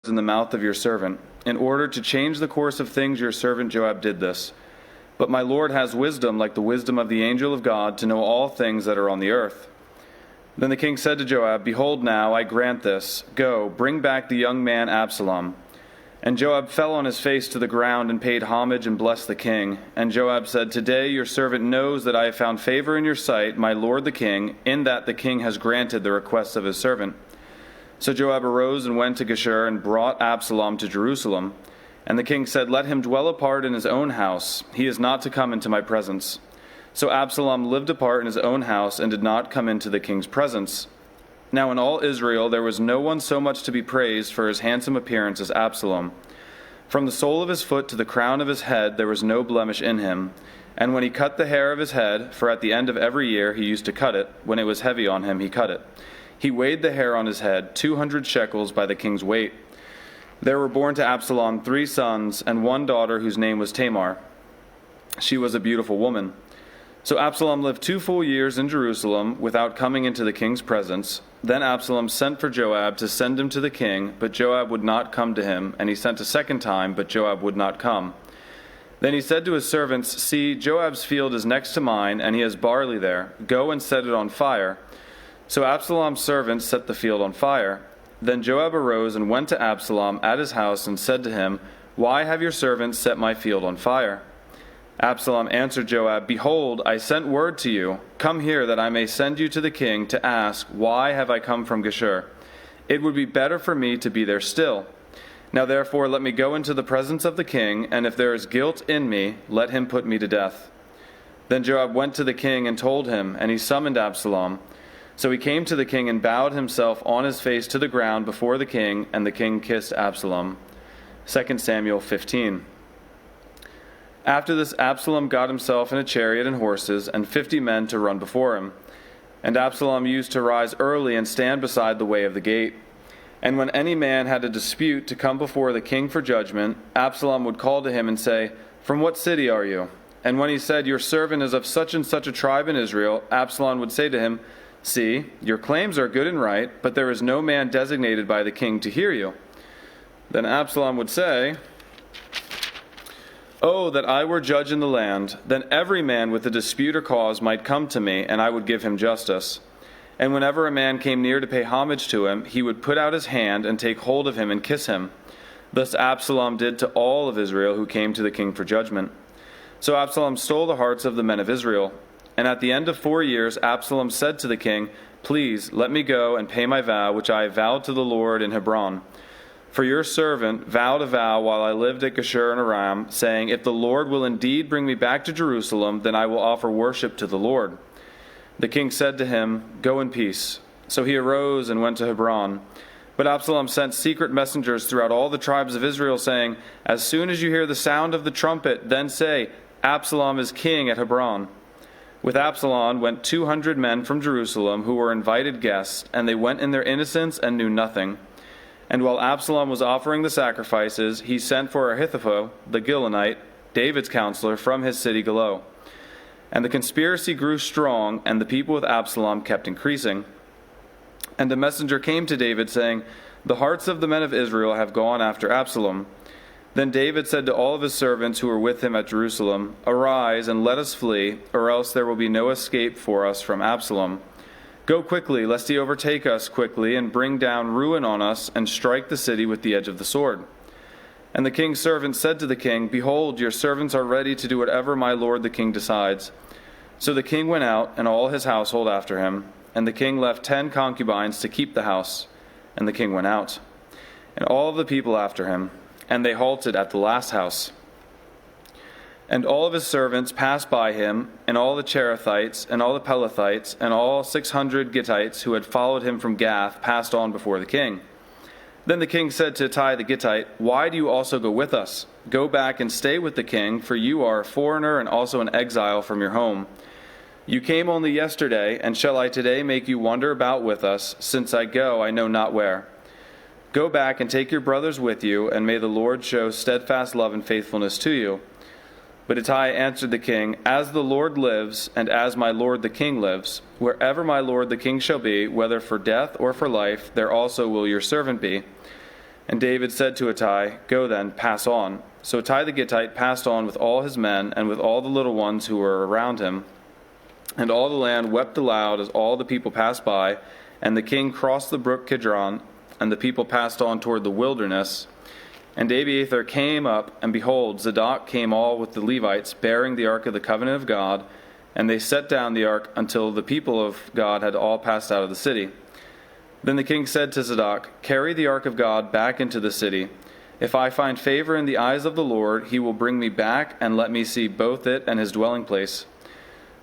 in the mouth of your servant. In order to change the course of things, your servant Joab did this. But my Lord has wisdom like the wisdom of the angel of God to know all things that are on the earth. Then the king said to Joab, Behold now, I grant this. Go, bring back the young man Absalom. And Joab fell on his face to the ground and paid homage and blessed the king. And Joab said, Today your servant knows that I have found favor in your sight, my lord the king, in that the king has granted the request of his servant. So Joab arose and went to Geshur and brought Absalom to Jerusalem. And the king said, Let him dwell apart in his own house. He is not to come into my presence. So Absalom lived apart in his own house and did not come into the king's presence. Now in all Israel there was no one so much to be praised for his handsome appearance as Absalom. From the sole of his foot to the crown of his head there was no blemish in him. And when he cut the hair of his head, for at the end of every year he used to cut it, when it was heavy on him he cut it. He weighed the hair on his head 200 shekels by the king's weight. There were born to Absalom 3 sons and 1 daughter whose name was Tamar. She was a beautiful woman. So Absalom lived 2 full years in Jerusalem without coming into the king's presence. Then Absalom sent for Joab to send him to the king, but Joab would not come to him, and he sent a second time, but Joab would not come. Then he said to his servants, See, Joab's field is next to mine, and he has barley there. Go and set it on fire. So Absalom's servants set the field on fire. Then Joab arose and went to Absalom at his house and said to him, Why have your servants set my field on fire? Absalom answered Joab, Behold, I sent word to you. Come here, that I may send you to the king to ask, Why have I come from Geshur? It would be better for me to be there still. Now therefore let me go into the presence of the king, and if there is guilt in me, let him put me to death. Then Joab went to the king and told him, and he summoned Absalom. So he came to the king and bowed himself on his face to the ground before the king, and the king kissed Absalom. 2 Samuel 15. After this, Absalom got himself in a chariot and horses, and 50 men to run before him. And Absalom used to rise early and stand beside the way of the gate. And when any man had a dispute to come before the king for judgment, Absalom would call to him and say, From what city are you? And when he said, Your servant is of such and such a tribe in Israel, Absalom would say to him, See, your claims are good and right, but there is no man designated by the king to hear you. Then Absalom would say, Oh, that I were judge in the land, then every man with a dispute or cause might come to me, and I would give him justice. And whenever a man came near to pay homage to him, he would put out his hand and take hold of him and kiss him. Thus Absalom did to all of Israel who came to the king for judgment. So Absalom stole the hearts of the men of Israel. And at the end of 4 years, Absalom said to the king, Please, let me go and pay my vow, which I vowed to the Lord in Hebron. For your servant vowed a vow while I lived at Geshur and Aram, saying, If the Lord will indeed bring me back to Jerusalem, then I will offer worship to the Lord. The king said to him, Go in peace. So he arose and went to Hebron. But Absalom sent secret messengers throughout all the tribes of Israel, saying, As soon as you hear the sound of the trumpet, then say, Absalom is king at Hebron. With Absalom went 200 men from Jerusalem who were invited guests, and they went in their innocence and knew nothing. And while Absalom was offering the sacrifices, he sent for Ahithophel, the Gilonite, David's counselor, from his city Gilo. And the conspiracy grew strong, and the people with Absalom kept increasing. And a messenger came to David, saying, The hearts of the men of Israel have gone after Absalom. Then David said to all of his servants who were with him at Jerusalem, Arise and let us flee, or else there will be no escape for us from Absalom. Go quickly, lest he overtake us quickly, and bring down ruin on us, and strike the city with the edge of the sword. And the king's servants said to the king, Behold, your servants are ready to do whatever my lord the king decides. So the king went out, and all his household after him. And the king left 10 concubines to keep the house. And the king went out, and all of the people after him. And they halted at the last house. And all of his servants passed by him, and all the Cherethites, and all the Pelethites, and all 600 Gittites who had followed him from Gath passed on before the king. Then the king said to Ittai the Gittite, Why do you also go with us? Go back and stay with the king, for you are a foreigner and also an exile from your home. You came only yesterday, and shall I today make you wander about with us, since I go I know not where? Go back and take your brothers with you, and may the Lord show steadfast love and faithfulness to you. But Ittai answered the king, As the Lord lives, and as my lord the king lives, wherever my lord the king shall be, whether for death or for life, there also will your servant be. And David said to Ittai, "Go then, pass on." So Ittai the Gittite passed on with all his men and with all the little ones who were around him. And all the land wept aloud as all the people passed by. And the king crossed the brook Kidron, and the people passed on toward the wilderness. And Abiathar came up, and behold, Zadok came all with the Levites, bearing the ark of the covenant of God. And they set down the ark until the people of God had all passed out of the city. Then the king said to Zadok, "Carry the ark of God back into the city. If I find favor in the eyes of the Lord, he will bring me back and let me see both it and his dwelling place.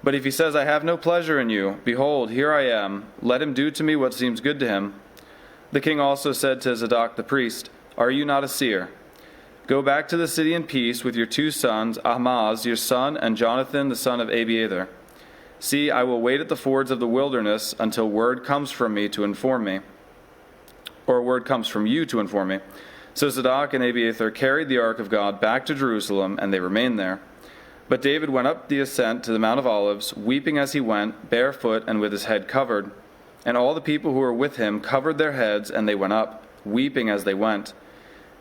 But if he says, I have no pleasure in you, behold, here I am. Let him do to me what seems good to him." The king also said to Zadok the priest, "Are you not a seer? Go back to the city in peace with your 2 sons, Ahimaaz your son, and Jonathan the son of Abiathar. See, I will wait at the fords of the wilderness until word comes from me to inform me, or word comes from you to inform me." So Zadok and Abiathar carried the ark of God back to Jerusalem, and they remained there. But David went up the ascent to the Mount of Olives, weeping as he went, barefoot and with his head covered. And all the people who were with him covered their heads, and they went up, weeping as they went.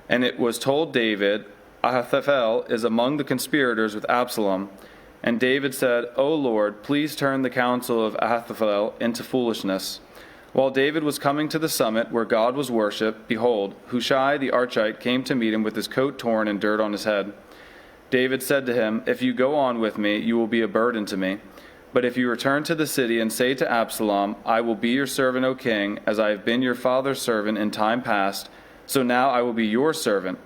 And it was told David, "Ahithophel is among the conspirators with Absalom." And David said, "O Lord, please turn the counsel of Ahithophel into foolishness." While David was coming to the summit where God was worshipped, behold, Hushai the Archite came to meet him with his coat torn and dirt on his head. David said to him, "If you go on with me, you will be a burden to me. But if you return to the city and say to Absalom, 'I will be your servant, O king, as I have been your father's servant in time past, so now I will be your servant,'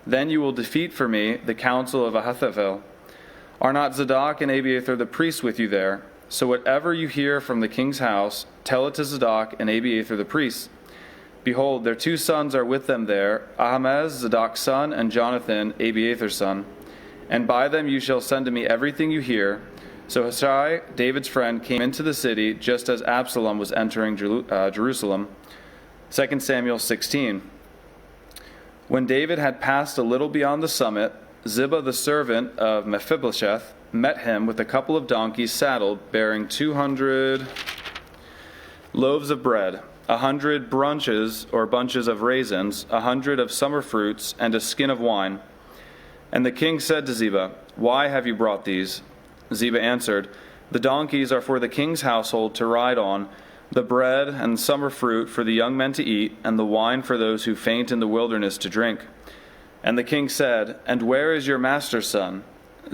then you will defeat for me the counsel of Ahithophel. Are not Zadok and Abiathar the priests with you there? So whatever you hear from the king's house, tell it to Zadok and Abiathar the priests. Behold, their 2 sons are with them there, Ahimaaz, Zadok's son, and Jonathan, Abiathar's son. And by them you shall send to me everything you hear." So Hushai, David's friend, came into the city just as Absalom was entering Jerusalem. 2 Samuel 16. When David had passed a little beyond the summit, Ziba the servant of Mephibosheth met him with a couple of donkeys saddled, bearing 200 loaves of bread, 100 bunches of raisins, 100 of summer fruits, and a skin of wine. And the king said to Ziba, "Why have you brought these?" Ziba answered, "The donkeys are for the king's household to ride on, the bread and summer fruit for the young men to eat, and the wine for those who faint in the wilderness to drink." And the king said, "And where is your master's son?"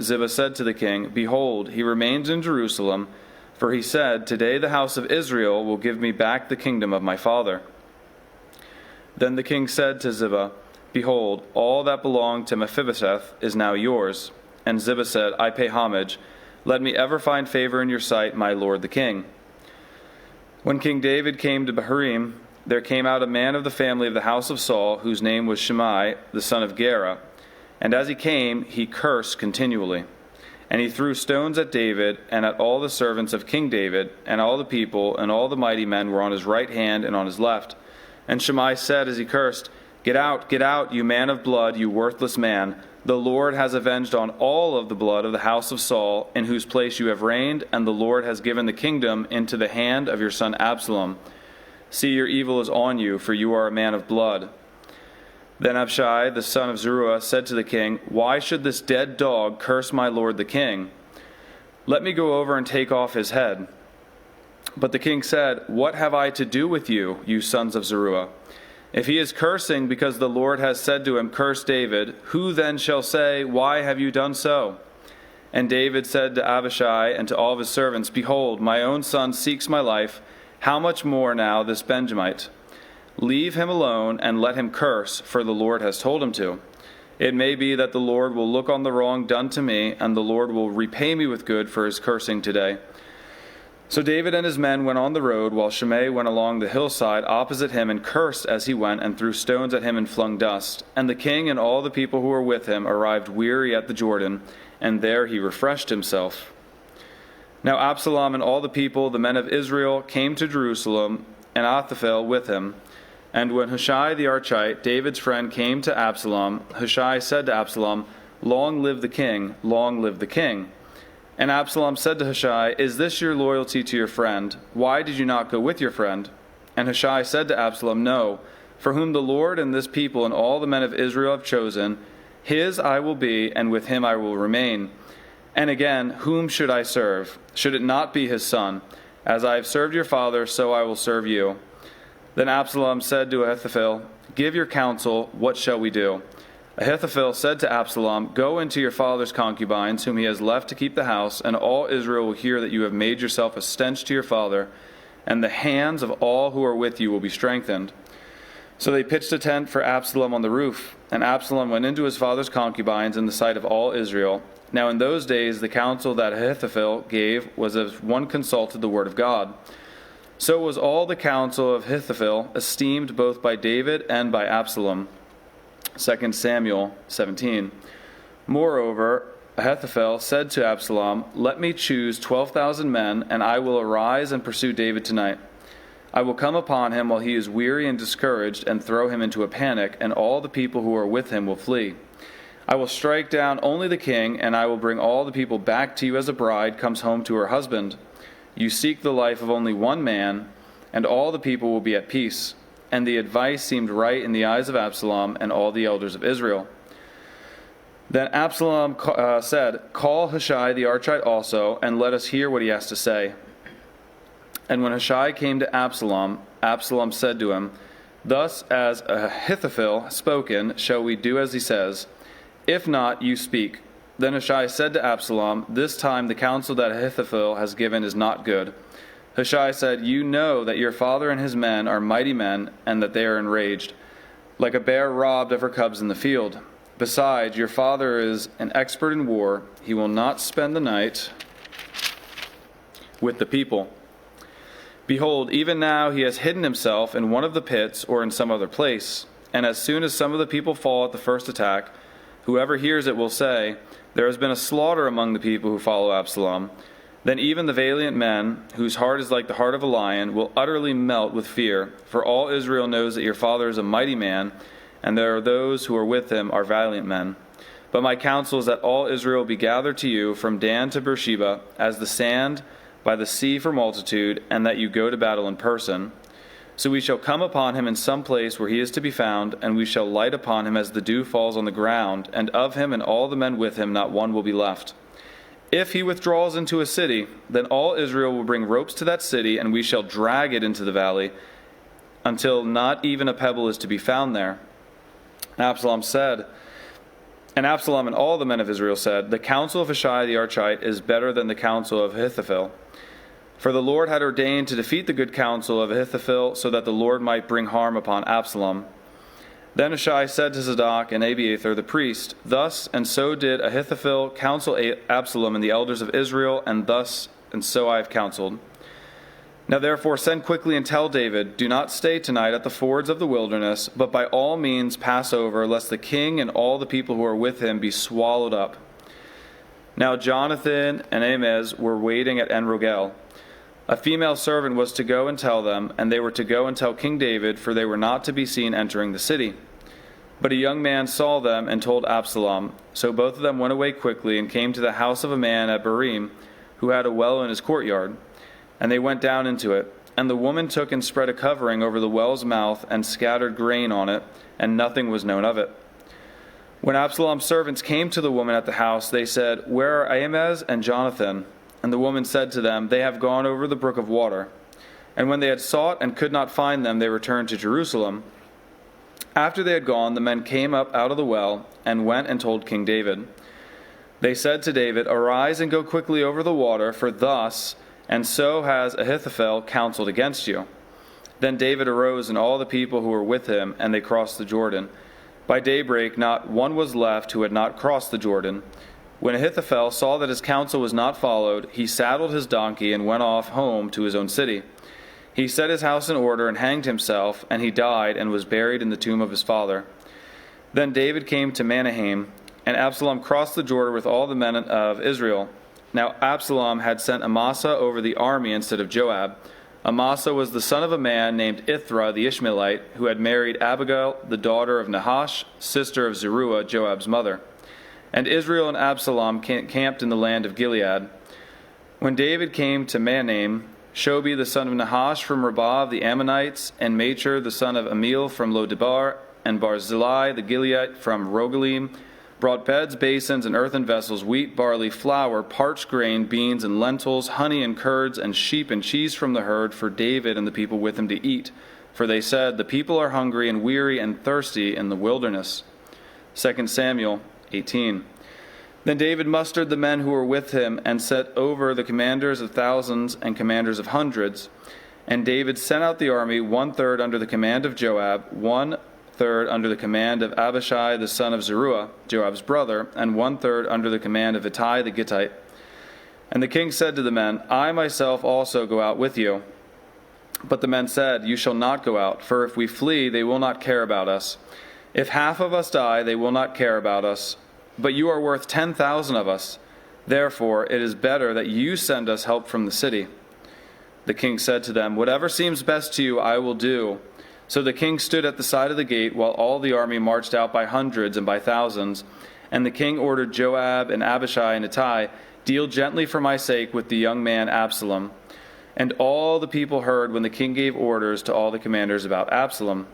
Ziba said to the king, "Behold, he remains in Jerusalem, for he said, 'Today the house of Israel will give me back the kingdom of my father.'" Then the king said to Ziba, "Behold, all that belonged to Mephibosheth is now yours." And Ziba said, "I pay homage. Let me ever find favor in your sight, my lord the king." When King David came to Bahurim, there came out a man of the family of the house of Saul, whose name was Shimei, the son of Gera. And as he came, he cursed continually. And he threw stones at David and at all the servants of King David, and all the people and all the mighty men were on his right hand and on his left. And Shimei said as he cursed, get out, you man of blood, you worthless man. The Lord has avenged on all of the blood of the house of Saul, in whose place you have reigned, and the Lord has given the kingdom into the hand of your son Absalom. See, your evil is on you, for you are a man of blood." Then Abishai, the son of Zeruiah, said to the king, "Why should this dead dog curse my lord the king? Let me go over and take off his head." But the king said, "What have I to do with you, you sons of Zeruiah? If he is cursing because the Lord has said to him, 'Curse David,' who then shall say, 'Why have you done so?'" And David said to Abishai and to all of his servants, "Behold, my own son seeks my life. How much more now this Benjamite? Leave him alone and let him curse, for the Lord has told him to. It may be that the Lord will look on the wrong done to me, and the Lord will repay me with good for his cursing today." So David and his men went on the road, while Shimei went along the hillside opposite him and cursed as he went, and threw stones at him and flung dust. And the king and all the people who were with him arrived weary at the Jordan, and there he refreshed himself. Now Absalom and all the people, the men of Israel, came to Jerusalem, and Ahithophel with him. And when Hushai the Archite, David's friend, came to Absalom, Hushai said to Absalom, "Long live the king, long live the king." And Absalom said to Hushai, "Is this your loyalty to your friend? Why did you not go with your friend?" And Hushai said to Absalom, "No, For whom the Lord and this people and all the men of Israel have chosen, his I will be, and with him I will remain. And again, whom should I serve? Should it not be his son? As I have served your father, so I will serve you. Then Absalom said to Ahithophel, Give your counsel, what shall we do? Ahithophel said to Absalom, Go into your father's concubines, whom he has left to keep the house, and all Israel will hear that you have made yourself a stench to your father, and the hands of all who are with you will be strengthened. So they pitched a tent for Absalom on the roof, and Absalom went into his father's concubines in the sight of all Israel. Now in those days the counsel that Ahithophel gave was as one consulted the word of God. So was all the counsel of Ahithophel esteemed both by David and by Absalom. 2 Samuel 17. Moreover, Ahithophel said to Absalom, Let me choose 12,000 men, and I will arise and pursue David tonight. I will come upon him while he is weary and discouraged, and throw him into a panic, and all the people who are with him will flee. I will strike down only the king, and I will bring all the people back to you as a bride comes home to her husband. You seek the life of only one man, and all the people will be at peace. And the advice seemed right in the eyes of Absalom and all the elders of Israel. Then Absalom said, Call Hushai the Archite also, and let us hear what he has to say. And when Hushai came to Absalom, Absalom said to him, Thus as Ahithophel has spoken, shall we do as he says? If not, you speak. Then Hushai said to Absalom, This time the counsel that Ahithophel has given is not good. Hushai said, You know that your father and his men are mighty men, and that they are enraged, like a bear robbed of her cubs in the field. Besides, your father is an expert in war. He will not spend the night with the people. Behold, even now he has hidden himself in one of the pits or in some other place. And as soon as some of the people fall at the first attack, whoever hears it will say, There has been a slaughter among the people who follow Absalom. Then even the valiant men, whose heart is like the heart of a lion, will utterly melt with fear. For all Israel knows that your father is a mighty man, and there are those who are with him are valiant men. But my counsel is that all Israel be gathered to you from Dan to Beersheba, as the sand by the sea for multitude, and that you go to battle in person. So we shall come upon him in some place where he is to be found, and we shall light upon him as the dew falls on the ground, and of him and all the men with him not one will be left. If he withdraws into a city, then all Israel will bring ropes to that city, and we shall drag it into the valley, until not even a pebble is to be found there. Absalom and all the men of Israel said, The counsel of Hushai the Archite is better than the counsel of Ahithophel. For the Lord had ordained to defeat the good counsel of Ahithophel, so that the Lord might bring harm upon Absalom. Then Hushai said to Zadok and Abiathar the priest, Thus and so did Ahithophel counsel Absalom and the elders of Israel, and so I have counseled. Now therefore send quickly and tell David, Do not stay tonight at the fords of the wilderness, but by all means pass over, lest the king and all the people who are with him be swallowed up. Now Jonathan and Ahimaaz were waiting at En-Rogel. A female servant was to go and tell them, and they were to go and tell King David, for they were not to be seen entering the city. But a young man saw them and told Absalom. So both of them went away quickly and came to the house of a man at Barim, who had a well in his courtyard. And they went down into it. And the woman took and spread a covering over the well's mouth and scattered grain on it, and nothing was known of it. When Absalom's servants came to the woman at the house, they said, Where are Ahimaaz and Jonathan? And the woman said to them, They have gone over the brook of water. And when they had sought and could not find them, they returned to Jerusalem. After they had gone, the men came up out of the well, and went and told King David. They said to David, Arise and go quickly over the water, for thus and so has Ahithophel counseled against you. Then David arose and all the people who were with him, and they crossed the Jordan. By daybreak not one was left who had not crossed the Jordan. When Ahithophel saw that his counsel was not followed, he saddled his donkey and went off home to his own city. He set his house in order and hanged himself, and he died and was buried in the tomb of his father. Then David came to Mahanaim, and Absalom crossed the Jordan with all the men of Israel. Now Absalom had sent Amasa over the army instead of Joab. Amasa was the son of a man named Ithra the Ishmaelite, who had married Abigail, the daughter of Nahash, sister of Zeruiah, Joab's mother. And Israel and Absalom camped in the land of Gilead. When David came to Mahanaim, Shobi the son of Nahash from Rabbah of the Ammonites, and Machir the son of Amiel from Lodebar, and Barzillai the Gileadite from Rogelim, brought beds, basins, and earthen vessels, wheat, barley, flour, parched grain, beans, and lentils, honey and curds, and sheep and cheese from the herd for David and the people with him to eat. For they said, the people are hungry and weary and thirsty in the wilderness. 2 Samuel 18. Then David mustered the men who were with him and set over the commanders of thousands and commanders of hundreds. And David sent out the army, 1/3 under the command of Joab, 1/3 under the command of Abishai the son of Zeruiah, Joab's brother, and 1/3 under the command of Ittai the Gittite. And the king said to the men, I myself also go out with you. But the men said, you shall not go out, for if we flee, they will not care about us. If half of us die, they will not care about us. But you are worth 10,000 of us. Therefore, it is better that you send us help from the city. The king said to them, whatever seems best to you, I will do. So the king stood at the side of the gate, while all the army marched out by hundreds and by thousands. And the king ordered Joab and Abishai and Ittai, deal gently for my sake with the young man Absalom. And all the people heard when the king gave orders to all the commanders about Absalom.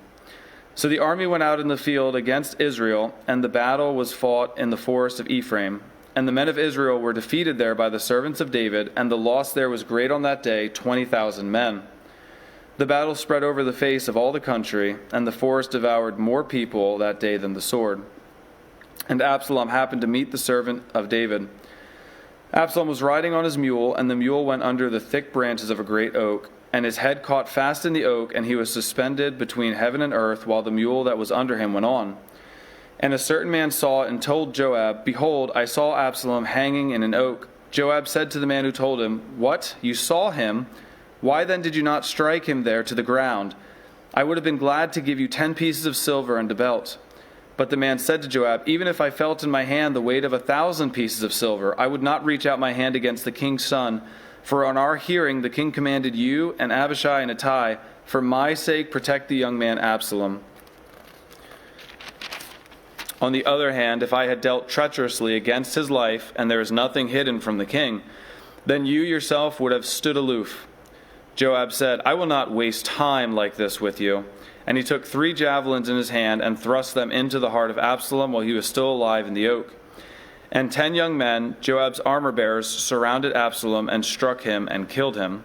So the army went out in the field against Israel, and the battle was fought in the forest of Ephraim. And the men of Israel were defeated there by the servants of David, and the loss there was great on that day, 20,000 men. The battle spread over the face of all the country, and the forest devoured more people that day than the sword. And Absalom happened to meet the servant of David. Absalom was riding on his mule, and the mule went under the thick branches of a great oak, and his head caught fast in the oak, and he was suspended between heaven and earth, while the mule that was under him went on. And a certain man saw it and told Joab, behold, I saw Absalom hanging in an oak. Joab said to the man who told him, what? You saw him? Why then did you not strike him there to the ground? I would have been glad to give you 10 pieces of silver and a belt. But the man said to Joab, even if I felt in my hand the weight of 1,000 pieces of silver, I would not reach out my hand against the king's son. For on our hearing the king commanded you and Abishai and Ittai, for my sake protect the young man Absalom. On the other hand, if I had dealt treacherously against his life, and there is nothing hidden from the king, then you yourself would have stood aloof. Joab said, I will not waste time like this with you. And he took 3 javelins in his hand and thrust them into the heart of Absalom while he was still alive in the oak. And 10 young men, Joab's armor-bearers, surrounded Absalom and struck him and killed him.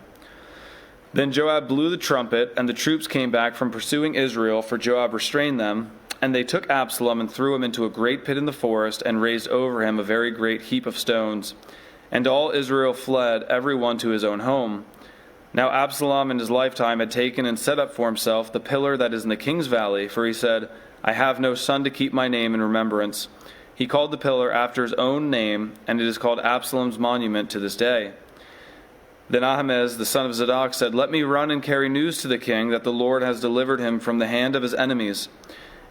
Then Joab blew the trumpet, and the troops came back from pursuing Israel, for Joab restrained them. And they took Absalom and threw him into a great pit in the forest, and raised over him a very great heap of stones. And all Israel fled, every one to his own home. Now Absalom in his lifetime had taken and set up for himself the pillar that is in the king's valley, for he said, I have no son to keep my name in remembrance. He called the pillar after his own name, and it is called Absalom's monument to this day. Then Ahimaaz the son of Zadok said, let me run and carry news to the king that the Lord has delivered him from the hand of his enemies.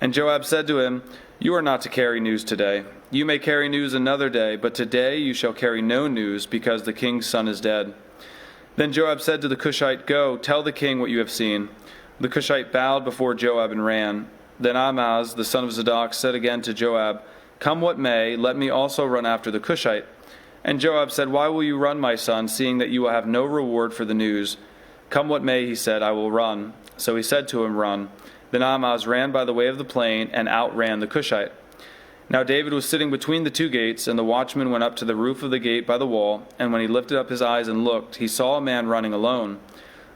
And Joab said to him, you are not to carry news today. You may carry news another day, but today you shall carry no news, because the king's son is dead. Then Joab said to the Cushite, go, tell the king what you have seen. The Cushite bowed before Joab and ran. Then Ahimaaz the son of Zadok said again to Joab, come what may, let me also run after the Cushite. And Joab said, why will you run, my son, seeing that you will have no reward for the news? Come what may, he said, I will run. So he said to him, run. Then Ahimaaz ran by the way of the plain and outran the Cushite. Now David was sitting between the 2 gates, and the watchman went up to the roof of the gate by the wall, and when he lifted up his eyes and looked, he saw a man running alone.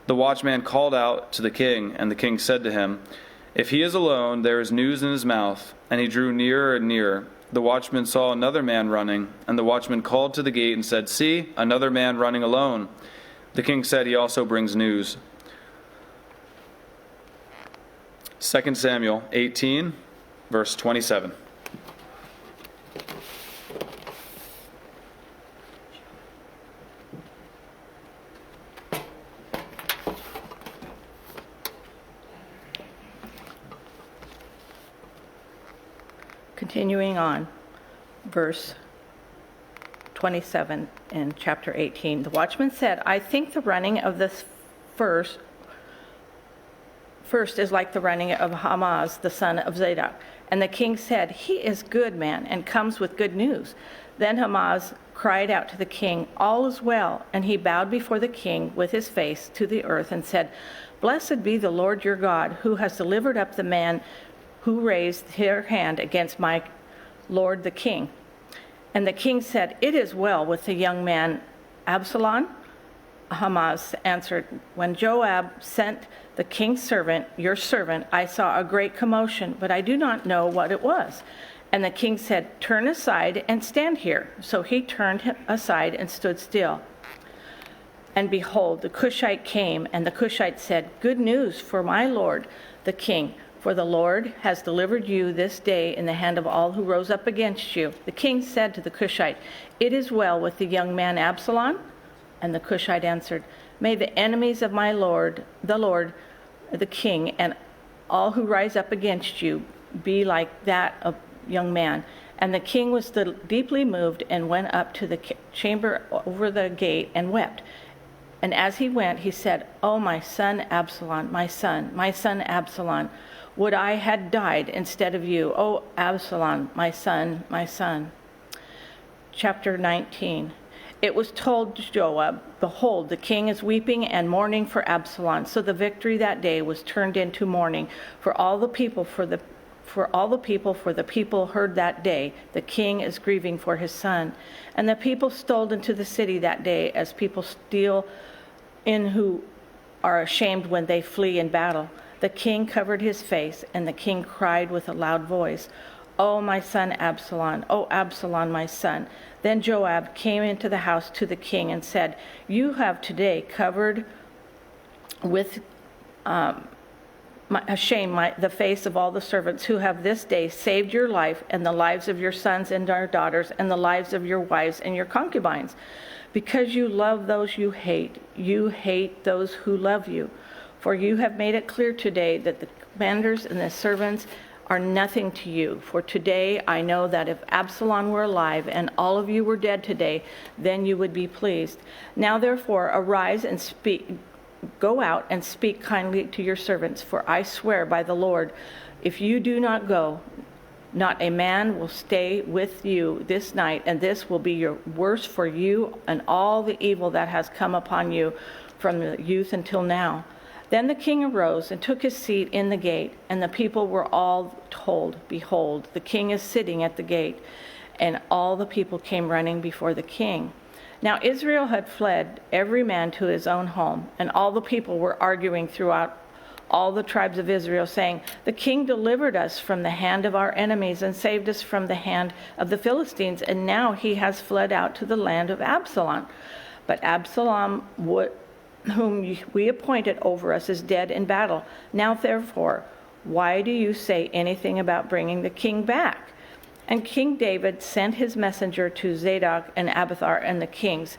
The watchman called out to the king, and the king said to him, if he is alone, there is news in his mouth. And he drew nearer and nearer. The watchman saw another man running, and the watchman called to the gate and said, see, another man running alone. The king said, he also brings news. 2 Samuel 18, verse 27. Continuing on, verse 27 in chapter 18. The watchman said, I think the running of this first is like the running of Ahimaaz, the son of Zadok. And the king said, "He is good man and comes with good news." Then Ahaz cried out to the king, "All is well." And he bowed before the king with his face to the earth and said, "Blessed be the Lord your God, who has delivered up the man who raised his hand against my lord the king." And the king said, "It is well with the young man Absalom." Ahaz answered, "When Joab sent the king's servant, your servant, I saw a great commotion, but I do not know what it was." And the king said, "Turn aside and stand here." So he turned aside and stood still. And behold, the Cushite came, and the Cushite said, "Good news for my lord, the king, for the Lord has delivered you this day in the hand of all who rose up against you." The king said to the Cushite, "It is well with the young man Absalom?" And the Cushite answered, "May the enemies of my lord, the king, and all who rise up against you be like that of young man." And the king was deeply moved and went up to the chamber over the gate and wept. And as he went, he said, "Oh, my son Absalom, my son Absalom, would I had died instead of you. Oh, Absalom, my son, my son." Chapter 19. It was told Joab, "Behold, the king is weeping and mourning for Absalom." So the victory that day was turned into mourning for all the people, for the people heard that day, "The king is grieving for his son." And the people stole into the city that day as people steal in who are ashamed when they flee in battle. The king covered his face, and the king cried with a loud voice, "Oh, my son Absalom, oh, Absalom, my son." Then Joab came into the house to the king and said, "You have today covered with shame the face of all the servants who have this day saved your life and the lives of your sons and our daughters and the lives of your wives and your concubines. Because you love those you hate those who love you. For you have made it clear today that the commanders and the servants are nothing to you. For today I know that if Absalom were alive and all of you were dead today, then you would be pleased. Now therefore arise and go out and speak kindly to your servants, for I swear by the Lord, if you do not go, not a man will stay with you this night, and this will be your worst for you and all the evil that has come upon you from the youth until now." Then the king arose and took his seat in the gate, and the people were all told, "Behold, the king is sitting at the gate." And all the people came running before the king. Now Israel had fled, every man to his own home, and all the people were arguing throughout all the tribes of Israel, saying, "The king delivered us from the hand of our enemies and saved us from the hand of the Philistines, and now he has fled out to the land of Absalom. But Absalom, whom we appointed over us, is dead in battle. Now therefore, why do you say anything about bringing the king back?" And King David sent his messenger to Zadok and Abiathar and the kings,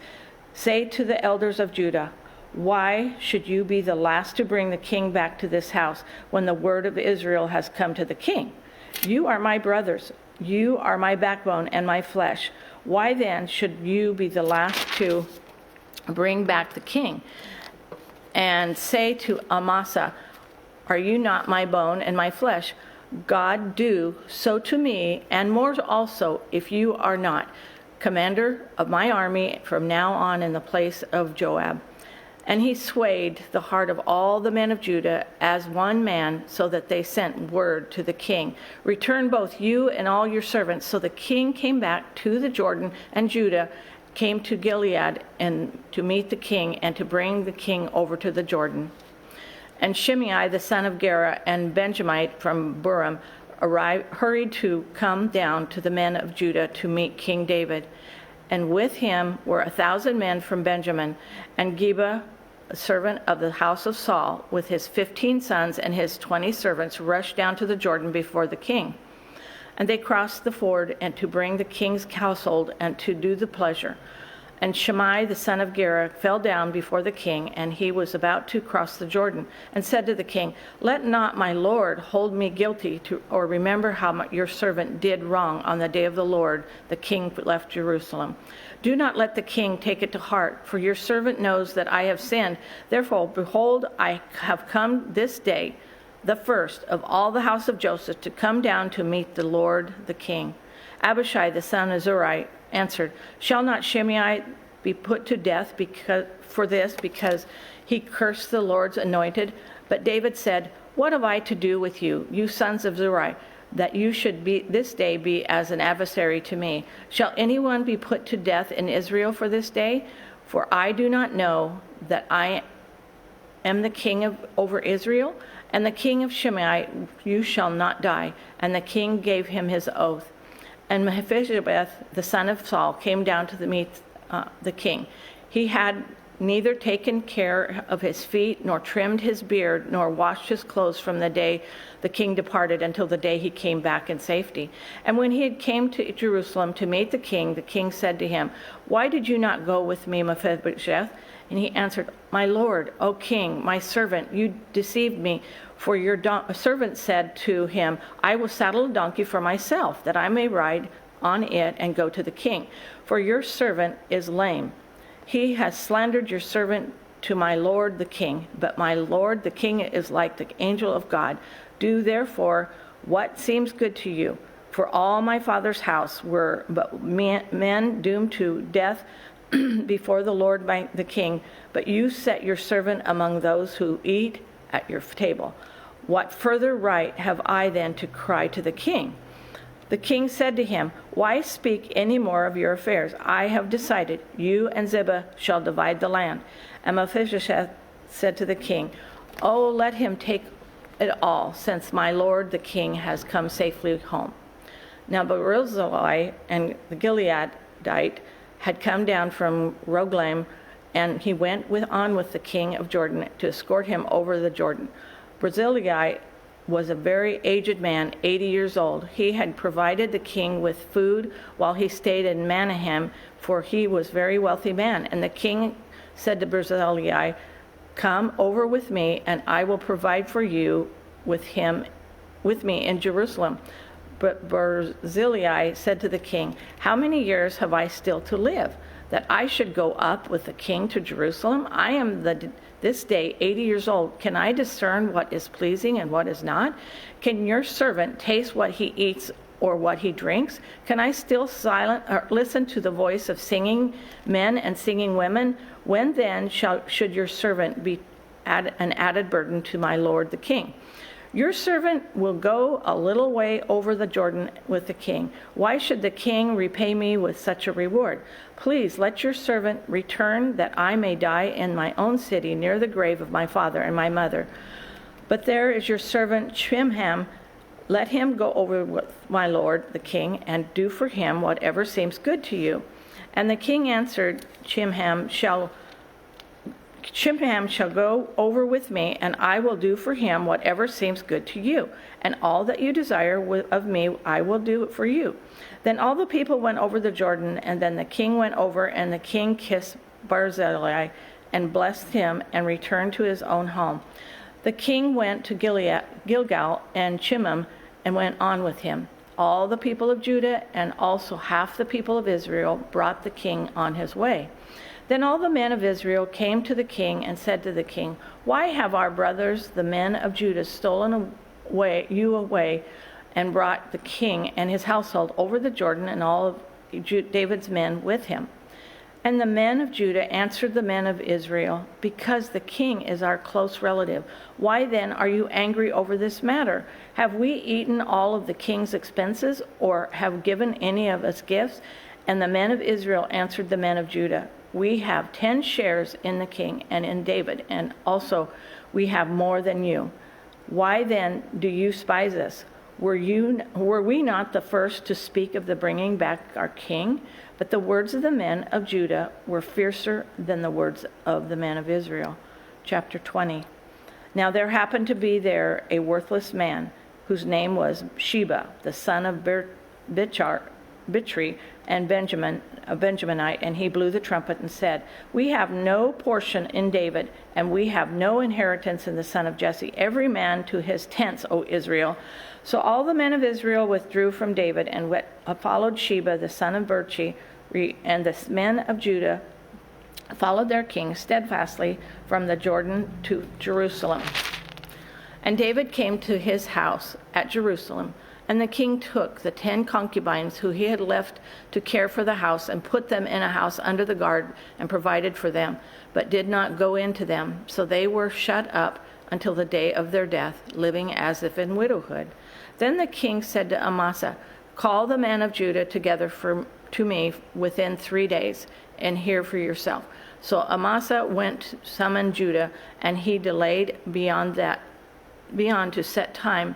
"Say to the elders of Judah, why should you be the last to bring the king back to this house when the word of Israel has come to the king? You are my brothers, you are my backbone and my flesh. Why then should you be the last to bring back the king? And say to Amasa, are you not my bone and my flesh? God do so to me, and more also, if you are not commander of my army from now on in the place of Joab." And he swayed the heart of all the men of Judah as one man, so that they sent word to the king, "Return both you and all your servants." So the king came back to the Jordan, and Judah came to Gilead and to meet the king and to bring the king over to the Jordan. And Shimei the son of Gera and Benjamite from Buram hurried to come down to the men of Judah to meet King David. And with him were 1,000 men from Benjamin, and Geba, a servant of the house of Saul, with his 15 sons and his 20 servants, rushed down to the Jordan before the king. And they crossed the ford and to bring the king's household and to do the pleasure. And Shimei the son of Gera fell down before the king, and he was about to cross the Jordan, and said to the king, "Let not my lord hold me guilty, or remember how your servant did wrong on the day of the Lord the king left Jerusalem. Do not let the king take it to heart, for your servant knows that I have sinned. Therefore, behold, I have come this day the first of all the house of Joseph, to come down to meet the Lord the king. Abishai the son of Zeruiah answered, shall not Shimei be put to death because he cursed the Lord's anointed? But David said, what have I to do with you, you sons of Zeruiah, that you should be this day be as an adversary to me? Shall anyone be put to death in Israel for this day? For I do not know that I am the king over Israel. And the king of Shimei, you shall not die. And the king gave him his oath. And Mephibosheth, the son of Saul, came down to meet the king. He had neither taken care of his feet, nor trimmed his beard, nor washed his clothes from the day the king departed until the day he came back in safety. And when he had came to Jerusalem to meet the king said to him, why did you not go with me, Mephibosheth? And he answered, my lord, O king, my servant, you deceived me. For your servant said to him, I will saddle a donkey for myself, that I may ride on it and go to the king. For your servant is lame. He has slandered your servant to my lord the king. But my lord the king is like the angel of God. Do therefore what seems good to you. For all my father's house were but men doomed to death before the Lord by the king. But you set your servant among those who eat at your table. What further right have I then to cry to the king? The king said to him, why speak any more of your affairs? I have decided, you and Ziba shall divide the land. And Mephibosheth said to the king, oh, let him take it all, since my lord the king has come safely home. Now Barzillai and the Gileadite had come down from Roglaim, and he went on with the king of Jordan to escort him over the Jordan. Barzillai was a very aged man, 80 years old. He had provided the king with food while he stayed in Manahem, for he was a very wealthy man. And the king said to Barzillai, come over with me, and I will provide for you with me in Jerusalem. But Barzillai said to the king, how many years have I still to live, that I should go up with the king to Jerusalem? I am this day 80 years old. Can I discern what is pleasing and what is not? Can your servant taste what he eats or what he drinks? Can I still listen to the voice of singing men and singing women? When then should your servant be an added burden to my lord the king? Your servant will go a little way over the Jordan with the king. Why should the king repay me with such a reward? Please let your servant return, that I may die in my own city near the grave of my father and my mother. But there is your servant Chimham. Let him go over with my lord the king, and do for him whatever seems good to you. And the king answered, Chimham shall go over with me, and I will do for him whatever seems good to you. And all that you desire of me, I will do it for you. Then all the people went over the Jordan, and then the king went over, and the king kissed Barzillai and blessed him, and returned to his own home. The king went to Gilgal and Chimham, and went on with him. All the people of Judah and also half the people of Israel brought the king on his way. Then all the men of Israel came to the king and said to the king, why have our brothers, the men of Judah, stolen you away and brought the king and his household over the Jordan, and all of David's men with him? And the men of Judah answered the men of Israel, because the king is our close relative. Why then are you angry over this matter? Have we eaten all of the king's expenses, or have given any of us gifts? And the men of Israel answered the men of Judah, we have 10 shares in the king and in David, and also we have more than you. Why then do you despise us? Were we not the first to speak of the bringing back our king? But the words of the men of Judah were fiercer than the words of the men of Israel. Chapter 20. Now there happened to be there a worthless man, whose name was Sheba, the son of Bichri, and a Benjaminite, and he blew the trumpet and said, we have no portion in David, and we have no inheritance in the son of Jesse, every man to his tents, O Israel. So all the men of Israel withdrew from David and followed Sheba, the son of Bichri, and the men of Judah followed their king steadfastly from the Jordan to Jerusalem. And David came to his house at Jerusalem, and the king took the 10 concubines who he had left to care for the house and put them in a house under the guard and provided for them, but did not go into them. So they were shut up until the day of their death, living as if in widowhood. Then the king said to Amasa, "Call the men of Judah together to me within 3 days, and hear for yourself." So Amasa went to summon Judah, and he delayed beyond to set time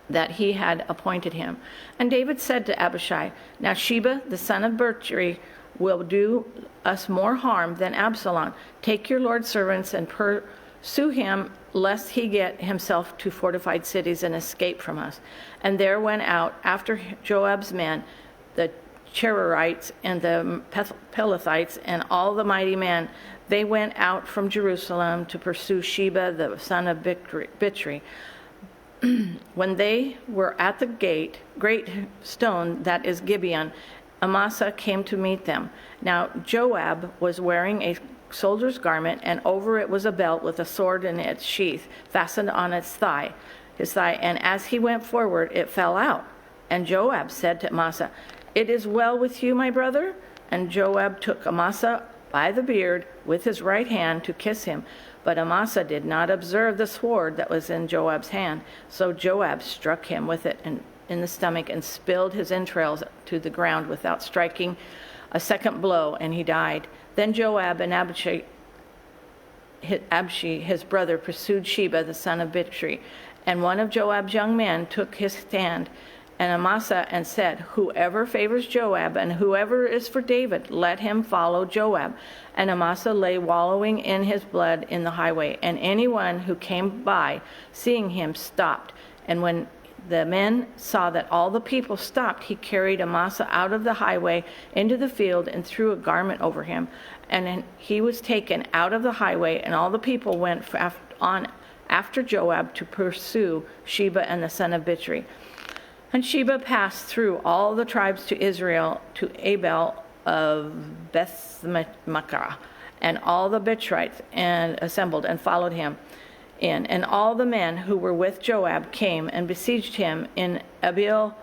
that he had appointed him. And David said to Abishai, "Now Sheba, the son of Bichri, will do us more harm than Absalom. Take your Lord's servants and pursue him, lest he get himself to fortified cities and escape from us." And there went out after Joab's men, the Cherarites and the Pelethites and all the mighty men. They went out from Jerusalem to pursue Sheba, the son of Bichri. When they were at the great stone that is Gibeon, Amasa came to meet them. Now Joab was wearing a soldier's garment, and over it was a belt with a sword in its sheath fastened on his thigh. And as he went forward, it fell out. And Joab said to Amasa, "It is well with you, my brother?" And Joab took Amasa by the beard with his right hand to kiss him. But Amasa did not observe the sword that was in Joab's hand. So Joab struck him with it in the stomach and spilled his entrails to the ground without striking a second blow, and he died. Then Joab and Abishai, his brother, pursued Sheba, the son of Bichri. And one of Joab's young men took his stand and Amasa and said, "Whoever favors Joab and whoever is for David, let him follow Joab." And Amasa lay wallowing in his blood in the highway, and anyone who came by, seeing him, stopped. And when the men saw that all the people stopped, he carried Amasa out of the highway into the field and threw a garment over him. And then he was taken out of the highway, and all the people went on after Joab to pursue Sheba and the son of Bichri. And Sheba passed through all the tribes to Israel, to Abel of Bethmaachah, and all the Bichrites and assembled and followed him in. And all the men who were with Joab came and besieged him in Abel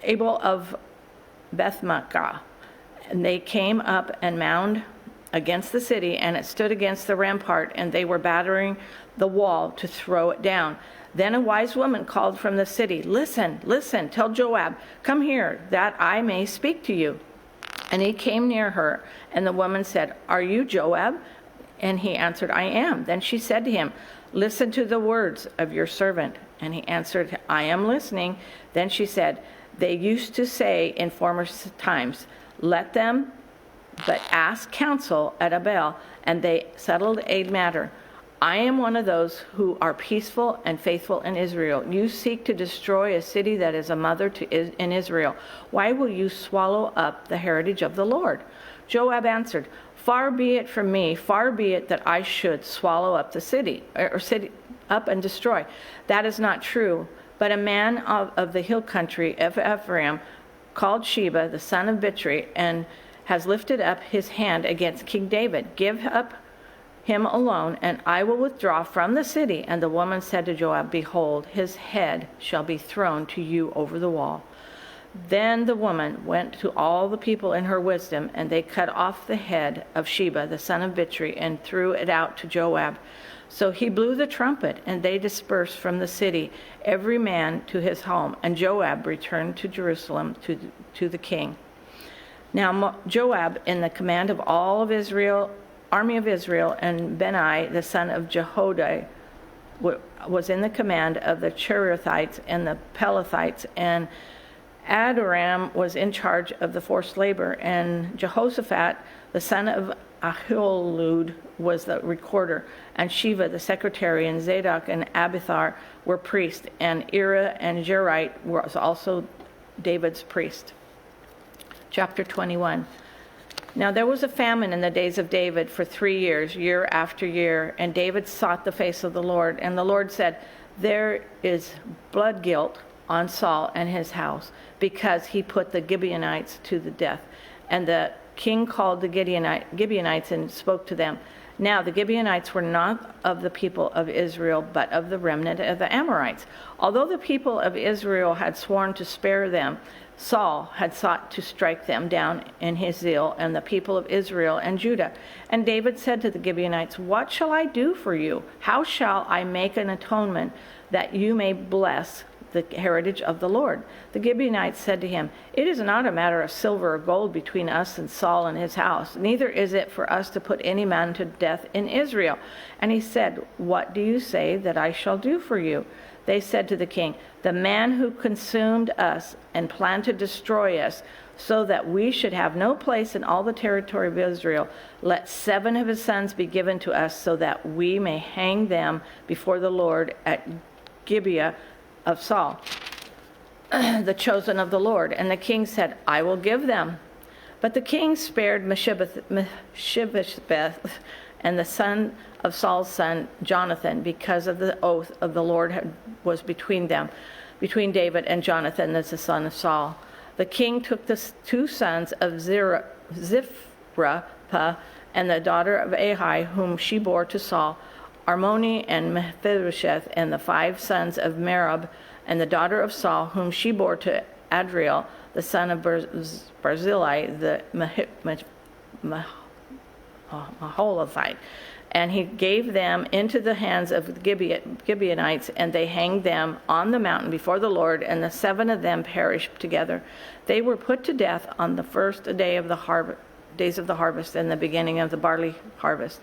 of Bethmaachah. And they came up and mound against the city, and it stood against the rampart, and they were battering the wall to throw it down. Then a wise woman called from the city, "Listen, listen, tell Joab, come here, that I may speak to you." And he came near her, and the woman said, "Are you Joab?" And he answered, "I am." Then she said to him, "Listen to the words of your servant." And he answered, "I am listening." Then she said, "They used to say in former times, 'Let them but ask counsel at Abel,' and they settled a matter. I am one of those who are peaceful and faithful in Israel. You seek to destroy a city that is a mother in Israel. Why will you swallow up the heritage of the Lord?" Joab answered, "Far be it from me, far be it that I should swallow up the city, or city up and destroy. That is not true. But a man of the hill country of Ephraim, called Sheba, the son of Bichri, and has lifted up his hand against King David. Give up him alone, and I will withdraw from the city." And the woman said to Joab, "Behold, his head shall be thrown to you over the wall." Then the woman went to all the people in her wisdom, and they cut off the head of Sheba, the son of Bichri, and threw it out to Joab. So he blew the trumpet, and they dispersed from the city, every man to his home. And Joab returned to Jerusalem to the king. Now Joab, in the command of all of Israel, army of Israel, and Benai, the son of Jehoiada, was in the command of the Cherethites and the Pelethites, and Adoram was in charge of the forced labor, and Jehoshaphat, the son of Ahilud, was the recorder, and Sheva, the secretary, and Zadok and Abithar were priests, and Ira and Jerite was also David's priest. Chapter 21. Now there was a famine in the days of David for 3 years, year after year, and David sought the face of the Lord. And the Lord said, "There is blood guilt on Saul and his house, because he put the Gibeonites to the death." And the king called the Gibeonites and spoke to them. Now the Gibeonites were not of the people of Israel, but of the remnant of the Amorites. Although the people of Israel had sworn to spare them, Saul had sought to strike them down in his zeal, and the people of Israel and Judah. And David said to the Gibeonites, "What shall I do for you? How shall I make an atonement that you may bless the heritage of the Lord?" The Gibeonites said to him, "It is not a matter of silver or gold between us and Saul and his house, neither is it for us to put any man to death in Israel." And he said, "What do you say that I shall do for you?" They said to the king, "The man who consumed us and planned to destroy us, so that we should have no place in all the territory of Israel, let 7 of his sons be given to us, so that we may hang them before the Lord at Gibeah of Saul, the chosen of the Lord." And the king said, "I will give them." But the king spared Mephibosheth and the son of Saul's son Jonathan, because of the oath of the Lord was between them, between David and Jonathan, the son of Saul. The king took the 2 sons of Ziphrah and the daughter of Ahi, whom she bore to Saul, Armoni and Mephibosheth, and the 5 sons of Merab, and the daughter of Saul, whom she bore to Adriel, the son of Barzillai, the Maholathite. And he gave them into the hands of the Gibeonites, and they hanged them on the mountain before the Lord, and the 7 of them perished together. They were put to death on the first day of the days of the harvest, and the beginning of the barley harvest.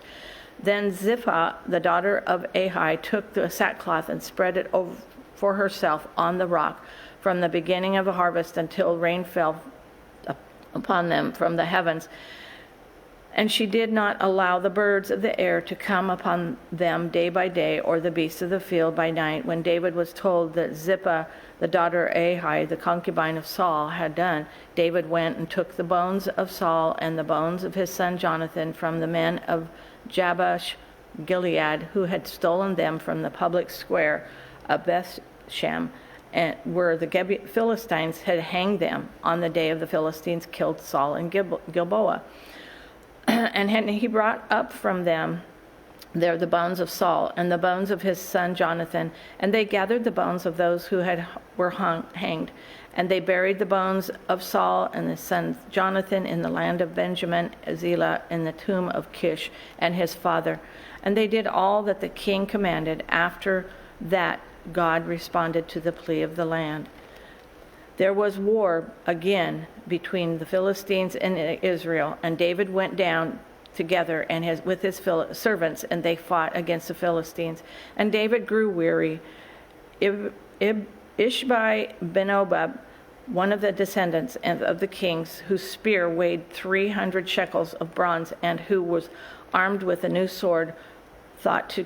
Then Ziphah, the daughter of Ahi, took the sackcloth and spread it over for herself on the rock from the beginning of the harvest until rain fell upon them from the heavens. And she did not allow the birds of the air to come upon them day by day, or the beasts of the field by night. When David was told that Zippah, the daughter of Ahi, the concubine of Saul, had done, David went and took the bones of Saul and the bones of his son Jonathan from the men of Jabesh Gilead, who had stolen them from the public square of Bethshem, and where the Philistines had hanged them on the day of the Philistines killed Saul in Gilboa. And he brought up from them there the bones of Saul and the bones of his son Jonathan, and they gathered the bones of those who were hanged, and they buried the bones of Saul and his son Jonathan in the land of Benjamin, Zelah, in the tomb of Kish and his father. And they did all that the king commanded. After that, God responded to the plea of the land. There was war again between the Philistines and Israel, and David went down together and with his servants, and they fought against the Philistines. And David grew weary. Ishbai ben-Obab, one of the descendants of the kings, whose spear weighed 300 shekels of bronze, and who was armed with a new sword, thought to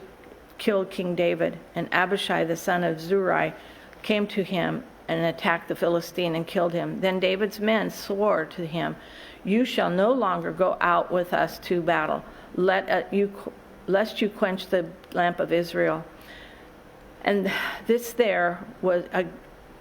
kill King David. And Abishai, the son of Zeruiah, came to him and attacked the Philistine and killed him. Then David's men swore to him, "You shall no longer go out with us to battle, lest you quench the lamp of Israel." And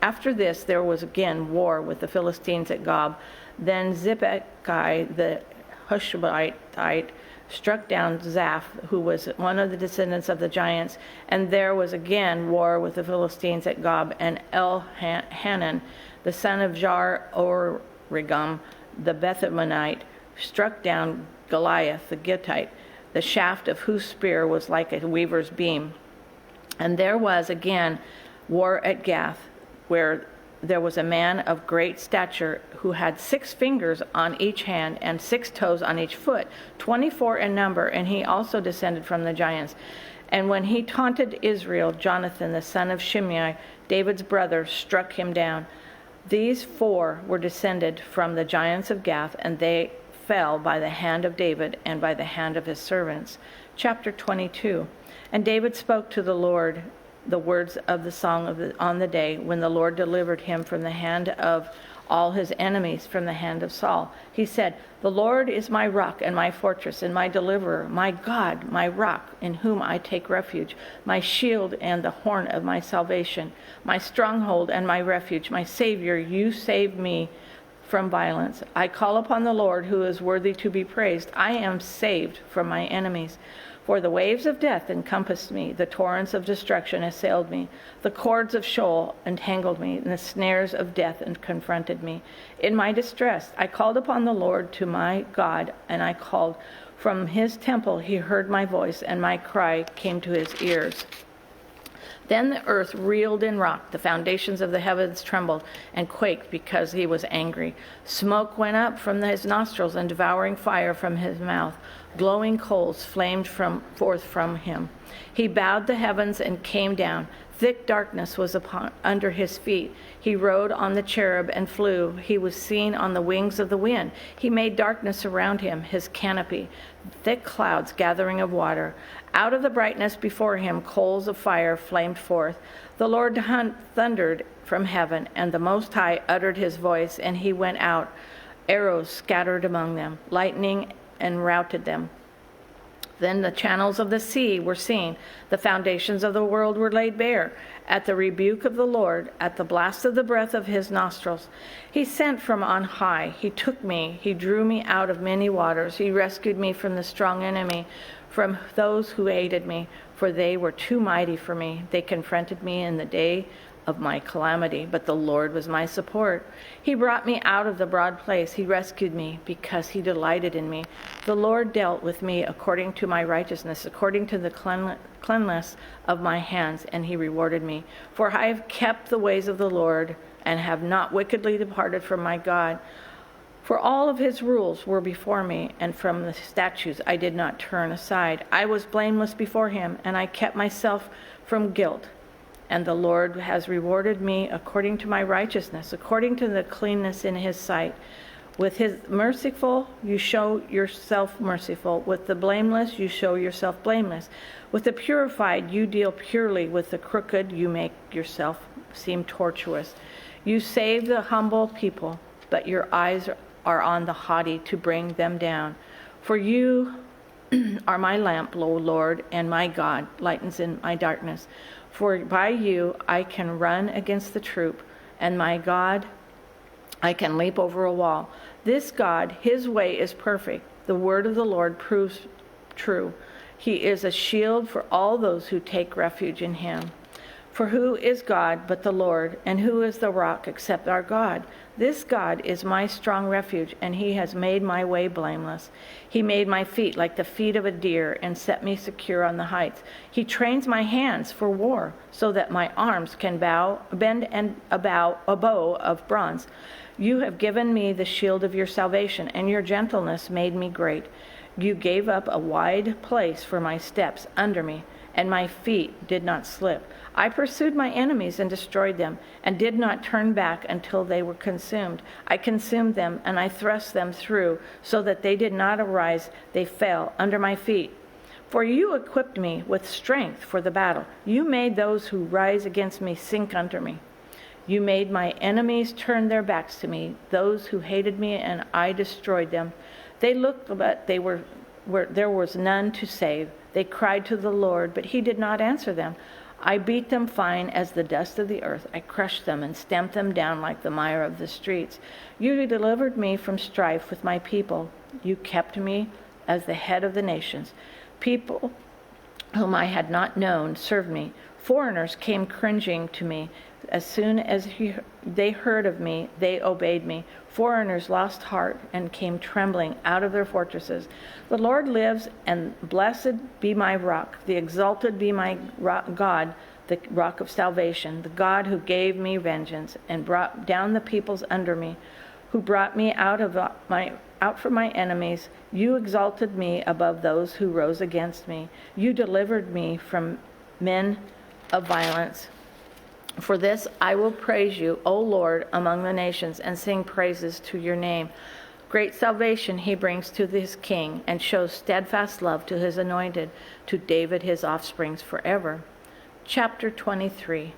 after this there was again war with the Philistines at Gob. Then Zibecai the Hushabite struck down Zaph, who was one of the descendants of the giants, and there was again war with the Philistines at Gob. And Elhanan, the son of Jar-Oregim, the Bethlemonite, struck down Goliath the Gittite, the shaft of whose spear was like a weaver's beam. And there was again war at Gath, where there was a man of great stature who had 6 fingers on each hand and 6 toes on each foot, 24 in number, and he also descended from the giants. And when he taunted Israel, Jonathan, the son of Shimei, David's brother, struck him down. These 4 were descended from the giants of Gath, and they fell by the hand of David and by the hand of his servants. Chapter 22. And David spoke to the Lord the words of the song on the day when the Lord delivered him from the hand of all his enemies, from the hand of Saul. He said, "The Lord is my rock and my fortress and my deliverer, my God, my rock, in whom I take refuge, my shield and the horn of my salvation, my stronghold and my refuge, my Savior, you save me from violence. I call upon the Lord, who is worthy to be praised. I am saved from my enemies. For the waves of death encompassed me, the torrents of destruction assailed me, the cords of Sheol entangled me, and the snares of death confronted me. In my distress, I called upon the Lord, to my God, and I called. From his temple he heard my voice, and my cry came to his ears. Then the earth reeled and rocked, the foundations of the heavens trembled and quaked because he was angry. Smoke went up from his nostrils and devouring fire from his mouth. Glowing coals flamed forth from him. He bowed the heavens and came down. Thick darkness was under his feet. He rode on the cherub and flew. He was seen on the wings of the wind. He made darkness around him, his canopy, thick clouds gathering of water. Out of the brightness before him, coals of fire flamed forth. The Lord thundered from heaven, and the Most High uttered his voice, and he went out. Arrows scattered among them, lightning and routed them. Then the channels of the sea were seen. The foundations of the world were laid bare. At the rebuke of the Lord, at the blast of the breath of his nostrils, he sent from on high. He took me. He drew me out of many waters. He rescued me from the strong enemy, from those who hated me, for they were too mighty for me. They confronted me in the day of my calamity, but the Lord was my support. He brought me out of the broad place. He rescued me because he delighted in me. The Lord dealt with me according to my righteousness, according to the cleanness of my hands, and he rewarded me. For I have kept the ways of the Lord and have not wickedly departed from my God. For all of his rules were before me, and from the statutes I did not turn aside. I was blameless before him, and I kept myself from guilt. And the Lord has rewarded me according to my righteousness, according to the cleanness in his sight. With his merciful, you show yourself merciful. With the blameless, you show yourself blameless. With the purified, you deal purely. With the crooked, you make yourself seem tortuous. You save the humble people, but your eyes are on the haughty to bring them down. For you are my lamp, O Lord, and my God lightens in my darkness. For by you I can run against the troop, and my God, I can leap over a wall. This God, his way is perfect. The word of the Lord proves true. He is a shield for all those who take refuge in him. For who is God but the Lord, and who is the rock except our God? This God is my strong refuge, and he has made my way blameless. He made my feet like the feet of a deer and set me secure on the heights. He trains my hands for war, so that my arms can bend a bow of bronze. You have given me the shield of your salvation, and your gentleness made me great. You gave up a wide place for my steps under me, and my feet did not slip. I pursued my enemies and destroyed them, and did not turn back until they were consumed. I consumed them, and I thrust them through, so that they did not arise. They fell under my feet. For you equipped me with strength for the battle. You made those who rise against me sink under me. You made my enemies turn their backs to me, those who hated me, and I destroyed them. They looked, but there was none to save. They cried to the Lord, but he did not answer them. I beat them fine as the dust of the earth. I crushed them and stamped them down like the mire of the streets. You delivered me from strife with my people. You kept me as the head of the nations. People whom I had not known served me. Foreigners came cringing to me. As soon as they heard of me, they obeyed me. Foreigners lost heart and came trembling out of their fortresses. The Lord lives, and blessed be my rock. The exalted be my God, the rock of salvation, the God who gave me vengeance and brought down the peoples under me, who brought me out from my enemies. You exalted me above those who rose against me. You delivered me from men of violence. For this I will praise you, O Lord, among the nations, and sing praises to your name. Great salvation he brings to his king, and shows steadfast love to his anointed, to David his offsprings forever. Chapter 23.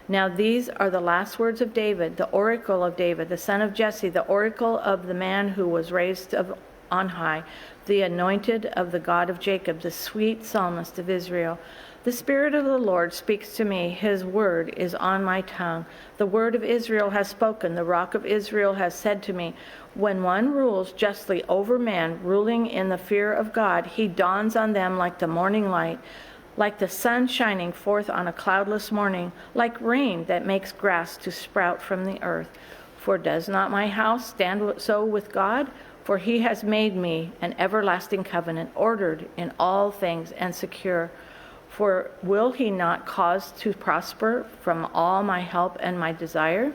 Now these are the last words of David, the oracle of David, the son of Jesse, the oracle of the man who was raised on high, the anointed of the God of Jacob, the sweet psalmist of Israel. The Spirit of the Lord speaks to me. His word is on my tongue. The word of Israel has spoken. The rock of Israel has said to me, when one rules justly over man, ruling in the fear of God, he dawns on them like the morning light, like the sun shining forth on a cloudless morning, like rain that makes grass to sprout from the earth. For does not my house stand so with God? For he has made me an everlasting covenant, ordered in all things and secure. For will he not cause to prosper from all my help and my desire?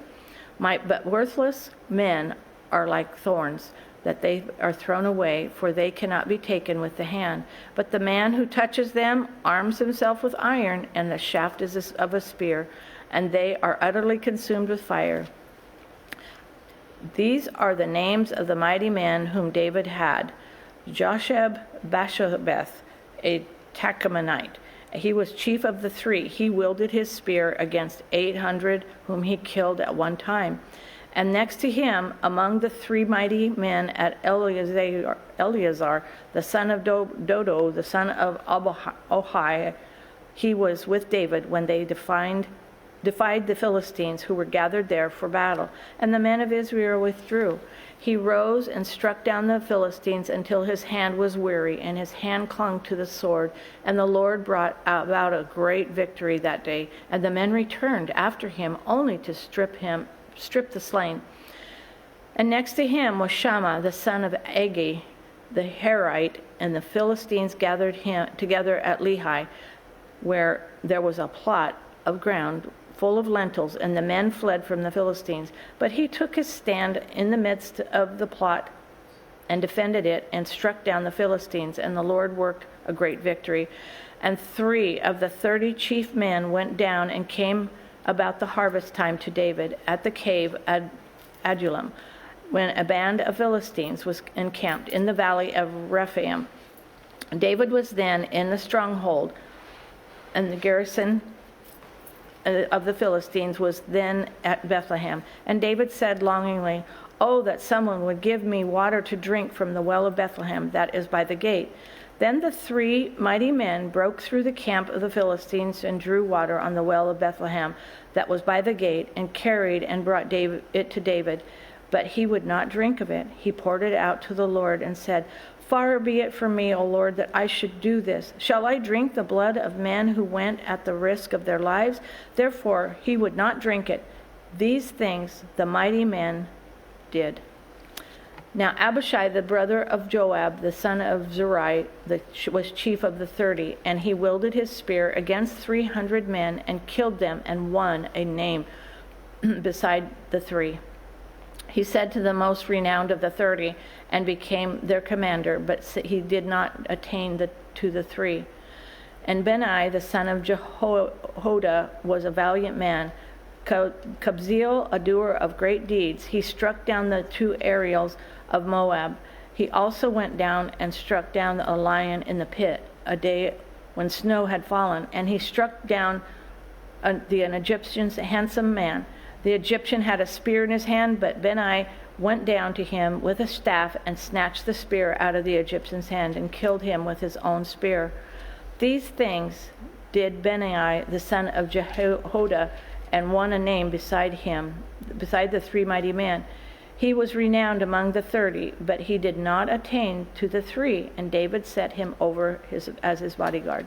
But worthless men are like thorns, that they are thrown away, for they cannot be taken with the hand. But the man who touches them arms himself with iron, and the shaft is of a spear, and they are utterly consumed with fire. These are the names of the mighty men whom David had: Josheb-Basshebeth, a Tachamonite. He was chief of the three. He wielded his spear against 800 whom he killed at one time. And next to him, among the three mighty men, at Eleazar, the son of Dodo, the son of Ohai, he was with David when they defied the Philistines who were gathered there for battle. And the men of Israel withdrew. He rose and struck down the Philistines until his hand was weary, and his hand clung to the sword. And the Lord brought about a great victory that day. And the men returned after him only to strip the slain. And next to him was Shammah, the son of Agee, the Herite, and the Philistines gathered him together at Lehi, where there was a plot of ground full of lentils, and the men fled from the Philistines. But he took his stand in the midst of the plot and defended it and struck down the Philistines, and the Lord worked a great victory. And 3 of the 30 chief men went down and came about the harvest time to David at the cave Adullam, when a band of Philistines was encamped in the valley of Rephaim. David was then in the stronghold, and the garrison of the Philistines was then at Bethlehem. And David said longingly, "Oh, that someone would give me water to drink from the well of Bethlehem that is by the gate." Then the 3 mighty men broke through the camp of the Philistines and drew water on the well of Bethlehem that was by the gate, and carried and brought it to David. But he would not drink of it. He poured it out to the Lord and said, "Far be it from me, O Lord, that I should do this. Shall I drink the blood of men who went at the risk of their lives?" Therefore he would not drink it. These things the mighty men did. Now Abishai, the brother of Joab, the son of Zeruiah, was chief of the 30, and he wielded his spear against 300 men and killed them and won a name beside the 3. He said to the most renowned of the 30 and became their commander, but he did not attain to the 3. And Benai, the son of Jehoiada, was a valiant man, Kabzeel, a doer of great deeds. He struck down the 2 Ariels of Moab. He also went down and struck down a lion in the pit, a day when snow had fallen, and he struck down an Egyptian's handsome man. The Egyptian had a spear in his hand, but Benai went down to him with a staff and snatched the spear out of the Egyptian's hand and killed him with his own spear. These things did Benai, the son of Jehoiada, and won a name beside the 3 mighty men. He was renowned among the 30, but he did not attain to the 3, and David set him over as his bodyguard.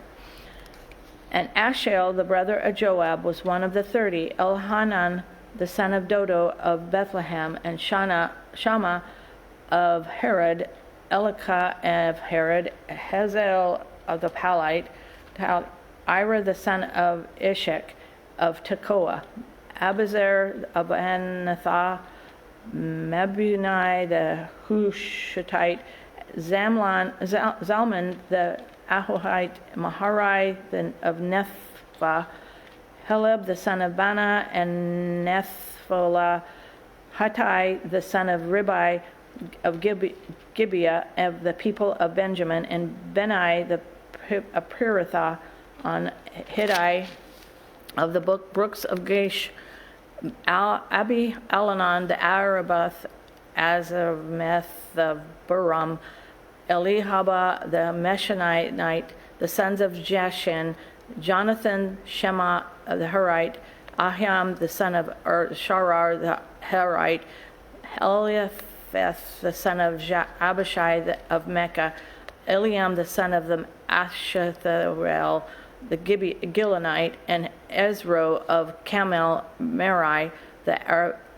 And Asahel, the brother of Joab, was one of the 30. Elhanan, the son of Dodo of Bethlehem, and Shammah of Herod, Elikah of Herod, Hazael of the Palite, Ira the son of Ishak of Tekoa, Abiezer of Anathah, Mebunai the Hushatite, Zalman the Ahohite, Maharai of Nephah, Heleb the son of Bana, and Nephlah, Hattai the son of Ribai of Gibeah of the people of Benjamin, and Benai the Pirathah on Hiddai of the brooks of Gish, Abi Alanan the Arabath, Azameth the Buram, Elihaba the Meshonite, the sons of Jashin, Jonathan, Shema the Herite, Ahiam the son of Sharar the Herite, Eliapheth the son of Abishai of Mecca, Eliam the son of the Ashatharel the Gilonite, and Ezro of Camel Merai the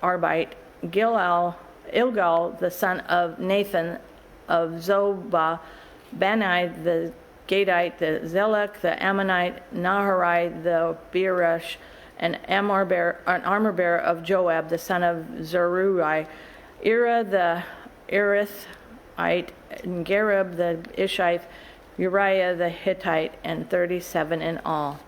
Arbite, Ilgal the son of Nathan of Zobah, Bani the Gadite, the Zelek the Ammonite, Naharai the Beresh, an armor bearer of Joab the son of Zeruiah, Ira the Erithite, and Gareb the Ishite, Uriah the Hittite, and 37 in all.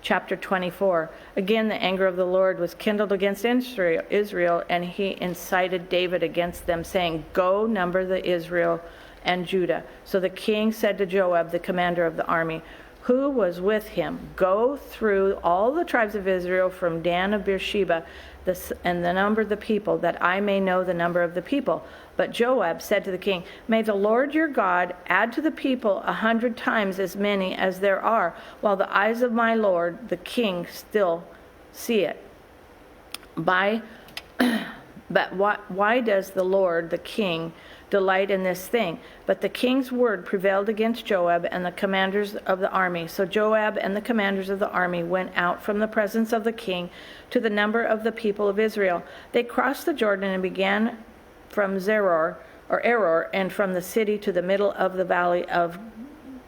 Chapter 24. Again, the anger of the Lord was kindled against Israel, and he incited David against them, saying, "Go number the Israel and Judah." So the king said to Joab, the commander of the army, who was with him, "Go through all the tribes of Israel from Dan of Beersheba, and the number of the people, that I may know the number of the people." But Joab said to the king, "May the Lord your God add to the people 100 times as many as there are, while the eyes of my lord the king still see it. But why does the Lord the king delight in this thing?" But the king's word prevailed against Joab and the commanders of the army. So Joab and the commanders of the army went out from the presence of the king to the number of the people of Israel. They crossed the Jordan and began from Eror, and from the city to the middle of the valley of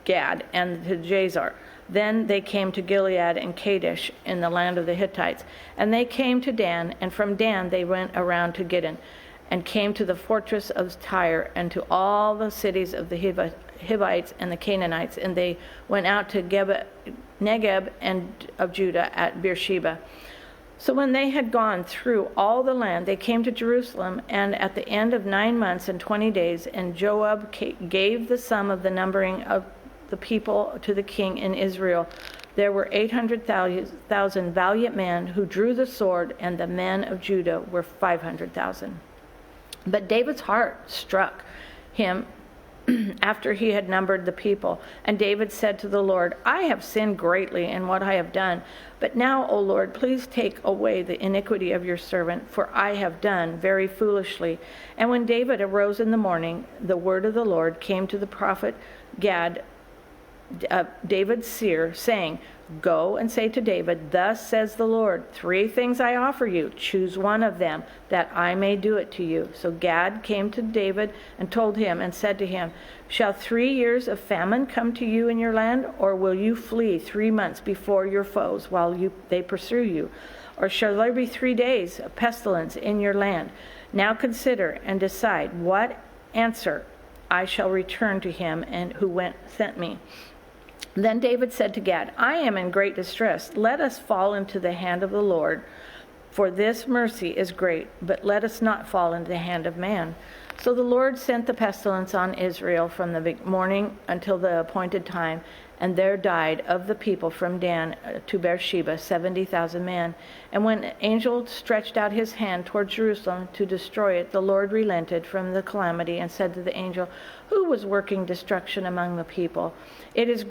Gad and to Jazer. Then they came to Gilead and Kadesh in the land of the Hittites. And they came to Dan, and from Dan they went around to Giddon, and came to the fortress of Tyre, and to all the cities of the Hivites and the Canaanites. And they went out to Negeb and of Judah at Beersheba. So when they had gone through all the land, they came to Jerusalem, and at the end of 9 months and 20 days, and Joab gave the sum of the numbering of the people to the king in Israel. There were 800,000 valiant men who drew the sword, and the men of Judah were 500,000. But David's heart struck him after he had numbered the people. And David said to the Lord, "I have sinned greatly in what I have done. But now, O Lord, please take away the iniquity of your servant, for I have done very foolishly." And when David arose in the morning, the word of the Lord came to the prophet Gad, David's seer, saying, "Go and say to David, thus says the Lord, 3 things I offer you. Choose one of them, that I may do it to you." So Gad came to David and told him and said to him, "Shall 3 years of famine come to you in your land? Or will you flee 3 months before your foes while they pursue you? Or shall there be 3 days of pestilence in your land? Now consider and decide what answer I shall return to him and who sent me." Then David said to Gad, "I am in great distress. Let us fall into the hand of the Lord, for this mercy is great, but let us not fall into the hand of man." So the Lord sent the pestilence on Israel from the morning until the appointed time, and there died of the people from Dan to Beersheba 70,000 men. And when the angel stretched out his hand toward Jerusalem to destroy it, the Lord relented from the calamity and said to the angel who was working destruction among the people, "It is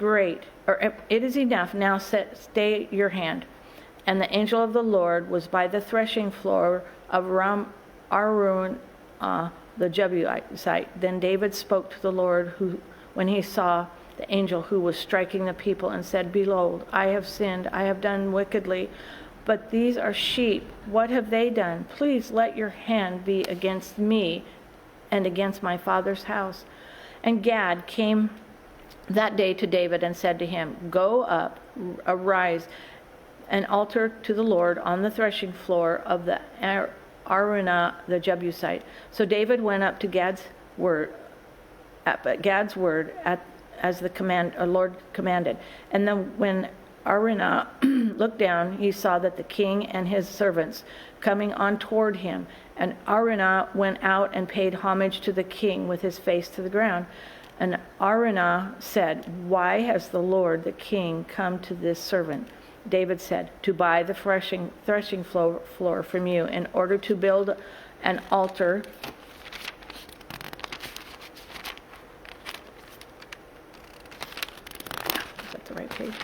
enough. Now stay your hand." And the angel of the Lord was by the threshing floor of Arun the Jebusite. Then David spoke to the Lord when he saw the angel who was striking the people, and said, "Behold, I have sinned, I have done wickedly, but these are sheep. What have they done? Please let your hand be against me and against my father's house." And Gad came that day to David and said to him, "Go up, arise, an altar to the Lord on the threshing floor of the Araunah the Jebusite." So David went up to Gad's word as the Lord commanded. And then when Araunah looked down, he saw that the king and his servants coming on toward him. And Araunah went out and paid homage to the king with his face to the ground. And Araunah said, "Why has the Lord the king come to this servant?" David said, "To buy the threshing floor from you, in order to build an altar Is that the right page?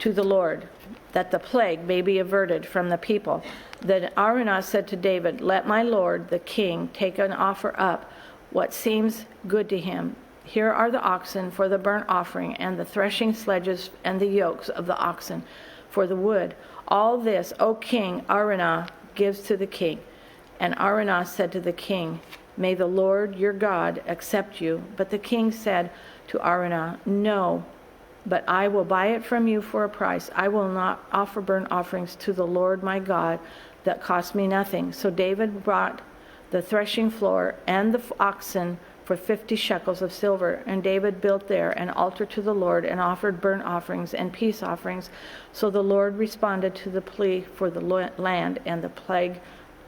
to the Lord, that the plague may be averted from the people. Then Araunah said to David, let my lord, the king, take an offer up, what seems good to him. Here are the oxen for the burnt offering, and the threshing sledges and the yokes of the oxen for the wood. All this, O king, Araunah gives to the king. And Araunah said to the king, may the Lord your God accept you. But the king said to Araunah, no, but I will buy it from you for a price. I will not offer burnt offerings to the Lord my God that cost me nothing. So David brought the threshing floor and the oxen for 50 shekels of silver. And David built there an altar to the Lord and offered burnt offerings and peace offerings. So the Lord responded to the plea for the land, and the plague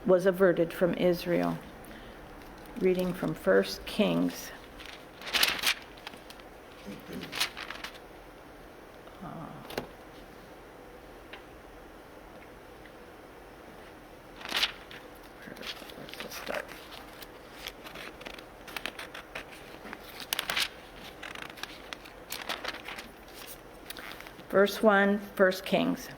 was averted from Israel. Reading from 1 Kings. Let's start. Verse 1, 1 Kings.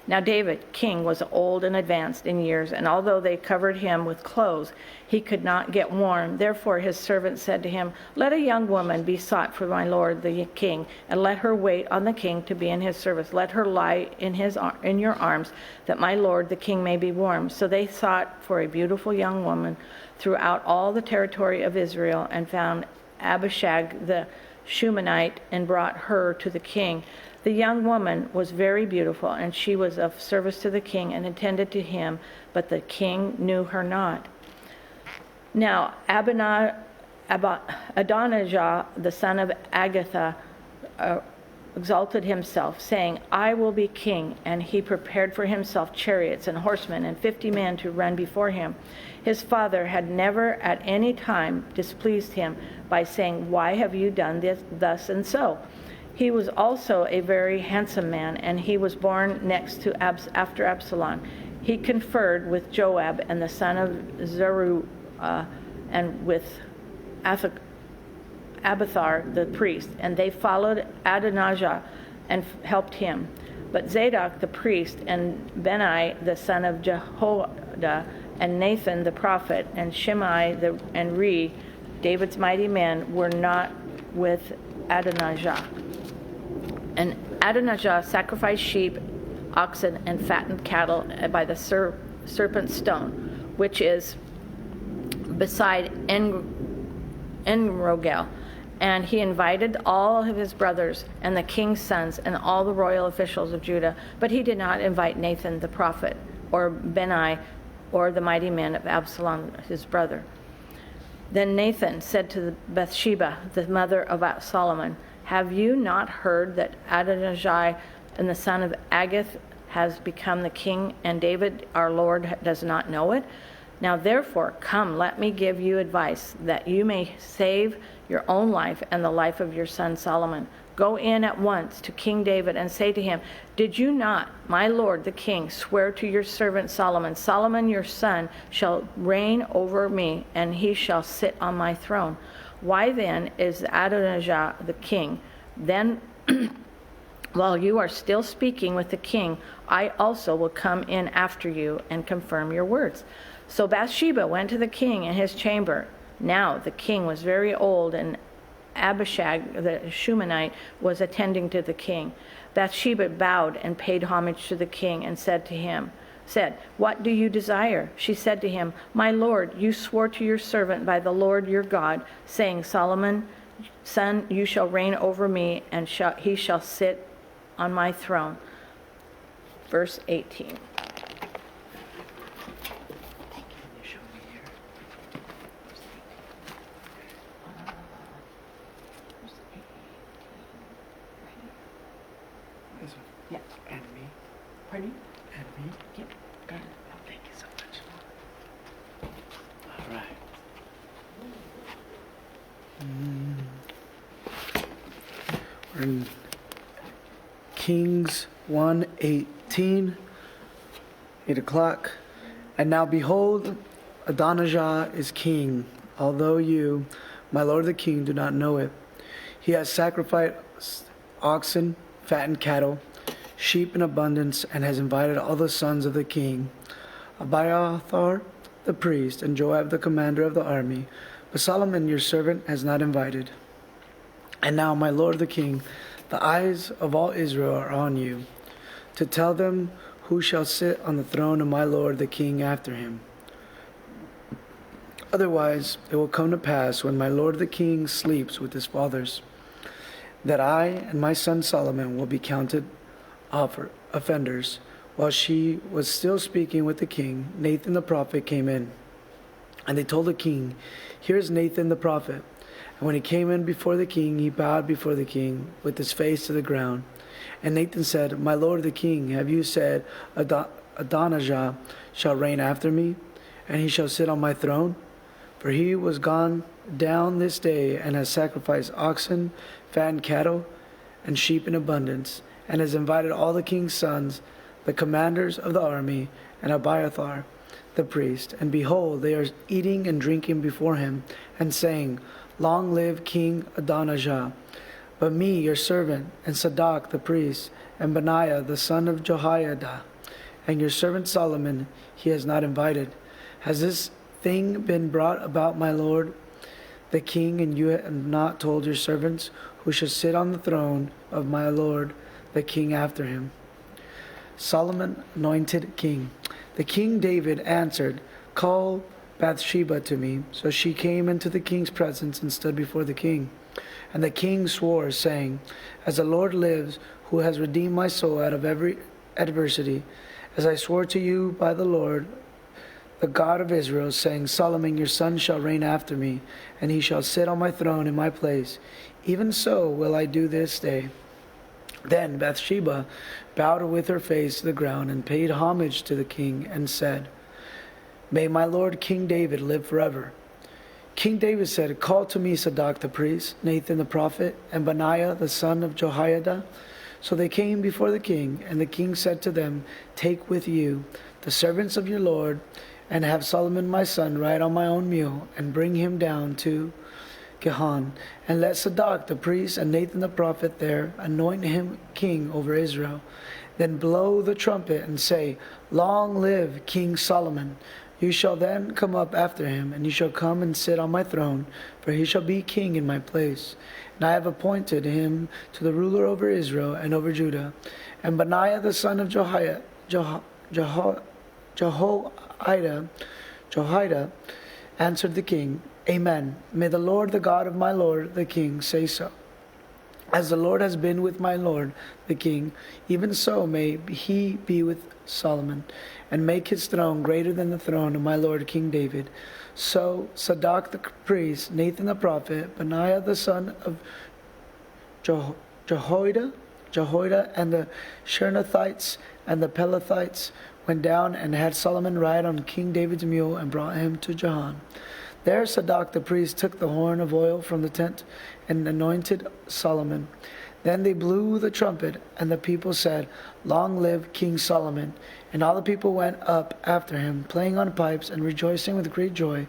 Now David, king, was old and advanced in years, and although they covered him with clothes, he could not get warm. Therefore his servant said to him, let a young woman be sought for my lord the king, and let her wait on the king to be in his service. Let her lie in your arms, that my lord the king may be warm. So they sought for a beautiful young woman throughout all the territory of Israel, and found Abishag the Shunammite, and brought her to the king. The young woman was very beautiful, and she was of service to the king and attended to him, but the king knew her not. Now Adonijah, the son of Agatha, exalted himself, saying, I will be king, and he prepared for himself chariots and horsemen and 50 men to run before him. His father had never at any time displeased him by saying, why have you done this thus and so? He was also a very handsome man, and he was born next to after Absalom. He conferred with Joab and the son of Zeruiah, and with Abiathar the priest, and they followed Adonijah and helped him. But Zadok the priest, and Benai the son of Jehoiada, and Nathan the prophet, and Shimei and Rei, David's mighty men, were not with Adonijah. And Adonijah sacrificed sheep, oxen, and fattened cattle by the serpent stone, which is beside En-rogel. And he invited all of his brothers and the king's sons and all the royal officials of Judah, but he did not invite Nathan the prophet, or Benai, or the mighty men of Absalom his brother. Then Nathan said to Bathsheba, the mother of Solomon, have you not heard that Adonijah and the son of Agath has become the king, and David our Lord does not know it? Now therefore, come, let me give you advice, that you may save your own life and the life of your son Solomon. Go in at once to King David and say to him, did you not, my lord the king, swear to your servant Solomon, Solomon your son shall reign over me, and he shall sit on my throne? Why then is Adonijah the king? Then while you are still speaking with the king, I also will come in after you and confirm your words. So Bathsheba went to the king in his chamber. Now the king was very old, and Abishag the Shunammite was attending to the king. Bathsheba bowed and paid homage to the king, and said, what do you desire? She said to him, my lord, you swore to your servant by the Lord your God, saying, Solomon, son, you shall reign over me, and he shall sit on my throne. Verse 18. Yeah. And me. Pardon? And me. Yeah. Got it. Oh, thank you so much. All right. We're in Kings 1:18, 8 o'clock. And now behold, Adonijah is king, although you, my lord the king, do not know it. He has sacrificed oxen, fattened cattle, sheep in abundance, and has invited all the sons of the king, Abiathar the priest, and Joab the commander of the army. But Solomon your servant has not invited. And now, my lord the king, the eyes of all Israel are on you, to tell them who shall sit on the throne of my lord the king after him. Otherwise, it will come to pass when my lord the king sleeps with his fathers, that I and my son Solomon will be counted offenders. While she was still speaking with the king, Nathan the prophet came in. And they told the king, "Here is Nathan the prophet." And when he came in before the king, he bowed before the king with his face to the ground. And Nathan said, "My lord the king, have you said, Adonijah shall reign after me, and he shall sit on my throne? For he was gone down this day and has sacrificed oxen, fattened cattle, and sheep in abundance, and has invited all the king's sons, the commanders of the army, and Abiathar the priest. And behold, they are eating and drinking before him, and saying, Long live King Adonijah. But me, your servant, and Zadok the priest, and Benaiah the son of Jehoiada, and your servant Solomon, he has not invited. Has this thing been brought about, my lord the king, and you have not told your servants who shall sit on the throne of my lord the king after him?" Solomon anointed king. The king David answered, "Call Bathsheba to me." So she came into the king's presence and stood before the king. And the king swore, saying, "As the Lord lives, who has redeemed my soul out of every adversity, as I swore to you by the Lord, the God of Israel, saying, Solomon your son shall reign after me, and he shall sit on my throne in my place. Even so will I do this day." Then Bathsheba bowed with her face to the ground and paid homage to the king and said, "May my lord King David live forever." King David said, "Call to me Zadok the priest, Nathan the prophet, and Benaiah the son of Jehoiada." So they came before the king, and the king said to them, "Take with you the servants of your lord, and have Solomon my son ride on my own mule, and bring him down to Gihon, and let Zadok the priest and Nathan the prophet there anoint him king over Israel. Then blow the trumpet and say, Long live King Solomon. You shall then come up after him, and he shall come and sit on my throne, for he shall be king in my place. And I have appointed him to the ruler over Israel and over Judah." And Benaiah the son of Jehoiada answered the king, "Amen. May the Lord, the God of my lord the king, say so. As the Lord has been with my lord the king, even so may he be with Solomon, and make his throne greater than the throne of my lord King David." So Zadok the priest, Nathan the prophet, Benaiah the son of Jehoiada, and the Chernathites and the Pelethites went down and had Solomon ride on King David's mule and brought him to Gihon. There Zadok the priest took the horn of oil from the tent and anointed Solomon. Then they blew the trumpet, and the people said, Long live King Solomon. And all the people went up after him, playing on pipes and rejoicing with great joy.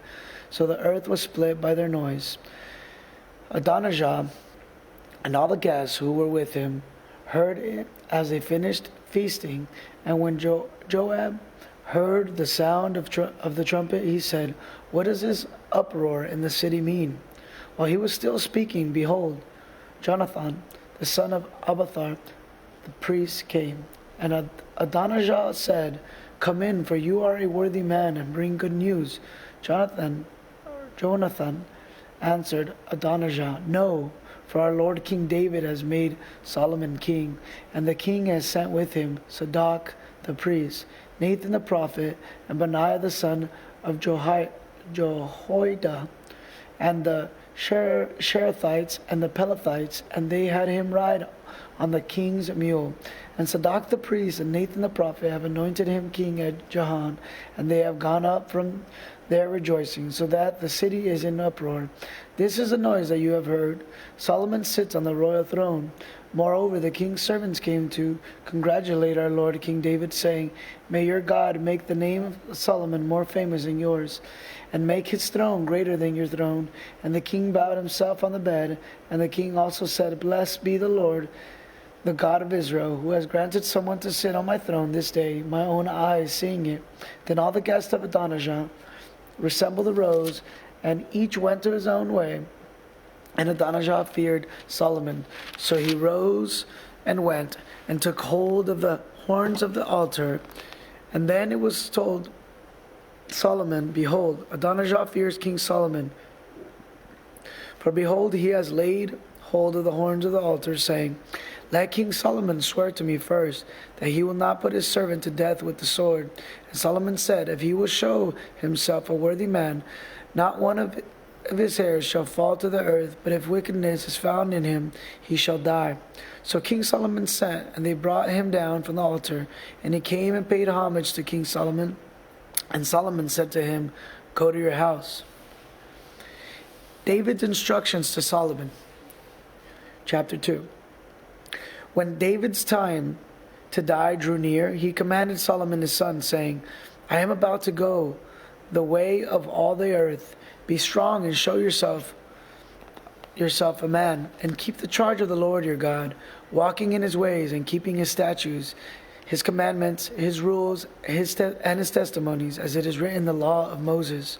So the earth was split by their noise. Adonijah and all the guests who were with him heard it as they finished feasting. And when Joab heard the sound of the trumpet, he said, What does this uproar in the city mean? While he was still speaking, behold, Jonathan, the son of Abiathar, the priest, came. And Adonijah said, Come in, for you are a worthy man, and bring good news. Jonathan answered Adonijah, No, for our Lord King David has made Solomon king, and the king has sent with him Zadok the priest, Nathan the prophet, and Benaiah the son of Jehoiada, and the Cherethites and the Pelethites, and they had him ride on the king's mule. And Zadok the priest and Nathan the prophet have anointed him king at Gihon, and they have gone up from there rejoicing, so that the city is in uproar. This is the noise that you have heard. Solomon sits on the royal throne. Moreover, the king's servants came to congratulate our Lord King David, saying, May your God make the name of Solomon more famous than yours, and make his throne greater than your throne. And the king bowed himself on the bed, and the king also said, Blessed be the Lord, the God of Israel, who has granted someone to sit on my throne this day, my own eyes seeing it. Then all the guests of Adonijah reassembled arose, and each went to his own way. And Adonijah feared Solomon. So he rose and went and took hold of the horns of the altar. And then it was told Solomon, behold, Adonijah fears King Solomon. For behold, he has laid hold of the horns of the altar, saying, let King Solomon swear to me first that he will not put his servant to death with the sword. And Solomon said, if he will show himself a worthy man, not one of his hairs shall fall to the earth, but if wickedness is found in him, he shall die. So King Solomon sent, and they brought him down from the altar, and he came and paid homage to King Solomon. And Solomon said to him, go to your house. David's instructions to Solomon. Chapter 2. When David's time to die drew near, he commanded Solomon his son, saying, I am about to go the way of all the earth. Be strong and show yourself a man, and keep the charge of the Lord your God, walking in his ways and keeping his statutes, his commandments, his rules, and his testimonies, as it is written in the law of Moses.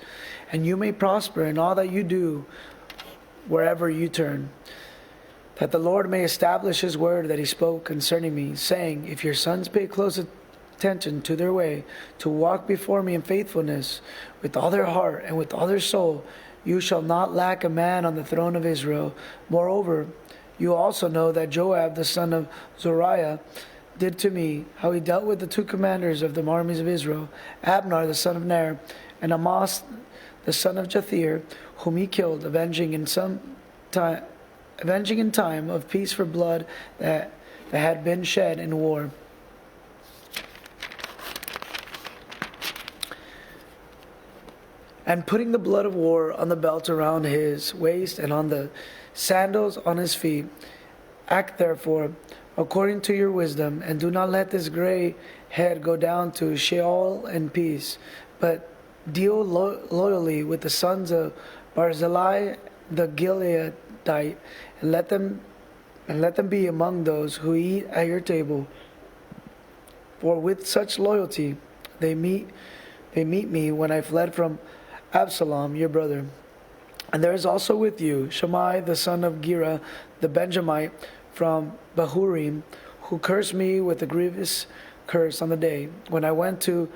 And you may prosper in all that you do wherever you turn. That the Lord may establish his word that he spoke concerning me, saying, if your sons pay close attention to their way, to walk before me in faithfulness, with all their heart and with all their soul, you shall not lack a man on the throne of Israel. Moreover, you also know that Joab the son of Zeruiah did to me, how he dealt with the two commanders of the armies of Israel, Abner the son of Ner, and Amas the son of Jathir, whom he killed, avenging in time of peace for blood that had been shed in war. And putting the blood of war on the belt around his waist and on the sandals on his feet, act therefore according to your wisdom, and do not let this gray head go down to Sheol in peace, but deal loyally with the sons of Barzillai the Gileadite, and let them be among those who eat at your table. For with such loyalty they meet me when I fled from Absalom your brother. And there is also with you Shammai the son of Gera the Benjamite from Bahurim, who cursed me with a grievous curse on the day when I went to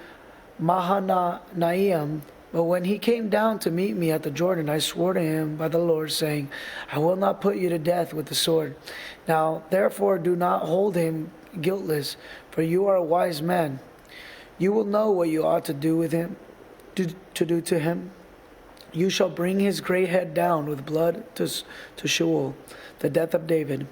Mahanaim. But when he came down to meet me at the Jordan, I swore to him by the Lord, saying, I will not put you to death with the sword. Now therefore do not hold him guiltless, for you are a wise man. You will know what you ought to do with him, to do to him. You shall bring his gray head down with blood to Sheol, the death of David.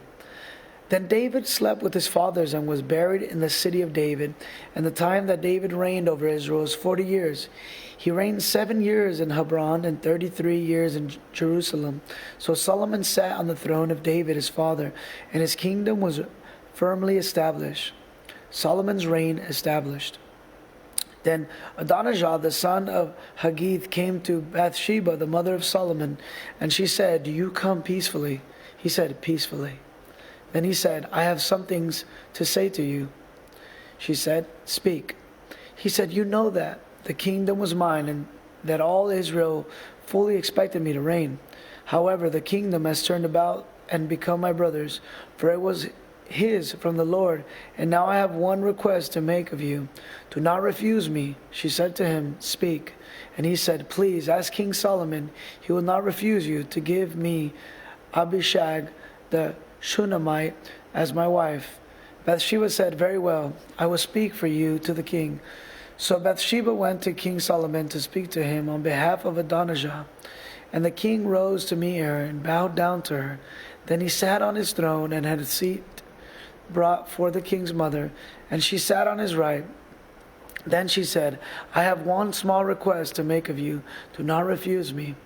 Then David slept with his fathers and was buried in the city of David. And the time that David reigned over Israel was 40 years. He reigned 7 years in Hebron and 33 years in Jerusalem. So Solomon sat on the throne of David his father, and his kingdom was firmly established. Solomon's reign established. Then Adonijah the son of Haggith came to Bathsheba, the mother of Solomon, and she said, do you come peacefully? He said, peacefully. Then he said, I have some things to say to you. She said, speak. He said, you know that the kingdom was mine, and that all Israel fully expected me to reign. However, the kingdom has turned about and become my brother's, for it was his from the Lord. And now I have one request to make of you. Do not refuse me. She said to him, speak. And he said, please ask King Solomon. He will not refuse you to give me Abishag the Shunammite as my wife. Bathsheba said, very well, I will speak for you to the king. So Bathsheba went to King Solomon to speak to him on behalf of Adonijah. And the king rose to meet her and bowed down to her. Then he sat on his throne and had a seat brought for the king's mother, and she sat on his right. Then she said, I have one small request to make of you. Do not refuse me.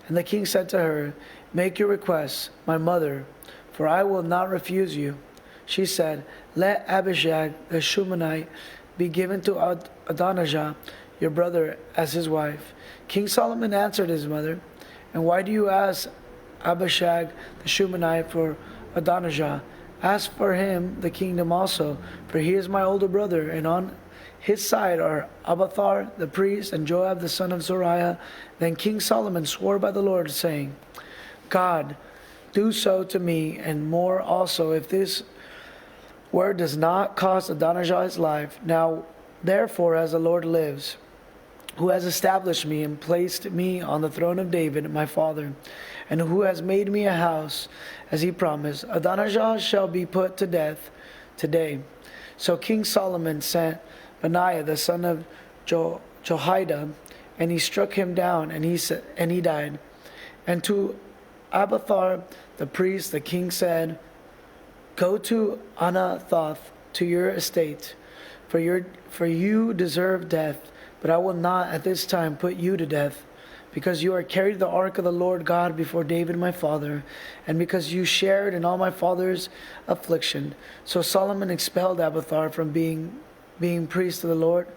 And the king said to her, make your request, my mother, for I will not refuse you. She said, let Abishag the Shunammite be given to Adonijah, your brother, as his wife. King Solomon answered his mother, and why do you ask Abishag the Shunammite for Adonijah? Ask for him the kingdom also, for he is my older brother, and on his side are Abiathar the priest and Joab the son of Zeruiah. Then King Solomon swore by the Lord, saying, God, do so to me, and more also, if this word does not cost Adonijah his life. Now, therefore, as the Lord lives, who has established me and placed me on the throne of David, my father, and who has made me a house, as he promised, Adonijah shall be put to death today. So King Solomon sent Benaiah the son of Jehoiada, and he struck him down, and he died. And to Abiathar the priest, the king said, Go to Anathoth, to your estate, for you deserve death, but I will not at this time put you to death, because you are carried the ark of the Lord God before David my father, and because you shared in all my father's affliction. So Solomon expelled Abiathar from being priest of the Lord,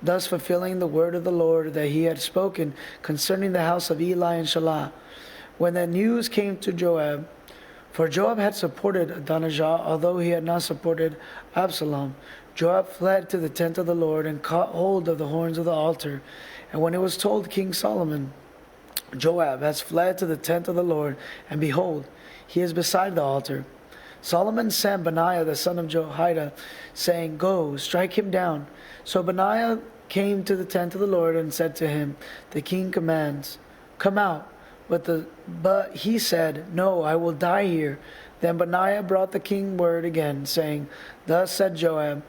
thus fulfilling the word of the Lord that he had spoken concerning the house of Eli and Shelah. When the news came to Joab, for Joab had supported Adonijah, although he had not supported Absalom, Joab fled to the tent of the Lord and caught hold of the horns of the altar. And when it was told King Solomon, Joab has fled to the tent of the Lord, and behold, he is beside the altar, Solomon sent Benaiah the son of Jehoiada, saying, Go, strike him down. So Benaiah came to the tent of the Lord and said to him, The king commands, Come out. But he said, No, I will die here. Then Benaiah brought the king word again, saying, Thus said Joab.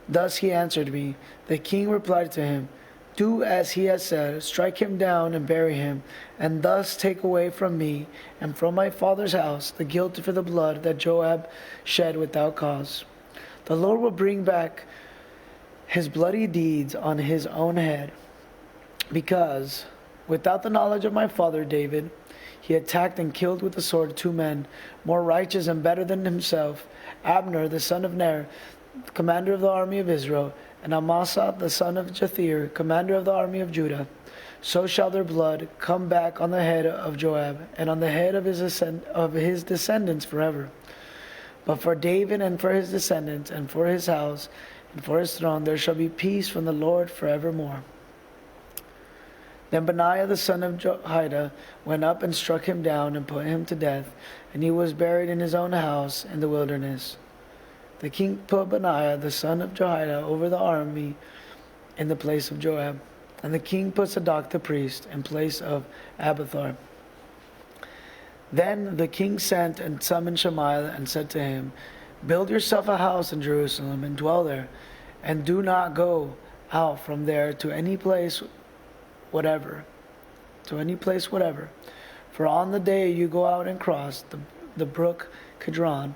Thus he answered me. The king replied to him, Do as he has said, strike him down and bury him, and thus take away from me and from my father's house the guilt for the blood that Joab shed without cause. The Lord will bring back his bloody deeds on his own head, because without the knowledge of my father David, he attacked and killed with the sword 2 men, more righteous and better than himself, Abner the son of Ner, commander of the army of Israel, and Amasa the son of Jethir, commander of the army of Judah. So shall their blood come back on the head of Joab, and on the head of his descendants forever. But for David and for his descendants, and for his house, and for his throne, there shall be peace from the Lord forevermore. Then Benaiah the son of Jehoiada went up and struck him down and put him to death, and he was buried in his own house in the wilderness. The king put Benaiah the son of Jehoiada over the army in the place of Joab, and the king put Zadok the priest in place of Abiathar. Then the king sent and summoned Shemaiah and said to him, Build yourself a house in Jerusalem and dwell there, and do not go out from there to any place whatever. For on the day you go out and cross the brook Kidron,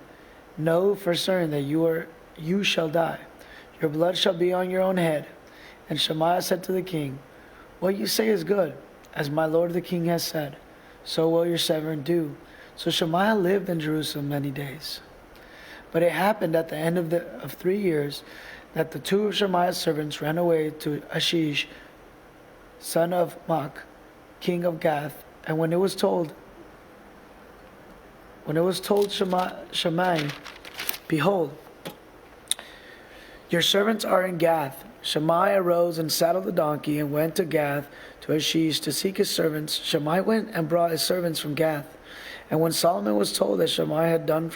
know for certain that you shall die. Your blood shall be on your own head. And Shemaiah said to the king, What you say is good, as my lord the king has said. So will your servant do. So Shemaiah lived in Jerusalem many days. But it happened at the end of 3 years that the 2 of Shemaiah's servants ran away to Ashish, son of Mach, king of Gath. And when it was told Shemaiah, Behold, your servants are in Gath. Shemaiah arose and saddled the donkey and went to Gath to Ashish to seek his servants. Shemaiah went and brought his servants from Gath. And when Solomon was told that Shemaiah had gone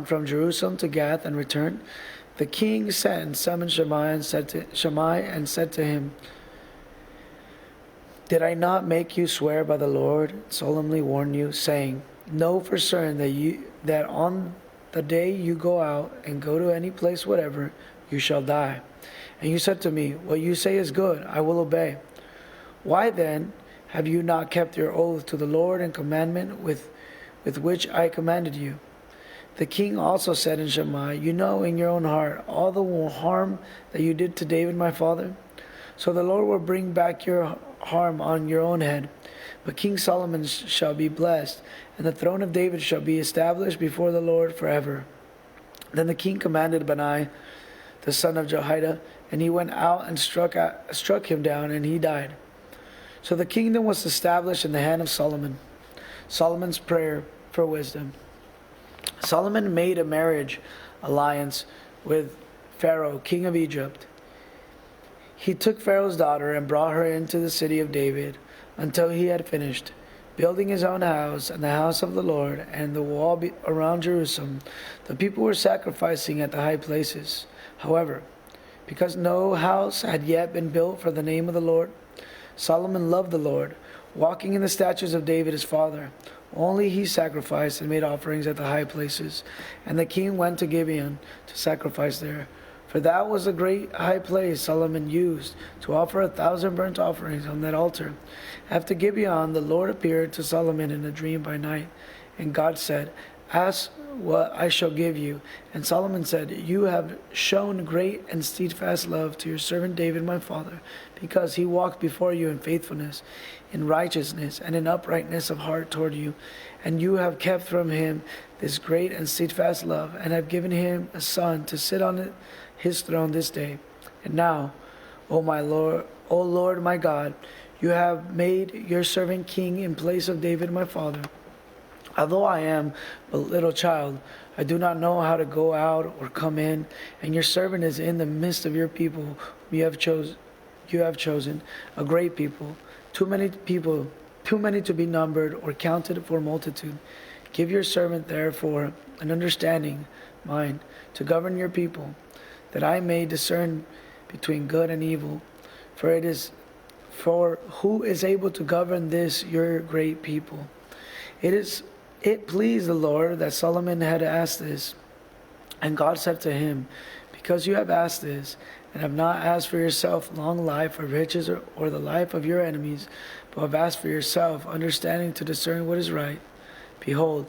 from Jerusalem to Gath and returned, the king sent and summoned Shemaiah and said to him, Did I not make you swear by the Lord, solemnly warn you, saying, Know for certain that on the day you go out and go to any place whatever, you shall die. And you said to me, What you say is good, I will obey. Why then have you not kept your oath to the Lord and commandment with which I commanded you? The king also said in Shemaiah, You know in your own heart all the harm that you did to David my father. So the Lord will bring back your harm on your own head. But King Solomon shall be blessed, and the throne of David shall be established before the Lord forever. Then the king commanded Benaiah, the son of Jehoiada, and he went out and struck him down, and he died. So the kingdom was established in the hand of Solomon. Solomon's prayer. for wisdom. Solomon made a marriage alliance with Pharaoh, king of Egypt. He took Pharaoh's daughter and brought her into the city of David until he had finished building his own house and the house of the Lord and the wall around Jerusalem. The people were sacrificing at the high places. However, because no house had yet been built for the name of the Lord, Solomon loved the Lord, walking in the statutes of David his father. Only he sacrificed and made offerings at the high places, and the king went to Gibeon to sacrifice there. For that was a great high place Solomon used to offer 1,000 burnt offerings on that altar. After Gibeon, the Lord appeared to Solomon in a dream by night, and God said, "Ask what I shall give you." And Solomon said, "You have shown great and steadfast love to your servant David my father, because he walked before you in faithfulness, in righteousness, and in uprightness of heart toward you. And you have kept from him this great and steadfast love, and have given him a son to sit on his throne this day. And now, O Lord my God, you have made your servant king in place of David my father. Although I am but a little child, I do not know how to go out or come in, and your servant is in the midst of your people whom you have chosen, a great people, too many to be numbered or counted for multitude. Give your servant therefore an understanding mind to govern your people, that I may discern between good and evil. For who is able to govern this your great people?" It pleased the Lord that Solomon had asked this. And God said to him, "Because you have asked this, and have not asked for yourself long life or riches or the life of your enemies, but have asked for yourself understanding to discern what is right, behold,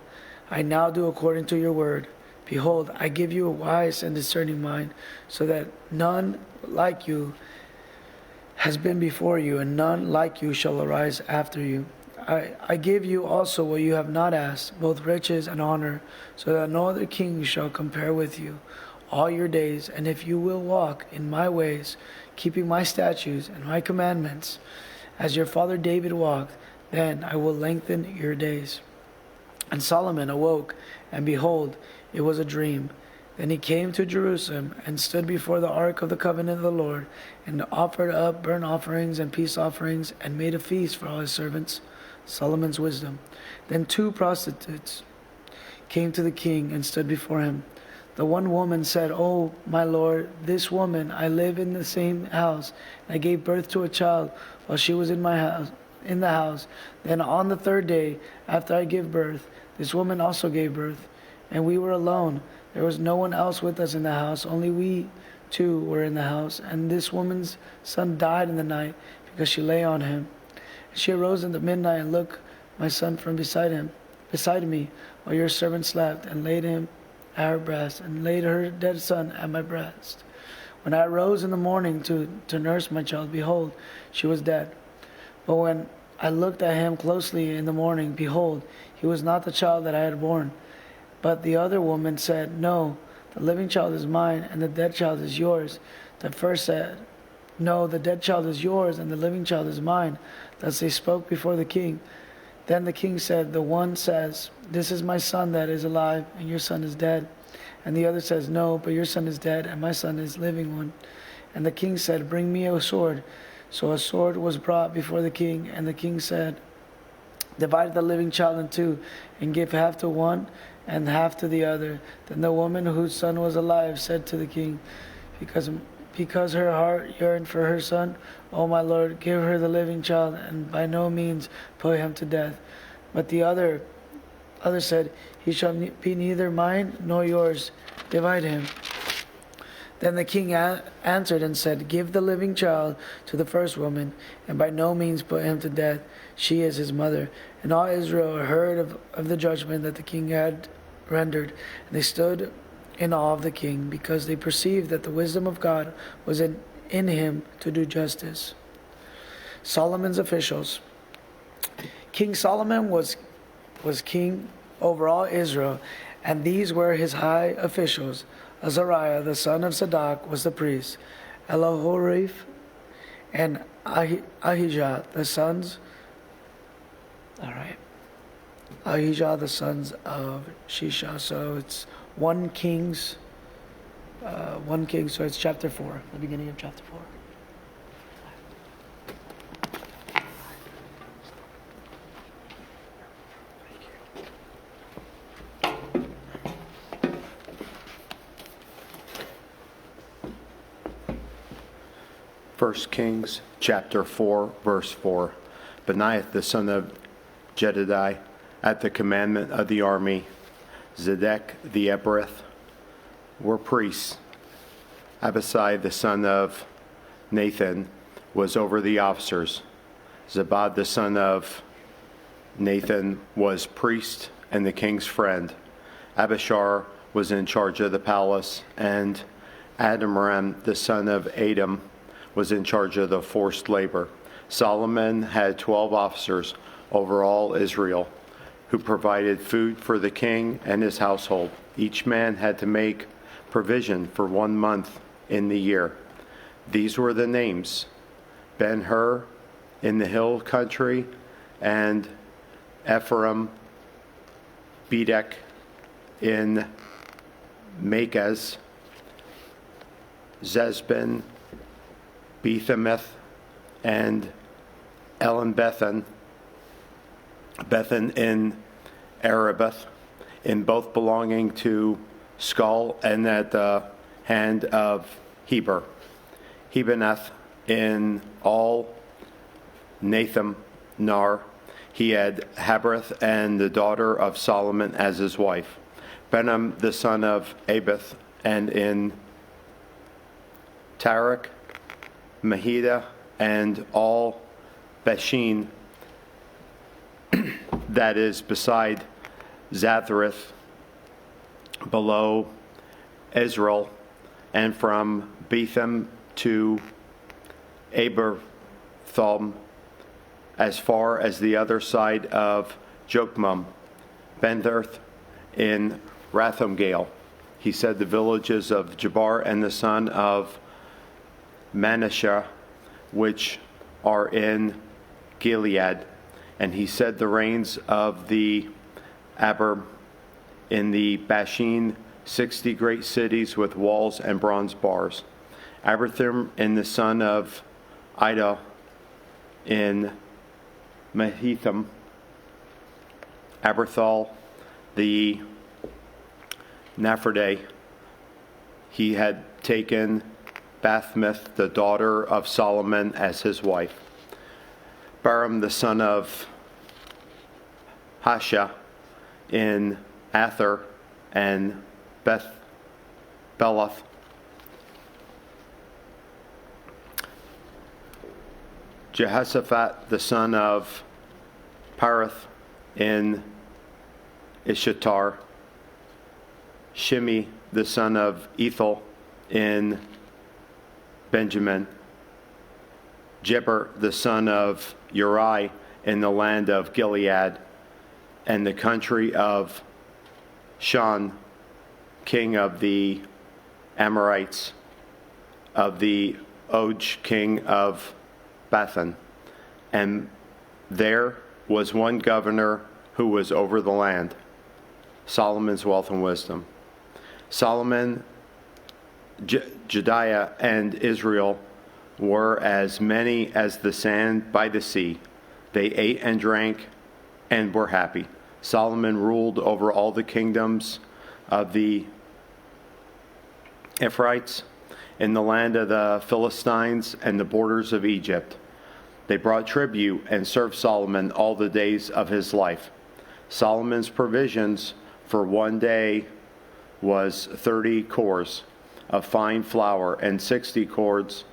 I now do according to your word. Behold, I give you a wise and discerning mind, so that none like you has been before you, and none like you shall arise after you. I give you also what you have not asked, both riches and honor, so that no other king shall compare with you all your days. And if you will walk in my ways, keeping my statutes and my commandments, as your father David walked, then I will lengthen your days." And Solomon awoke, and behold, it was a dream. Then he came to Jerusalem and stood before the ark of the covenant of the Lord, and offered up burnt offerings and peace offerings, and made a feast for all his servants. Solomon's wisdom. Then 2 prostitutes came to the king and stood before him. The one woman said, "Oh, my lord, this woman, I live in the same house, and I gave birth to a child while she was in the house. Then on the 3rd day after I gave birth, this woman also gave birth, and we were alone. There was no one else with us in the house, only we 2 were in the house. And this woman's son died in the night because she lay on him. She arose in the midnight and looked my son from beside me, while your servant slept, and laid him at her breast, and laid her dead son at my breast. When I arose in the morning to nurse my child, behold, she was dead. But when I looked at him closely in the morning, behold, he was not the child that I had borne." But the other woman said, "No, the living child is mine, and the dead child is yours." The first said, "No, the dead child is yours, and the living child is mine." Thus they spoke before the king. Then the king said, "The one says, 'This is my son that is alive, and your son is dead.' And the other says, 'No, but your son is dead, and my son is living one.' And the king said, 'Bring me a sword.' So a sword was brought before the king, and the king said, 'Divide the living child in 2, and give half to one and half to the other.' Then the woman whose son was alive said to the king, because her heart yearned for her son, 'O my lord, give her the living child, and by no means put him to death.' But the other said, 'He shall be neither mine nor yours. Divide him.' Then the king answered and said, 'Give the living child to the first woman, and by no means put him to death. She is his mother.' And all Israel heard of the judgment that the king had rendered, and they stood in awe of the king, because they perceived that the wisdom of God was in him to do justice. Solomon's officials. King Solomon was king over all Israel, and these were his high officials. Azariah, the son of Zadok, was the priest. Elahoreph and Ahijah, the sons. All right. Ahijah, the sons of Shisha. So it's 1 Kings, so it's chapter 4, the beginning of chapter 4. First Kings chapter 4, verse 4. Benaiah the son of Jedidiah, at the commandment of the army, Zedek the Ebereth, were priests. Abisai the son of Nathan was over the officers. Zabad the son of Nathan was priest and the king's friend. Abishar was in charge of the palace, and Adamram the son of Adam was in charge of the forced labor. Solomon had 12 officers over all Israel who provided food for the king and his household. Each man had to make provision for 1 month in the year. These were the names: Ben-Hur in the hill country, and Ephraim, Bedek in Makaz, Zezbin, Bethameth, and Elenbethan, Bethan in Arabeth, in both belonging to Skull and at the hand of Heber. Hebeneth in all Natham Nar. He had Habereth and the daughter of Solomon as his wife. Benham the son of Abith, and in Tarak, Mahida, and all Beshin, that is beside Zathareth, below Ezrael, and from Betham to Aberthom, as far as the other side of Jokmam, Benderth in Rathamgale. He said the villages of Jabar and the son of Manasseh, which are in Gilead. And he said the reigns of the Aber in the Bashan, 60 great cities with walls and bronze bars. Aberthim and the son of Ida in Mahitham. Aberthal the Naphtali. He had taken Bathmith, the daughter of Solomon, as his wife. Baram the son of Hasha in Ather and Beth Beloth. Jehoshaphat the son of Parath in Ishitar. Shimi the son of Ethel in Benjamin. Jeber the son of Uri in the land of Gilead, and the country of Shan, king of the Amorites, of the Og, king of Bathan. And there was one governor who was over the land. Solomon's wealth and wisdom. Solomon, Jediah, and Israel were as many as the sand by the sea. They ate and drank and were happy. Solomon ruled over all the kingdoms of the Ephraimites in the land of the Philistines and the borders of Egypt. They brought tribute and served Solomon all the days of his life. Solomon's provisions for 1 day was 30 cors of fine flour and 60 cords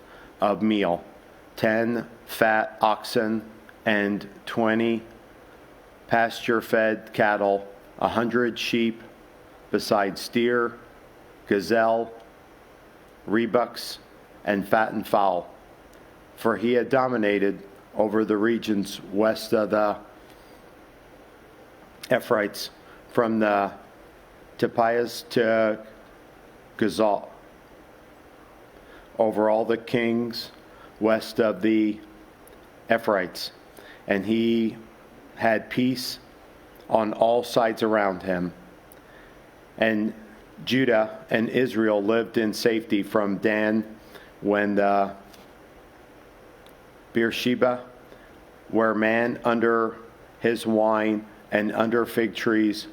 of meal, 10 fat oxen and 20 pasture-fed cattle, 100 sheep, besides deer, gazelle, rebucks, and fattened fowl. For he had dominated over the regions west of the Ephraimites, from the Tepias to Gazal, over all the kings west of the Ephraimites. And he had peace on all sides around him. And Judah and Israel lived in safety from Dan when the Beersheba, where man under his wine and under fig trees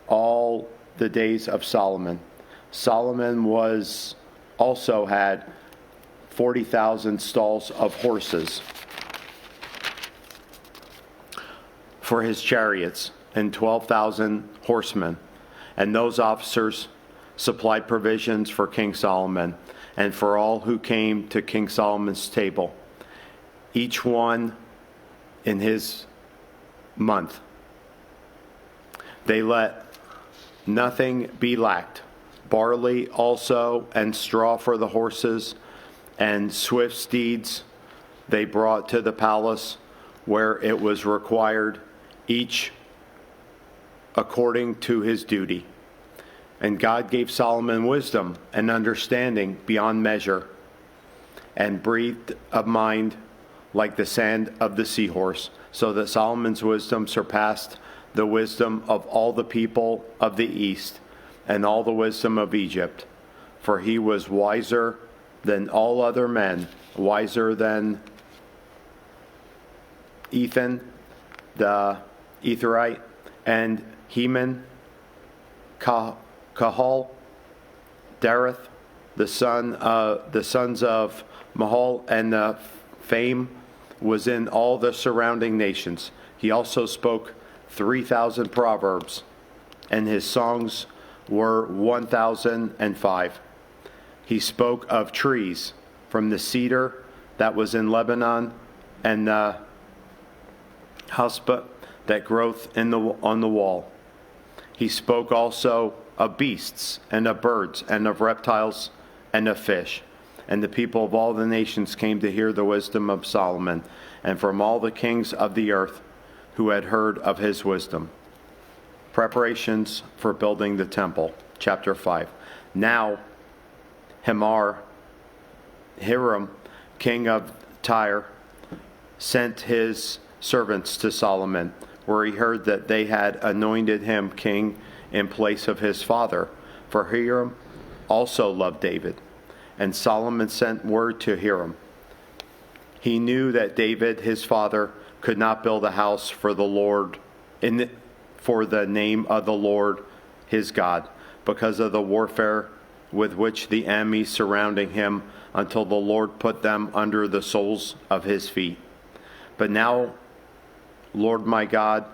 all the days of Solomon. Solomon also had 40,000 stalls of horses for his chariots and 12,000 horsemen. And those officers supplied provisions for King Solomon and for all who came to King Solomon's table, each one in his month. They let nothing be lacked. Barley also and straw for the horses and swift steeds they brought to the palace where it was required, each according to his duty. And God gave Solomon wisdom and understanding beyond measure, and breathed a mind like the sand of the seahorse, so that Solomon's wisdom surpassed the wisdom of all the people of the East and all the wisdom of Egypt. For he was wiser than all other men, wiser than Ethan the Etherite, and Heman, Kahal, Dareth, the sons of Mahal, and the fame was in all the surrounding nations. He also spoke 3,000 proverbs, and his songs were 1,005. He spoke of trees, from the cedar that was in Lebanon, and the huspa that groweth on the wall. He spoke also of beasts, and of birds, and of reptiles, and of fish. And the people of all the nations came to hear the wisdom of Solomon, and from all the kings of the earth who had heard of his wisdom. Preparations for building the temple. Chapter 5. Now Hiram, king of Tyre, sent his servants to Solomon, where he heard that they had anointed him king in place of his father. For Hiram also loved David. And Solomon sent word to Hiram. He knew that David, his father, could not build a house for the Lord, for the name of the Lord his God, because of the warfare with which the enemies surrounding him, until the Lord put them under the soles of his feet. But now, Lord my God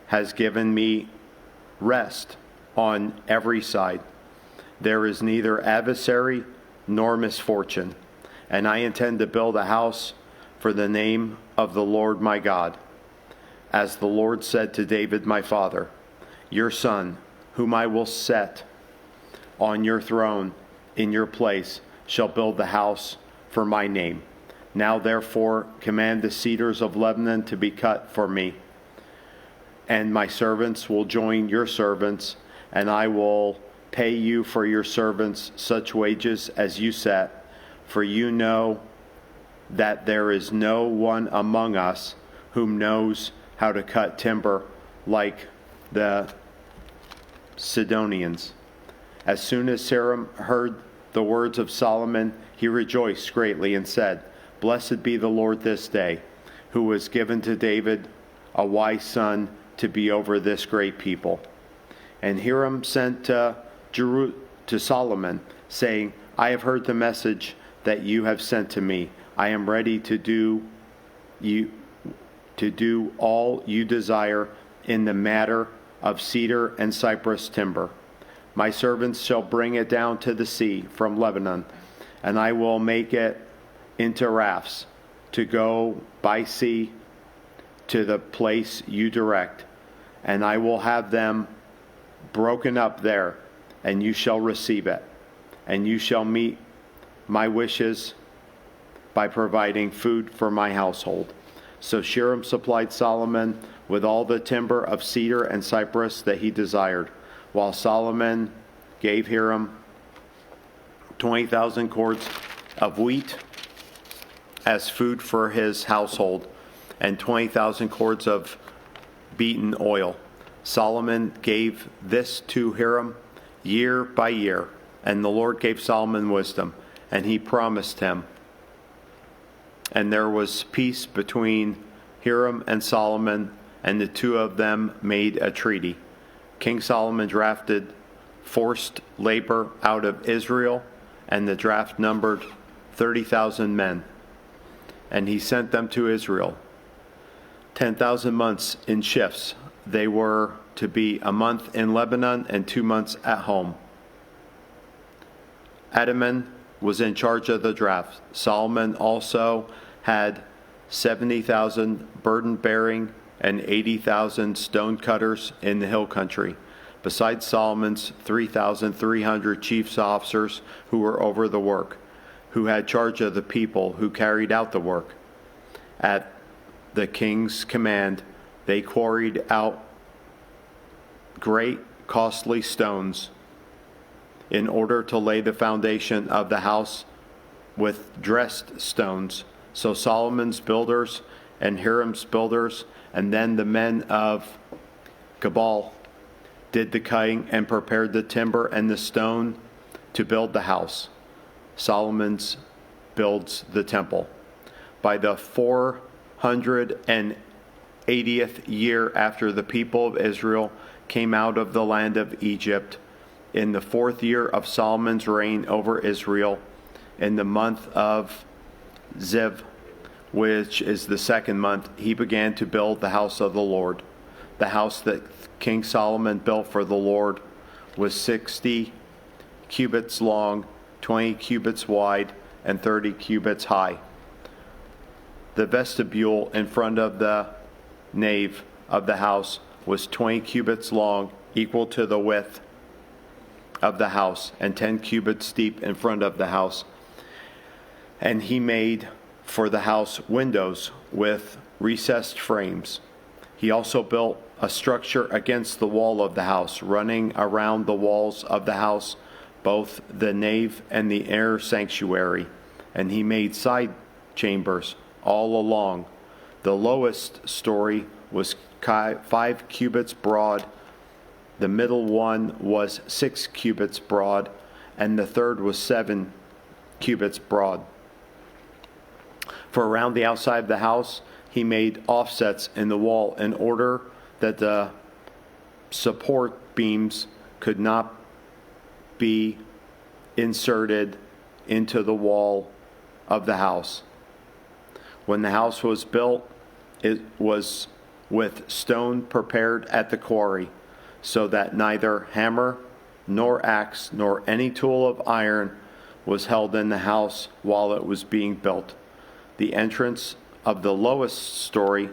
has given me rest on every side. There is neither adversary nor misfortune, and I intend to build a house for the name of the Lord my God. As the Lord said to David my father, your son, whom I will set on your throne in your place, shall build the house for my name. Now therefore command the cedars of Lebanon to be cut for me, and my servants will join your servants, and I will pay you for your servants such wages as you set, for you know that there is no one among us whom knows how to cut timber like the Sidonians. As soon as Hiram heard the words of Solomon, he rejoiced greatly and said, Blessed be the Lord this day, who has given to David a wise son to be over this great people. And Hiram sent to Solomon, saying, I have heard the message that you have sent to me. I am ready to do all you desire in the matter of cedar and cypress timber. My servants shall bring it down to the sea from Lebanon, and I will make it into rafts to go by sea to the place you direct, and I will have them broken up there, and you shall receive it, and you shall meet my wishes by providing food for my household. So Hiram supplied Solomon with all the timber of cedar and cypress that he desired, while Solomon gave Hiram 20,000 cords of wheat as food for his household, and 20,000 cords of beaten oil. Solomon gave this to Hiram year by year, and the Lord gave Solomon wisdom, and he promised him. And there was peace between Hiram and Solomon, and the two of them made a treaty. King Solomon drafted forced labor out of Israel, and the draft numbered 30,000 men. And he sent them to Israel, 10,000 months in shifts. They were to be a month in Lebanon and 2 months at home. Adaman was in charge of the draft. Solomon also had 70,000 burden-bearing and 80,000 stone-cutters in the hill country, besides Solomon's 3,300 chiefs officers who were over the work, who had charge of the people who carried out the work. At the king's command, they quarried out great costly stones in order to lay the foundation of the house with dressed stones. So Solomon's builders and Hiram's builders, and then the men of Gebal, did the cutting and prepared the timber and the stone to build the house. Solomon's builds the temple. By the 480th year after the people of Israel came out of the land of Egypt, in the 4th year of Solomon's reign over Israel, in the month of Ziv, which is the 2nd month, he began to build the house of the Lord. The house that King Solomon built for the Lord was 60 cubits long, 20 cubits wide, and 30 cubits high. The vestibule in front of the nave of the house was 20 cubits long, equal to the width of the house, and 10 cubits deep in front of the house. And he made for the house windows with recessed frames. He also built a structure against the wall of the house, running around the walls of the house, both the nave and the inner sanctuary. And he made side chambers all along. The lowest story was 5 cubits broad, the middle one was 6 cubits broad, and the third was 7 cubits broad. For around the outside of the house, he made offsets in the wall in order that the support beams could not be inserted into the wall of the house. When the house was built, it was with stone prepared at the quarry, so that neither hammer nor axe nor any tool of iron was held in the house while it was being built. The entrance of the lowest story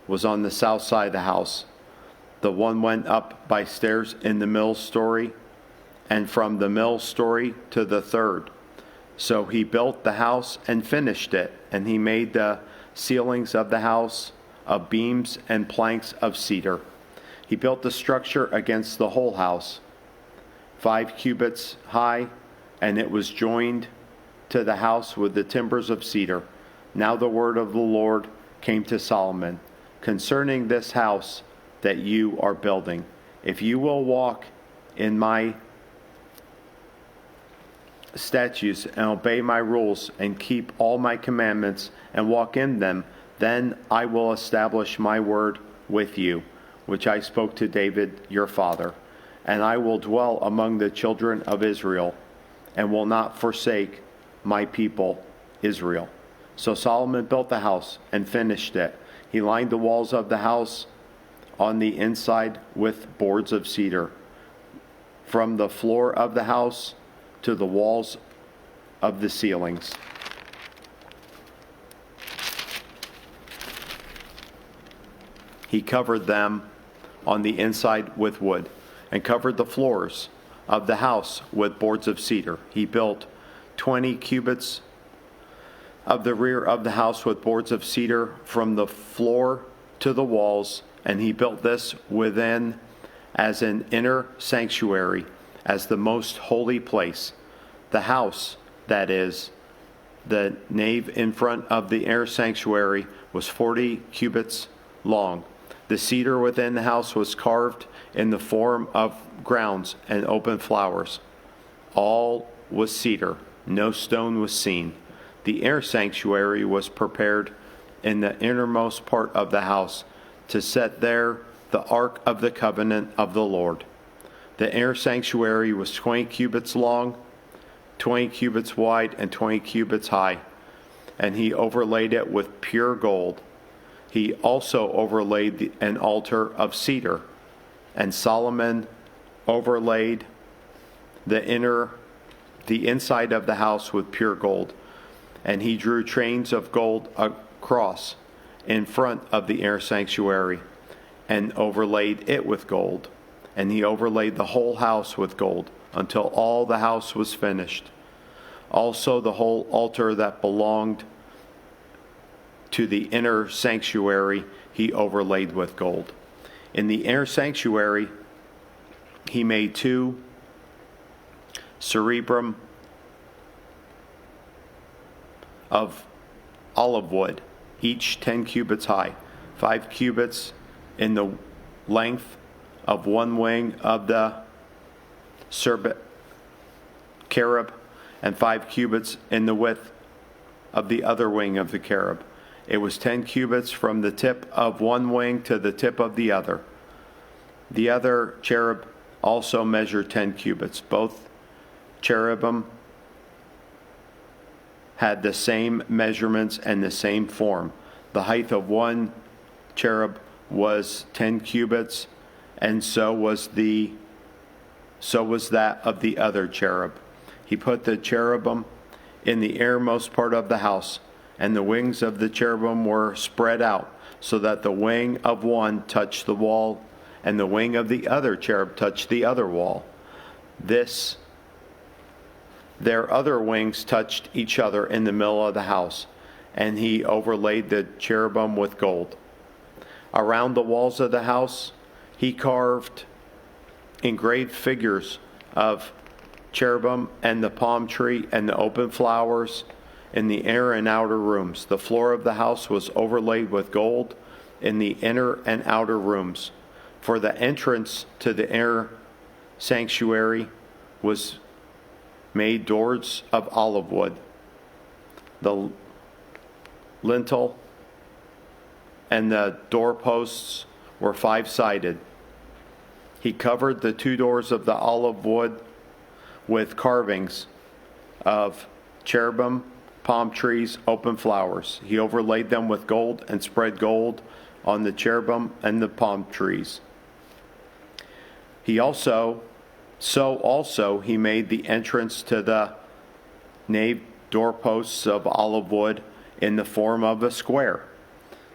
was on the south side of the house. The one went up by stairs in the middle story, and from the middle story to the third. So he built the house and finished it, and he made the ceilings of the house of beams and planks of cedar. He built the structure against the whole house, 5 cubits high, and it was joined to the house with the timbers of cedar. Now the word of the Lord came to Solomon concerning this house that you are building. If you will walk in my statutes and obey my rules and keep all my commandments and walk in them, then I will establish my word with you, which I spoke to David your father, and I will dwell among the children of Israel and will not forsake my people Israel. So Solomon built the house and finished it. He lined the walls of the house on the inside with boards of cedar, from the floor of the house to the walls of the ceilings. He covered them on the inside with wood, and covered the floors of the house with boards of cedar. He built 20 cubits of the rear of the house with boards of cedar from the floor to the walls, and he built this within as an inner sanctuary, as the most holy place. The house, that is, the nave in front of the inner sanctuary, was 40 cubits long. The cedar within the house was carved in the form of grounds and open flowers. All was cedar, no stone was seen. The inner sanctuary was prepared in the innermost part of the house to set there the ark of the covenant of the Lord. The inner sanctuary was 20 cubits long, 20 cubits wide, and 20 cubits high, and he overlaid it with pure gold. He also overlaid an altar of cedar, and Solomon overlaid the inside of the house with pure gold. And he drew chains of gold across in front of the inner sanctuary and overlaid it with gold. And he overlaid the whole house with gold until all the house was finished. Also the whole altar that belonged to the inner sanctuary he overlaid with gold. In the inner sanctuary he made 2 cerebrum of olive wood, each 10 cubits high, 5 cubits in the length of one wing of the cherub, and 5 cubits in the width of the other wing of the cherub. It was 10 cubits from the tip of one wing to the tip of the other. The other cherub also measured 10 cubits. Both cherubim had the same measurements and the same form. The height of one cherub was 10 cubits, and so was that of the other cherub. He put the cherubim in the innermost part of the house, and the wings of the cherubim were spread out, so that the wing of one touched the wall, and the wing of the other cherub touched the other wall. Their other wings touched each other in the middle of the house, and he overlaid the cherubim with gold. Around the walls of the house, he carved engraved figures of cherubim and the palm tree and the open flowers in the inner and outer rooms. The floor of the house was overlaid with gold in the inner and outer rooms. For the entrance to the inner sanctuary was made doors of olive wood. The lintel and the doorposts were 5-sided. He covered the 2 doors of the olive wood with carvings of cherubim, palm trees, open flowers. He overlaid them with gold and spread gold on the cherubim and the palm trees. He also made the entrance to the nave doorposts of olive wood in the form of a square,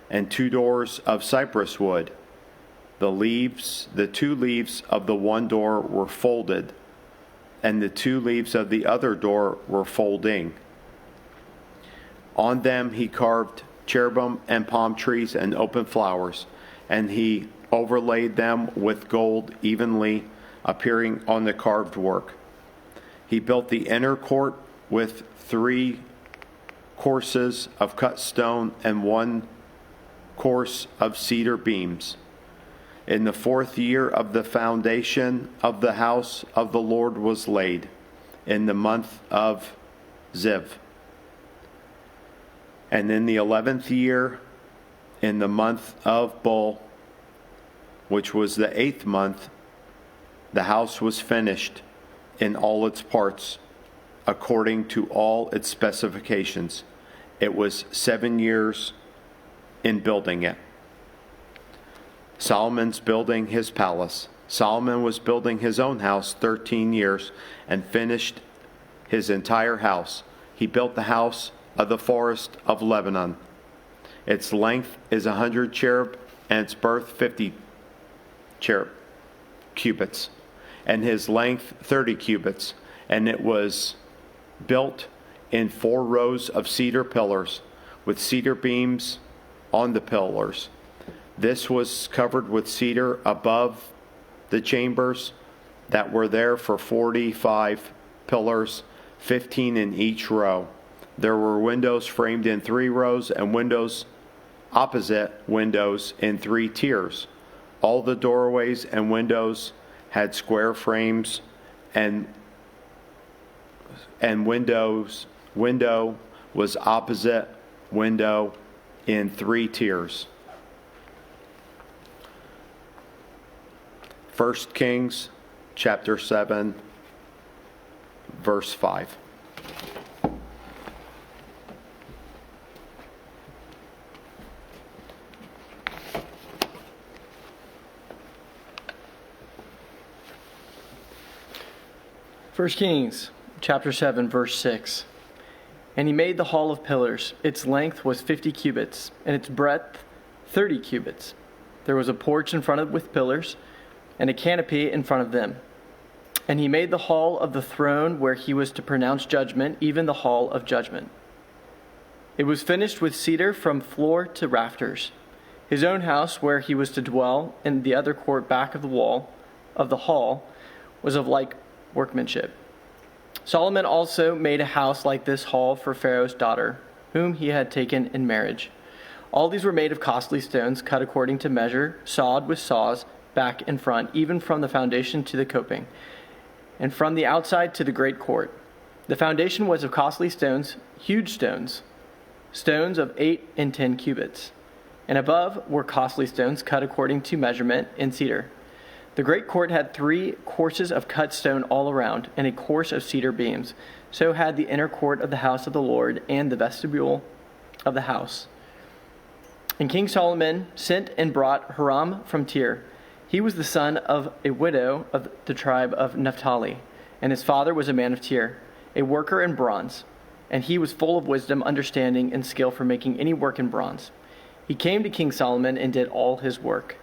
and 2 doors of cypress wood. The 2 leaves of the one door were folded, and the 2 leaves of the other door were folding. On them he carved cherubim and palm trees and open flowers, and he overlaid them with gold evenly appearing on the carved work. He built the inner court with 3 courses of cut stone and 1 course of cedar beams. In the 4th year of the foundation of the house of the Lord was laid, in the month of Ziv. And in the 11th year, in the month of Bul, which was the 8th month, the house was finished in all its parts, according to all its specifications. It was 7 years in building it. Solomon's building his palace. Solomon was building his own house 13 years and finished his entire house. He built the house of the forest of Lebanon. Its length is 100 cherub, and its breadth 50 cubits, and his length 30 cubits. And it was built in 4 rows of cedar pillars, with cedar beams on the pillars. This was covered with cedar above the chambers that were there for 45 pillars, 15 in each row. There were windows framed in 3 rows, and windows opposite windows in 3 tiers. All the doorways and windows had square frames, and window was opposite window in 3 tiers. 1 Kings chapter 7, verse 5. First Kings chapter 7, verse 6. And he made the hall of pillars. Its length was 50 cubits, and its breadth 30 cubits. There was a porch in front of with pillars, and a canopy in front of them. And he made the hall of the throne where he was to pronounce judgment, even the hall of judgment. It was finished with cedar from floor to rafters. His own house, where he was to dwell, in the other court back of the wall of the hall, was of like workmanship. Solomon also made a house like this hall for Pharaoh's daughter, whom he had taken in marriage. All these were made of costly stones, cut according to measure, sawed with saws, back and front, even from the foundation to the coping, and from the outside to the great court. The foundation was of costly stones, huge stones, stones of 8 and 10 cubits. And above were costly stones, cut according to measurement, in cedar. The great court had 3 courses of cut stone all around, and a course of cedar beams. So had the inner court of the house of the Lord, and the vestibule of the house. And King Solomon sent and brought Hiram from Tyre. He was the son of a widow of the tribe of Naphtali, and his father was a man of Tyre, a worker in bronze. And he was full of wisdom, understanding, and skill for making any work in bronze. He came to King Solomon and did all his work.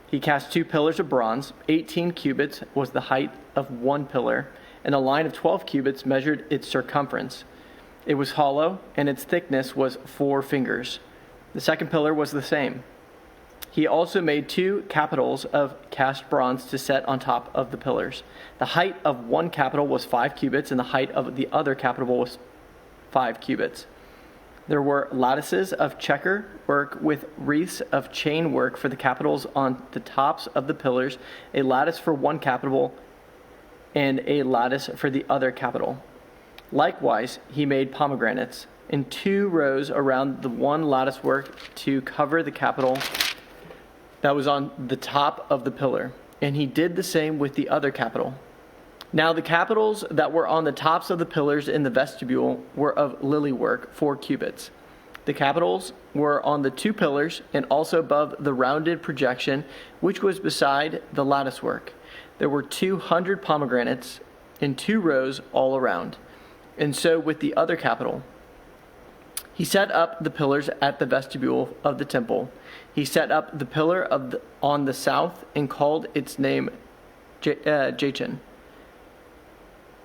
He cast 2 pillars of bronze. 18 cubits was the height of one pillar, and a line of 12 cubits measured its circumference. It was hollow, and its thickness was 4 fingers. The second pillar was the same. He also made 2 capitals of cast bronze to set on top of the pillars. The height of one capital was 5 cubits, and the height of the other capital was 5 cubits. There were lattices of checker work with wreaths of chain work for the capitals on the tops of the pillars, a lattice for one capital and a lattice for the other capital. Likewise, he made pomegranates in 2 rows around the one lattice work to cover the capital that was on the top of the pillar. And he did the same with the other capital. Now the capitals that were on the tops of the pillars in the vestibule were of lily work, 4 cubits. The capitals were on the 2 pillars and also above the rounded projection, which was beside the lattice work. There were 200 pomegranates in 2 rows all around. And so with the other capital. He set up the pillars at the vestibule of the temple. He set up the pillar on the south and called its name Jachin.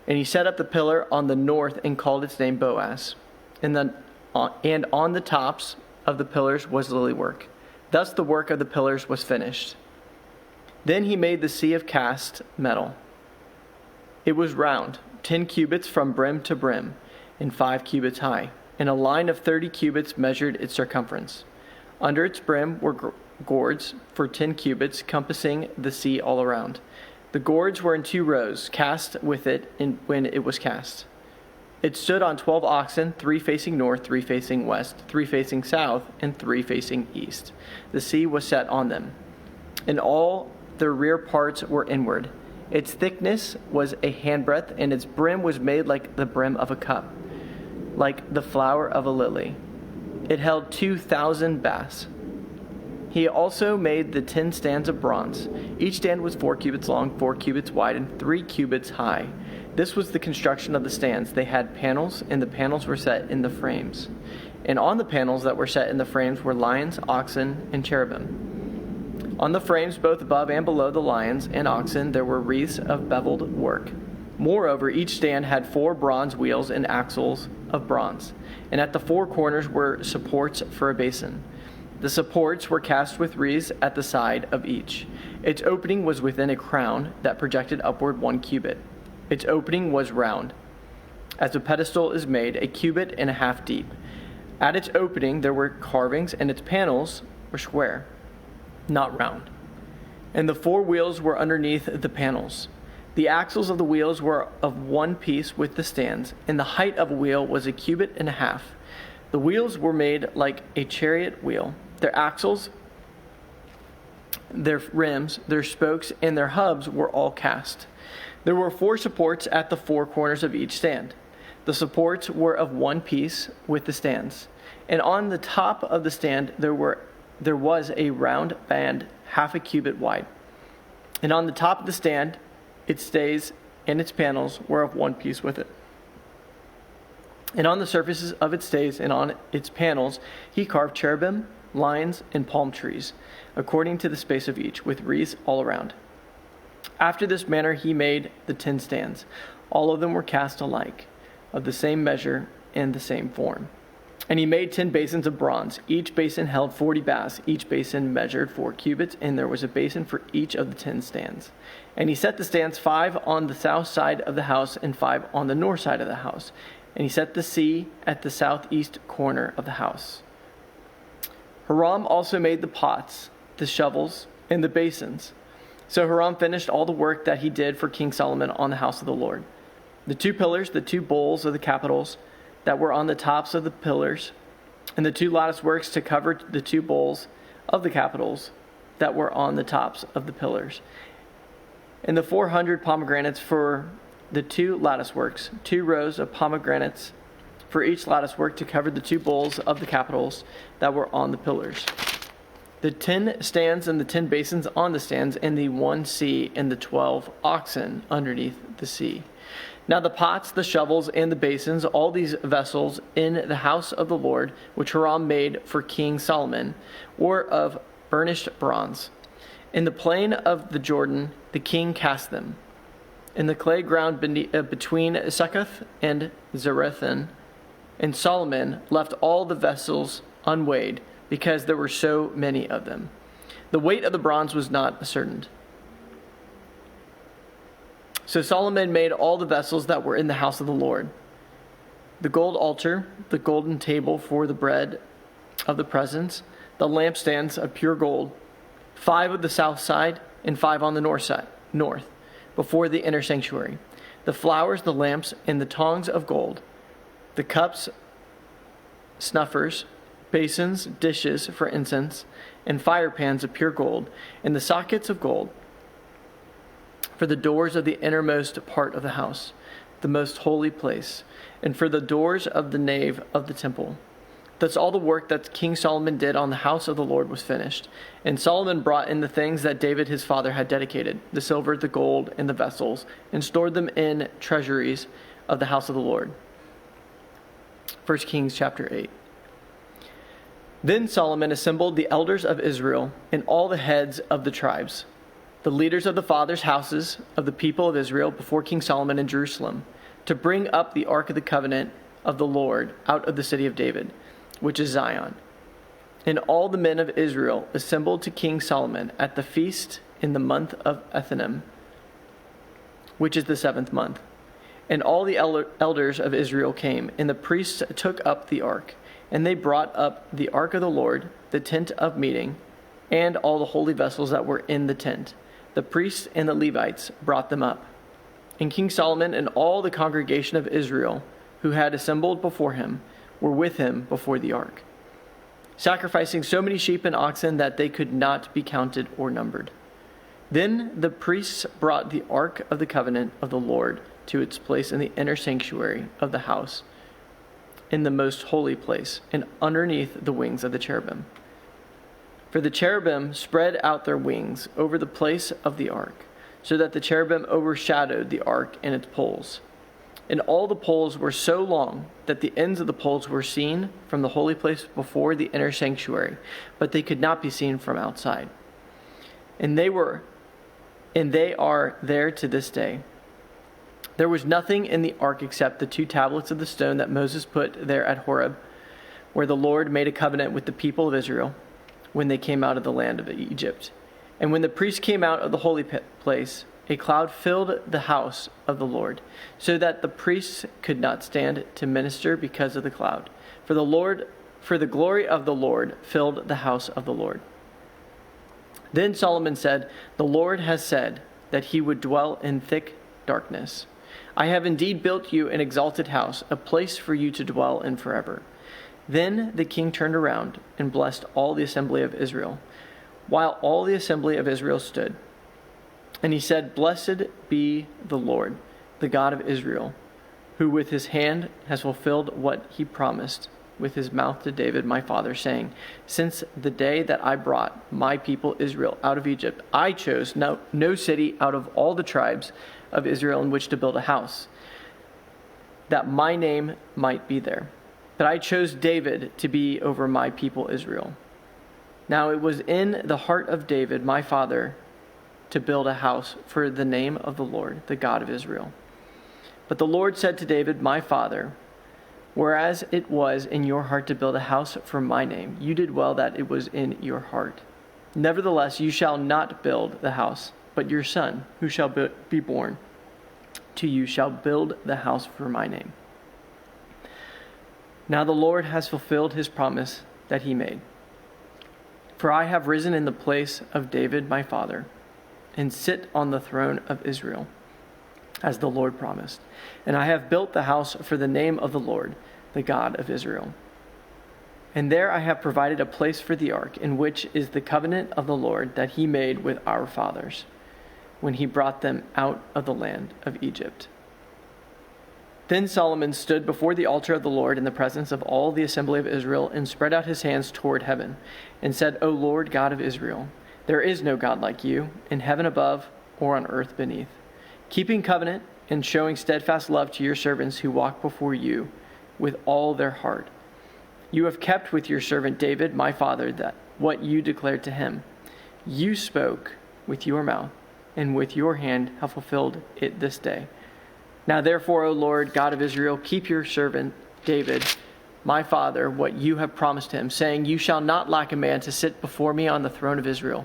And he set up the pillar on the north and called its name Boaz. And on the tops of the pillars was lily work. Thus the work of the pillars was finished. Then he made the sea of cast metal. It was round, 10 cubits from brim to brim, and 5 cubits high. And a line of 30 cubits measured its circumference. Under its brim were gourds for 10 cubits, compassing the sea all around. The gourds were in 2 rows, cast with it when it was cast. It stood on 12 oxen, 3 facing north, 3 facing west, 3 facing south, and 3 facing east. The sea was set on them, and all their rear parts were inward. Its thickness was a handbreadth, and its brim was made like the brim of a cup, like the flower of a lily. It held 2,000 baths. He also made the 10 stands of bronze. Each stand was 4 cubits long, 4 cubits wide, and 3 cubits high. This was the construction of the stands. They had panels, and the panels were set in the frames. And on the panels that were set in the frames were lions, oxen, and cherubim. On the frames, both above and below the lions and oxen, there were wreaths of beveled work. Moreover, each stand had 4 bronze wheels and axles of bronze. And at the 4 corners were supports for a basin. The supports were cast with wreaths at the side of each. Its opening was within a crown that projected upward 1 cubit. Its opening was round, as a pedestal is made, 1.5 cubits deep. At its opening there were carvings, and its panels were square, not round. And the 4 wheels were underneath the panels. The axles of the wheels were of one piece with the stands, and the height of a wheel was 1.5 cubits. The wheels were made like a chariot wheel. Their axles, their rims, their spokes, and their hubs were all cast. There were 4 supports at the 4 corners of each stand. The supports were of one piece with the stands. And on the top of the stand there was a round band 0.5 cubit wide. And on the top of the stand, its stays and its panels were of one piece with it. And on the surfaces of its stays and on its panels he carved cherubim, lions, and palm trees, according to the space of each, with wreaths all around. After this manner he made the 10 stands. All of them were cast alike, of the same measure and the same form. And he made 10 basins of bronze. Each basin held 40 baths. Each basin measured 4 cubits, and there was a basin for each of the 10 stands. And he set the stands 5 on the south side of the house and 5 on the north side of the house. And he set the sea at the southeast corner of the house. Hiram also made the pots, the shovels, and the basins. So Hiram finished all the work that he did for King Solomon on the house of the Lord. The 2 pillars, the 2 bowls of the capitals that were on the tops of the pillars, and the 2 lattice works to cover the 2 bowls of the capitals that were on the tops of the pillars, and the 400 pomegranates for the 2 lattice works, 2 rows of pomegranates for each lattice work to cover the 2 bowls of the capitals that were on the pillars. The 10 stands and the 10 basins on the stands, and the 1 sea and the 12 oxen underneath the sea. Now the pots, the shovels, and the basins, all these vessels in the house of the Lord, which Hiram made for King Solomon, were of burnished bronze. In the plain of the Jordan the king cast them, in the clay ground between Succoth and Zarethan. And Solomon left all the vessels unweighed, because there were so many of them. The weight of the bronze was not ascertained. So Solomon made all the vessels that were in the house of the Lord: the gold altar, the golden table for the bread of the presence, the lampstands of pure gold, 5 of the south side and 5 on the north, before the inner sanctuary, the flowers, the lamps, and the tongs of gold, the cups, snuffers, basins, dishes for incense, and fire pans of pure gold, and the sockets of gold for the doors of the innermost part of the house, the most holy place, and for the doors of the nave of the temple. Thus all the work that King Solomon did on the house of the Lord was finished. And Solomon brought in the things that David his father had dedicated, the silver, the gold, and the vessels, and stored them in treasuries of the house of the Lord. 1 Kings chapter 8. Then Solomon assembled the elders of Israel and all the heads of the tribes, the leaders of the fathers' houses of the people of Israel, before King Solomon in Jerusalem, to bring up the ark of the covenant of the Lord out of the city of David, which is Zion. And all the men of Israel assembled to King Solomon at the feast in the month of Ethanim, which is the 7th month. And all the elders of Israel came, and the priests took up the ark. And they brought up the ark of the Lord, the tent of meeting, and all the holy vessels that were in the tent. The priests and the Levites brought them up. And King Solomon and all the congregation of Israel, who had assembled before him, were with him before the ark, sacrificing so many sheep and oxen that they could not be counted or numbered. Then the priests brought the ark of the covenant of the Lord to its place in the inner sanctuary of the house, in the most holy place, and underneath the wings of the cherubim. For the cherubim spread out their wings over the place of the ark, so that the cherubim overshadowed the ark and its poles. And all the poles were so long that the ends of the poles were seen from the holy place before the inner sanctuary, but they could not be seen from outside. And they are there to this day. There was nothing in the ark except the 2 tablets of the stone that Moses put there at Horeb, where the Lord made a covenant with the people of Israel when they came out of the land of Egypt. And when the priests came out of the holy place, a cloud filled the house of the Lord, so that the priests could not stand to minister because of the cloud. For the Lord for the glory of the Lord filled the house of the Lord. Then Solomon said, "The Lord has said that he would dwell in thick darkness. I have indeed built you an exalted house, a place for you to dwell in forever." Then the king turned around and blessed all the assembly of Israel, while all the assembly of Israel stood. And he said, "Blessed be the Lord, the God of Israel, who with his hand has fulfilled what he promised with his mouth to David my father, saying, Since the day that I brought my people Israel out of Egypt, I chose no city out of all the tribes of Israel in which to build a house, that my name might be there. But I chose David to be over my people Israel. Now it was in the heart of David my father to build a house for the name of the Lord, the God of Israel. But the Lord said to David my father, Whereas it was in your heart to build a house for my name, you did well that it was in your heart. Nevertheless, you shall not build the house, but your son, who shall be born to you, shall build the house for my name. Now the Lord has fulfilled his promise that he made. For I have risen in the place of David my father, and sit on the throne of Israel, as the Lord promised. And I have built the house for the name of the Lord, the God of Israel. And there I have provided a place for the ark, in which is the covenant of the Lord that he made with our fathers, when he brought them out of the land of Egypt. Then Solomon stood before the altar of the Lord in the presence of all the assembly of Israel, and spread out his hands toward heaven, and said, O Lord God of Israel, there is no God like you, in heaven above or on earth beneath, keeping covenant and showing steadfast love to your servants who walk before you with all their heart. You have kept with your servant David, my father, that what you declared to him. You spoke with your mouth, and with your hand have fulfilled it this day. Now therefore, O Lord God of Israel, keep your servant David, my father, what you have promised him, saying, You shall not lack a man to sit before me on the throne of Israel,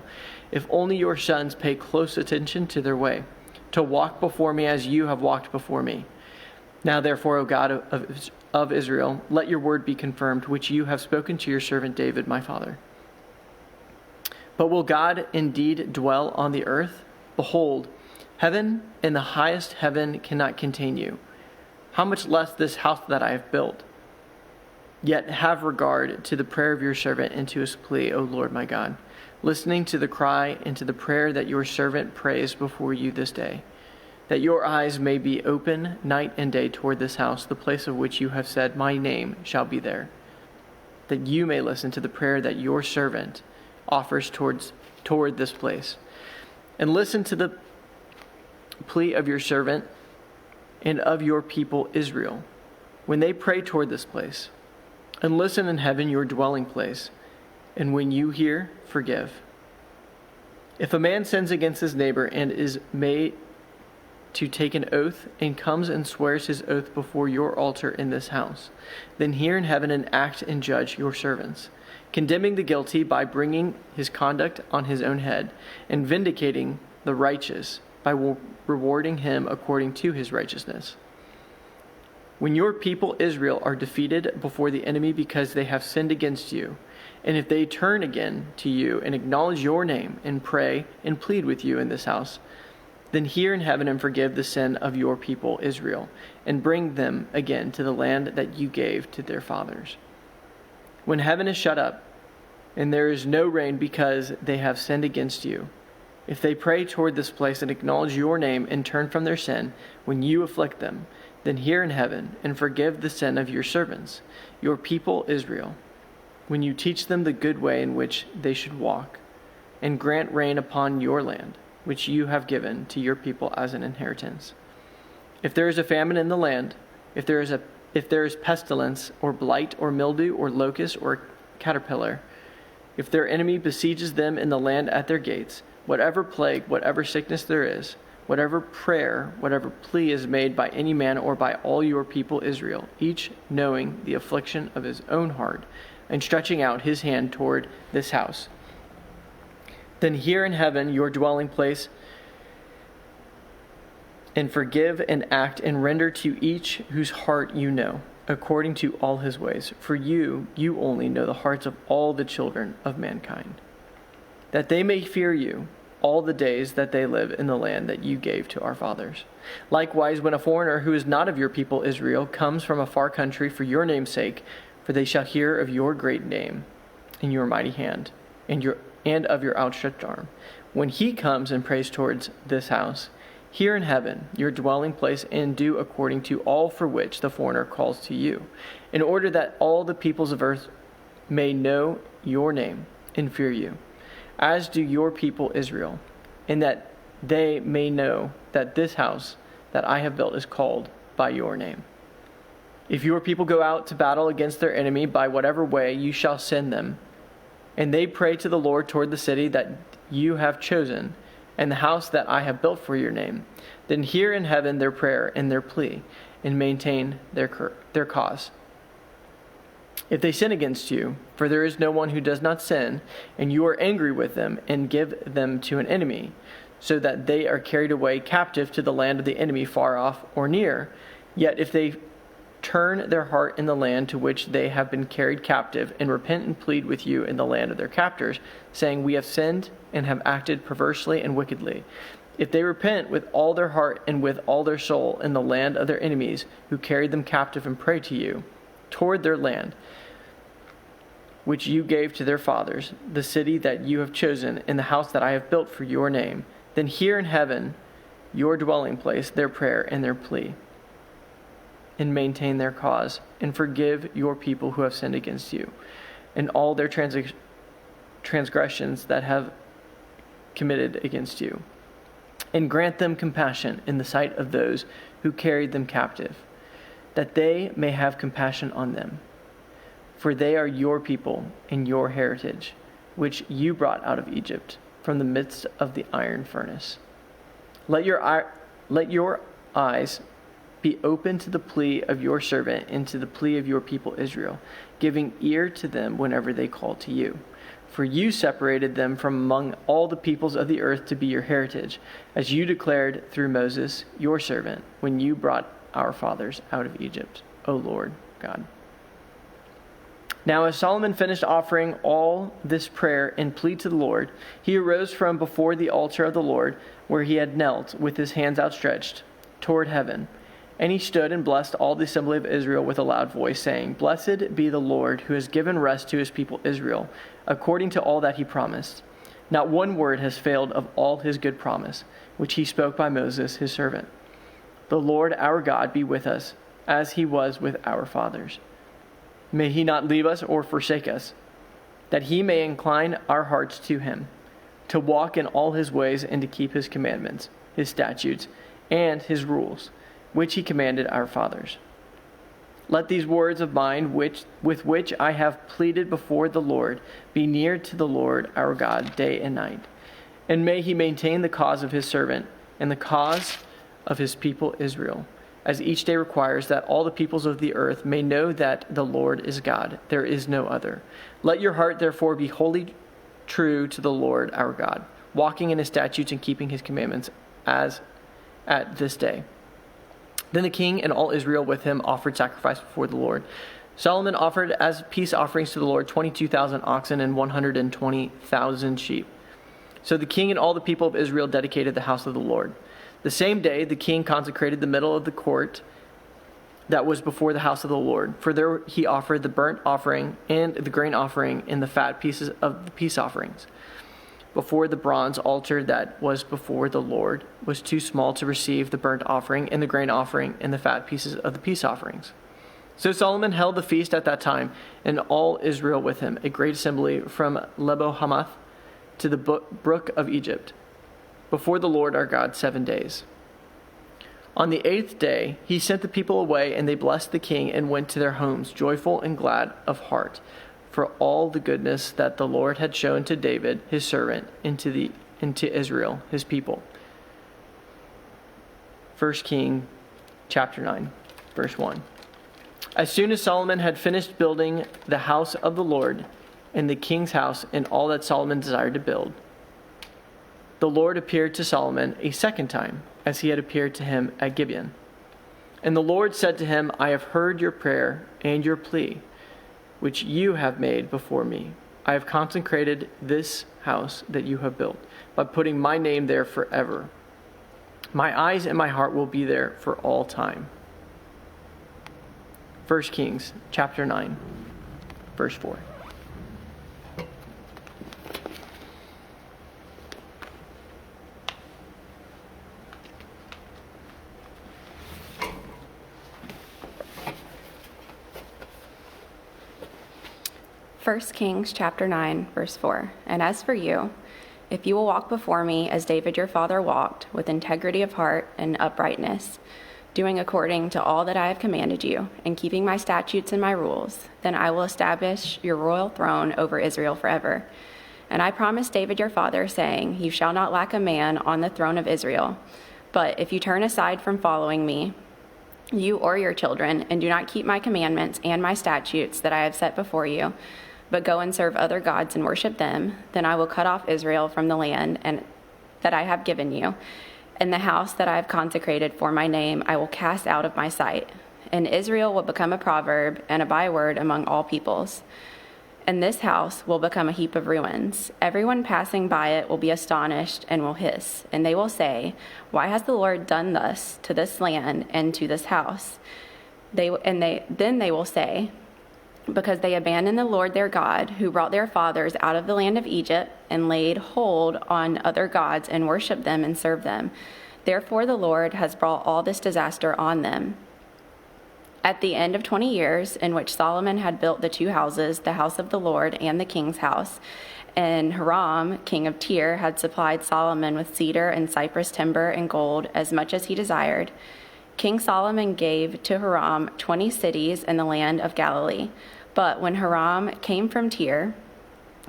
if only your sons pay close attention to their way, to walk before me as you have walked before me. Now therefore, O God of Israel, let your word be confirmed, which you have spoken to your servant David, my father. But will God indeed dwell on the earth? Behold, heaven and the highest heaven cannot contain you. How much less this house that I have built? Yet have regard to the prayer of your servant and to his plea, O Lord my God, listening to the cry and to the prayer that your servant prays before you this day, that your eyes may be open night and day toward this house, the place of which you have said, My name shall be there, that you may listen to the prayer that your servant offers toward this place, and listen to the plea of your servant and of your people Israel, when they pray toward this place. And listen in heaven, your dwelling place, and when you hear, forgive. If a man sins against his neighbor and is made to take an oath and comes and swears his oath before your altar in this house, then hear in heaven and act and judge your servants, condemning the guilty by bringing his conduct on his own head, and vindicating the righteous by rewarding him according to his righteousness. When your people Israel are defeated before the enemy because they have sinned against you, and if they turn again to you and acknowledge your name and pray and plead with you in this house, then hear in heaven and forgive the sin of your people Israel, and bring them again to the land that you gave to their fathers. When heaven is shut up, and there is no rain because they have sinned against you, if they pray toward this place and acknowledge your name and turn from their sin, when you afflict them, then hear in heaven and forgive the sin of your servants, your people Israel, when you teach them the good way in which they should walk, and grant rain upon your land, which you have given to your people as an inheritance. If there is a famine in the land, if there is pestilence or blight or mildew or locust or caterpillar, if their enemy besieges them in the land at their gates, whatever plague, whatever sickness there is, whatever prayer, whatever plea is made by any man or by all your people Israel, each knowing the affliction of his own heart and stretching out his hand toward this house, then hear in heaven your dwelling place, and forgive and act and render to each whose heart you know, according to all his ways. For you only know the hearts of all the children of mankind, that they may fear you all the days that they live in the land that you gave to our fathers. Likewise, when a foreigner who is not of your people Israel comes from a far country for your name's sake, for they shall hear of your great name and your mighty hand and of your outstretched arm. When he comes and prays towards this house, here in heaven, your dwelling place, and do according to all for which the foreigner calls to you, in order that all the peoples of earth may know your name and fear you, as do your people Israel, and that they may know that this house that I have built is called by your name. If your people go out to battle against their enemy by whatever way you shall send them, and they pray to the Lord toward the city that you have chosen, and the house that I have built for your name, then hear in heaven their prayer and their plea, and maintain their cause. If they sin against you, for there is no one who does not sin, and you are angry with them, and give them to an enemy, so that they are carried away captive to the land of the enemy far off or near, yet if they turn their heart in the land to which they have been carried captive, and repent and plead with you in the land of their captors, saying, we have sinned and have acted perversely and wickedly. If they repent with all their heart and with all their soul in the land of their enemies, who carried them captive, and pray to you toward their land, which you gave to their fathers, the city that you have chosen, and the house that I have built for your name, then hear in heaven, your dwelling place, their prayer and their plea, and maintain their cause, and forgive your people who have sinned against you, and all their transgressions that have committed against you, and grant them compassion in the sight of those who carried them captive, that they may have compassion on them. For they are your people and your heritage, which you brought out of Egypt, from the midst of the iron furnace. Let your eyes be open to the plea of your servant and to the plea of your people Israel, giving ear to them whenever they call to you. For you separated them from among all the peoples of the earth to be your heritage, as you declared through Moses, your servant, when you brought our fathers out of Egypt, O Lord God. Now as Solomon finished offering all this prayer and plea to the Lord, he arose from before the altar of the Lord, where he had knelt with his hands outstretched toward heaven. And he stood and blessed all the assembly of Israel with a loud voice, saying, Blessed be the Lord, who has given rest to his people Israel, according to all that he promised. Not one word has failed of all his good promise, which he spoke by Moses his servant. The Lord our God be with us, as he was with our fathers. May he not leave us or forsake us, that he may incline our hearts to him, to walk in all his ways and to keep his commandments, his statutes, and his rules, which he commanded our fathers. Let these words of mine, with which I have pleaded before the Lord, be near to the Lord our God day and night. And may he maintain the cause of his servant and the cause of his people Israel, as each day requires, that all the peoples of the earth may know that the Lord is God, there is no other. Let your heart therefore be wholly true to the Lord our God, walking in his statutes and keeping his commandments, as at this day. Then the king and all Israel with him offered sacrifice before the Lord. Solomon offered as peace offerings to the Lord 22,000 oxen and 120,000 sheep. So the king and all the people of Israel dedicated the house of the Lord. The same day the king consecrated the middle of the court that was before the house of the Lord. For there he offered the burnt offering and the grain offering and the fat pieces of the peace offerings. Before the bronze altar that was before the Lord was too small to receive the burnt offering and the grain offering and the fat pieces of the peace offerings. So Solomon held the feast at that time, and all Israel with him, a great assembly from Lebo Hamath to the brook of Egypt, before the Lord our God 7 days. On the 8th day he sent the people away, and they blessed the king and went to their homes, joyful and glad of heart, for all the goodness that the Lord had shown to David his servant, and to Israel his people. 1 Kings chapter 9, verse 1. As soon as Solomon had finished building the house of the Lord and the king's house and all that Solomon desired to build, the Lord appeared to Solomon a second time, as he had appeared to him at Gibeon. And the Lord said to him, I have heard your prayer and your plea, which you have made before me. I have consecrated this house that you have built by putting my name there forever. My eyes and my heart will be there for all time. 1 Kings chapter 9, verse 4. First Kings chapter 9, verse 4. And as for you, if you will walk before me as David your father walked, with integrity of heart and uprightness, doing according to all that I have commanded you, and keeping my statutes and my rules, then I will establish your royal throne over Israel forever. And I promised David your father, saying, you shall not lack a man on the throne of Israel. But if you turn aside from following me, you or your children, and do not keep my commandments and my statutes that I have set before you, but go and serve other gods and worship them, then I will cut off Israel from the land and that I have given you, and the house that I have consecrated for my name I will cast out of my sight. And Israel will become a proverb and a byword among all peoples. And this house will become a heap of ruins. Everyone passing by it will be astonished and will hiss, and they will say, why has the Lord done thus to this land and to this house? Then they will say, because they abandoned the Lord their God, who brought their fathers out of the land of Egypt, and laid hold on other gods and worshipped them and served them. Therefore the Lord has brought all this disaster on them. At the end of 20 years, in which Solomon had built the two houses, the house of the Lord and the king's house, and Hiram, king of Tyre, had supplied Solomon with cedar and cypress timber and gold, as much as he desired, King Solomon gave to Hiram 20 cities in the land of Galilee. But when Hiram came from Tyre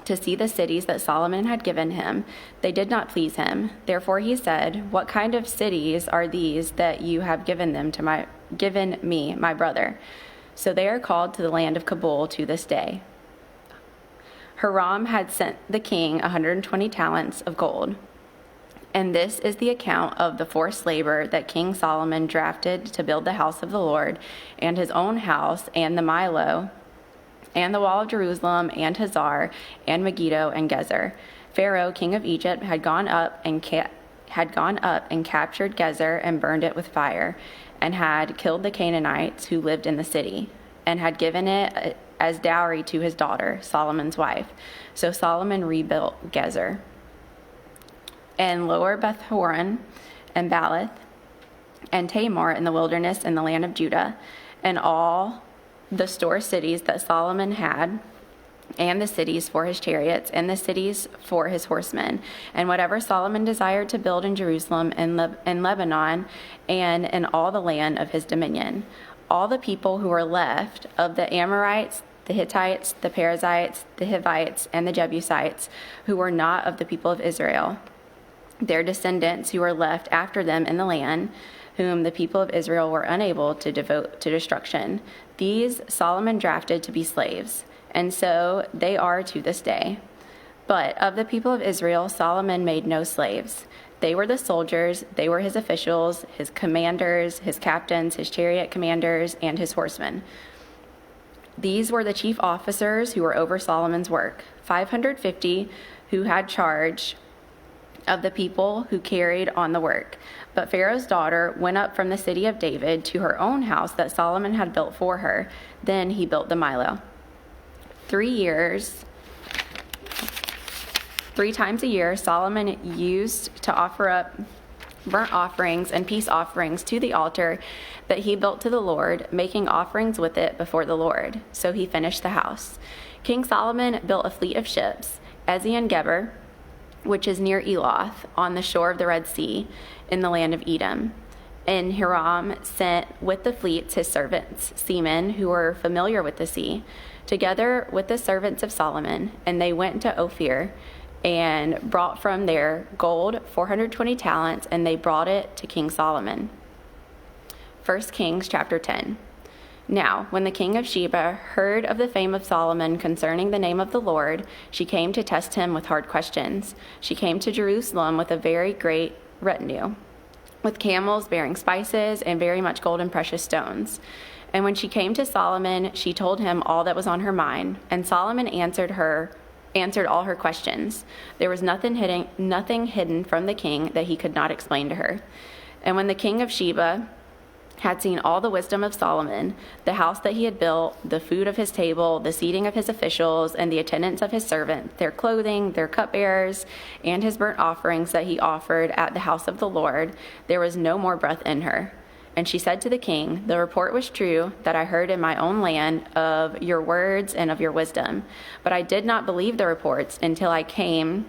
to see the cities that Solomon had given him, they did not please him. Therefore he said, what kind of cities are these that you have given me, my brother? So they are called to the land of Kabul to this day. Hiram had sent the king 120 talents of gold. And this is the account of the forced labor that King Solomon drafted to build the house of the Lord, and his own house, and the Milo, and the wall of Jerusalem, and Hazar, and Megiddo, and Gezer. Pharaoh, king of Egypt, had gone up and captured Gezer and burned it with fire, and had killed the Canaanites who lived in the city, and had given it as dowry to his daughter, Solomon's wife. So Solomon rebuilt Gezer, and Lower Beth-horon, and Baalath, and Tamar in the wilderness in the land of Judah, and all the store cities that Solomon had, and the cities for his chariots, and the cities for his horsemen, and whatever Solomon desired to build in Jerusalem and Lebanon, and in all the land of his dominion. All the people who were left of the Amorites, the Hittites, the Perizzites, the Hivites, and the Jebusites, who were not of the people of Israel, their descendants who were left after them in the land, whom the people of Israel were unable to devote to destruction, these Solomon drafted to be slaves, and so they are to this day. But of the people of Israel, Solomon made no slaves. They were the soldiers, they were his officials, his commanders, his captains, his chariot commanders, and his horsemen. These were the chief officers who were over Solomon's work, 550 who had charge of the people who carried on the work. But Pharaoh's daughter went up from the city of David to her own house that Solomon had built for her. Then he built the Milo. 3 times a year, Solomon used to offer up burnt offerings and peace offerings to the altar that he built to the Lord, making offerings with it before the Lord. So he finished the house. King Solomon built a fleet of ships, Ezion-Geber, which is near Eloth, on the shore of the Red Sea, in the land of Edom. And Hiram sent with the fleets his servants, seamen who were familiar with the sea, together with the servants of Solomon, and they went to Ophir and brought from there gold, 420 talents, and they brought it to King Solomon. 1 Kings chapter 10. Now, when the king of Sheba heard of the fame of Solomon concerning the name of the Lord, she came to test him with hard questions. She came to Jerusalem with a very great retinue. with camels bearing spices and very much gold and precious stones. And when she came to Solomon, she told him all that was on her mind, and Solomon answered all her questions. There was nothing hidden from the king that he could not explain to her. And when the king of Sheba had seen all the wisdom of Solomon, the house that he had built, the food of his table, the seating of his officials, and the attendance of his servants, their clothing, their cupbearers, and his burnt offerings that he offered at the house of the Lord, there was no more breath in her. And she said to the king, "The report was true that I heard in my own land of your words and of your wisdom. But I did not believe the reports until I came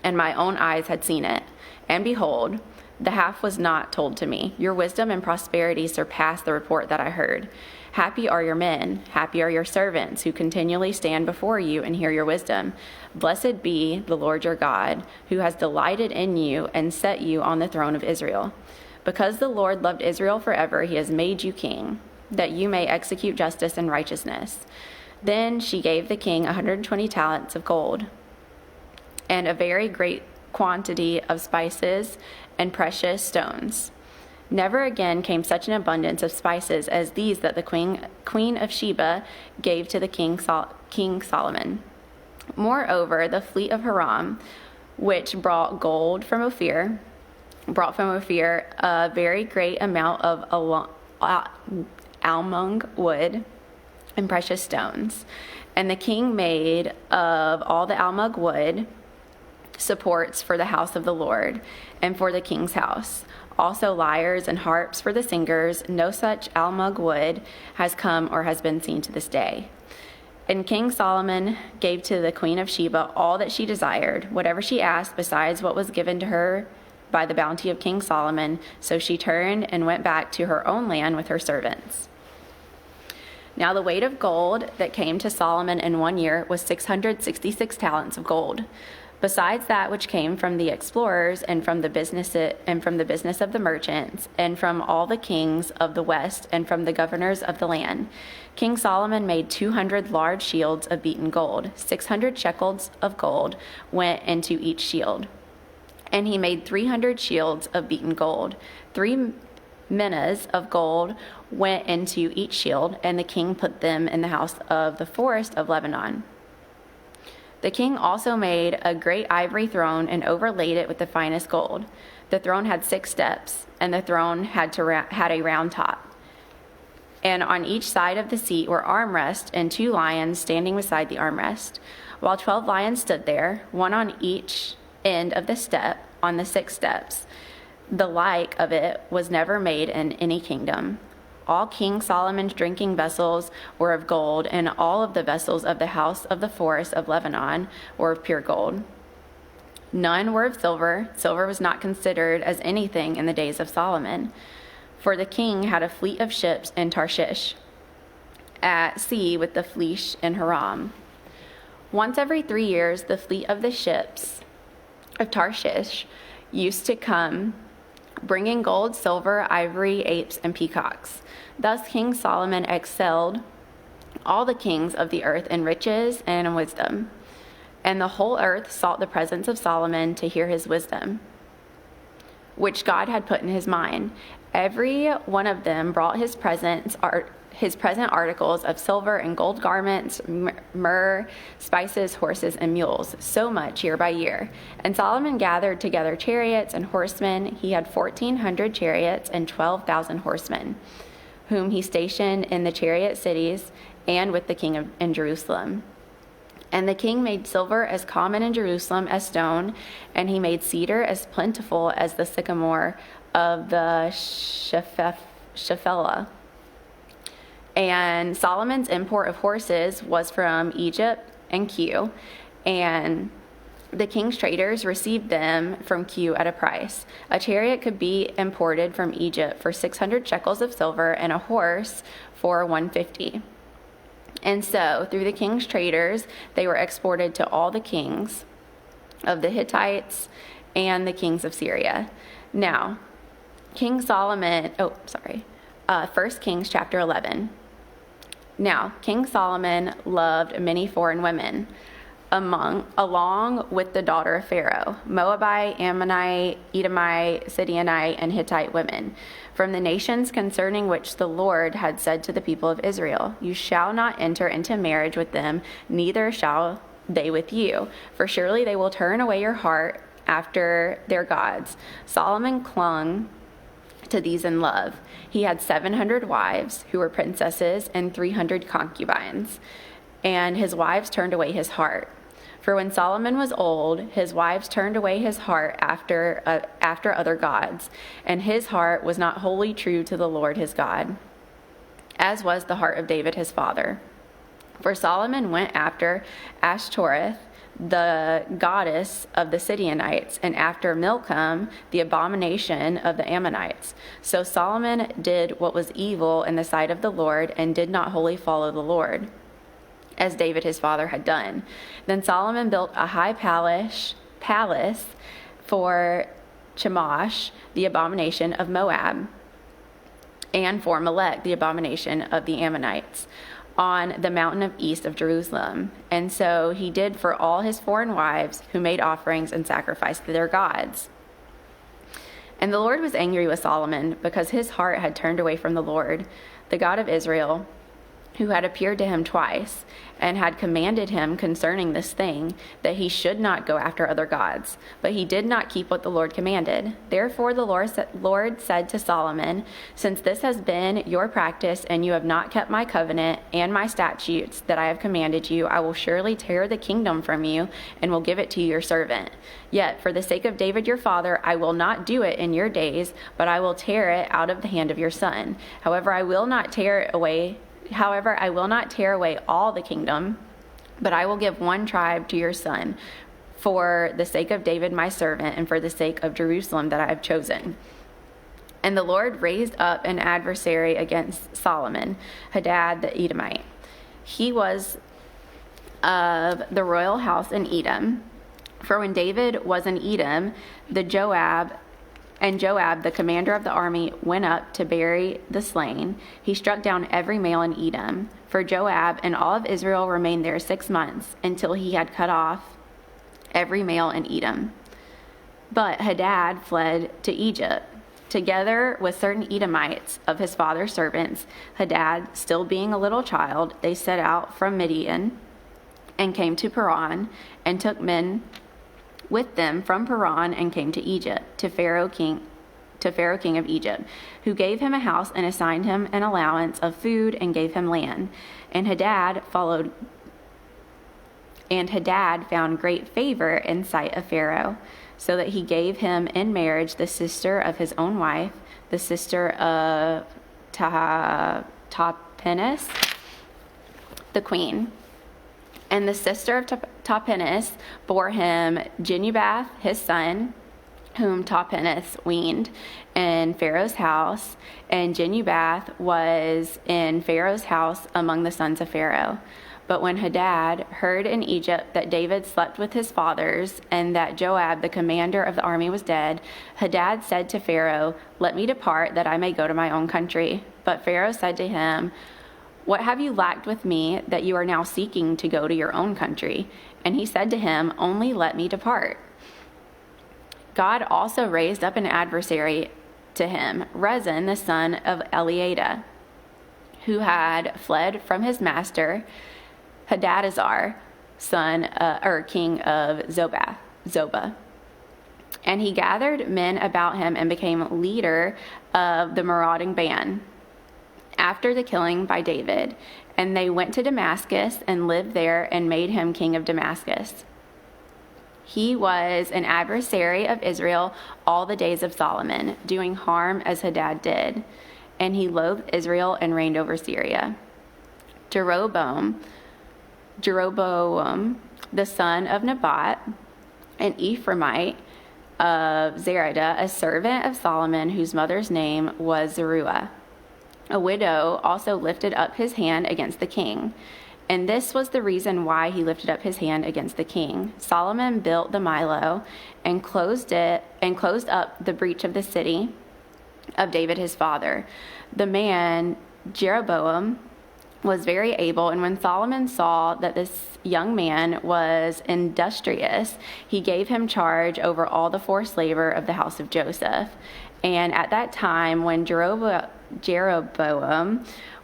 and my own eyes had seen it. And behold, the half was not told to me. Your wisdom and prosperity surpass the report that I heard. Happy are your men, happy are your servants who continually stand before you and hear your wisdom. Blessed be the Lord your God, who has delighted in you and set you on the throne of Israel. Because the Lord loved Israel forever, he has made you king, that you may execute justice and righteousness." Then she gave the king 120 talents of gold and a very great quantity of spices and precious stones. Never again came such an abundance of spices as these that the queen of Sheba gave to the King Solomon. Moreover, the fleet of Hiram, which brought gold from Ophir, a very great amount of almug wood and precious stones. And the king made of all the almug wood supports for the house of the Lord and for the king's house. Also lyres and harps for the singers. No such almug wood has come or has been seen to this day. And King Solomon gave to the queen of Sheba all that she desired, whatever she asked, besides what was given to her by the bounty of King Solomon. So she turned and went back to her own land with her servants. Now the weight of gold that came to Solomon in 1 year was 666 talents of gold. Besides that which came from the explorers and from the business of the merchants, and from all the kings of the west, and from the governors of the land, King Solomon made 200 large shields of beaten gold. 600 shekels of gold went into each shield. And he made 300 shields of beaten gold. 3 minas of gold went into each shield, and the king put them in the house of the forest of Lebanon. The king also made a great ivory throne and overlaid it with the finest gold. The throne had 6 steps, and the throne had a round top. And on each side of the seat were armrests and 2 lions standing beside the armrest, while 12 lions stood there, one on each end of the step on the 6 steps. The like of it was never made in any kingdom. All King Solomon's drinking vessels were of gold, and all of the vessels of the house of the forest of Lebanon were of pure gold. None were of silver. Silver was not considered as anything in the days of Solomon. For the king had a fleet of ships in Tarshish, at sea with the fleet in Hiram. Once every 3 years, the fleet of the ships of Tarshish used to come, bringing gold, silver, ivory, apes, and peacocks. Thus King Solomon excelled all the kings of the earth in riches and in wisdom. And the whole earth sought the presence of Solomon to hear his wisdom, which God had put in his mind. Every one of them brought his present articles of silver and gold garments, myrrh, spices, horses, and mules, so much year by year. And Solomon gathered together chariots and horsemen. He had 1,400 chariots and 12,000 horsemen, whom he stationed in the chariot cities and with the king in Jerusalem. And the king made silver as common in Jerusalem as stone, and he made cedar as plentiful as the sycamore of the Shephelah. And Solomon's import of horses was from Egypt and Kue, and the king's traders received them from Kue at a price. A chariot could be imported from Egypt for 600 shekels of silver, and a horse for 150. And so, through the king's traders, they were exported to all the kings of the Hittites and the kings of Syria. Now, King Solomon, 1 Kings chapter 11. Now, King Solomon loved many foreign women, along with the daughter of Pharaoh, Moabite, Ammonite, Edomite, Sidonite, and Hittite women, from the nations concerning which the Lord had said to the people of Israel, "You shall not enter into marriage with them, neither shall they with you, for surely they will turn away your heart after their gods." Solomon clung to these in love. He had 700 wives who were princesses and 300 concubines, and his wives turned away his heart. For when Solomon was old, his wives turned away his heart after other gods, and his heart was not wholly true to the Lord his God, as was the heart of David his father. For Solomon went after Ashtoreth, the goddess of the Sidonites, and after Milcom, the abomination of the Ammonites. So Solomon did what was evil in the sight of the Lord, and did not wholly follow the Lord, as David his father had done. Then Solomon built a high palace for Chemosh, the abomination of Moab, and for Melech, the abomination of the Ammonites, on the mountain of east of Jerusalem. And so he did for all his foreign wives who made offerings and sacrificed to their gods. And the Lord was angry with Solomon because his heart had turned away from the Lord, the God of Israel, who had appeared to him twice, and had commanded him concerning this thing, that he should not go after other gods. But he did not keep what the Lord commanded. Therefore the Lord said to Solomon, "Since this has been your practice, and you have not kept my covenant and my statutes that I have commanded you, I will surely tear the kingdom from you, and will give it to your servant. Yet for the sake of David your father, I will not do it in your days, but I will tear it out of the hand of your son. However, I will not tear away all the kingdom, but I will give one tribe to your son, for the sake of David my servant, and for the sake of Jerusalem that I have chosen." And the Lord raised up an adversary against Solomon, Hadad the Edomite. He was of the royal house in Edom. For when David was in Edom, Joab, the commander of the army, went up to bury the slain. He struck down every male in Edom. For Joab and all of Israel remained there 6 months, until he had cut off every male in Edom. But Hadad fled to Egypt, together with certain Edomites of his father's servants. Hadad, still being a little child, they set out from Midian and came to Paran, and took men with them from Paran, and came to Egypt, to Pharaoh king of Egypt, who gave him a house and assigned him an allowance of food and gave him land. And Hadad found great favor in sight of Pharaoh, so that he gave him in marriage the sister of his own wife, the sister of Tahpenes, the queen. And the sister of Tahpenes bore him Genubath, his son, whom Tahpenes weaned in Pharaoh's house. And Genubath was in Pharaoh's house among the sons of Pharaoh. But when Hadad heard in Egypt that David slept with his fathers, and that Joab, the commander of the army, was dead, Hadad said to Pharaoh, "Let me depart, that I may go to my own country." But Pharaoh said to him, "What have you lacked with me, that you are now seeking to go to your own country?" And he said to him, "Only let me depart." God also raised up an adversary to him, Rezin, the son of Eliada, who had fled from his master, Hadadezer, king of Zobah. And he gathered men about him and became leader of the marauding band after the killing by David. And they went to Damascus and lived there, and made him king of Damascus. He was an adversary of Israel all the days of Solomon, doing harm as Hadad did. And he loathed Israel and reigned over Syria. Jeroboam, the son of Nebat, an Ephraimite of Zeradah, a servant of Solomon, whose mother's name was Zeruiah, a widow, also lifted up his hand against the king. And this was the reason why he lifted up his hand against the king. Solomon built the Milo and closed up the breach of the city of David his father. The man Jeroboam was very able, and when Solomon saw that this young man was industrious, he gave him charge over all the forced labor of the house of Joseph. And at that time, when Jeroboam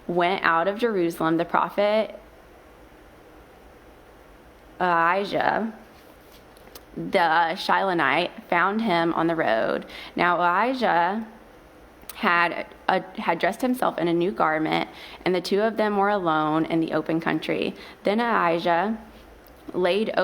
went out of Jerusalem, the prophet Ahijah, the Shilonite, found him on the road. Now Ahijah had dressed himself in a new garment, and the two of them were alone in the open country. Then Ahijah laid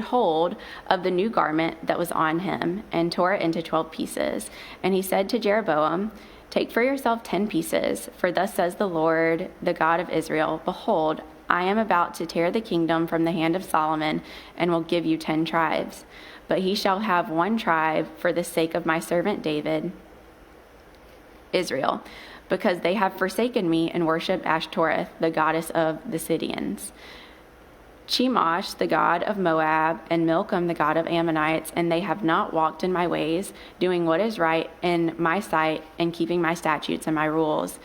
hold of the new garment that was on him and tore it into 12 pieces. And he said to Jeroboam, "Take for yourself 10 pieces, for thus says the Lord, the God of Israel, behold, I am about to tear the kingdom from the hand of Solomon and will give you 10 tribes. But he shall have 1 tribe for the sake of my servant David, Israel, because they have forsaken me and worshipped Ashtoreth, the goddess of the Sidonians, Chemosh, the god of Moab, and Milcom, the god of Ammonites, and they have not walked in my ways, doing what is right in my sight and keeping my statutes and my rules,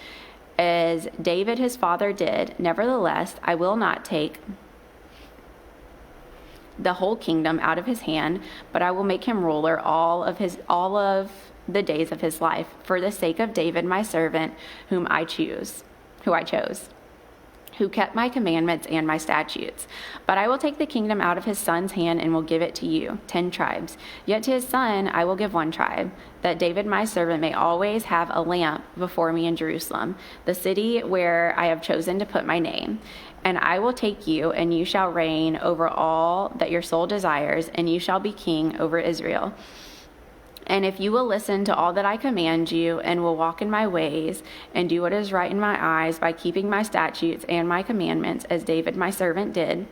as David his father did. Nevertheless, I will not take the whole kingdom out of his hand, but I will make him ruler all of the days of his life, for the sake of David my servant, who I chose, who kept my commandments and my statutes. But I will take the kingdom out of his son's hand and will give it to you, 10 tribes. Yet to his son I will give 1 tribe, that David my servant may always have a lamp before me in Jerusalem, the city where I have chosen to put my name. And I will take you, and you shall reign over all that your soul desires, and you shall be king over Israel. And if you will listen to all that I command you, and will walk in my ways, and do what is right in my eyes by keeping my statutes and my commandments, as David my servant did,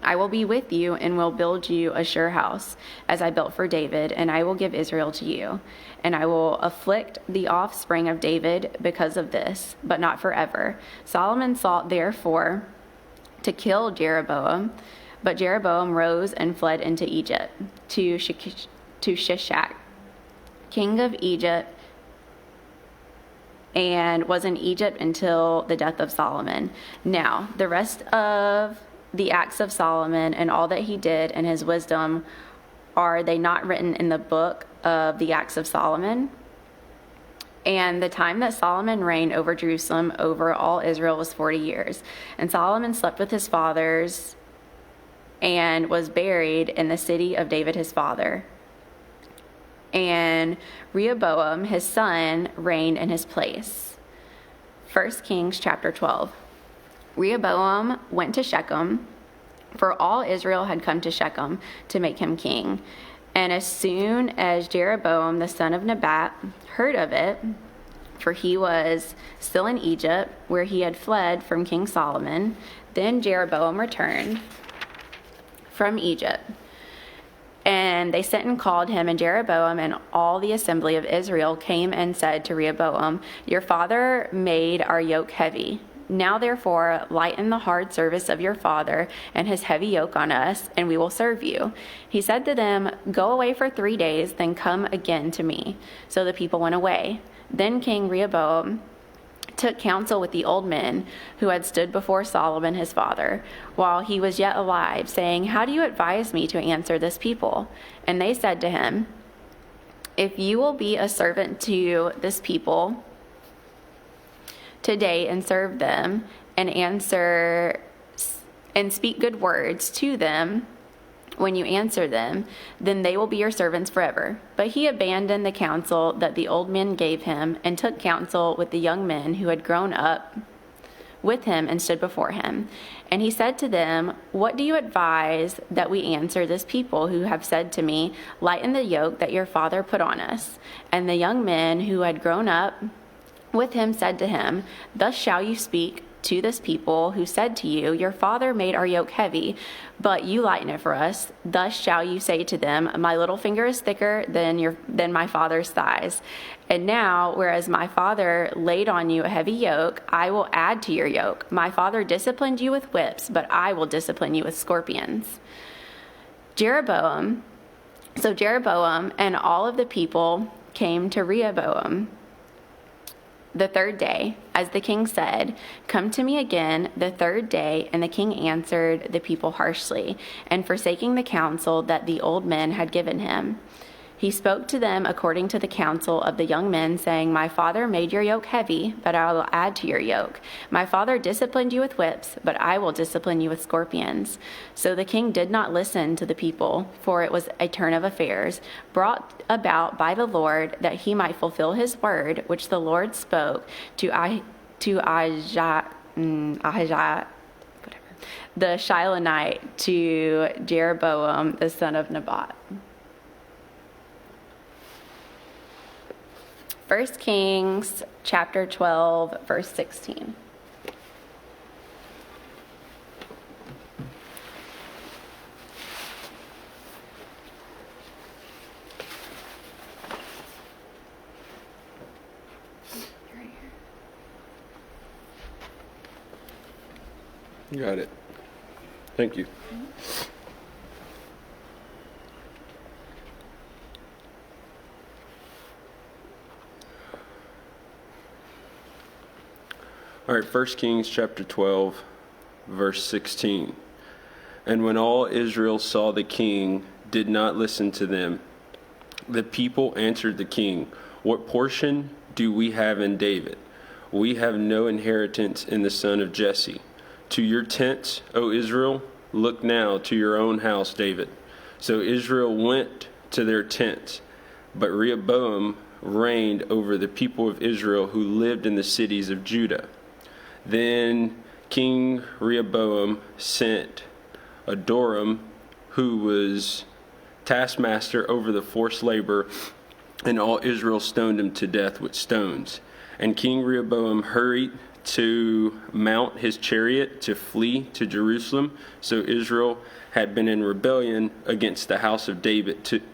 I will be with you and will build you a sure house, as I built for David, and I will give Israel to you. And I will afflict the offspring of David because of this, but not forever. Solomon sought therefore to kill Jeroboam, but Jeroboam rose and fled into Egypt, to Shishak, king of Egypt, and was in Egypt until the death of Solomon. Now, the rest of the acts of Solomon and all that he did and his wisdom, are they not written in the book of the acts of Solomon? And the time that Solomon reigned over Jerusalem, over all Israel, was 40 years. And Solomon slept with his fathers and was buried in the city of David his father. And Rehoboam his son reigned in his place. 1 Kings chapter 12. Rehoboam went to Shechem, for all Israel had come to Shechem to make him king. And as soon as Jeroboam the son of Nebat heard of it, for he was still in Egypt, where he had fled from King Solomon, then Jeroboam returned from Egypt. And they sent and called him, and Jeroboam and all the assembly of Israel came and said to Rehoboam, "Your father made our yoke heavy. Now therefore lighten the hard service of your father and his heavy yoke on us, and we will serve you." He said to them, "Go away for 3 days, then come again to me." So the people went away. Then King Rehoboam took counsel with the old men who had stood before Solomon his father, while he was yet alive, saying, "How do you advise me to answer this people?" And they said to him, "If you will be a servant to this people today and serve them and answer and speak good words to them when you answer them, then they will be your servants forever." But he abandoned the counsel that the old men gave him and took counsel with the young men who had grown up with him and stood before him. And he said to them, "What do you advise that we answer this people who have said to me, 'Lighten the yoke that your father put on us'?" And the young men who had grown up with him said to him, "Thus shall you speak to this people who said to you, 'Your father made our yoke heavy, but you lighten it for us.' Thus shall you say to them, 'My little finger is thicker than my father's thighs. And now, whereas my father laid on you a heavy yoke, I will add to your yoke. My father disciplined you with whips, but I will discipline you with scorpions." Jeroboam and all of the people came to Rehoboam the third day, as the king said, "Come to me again the third day." And the king answered the people harshly, and forsaking the counsel that the old men had given him. He spoke to them according to the counsel of the young men, saying, "My father made your yoke heavy, but I will add to your yoke. My father disciplined you with whips, but I will discipline you with scorpions." So the king did not listen to the people, for it was a turn of affairs, brought about by the Lord, that he might fulfill his word, which the Lord spoke to Ahijah, the Shilonite, to Jeroboam, the son of Nebat. 1 Kings chapter 12, verse 16. Got it. Thank you. All right, 1 Kings chapter 12, verse 16. And when all Israel saw the king did not listen to them, the people answered the king, "What portion do we have in David? We have no inheritance in the son of Jesse. To your tents, O Israel, look now to your own house, David." So Israel went to their tents, but Rehoboam reigned over the people of Israel who lived in the cities of Judah. Then King Rehoboam sent Adoram, who was taskmaster over the forced labor, and all Israel stoned him to death with stones. And King Rehoboam hurried to mount his chariot to flee to Jerusalem. So Israel had been in rebellion against the house of David to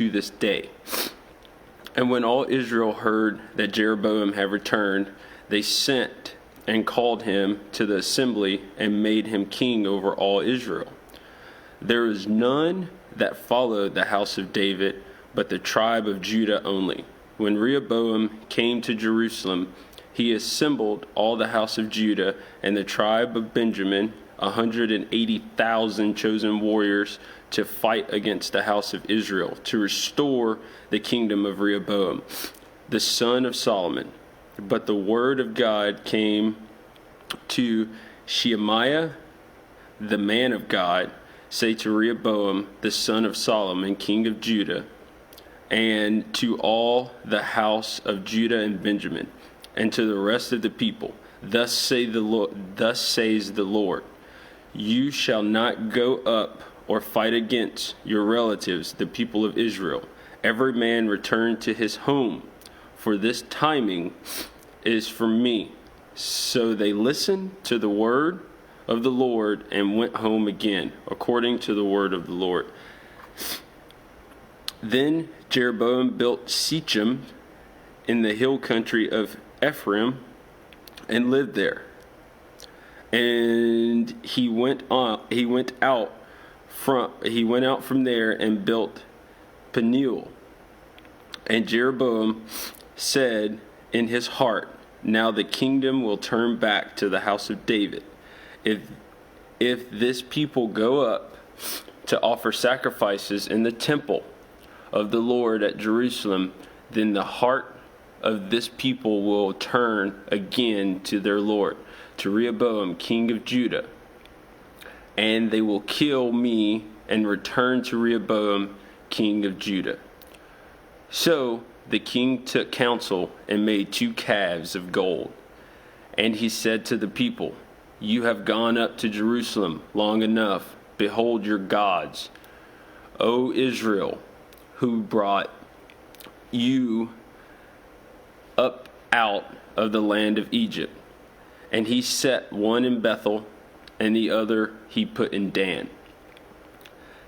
this day. And when all Israel heard that Jeroboam had returned, they sent and called him to the assembly and made him king over all Israel. There was none that followed the house of David, but the tribe of Judah only. When Rehoboam came to Jerusalem, he assembled all the house of Judah and the tribe of Benjamin, 180,000 chosen warriors, to fight against the house of Israel, to restore the kingdom of Rehoboam, the son of Solomon. But the word of God came to Shemaiah, the man of God, say to Rehoboam, the son of Solomon, king of Judah, and to all the house of Judah and Benjamin, and to the rest of the people, thus says the Lord, you shall not go up or fight against your relatives, the people of Israel. Every man return to his home, for this timing is from me. So they listened to the word of the Lord and went home again, according to the word of the Lord. Then Jeroboam built Shechem in the hill country of Ephraim and lived there. And he went out from there and built Peniel. And Jeroboam said in his heart, now the kingdom will turn back to the house of David. If this people go up to offer sacrifices in the temple of the Lord at Jerusalem, then the heart of this people will turn again to their Lord, to Rehoboam, king of Judah. And they will kill me and return to Rehoboam, king of Judah. So the king took counsel and made 2 calves of gold. And he said to the people, you have gone up to Jerusalem long enough. Behold your gods, O Israel, who brought you up out of the land of Egypt. And he set one in Bethel, and the other he put in Dan.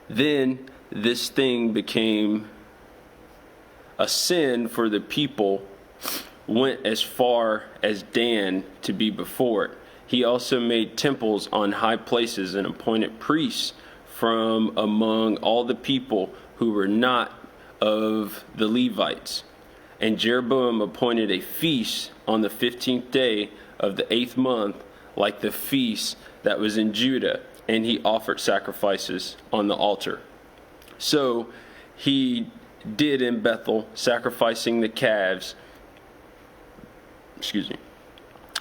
Then this thing became a sin, for the people went as far as Dan to be before it. He also made temples on high places and appointed priests from among all the people who were not of the Levites. And Jeroboam appointed a feast on the 15th day of the 8th month, like the feast that was in Judah, and he offered sacrifices on the altar. So he did in Bethel, sacrificing the calves,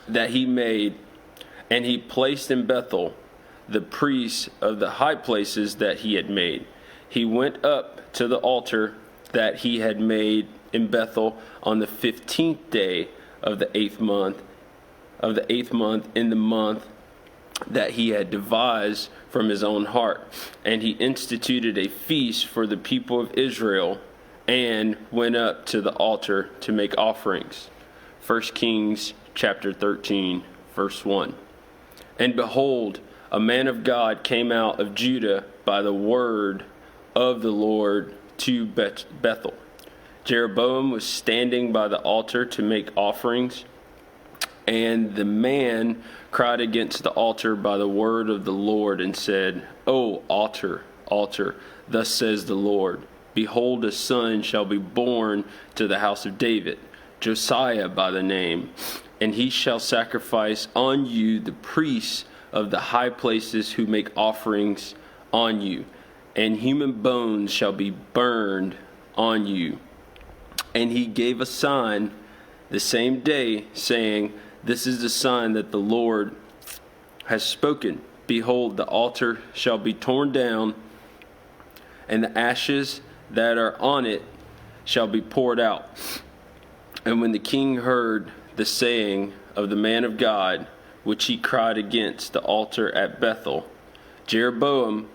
that he made, and he placed in Bethel the priests of the high places that he had made. He went up to the altar that he had made in Bethel on the 15th day of the 8th month, in the month that he had devised from his own heart. And he instituted a feast for the people of Israel and went up to the altar to make offerings. 1 Kings chapter 13, verse 1. And behold, a man of God came out of Judah by the word of the Lord to Bethel. Jeroboam was standing by the altar to make offerings, and the man cried against the altar by the word of the Lord and said, O altar, altar, thus says the Lord, behold, a son shall be born to the house of David, Josiah by the name, and he shall sacrifice on you the priests of the high places who make offerings on you, and human bones shall be burned on you. And he gave a sign the same day, saying, This is the sign that the Lord has spoken. Behold, the altar shall be torn down, and the ashes that are on it shall be poured out. And when the king heard the saying of the man of God, which he cried against the altar at Bethel, Jeroboam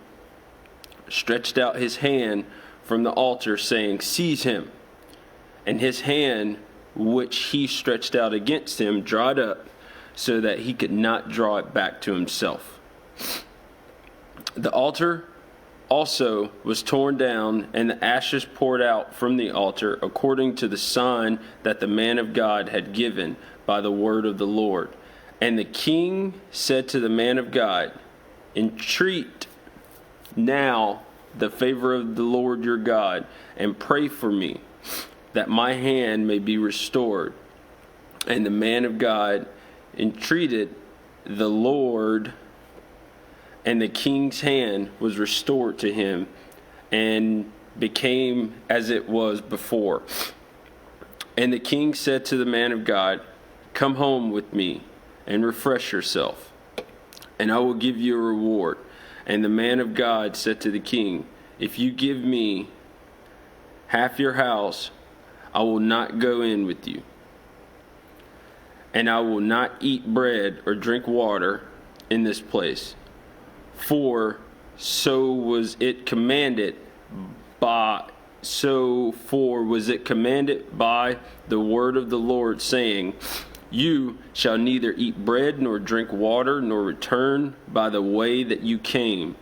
stretched out his hand from the altar, saying, Seize him. And his hand, which he stretched out against him, dried up, so that he could not draw it back to himself. The altar also was torn down, and the ashes poured out from the altar, according to the sign that the man of God had given by the word of the Lord. And the king said to the man of God, Entreat now the favor of the Lord your God, and pray for me, that my hand may be restored. And the man of God entreated the Lord, and the king's hand was restored to him, and became as it was before. And the king said to the man of God, Come home with me, and refresh yourself, and I will give you a reward. And the man of God said to the king, If you give me half your house, I will not go in with you, and I will not eat bread or drink water in this place. For so was it commanded by the word of the Lord, saying, You shall neither eat bread nor drink water, nor return by the way that you came.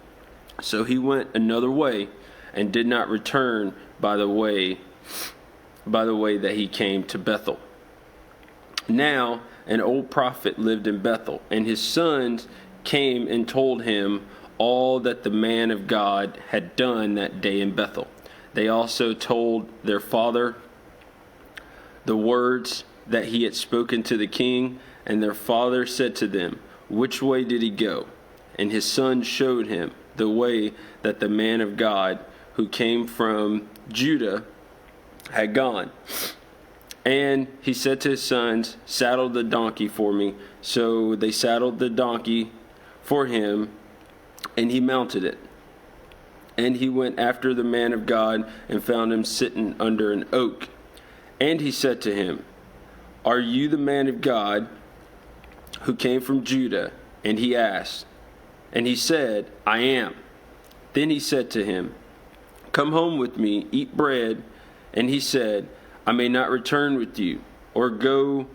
So he went another way, and did not return by the way that he came to Bethel. Now an old prophet lived in Bethel, and his sons came and told him all that the man of God had done that day in Bethel. They also told their father the words that he had spoken to the king, and their father said to them, Which way did he go? And his son showed him the way that the man of God who came from Judah had gone. And he said to his sons, Saddle the donkey for me. So they saddled the donkey for him, and he mounted it. And he went after the man of God, and found him sitting under an oak. And he said to him, Are you the man of God who came from Judah? And he asked. And he said, I am. Then he said to him, Come home with me, eat bread. And he said, I may not return with you, or go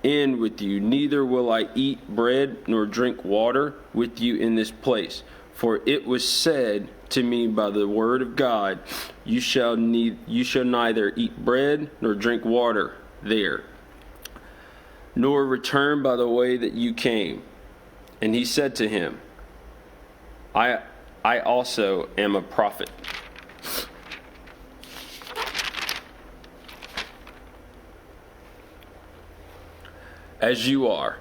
in with you, neither will I eat bread nor drink water with you in this place. For it was said to me by the word of God, you shall neither eat bread nor drink water there, nor return by the way that you came. And he said to him, I also am a prophet. as you are.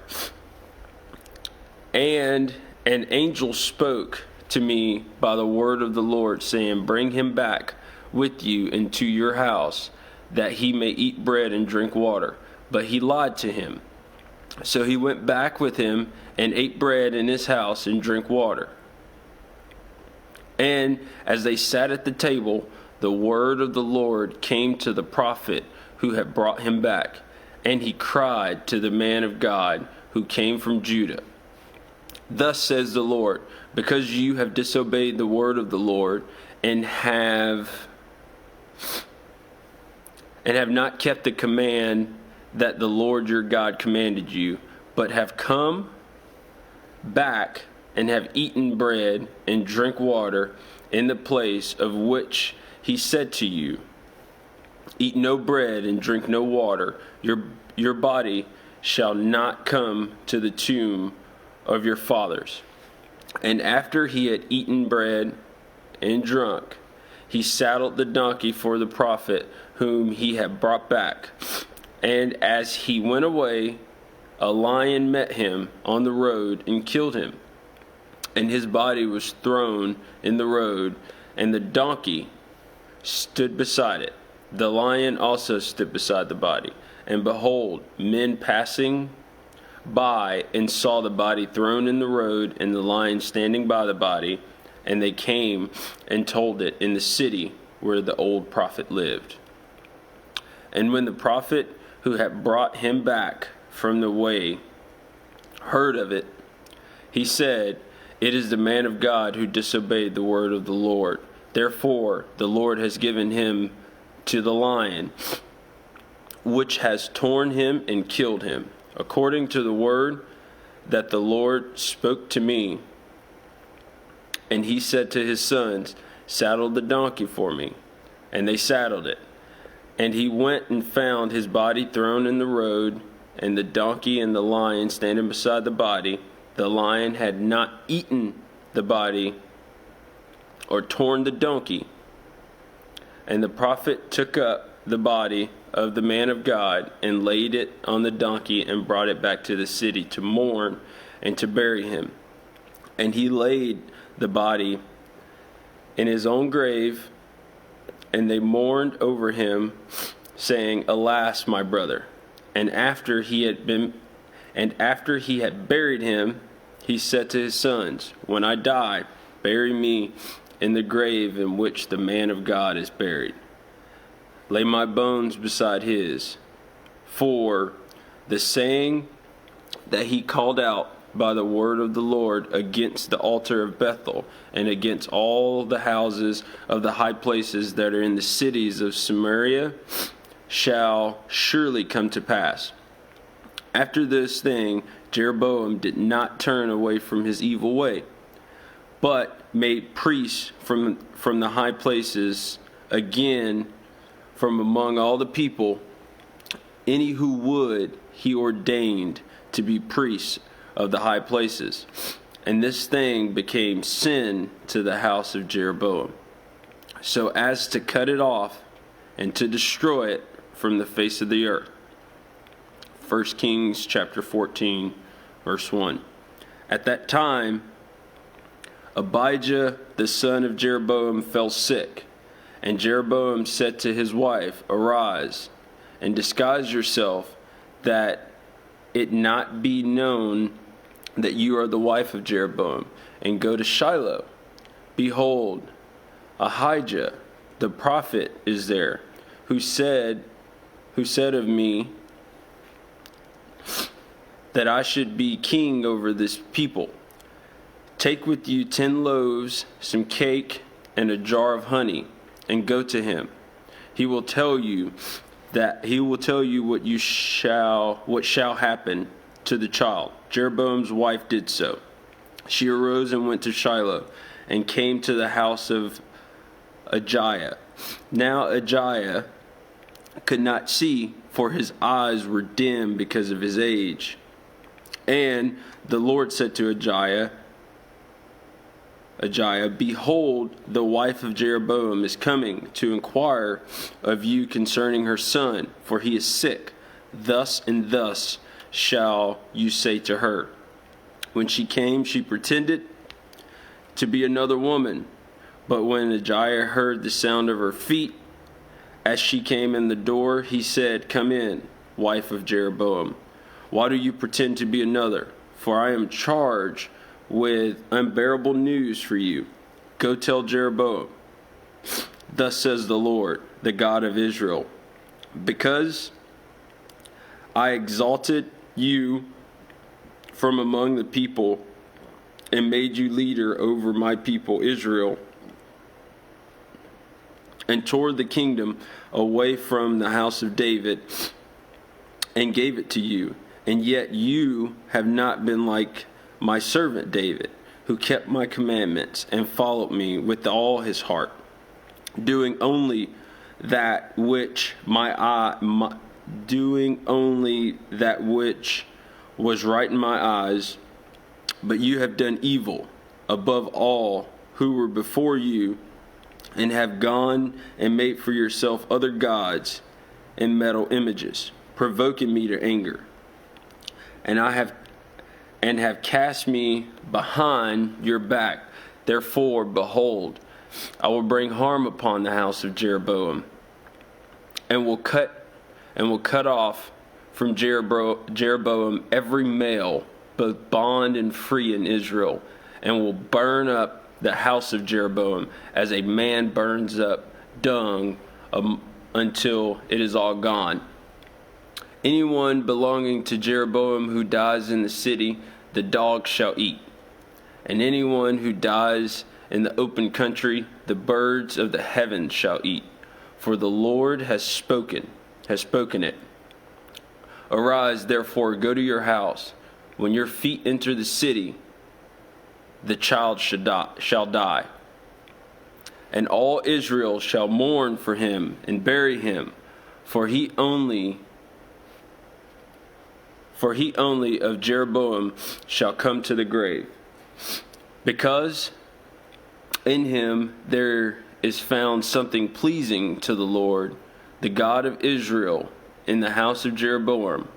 And an angel spoke to me by the word of the Lord, saying, bring him back with you into your house, that he may eat bread and drink water. But he lied to him. So he went back with him and ate bread in his house and drank water. And as they sat at the table, the word of the Lord came to the prophet who had brought him back. And he cried to the man of God who came from Judah. Thus says the Lord, because you have disobeyed the word of the Lord and have not kept the command that the Lord your God commanded you, but have come back and have eaten bread and drink water in the place of which he said to you, eat no bread and drink no water, your body shall not come to the tomb of your fathers. And after he had eaten bread and drunk, he saddled the donkey for the prophet whom he had brought back. And as he went away, a lion met him on the road and killed him. And his body was thrown in the road, and the donkey stood beside it. The lion also stood beside the body. And behold, men passing by and saw the body thrown in the road and the lion standing by the body, and they came and told it in the city where the old prophet lived. And when the prophet who had brought him back from the way heard of it, he said, it is the man of God who disobeyed the word of the Lord. Therefore the Lord has given him to the lion, which has torn him and killed him, according to the word that the Lord spoke to me. And he said to his sons, saddle the donkey for me. And they saddled it. And he went and found his body thrown in the road, and the donkey and the lion standing beside the body. The lion had not eaten the body or torn the donkey. And the prophet took up the body of the man of God and laid it on the donkey and brought it back to the city to mourn and to bury him. And he laid the body in his own grave, and they mourned over him, saying, alas, my brother. And after he had buried him, he said to his sons, when I die, bury me in the grave in which the man of God is buried. Lay my bones beside his. For the saying that he called out by the word of the Lord against the altar of Bethel and against all the houses of the high places that are in the cities of Samaria shall surely come to pass. After this thing, Jeroboam did not turn away from his evil way, but made priests from the high places again from among all the people. Any who would, he ordained to be priests of the high places. And this thing became sin to the house of Jeroboam, so as to cut it off and to destroy it from the face of the earth. 1 Kings chapter 14, verse 1. At that time, Abijah the son of Jeroboam fell sick, and Jeroboam said to his wife, arise and disguise yourself, that it not be known that you are the wife of Jeroboam, and go to Shiloh. Behold, Ahijah the prophet is there, who said of me that I should be king over this people. Take with you 10 loaves, some cake, and a jar of honey, and go to him. He will tell you what shall happen to the child. Jeroboam's wife did so. She arose and went to Shiloh, and came to the house of Ahijah. Now Ahijah could not see, for his eyes were dim because of his age. And the Lord said to Ahijah, behold, the wife of Jeroboam is coming to inquire of you concerning her son, for he is sick. Thus and thus shall you say to her. When she came, she pretended to be another woman. But when Ahiah heard the sound of her feet, as she came in the door, he said, Come in, wife of Jeroboam. Why do you pretend to be another? For I am charged with unbearable news for you. Go tell Jeroboam, thus says the Lord, the God of Israel, because I exalted you from among the people and made you leader over my people Israel, and tore the kingdom away from the house of David and gave it to you. And yet you have not been like my servant David, who kept my commandments and followed me with all his heart, doing only that which was right in my eyes. But you have done evil above all who were before you, and have gone and made for yourself other gods and metal images, provoking me to anger. And have cast me behind your back. Therefore, behold, I will bring harm upon the house of Jeroboam, and will cut off from Jeroboam every male, both bond and free in Israel, and will burn up the house of Jeroboam as a man burns up dung until it is all gone. Anyone belonging to Jeroboam who dies in the city, the dogs shall eat. And anyone who dies in the open country, the birds of the heavens shall eat. For the Lord has spoken it. Arise, therefore, go to your house. When your feet enter the city, the child shall die. And all Israel shall mourn for him and bury him, for he only of Jeroboam shall come to the grave. Because in him there is found something pleasing to the Lord, the God of Israel, in the house of Jeroboam.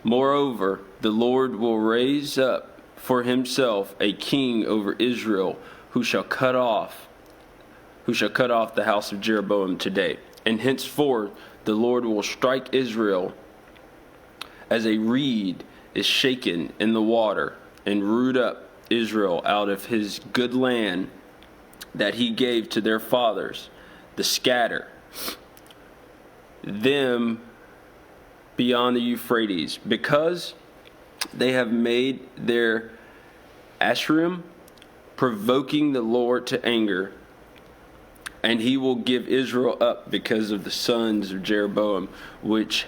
Moreover, the Lord will raise up for himself a king over Israel, who shall cut off the house of Jeroboam today. And henceforth the Lord will strike Israel as a reed is shaken in the water, and root up Israel out of his good land that he gave to their fathers, to scatter them beyond the Euphrates, because they have made their Asherim, provoking the Lord to anger, and he will give Israel up because of the sons of Jeroboam, which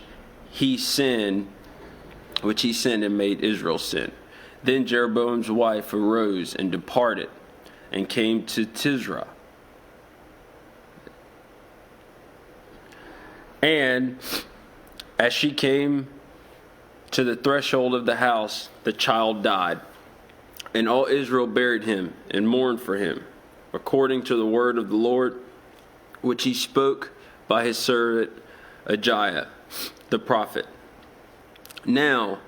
he sinned and made Israel sin. Then Jeroboam's wife arose and departed, and came to Tisra. And as she came to the threshold of the house, the child died. And all Israel buried him and mourned for him, according to the word of the Lord, which he spoke by his servant Ahiah, the prophet. Now,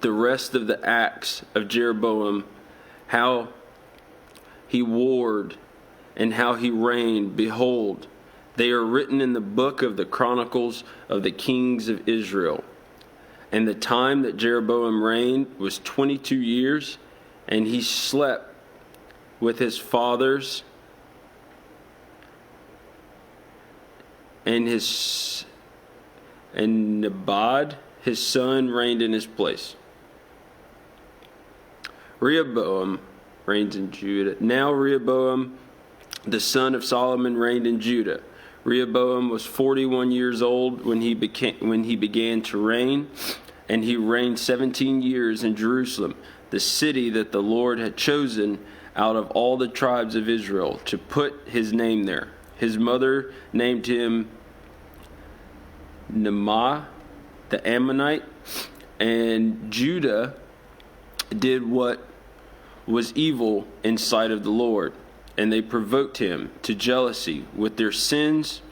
the rest of the acts of Jeroboam, how he warred and how he reigned, behold, they are written in the book of the Chronicles of the kings of Israel. And the time that Jeroboam reigned was 22 years, and he slept with his fathers, and Nabad his son reigned in his place. Rehoboam reigns in Judah. Now Rehoboam, the son of Solomon, reigned in Judah. Rehoboam was 41 years old when he began to reign, and he reigned 17 years in Jerusalem, the city that the Lord had chosen out of all the tribes of Israel to put his name there. His mother named him Naamah the Ammonite, and Judah did what was evil in sight of the Lord, and they provoked him to jealousy with their sins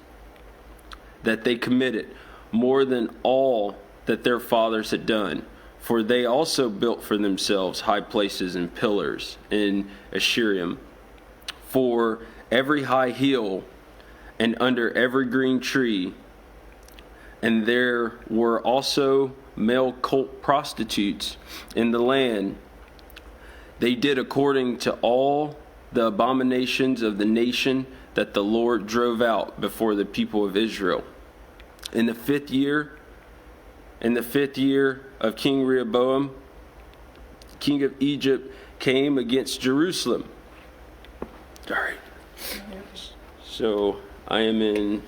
that they committed, more than all that their fathers had done. For they also built for themselves high places and pillars in Asherim, for every high hill and under every green tree. And there were also male cult prostitutes in the land. They did according to all the abominations of the nation that the Lord drove out before the people of Israel. In the fifth year of King Rehoboam, king of Egypt, came against Jerusalem. All right. So I am in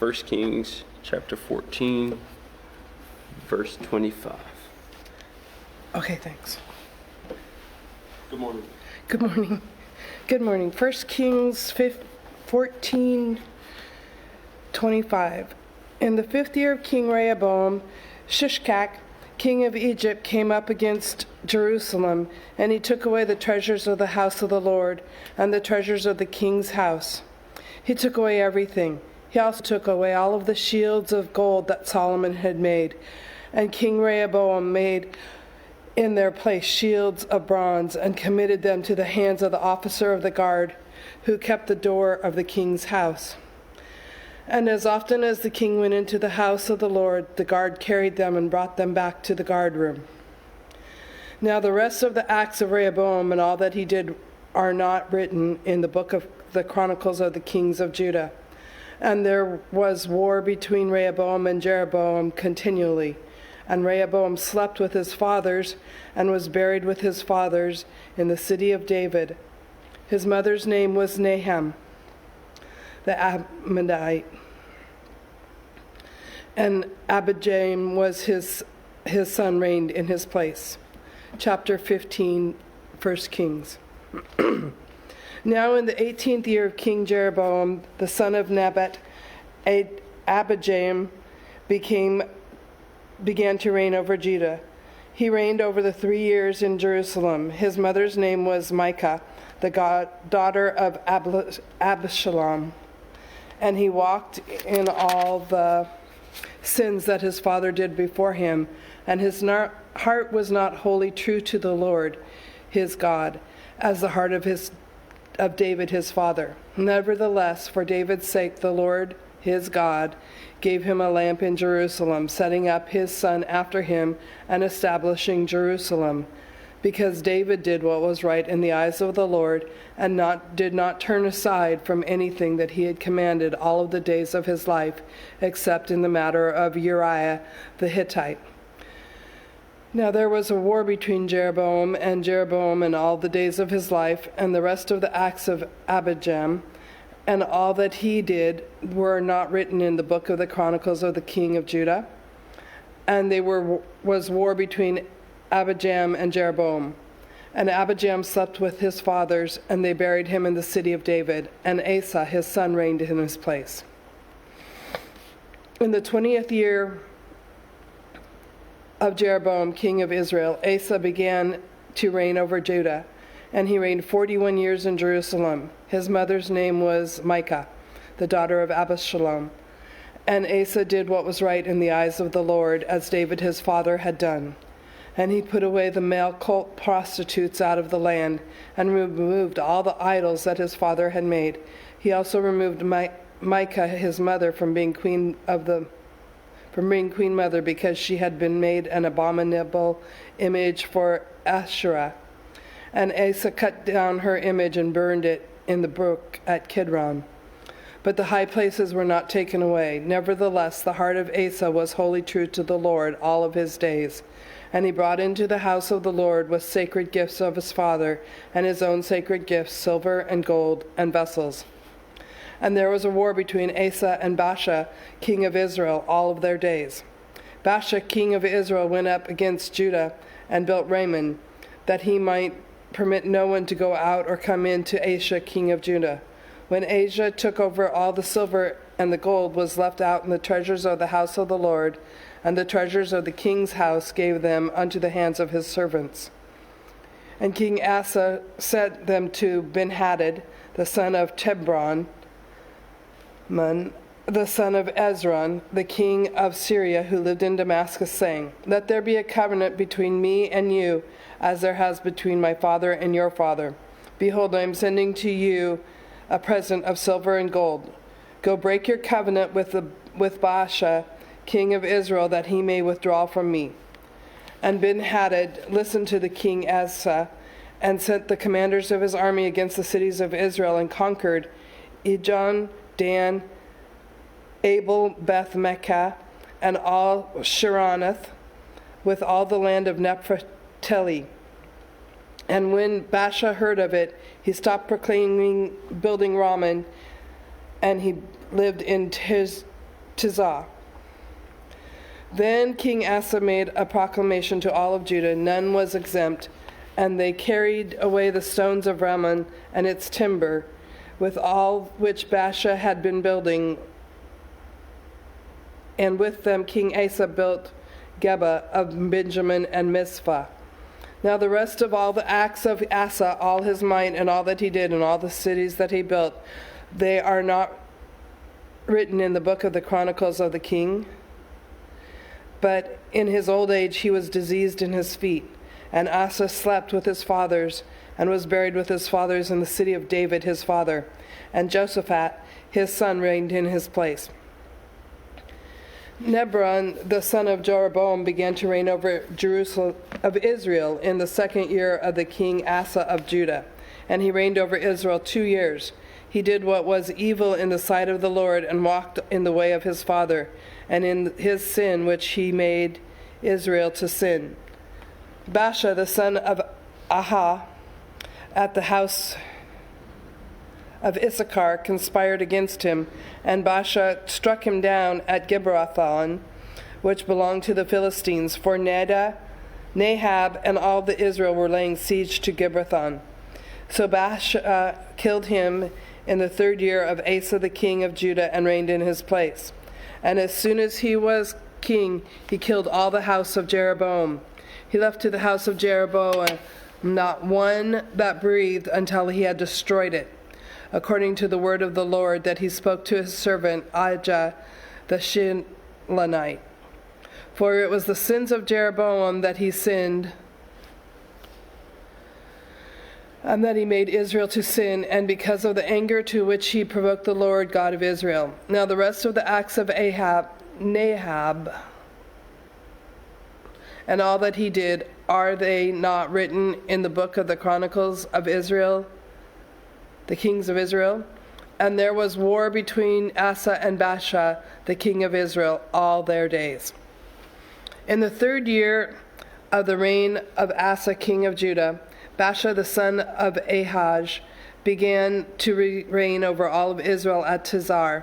1 Kings chapter 14, verse 25. Okay, thanks. Good morning. Good morning. Good morning. 1 Kings 14, 25. In the 5th year of King Rehoboam, Shishak, king of Egypt, came up against Jerusalem, and he took away the treasures of the house of the Lord and the treasures of the king's house. He took away everything. He also took away all of the shields of gold that Solomon had made, and King Rehoboam made in their place shields of bronze and committed them to the hands of the officer of the guard who kept the door of the king's house. And as often as the king went into the house of the Lord, the guard carried them and brought them back to the guard room. Now the rest of the acts of Rehoboam and all that he did are not written in the book of the Chronicles of the kings of Judah. And there was war between Rehoboam and Jeroboam continually. And Rehoboam slept with his fathers and was buried with his fathers in the city of David. His mother's name was Naham, the Ammonite. And Abijam was his son, reigned in his place. Chapter 15, 1 Kings. Now in the 18th year of King Jeroboam, the son of Nebat, Abijam began to reign over Judah. He reigned over the 3 years in Jerusalem. His mother's name was Micah, the daughter of Abishalom. And he walked in all the sins that his father did before him, and his heart was not wholly true to the Lord, his God, as the heart of David his father. Nevertheless, for David's sake, the Lord, his God, gave him a lamp in Jerusalem, setting up his son after him and establishing Jerusalem, because David did what was right in the eyes of the Lord and did not turn aside from anything that he had commanded all of the days of his life, except in the matter of Uriah the Hittite. Now there was a war between Jeroboam and all the days of his life, and the rest of the acts of Abijam, and all that he did were not written in the book of the Chronicles of the king of Judah. And was war between Abijam and Jeroboam. And Abijam slept with his fathers, and they buried him in the city of David, and Asa his son reigned in his place. In the 20th year of Jeroboam, king of Israel, Asa began to reign over Judah, and he reigned 41 years in Jerusalem. His mother's name was Micah, the daughter of Abishalom. And Asa did what was right in the eyes of the Lord, as David his father had done. And he put away the male cult prostitutes out of the land, and removed all the idols that his father had made. He also removed Micah his mother from being queen mother, because she had been made an abominable image for Asherah. And Asa cut down her image and burned it in the brook at Kidron. But the high places were not taken away. Nevertheless, the heart of Asa was wholly true to the Lord all of his days. And he brought into the house of the Lord with sacred gifts of his father, and his own sacred gifts, silver and gold and vessels. And there was a war between Asa and Baasha, king of Israel, all of their days. Baasha, king of Israel, went up against Judah and built Ramon, that he might permit no one to go out or come in to Asa, king of Judah. When Asa took over, all the silver and the gold was left out in the treasures of the house of the Lord, and the treasures of the king's house gave them unto the hands of his servants. And King Asa sent them to Ben-Hadad, the son of Tebron, the son of Ezron, the king of Syria, who lived in Damascus, saying, "Let there be a covenant between me and you, as there has between my father and your father. Behold, I am sending to you a present of silver and gold. Go break your covenant with Baasha, king of Israel, that he may withdraw from me." And Ben-Hadad listened to the king Asa, and sent the commanders of his army against the cities of Israel, and conquered Ijon, Dan, Abel, Beth-Mekah, and all Shiranath, with all the land of Naphtali. And when Baasha heard of it, he stopped building Ramah, and he lived in Tizah. Then King Asa made a proclamation to all of Judah. None was exempt, and they carried away the stones of Ramah and its timber, with all which Baasha had been building. And with them King Asa built Geba of Benjamin and Mizpah. Now the rest of all the acts of Asa, all his might, and all that he did, and all the cities that he built, they are not written in the book of the Chronicles of the king. But in his old age he was diseased in his feet. And Asa slept with his fathers, and was buried with his fathers in the city of David his father. And Jehoshaphat his son reigned in his place. Nebron, the son of Jeroboam, began to reign over Jerusalem of Israel in the 2nd year of the king Asa of Judah. And he reigned over Israel 2 years. He did what was evil in the sight of the Lord, and walked in the way of his father, and in his sin which he made Israel to sin. Baasha, the son of Aha, at the house of Issachar, conspired against him, and Baasha struck him down at Gibbethon, which belonged to the Philistines, for Nahab and all the Israel were laying siege to Gibbethon. So Baasha killed him in the 3rd year of Asa the king of Judah, and reigned in his place. And as soon as he was king, he killed all the house of Jeroboam. He left to the house of Jeroboam not one that breathed until he had destroyed it, according to the word of the Lord that he spoke to his servant Ahijah the Shilonite. For it was the sins of Jeroboam that he sinned, and that he made Israel to sin, and because of the anger to which he provoked the Lord God of Israel. Now the rest of the acts of Nahab, and all that he did, are they not written in the book of the Chronicles of Israel, the kings of Israel? And there was war between Asa and Baasha, the king of Israel, all their days. In the 3rd year of the reign of Asa, king of Judah, Baasha, the son of Ahaj, began to reign over all of Israel at Tizar,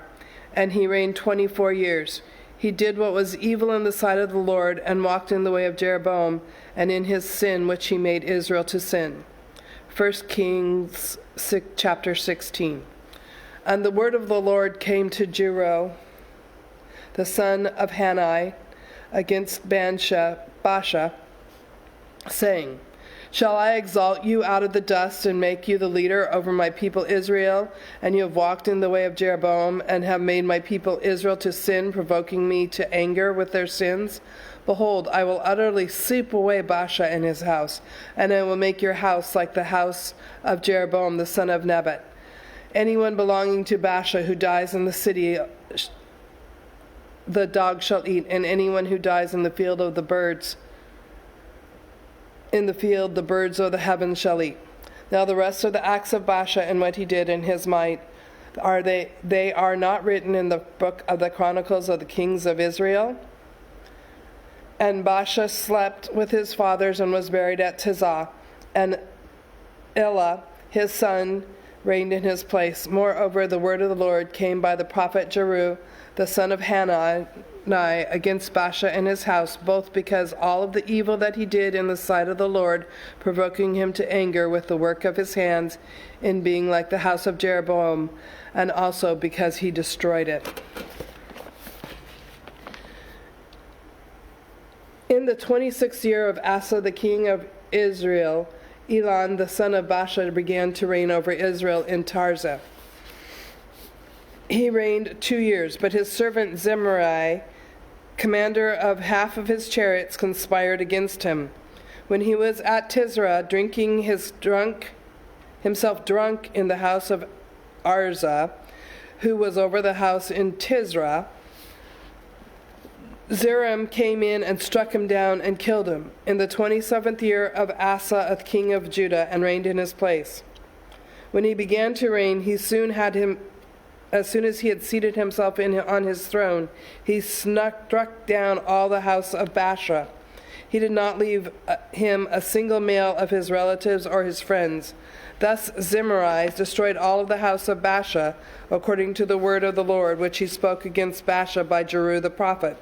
and he reigned 24 years. He did what was evil in the sight of the Lord, and walked in the way of Jeroboam, and in his sin which he made Israel to sin. 1 Kings chapter 16. And the word of the Lord came to Jero, the son of Hanai, against Baasha, saying, "Shall I exalt you out of the dust, and make you the leader over my people Israel? And you have walked in the way of Jeroboam, and have made my people Israel to sin, provoking me to anger with their sins? Behold, I will utterly sweep away Baasha and his house, and I will make your house like the house of Jeroboam the son of Nebat. Anyone belonging to Baasha who dies in the city, the dog shall eat, and anyone who dies in the field of the birds, in the field the birds of the heavens shall eat." Now the rest of the acts of Baasha, and what he did in his might, they are not written in the book of the Chronicles of the kings of Israel? And Baasha slept with his fathers, and was buried at Tizah, and Elah his son reigned in his place. Moreover, the word of the Lord came by the prophet Jeru, the son of Hanani, against Baasha and his house, both because all of the evil that he did in the sight of the Lord, provoking him to anger with the work of his hands, in being like the house of Jeroboam, and also because he destroyed it. In the 26th year of Asa the king of Israel, Elon the son of Baasha began to reign over Israel in Tirzah. he reigned 2 years, but his servant Zimri, commander of half of his chariots, conspired against him. When he was at Tisra, drinking himself drunk in the house of Arza, who was over the house in Tisra, Zeram came in and struck him down and killed him in the 27th year of Asa, king of Judah, and reigned in his place. When he began to reign, as soon as he had seated himself on his throne, he struck down all the house of Baasha. He did not leave him a single male of his relatives or his friends. Thus Zimri destroyed all of the house of Baasha, according to the word of the Lord, which he spoke against Baasha by Jeru the prophet.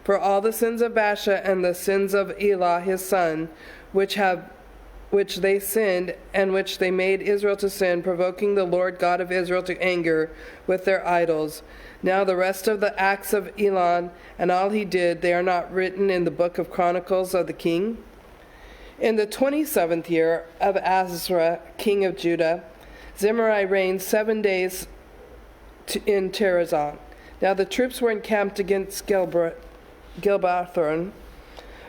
For all the sins of Baasha and the sins of Elah his son, which they sinned, and which they made Israel to sin, provoking the Lord God of Israel to anger with their idols. Now the rest of the acts of Elon and all he did, they are not written in the book of Chronicles of the king. In the 27th year of Azra, king of Judah, Zimri reigned 7 days in Tirazon. Now the troops were encamped against Gilbothron,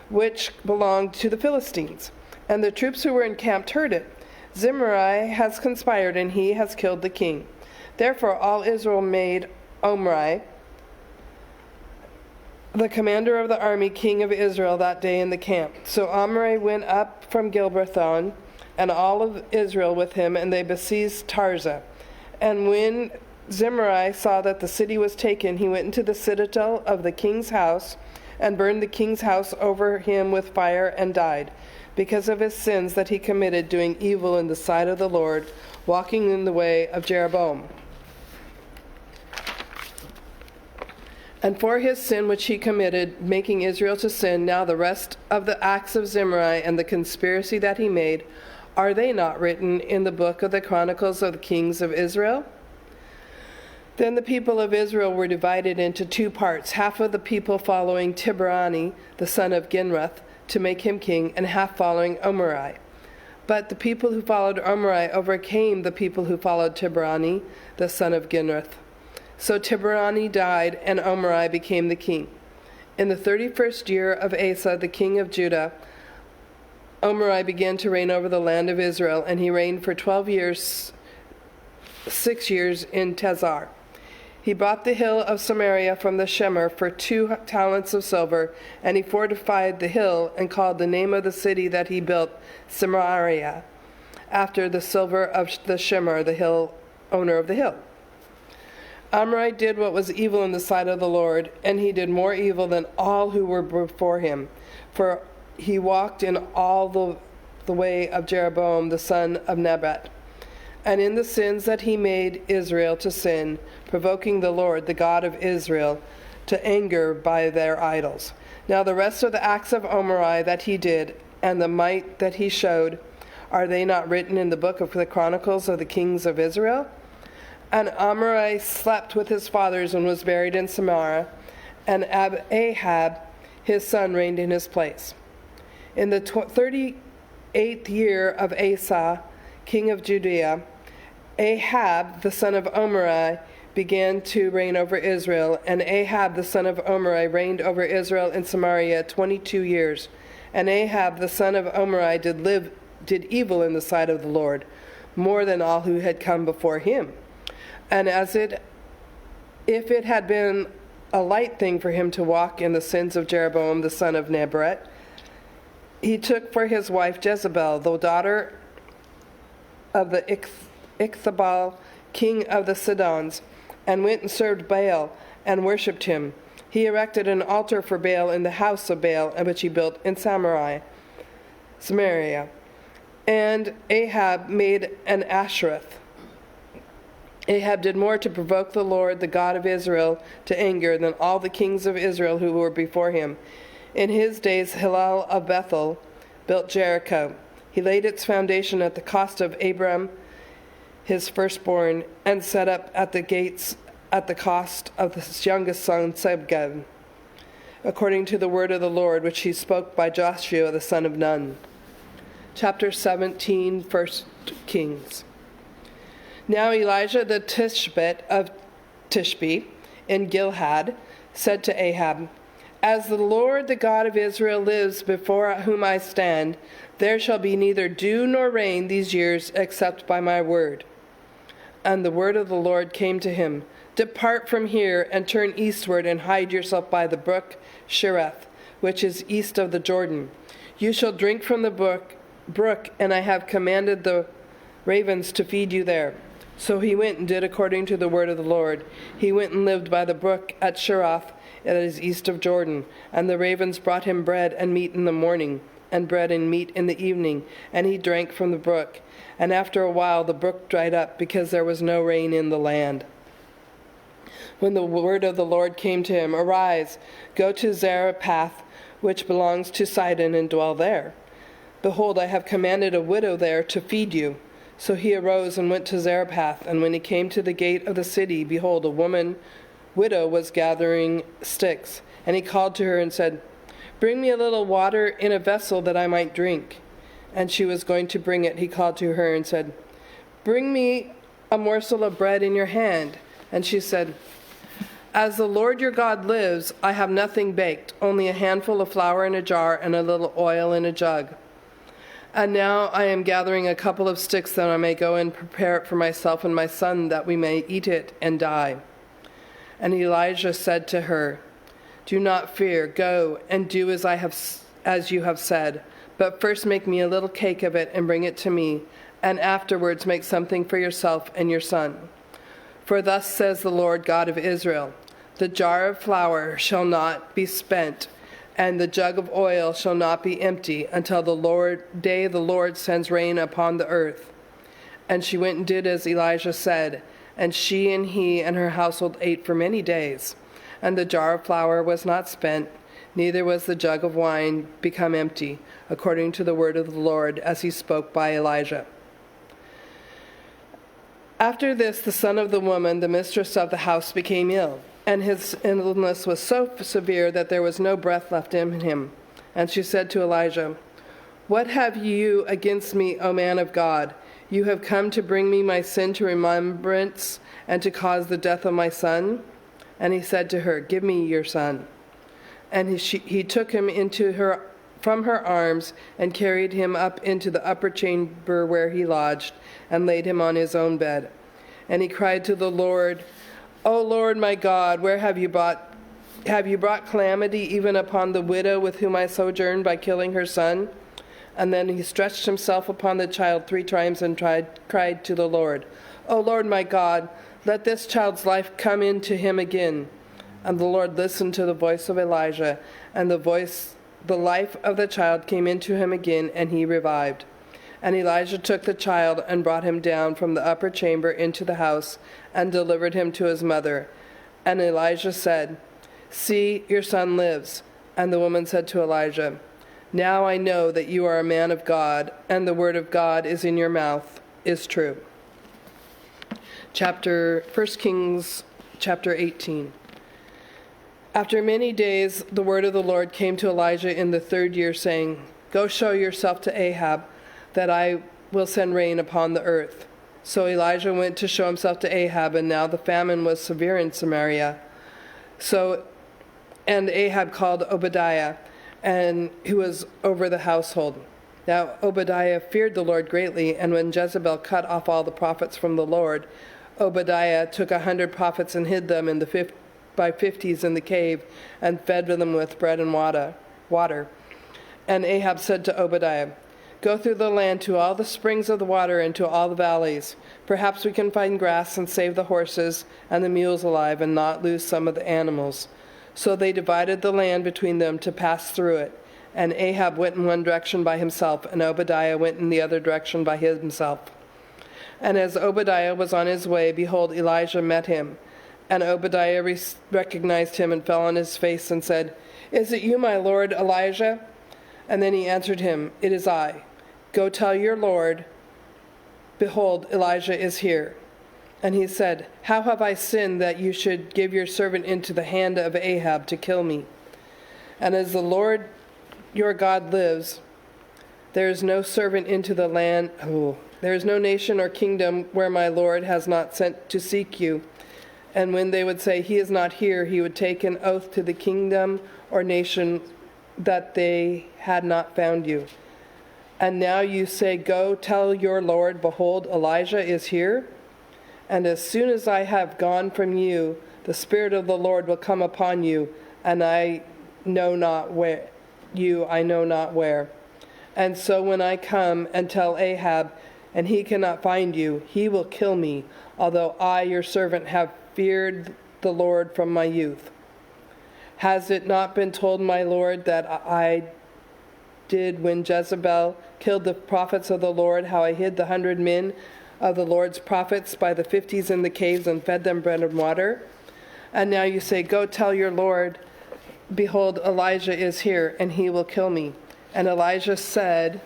which belonged to the Philistines. And the troops who were encamped heard it. Zimri has conspired, and he has killed the king. Therefore all Israel made Omri, the commander of the army, king of Israel, that day in the camp. So Omri went up from Gilbothron, and all of Israel with him, and they besieged Tirzah. And when Zimri saw that the city was taken, he went into the citadel of the king's house, and burned the king's house over him with fire, and died, because of his sins that he committed, doing evil in the sight of the Lord, walking in the way of Jeroboam. And for his sin which he committed, making Israel to sin, now the rest of the acts of Zimri and the conspiracy that he made, are they not written in the book of the Chronicles of the kings of Israel? Then the people of Israel were divided into 2 parts, half of the people following Tibni, the son of Ginrath, to make him king, and half following Omri. But the people who followed Omri overcame the people who followed Tibni, the son of Ginrath. So Tibni died, and Omri became the king. In the 31st year of Asa, the king of Judah, Omri began to reign over the land of Israel, and he reigned for 12 years, 6 years in Tezar. He bought the hill of Samaria from the Shemer for 2 talents of silver, and he fortified the hill and called the name of the city that he built Samaria, after the silver of the Shemer, the owner of the hill. Omri did what was evil in the sight of the Lord, and he did more evil than all who were before him, for he walked in all the way of Jeroboam the son of Nebat, and in the sins that he made Israel to sin, provoking the Lord, the God of Israel, to anger by their idols. Now the rest of the acts of Omri that he did, and the might that he showed, are they not written in the book of the Chronicles of the kings of Israel? And Omri slept with his fathers and was buried in Samaria, and Ahab his son reigned in his place. In the 38th year of Asa, king of Judea, Ahab the son of Omri began to reign over Israel, and Ahab the son of Omri reigned over Israel in Samaria 22 years. And Ahab the son of Omri did evil in the sight of the Lord, more than all who had come before him. And if it had been a light thing for him to walk in the sins of Jeroboam the son of Nebat, he took for his wife Jezebel, the daughter of the Ichabod, king of the Sidons, and went and served Baal and worshipped him. He erected an altar for Baal in the house of Baal, which he built in Samaria. And Ahab made an Ashereth. Ahab did more to provoke the Lord, the God of Israel, to anger than all the kings of Israel who were before him. In his days Hillel of Bethel built Jericho. He laid its foundation at the cost of Abram, his firstborn, and set up at the gates at the cost of his youngest son Sebgad, according to the word of the Lord, which he spoke by Joshua the son of Nun. Chapter 17, 1 Kings. Now Elijah the Tishbite of Tishbe in Gilhad, said to Ahab, "As the Lord, the God of Israel, lives before whom I stand, there shall be neither dew nor rain these years except by my word." And the word of the Lord came to him, "Depart from here and turn eastward and hide yourself by the brook Cherith, which is east of the Jordan. You shall drink from the brook, and I have commanded the ravens to feed you there." So he went and did according to the word of the Lord. He went and lived by the brook at Cherith, that is east of Jordan. And the ravens brought him bread and meat in the morning, and bread and meat in the evening, and he drank from the brook. And after a while the brook dried up, because there was no rain in the land. When the word of the Lord came to him, "Arise, go to Zarephath, which belongs to Sidon, and dwell there. Behold, I have commanded a widow there to feed you." So he arose and went to Zarephath, and when he came to the gate of the city, behold, a widow was gathering sticks. And he called to her and said, "Bring me a little water in a vessel that I might drink." And she was going to bring it. He called to her and said, "Bring me a morsel of bread in your hand." And she said, "As the Lord your God lives, I have nothing baked, only a handful of flour in a jar and a little oil in a jug. And now I am gathering a couple of sticks that I may go and prepare it for myself and my son, that we may eat it and die." And Elijah said to her, "Do not fear. Go and do as you have said. But first make me a little cake of it and bring it to me, and afterwards make something for yourself and your son. For thus says the Lord God of Israel, the jar of flour shall not be spent, and the jug of oil shall not be empty until the day the Lord sends rain upon the earth." And she went and did as Elijah said, and she and he and her household ate for many days. And the jar of flour was not spent, neither was the jug of wine become empty, according to the word of the Lord, as he spoke by Elijah. After this, the son of the woman, the mistress of the house, became ill, and his illness was so severe that there was no breath left in him. And she said to Elijah, "What have you against me, O man of God? You have come to bring me my sin to remembrance and to cause the death of my son?" And he said to her, "Give me your son." And he took him from her arms and carried him up into the upper chamber where he lodged, and laid him on his own bed. And he cried to the Lord, "O Lord my God, where have you brought calamity even upon the widow with whom I sojourned by killing her son?" And then he stretched himself upon the child 3 times and cried to the Lord, "O Lord my God, let this child's life come into him again." And the Lord listened to the voice of Elijah, and the life of the child came into him again, and he revived. And Elijah took the child and brought him down from the upper chamber into the house and delivered him to his mother. And Elijah said, "See, your son lives." And the woman said to Elijah, "Now I know that you are a man of God, and the word of God is in your mouth is true." 1 Kings chapter 18. After many days, the word of the Lord came to Elijah in the 3rd year, saying, "Go show yourself to Ahab, that I will send rain upon the earth." So Elijah went to show himself to Ahab, and now the famine was severe in Samaria. And Ahab called Obadiah, and who was over the household. Now Obadiah feared the Lord greatly, and when Jezebel cut off all the prophets from the Lord, Obadiah took 100 prophets and hid them by 50s in the cave, and fed them with bread and water. And Ahab said to Obadiah, "Go through the land to all the springs of the water and to all the valleys. Perhaps we can find grass and save the horses and the mules alive and not lose some of the animals." So they divided the land between them to pass through it. And Ahab went in one direction by himself, and Obadiah went in the other direction by himself. And as Obadiah was on his way, behold, Elijah met him. And Obadiah recognized him and fell on his face and said, "Is it you, my lord Elijah?" And then he answered him, "It is I. Go tell your lord, behold, Elijah is here." And he said, "How have I sinned that you should give your servant into the hand of Ahab to kill me? And as the Lord your God lives, there is no servant into the land, there is no nation or kingdom where my Lord has not sent to seek you. And when they would say, "He is not here," he would take an oath to the kingdom or nation that they had not found you. And now you say, "Go tell your Lord, behold, Elijah is here." And as soon as I have gone from you, the Spirit of the Lord will come upon you, and I know not where. And so when I come and tell Ahab, and he cannot find you, he will kill me, although I, your servant, have feared the Lord from my youth. Has it not been told my Lord that I did when Jezebel killed the prophets of the Lord, how I hid the 100 men of the Lord's prophets by the 50s in the caves and fed them bread and water? And now you say, "Go tell your Lord, behold, Elijah is here, and he will kill me." And Elijah said,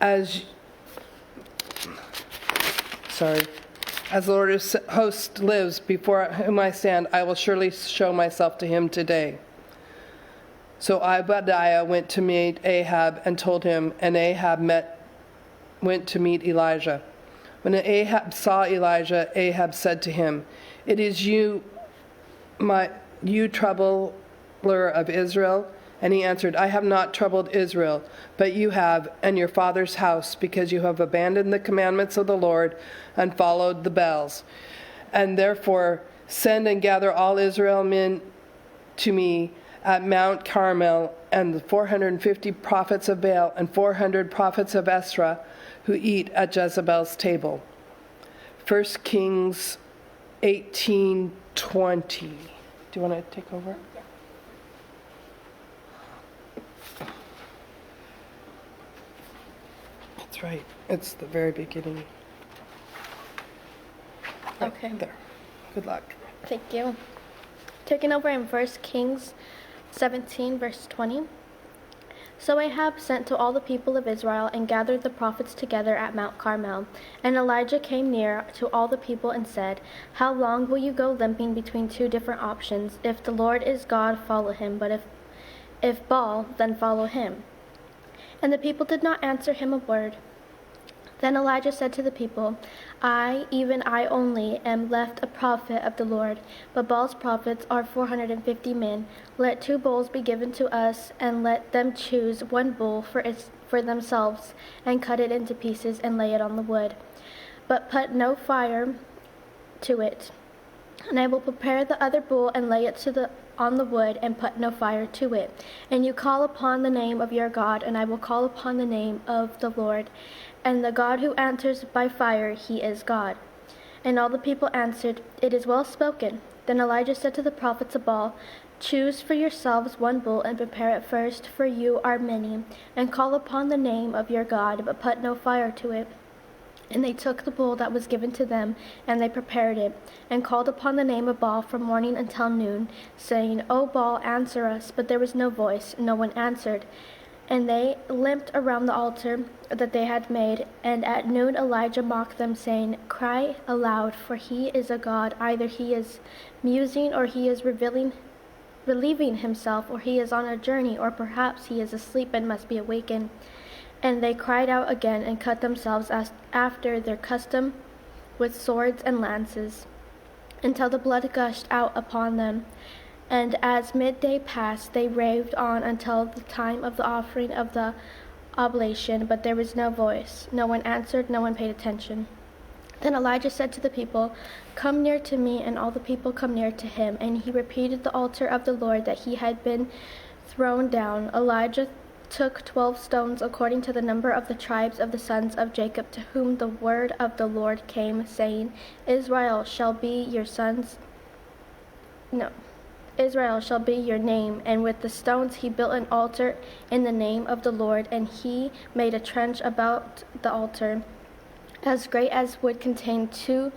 As the Lord of hosts lives, before whom I stand, I will surely show myself to him today. So Obadiah went to meet Ahab and told him, and Ahab went to meet Elijah. When Ahab saw Elijah, Ahab said to him, "It is you, you troubler of Israel?" And he answered, "I have not troubled Israel, but you have, and your father's house, because you have abandoned the commandments of the Lord and followed the Baals. And therefore send and gather all Israel men to me at Mount Carmel, and the 450 prophets of Baal and 400 prophets of Asherah who eat at Jezebel's table." 1 Kings 18:20. Do you want to take over? That's right. It's the very beginning. Right Okay. there. Good luck. Thank you. Taking over in 1 Kings 17, verse 20. So Ahab sent to all the people of Israel and gathered the prophets together at Mount Carmel. And Elijah came near to all the people and said, "How long will you go limping between two different options? If the Lord is God, follow him, but if Baal, then follow him." And the people did not answer him a word. Then Elijah said to the people, "I, even I only, am left a prophet of the Lord, but Baal's prophets are 450 men. Let 2 bulls be given to us, and let them choose 1 bull for themselves, and cut it into pieces and lay it on the wood. But put no fire to it. And I will prepare the other bull and lay it on the wood, and put no fire to it. And you call upon the name of your God, and I will call upon the name of the Lord. And the God who answers by fire, he is God." And all the people answered, "It is well spoken." Then Elijah said to the prophets of Baal, "Choose for yourselves 1 bull, and prepare it first, for you are many. And call upon the name of your God, but put no fire to it." And they took the bull that was given to them, and they prepared it, and called upon the name of Baal from morning until noon, saying, "O Baal, answer us." But there was no voice, no one answered. And they limped around the altar that they had made. And at noon Elijah mocked them, saying, "Cry aloud, for he is a god. Either he is musing, or he is relieving himself, or he is on a journey, or perhaps he is asleep and must be awakened." And they cried out again, and cut themselves after their custom with swords and lances, until the blood gushed out upon them. And as midday passed, they raved on until the time of the offering of the oblation, but there was no voice. No one answered, no one paid attention. Then Elijah said to the people, "Come near to me," and all the people come near to him. And he repeated the altar of the Lord that he had been thrown down. Elijah took 12 stones according to the number of the tribes of the sons of Jacob, to whom the word of the Lord came, saying, Israel shall be your name. And with the stones he built an altar in the name of the Lord, and he made a trench about the altar, as great as would contain 2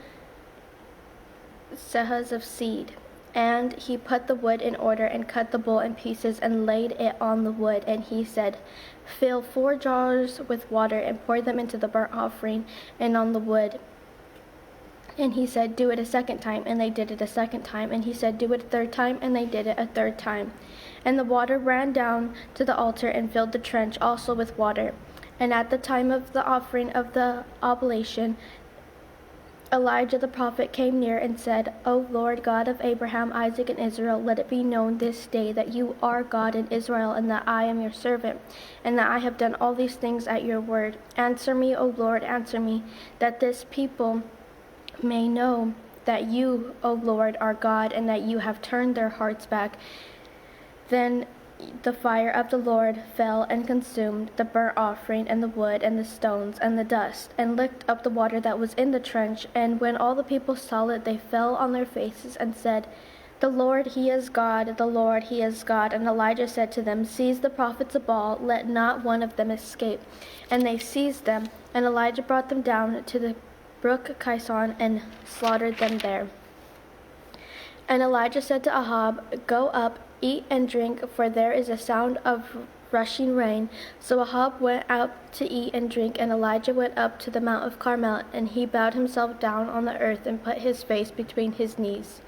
sehas of seed. And he put the wood in order, and cut the bull in pieces, and laid it on the wood. And he said, "Fill 4 jars with water, and pour them into the burnt offering and on the wood." And he said, "Do it a second time." And they did it a second time. And he said, "Do it a third time." And they did it a third time. And the water ran down to the altar, and filled the trench also with water. And at the time of the offering of the oblation, Elijah the prophet came near and said, O Lord God of Abraham, Isaac, and Israel, let it be known this day that you are God in Israel, and that I am your servant, and that I have done all these things at your word. Answer me, O Lord, answer me, that this people may know that you, O Lord, are God, and that you have turned their hearts back. Then the fire of the Lord fell and consumed the burnt offering and the wood and the stones and the dust, and licked up the water that was in the trench. And when all the people saw it, they fell on their faces and said, The Lord, he is God, the Lord, he is God. And Elijah said to them, Seize the prophets of Baal, let not one of them escape. And they seized them, and Elijah brought them down to the brook Kison and slaughtered them there. And Elijah said to Ahab, Go up, eat and drink, for there is a sound of rushing rain. So Ahab went out to eat and drink, and Elijah went up to the Mount of Carmel, and he bowed himself down on the earth and put his face between his knees.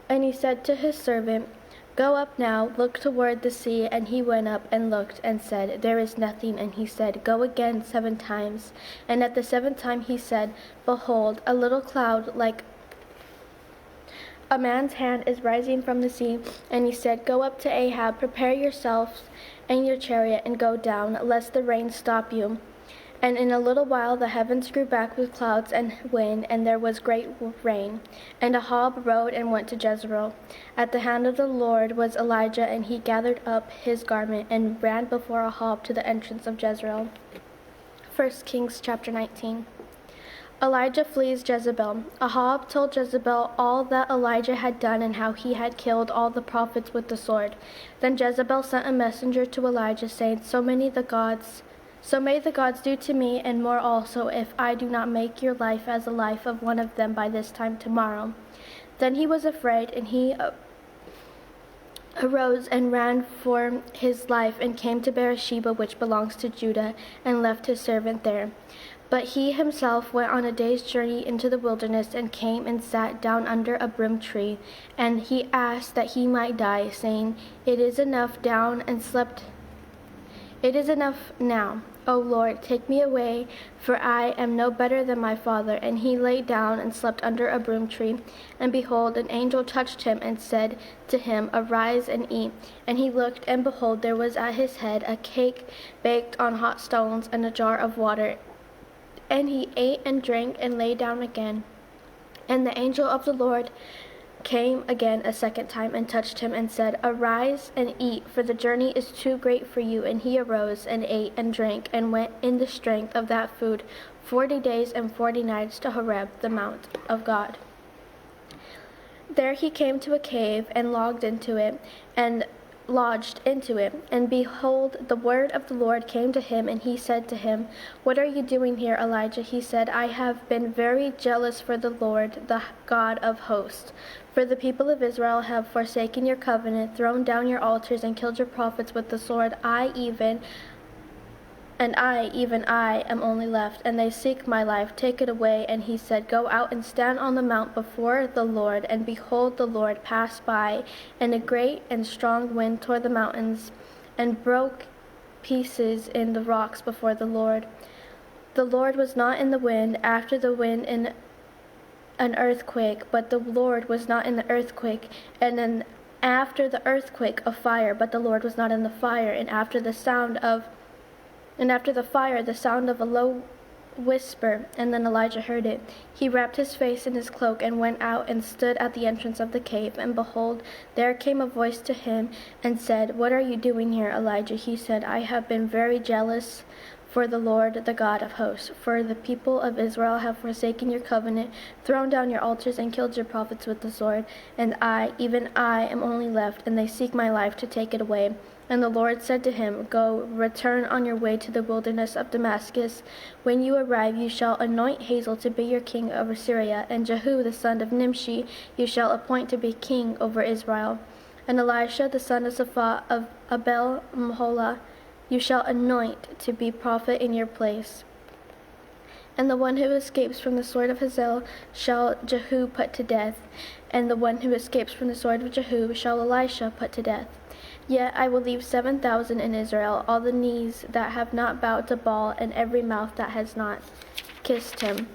And he said to his servant, Go up now, look toward the sea. And he went up and looked and said, There is nothing. And he said, Go again 7 times. And at the 7th time he said, Behold, a little cloud like a man's hand is rising from the sea. And he said, Go up to Ahab, prepare yourselves and your chariot, and go down, lest the rain stop you. And in a little while the heavens grew back with clouds and wind, and there was great rain. And Ahab rode and went to Jezreel. At the hand of the Lord was Elijah, and he gathered up his garment and ran before Ahab to the entrance of Jezreel. 1 Kings chapter 19. Elijah flees Jezebel. Ahab told Jezebel all that Elijah had done and how he had killed all the prophets with the sword. Then Jezebel sent a messenger to Elijah, saying, So may the gods do to me and more also, if I do not make your life as the life of one of them by this time tomorrow. Then he was afraid, and he arose and ran for his life and came to Beersheba, which belongs to Judah, and left his servant there. But he himself went on a day's journey into the wilderness, and came and sat down under a broom tree. And he asked that he might die, saying, It is enough now, O Lord, take me away, for I am no better than my father. And he lay down and slept under a broom tree. And behold, an angel touched him and said to him, Arise and eat. And he looked, and behold, there was at his head a cake baked on hot stones and a jar of water. And he ate and drank and lay down again. And the angel of the Lord came again a 2nd time and touched him and said, Arise and eat, for the journey is too great for you. And he arose and ate and drank and went in the strength of that food 40 days and 40 nights to Horeb, the mount of God. There he came to a cave and lodged into it. And behold, the word of the Lord came to him, and he said to him, What are you doing here, Elijah? He said, I have been very jealous for the Lord, the God of hosts. For the people of Israel have forsaken your covenant, thrown down your altars, and killed your prophets with the sword. Even I, am only left, and they seek my life. Take it away. And he said, Go out and stand on the mount before the Lord. And behold, the Lord passed by, and a great and strong wind tore the mountains, and broke pieces in the rocks before the Lord. The Lord was not in the wind, after the wind in an earthquake, but the Lord was not in the earthquake, and then after the earthquake a fire, but the Lord was not in the fire, and after the fire, the sound of a low whisper. And then Elijah heard it. He wrapped his face in his cloak and went out and stood at the entrance of the cave. And behold, there came a voice to him and said, What are you doing here, Elijah? He said, I have been very jealous for the Lord, the God of hosts. For the people of Israel have forsaken your covenant, thrown down your altars, and killed your prophets with the sword. And I, even I, am only left, and they seek my life to take it away. And the Lord said to him, Go, return on your way to the wilderness of Damascus. When you arrive, you shall anoint Hazael to be your king over Syria, and Jehu the son of Nimshi you shall appoint to be king over Israel. And Elisha the son of Shaphat of Abel-Meholah you shall anoint to be prophet in your place. And the one who escapes from the sword of Hazael shall Jehu put to death, and the one who escapes from the sword of Jehu shall Elisha put to death. Yet I will leave 7,000 in Israel, all the knees that have not bowed to Baal, and every mouth that has not kissed him.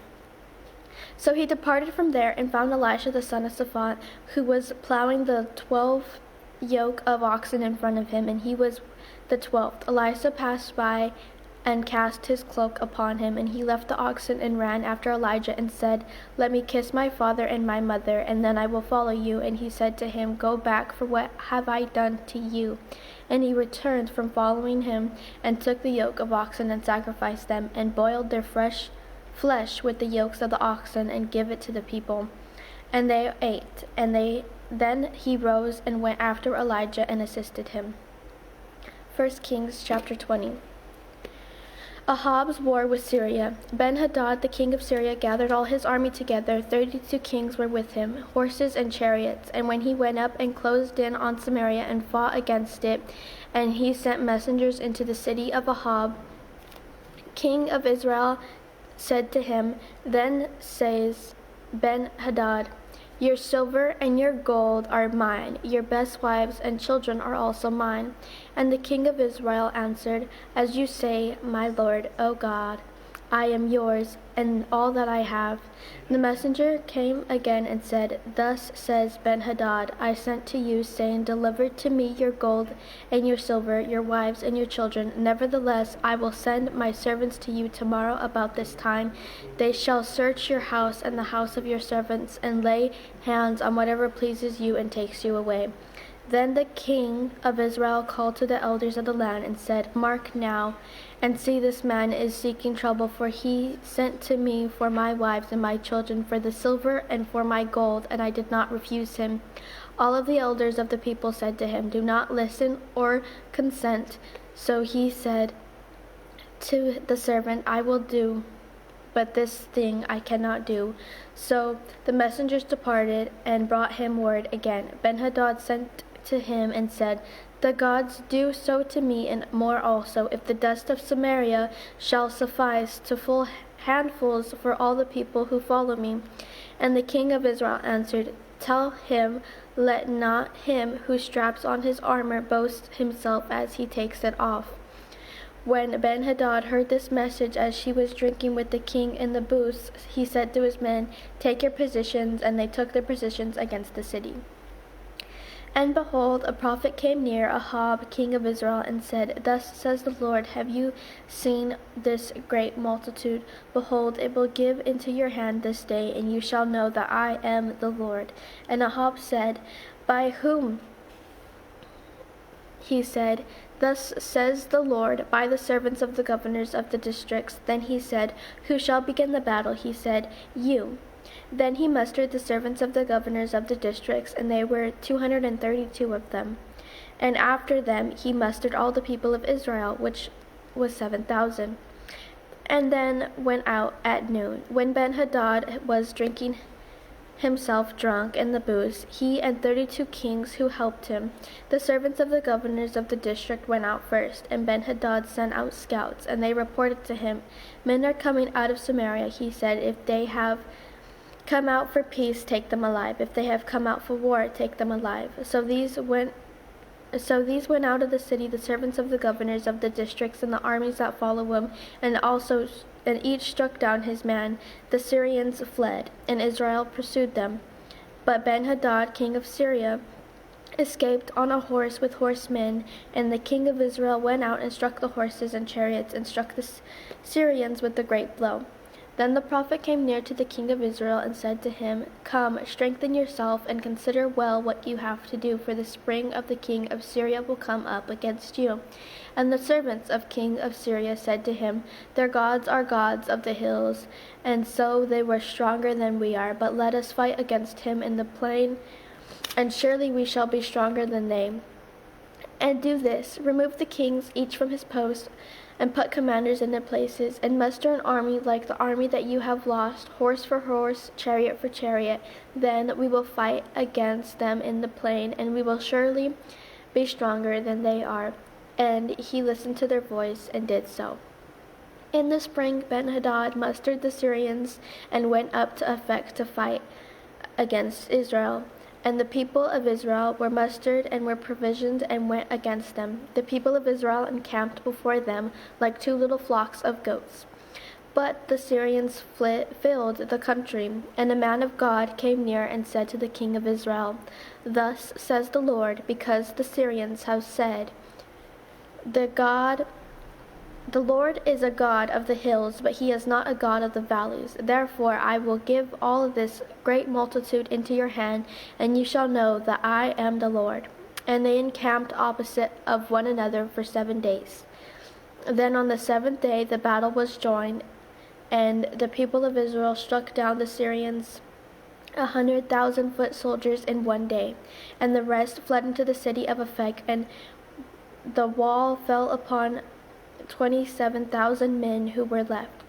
So he departed from there and found Elisha the son of Shaphat, who was plowing the 12 yoke of oxen in front of him, and he was the 12th. Elisha passed by and cast his cloak upon him, and he left the oxen and ran after Elijah and said, "Let me kiss my father and my mother, and then I will follow you." And he said to him, "Go back, for what have I done to you?" And he returned from following him and took the yoke of oxen and sacrificed them, and boiled their fresh flesh with the yokes of the oxen and give it to the people. And they ate, and then he rose and went after Elijah and assisted him. 1 Kings chapter 20. Ahab's war with Syria. Ben-Hadad, the king of Syria, gathered all his army together. 32 kings were with him, horses and chariots. And when he went up and closed in on Samaria and fought against it, and he sent messengers into the city of Ahab, king of Israel, said to him, "Then says Ben-Hadad, your silver and your gold are mine, your best wives and children are also mine." And the king of Israel answered, "As you say, my lord, O God, I am yours, and all that I have." The messenger came again and said, "Thus says Ben-Hadad, I sent to you, saying, deliver to me your gold and your silver, your wives and your children. Nevertheless, I will send my servants to you tomorrow about this time. They shall search your house and the house of your servants, and lay hands on whatever pleases you and takes you away." Then the king of Israel called to the elders of the land and said, "Mark now, and see, this man is seeking trouble, for he sent to me for my wives and my children, for the silver and for my gold, and I did not refuse him." All of the elders of the people said to him, "Do not listen or consent." So he said to the servant, "I will do, but this thing I cannot do." So the messengers departed and brought him word again. Ben-Hadad sent to him and said, "The gods do so to me and more also, if the dust of Samaria shall suffice to full handfuls for all the people who follow me." And the king of Israel answered, "Tell him, let not him who straps on his armor boast himself as he takes it off." When Ben-Hadad heard this message as he was drinking with the king in the booths, he said to his men, "Take your positions," and they took their positions against the city. And behold, a prophet came near Ahab, king of Israel, and said, "Thus says the Lord, have you seen this great multitude? Behold, it will give into your hand this day, and you shall know that I am the Lord." And Ahab said, "By whom?" He said, "Thus says the Lord, by the servants of the governors of the districts." Then he said, "Who shall begin the battle?" He said, "You." Then he mustered the servants of the governors of the districts, and they were 232 of them. And after them he mustered all the people of Israel, which was 7,000. And then went out at noon. When Ben-Hadad was drinking himself drunk in the booths, he and 32 kings who helped him, the servants of the governors of the district, went out first. And Ben-Hadad sent out scouts, and they reported to him, "Men are coming out of Samaria." He said, "If they have come out for peace, take them alive. If they have come out for war, take them alive." So these went out of the city, the servants of the governors of the districts and the armies that follow him, and each struck down his man. The Syrians fled, and Israel pursued them. But Ben-Hadad, king of Syria, escaped on a horse with horsemen, and the king of Israel went out and struck the horses and chariots, and struck the Syrians with a great blow. Then the prophet came near to the king of Israel and said to him, "Come, strengthen yourself, and consider well what you have to do, for the spring of the king of Syria will come up against you." And the servants of king of Syria said to him, "Their gods are gods of the hills, and so they were stronger than we are. But let us fight against him in the plain, and surely we shall be stronger than they. And do this, remove the kings each from his post, and put commanders in their places, and muster an army like the army that you have lost, horse for horse, chariot for chariot. Then we will fight against them in the plain, and we will surely be stronger than they are." And he listened to their voice and did so. In the spring, Ben-Hadad mustered the Syrians and went up to Aphek to fight against Israel. And the people of Israel were mustered and were provisioned and went against them. The people of Israel encamped before them like two little flocks of goats. But the Syrians filled the country, and a man of God came near and said to the king of Israel, "Thus says the Lord, because the Syrians have said, the Lord is a God of the hills, but he is not a God of the valleys. Therefore I will give all of this great multitude into your hand, and you shall know that I am the Lord." And they encamped opposite of one another for 7 days. Then on the 7th day the battle was joined, and the people of Israel struck down the Syrians, 100,000 foot soldiers in one day. And the rest fled into the city of Aphek, and the wall fell upon 27,000 men who were left.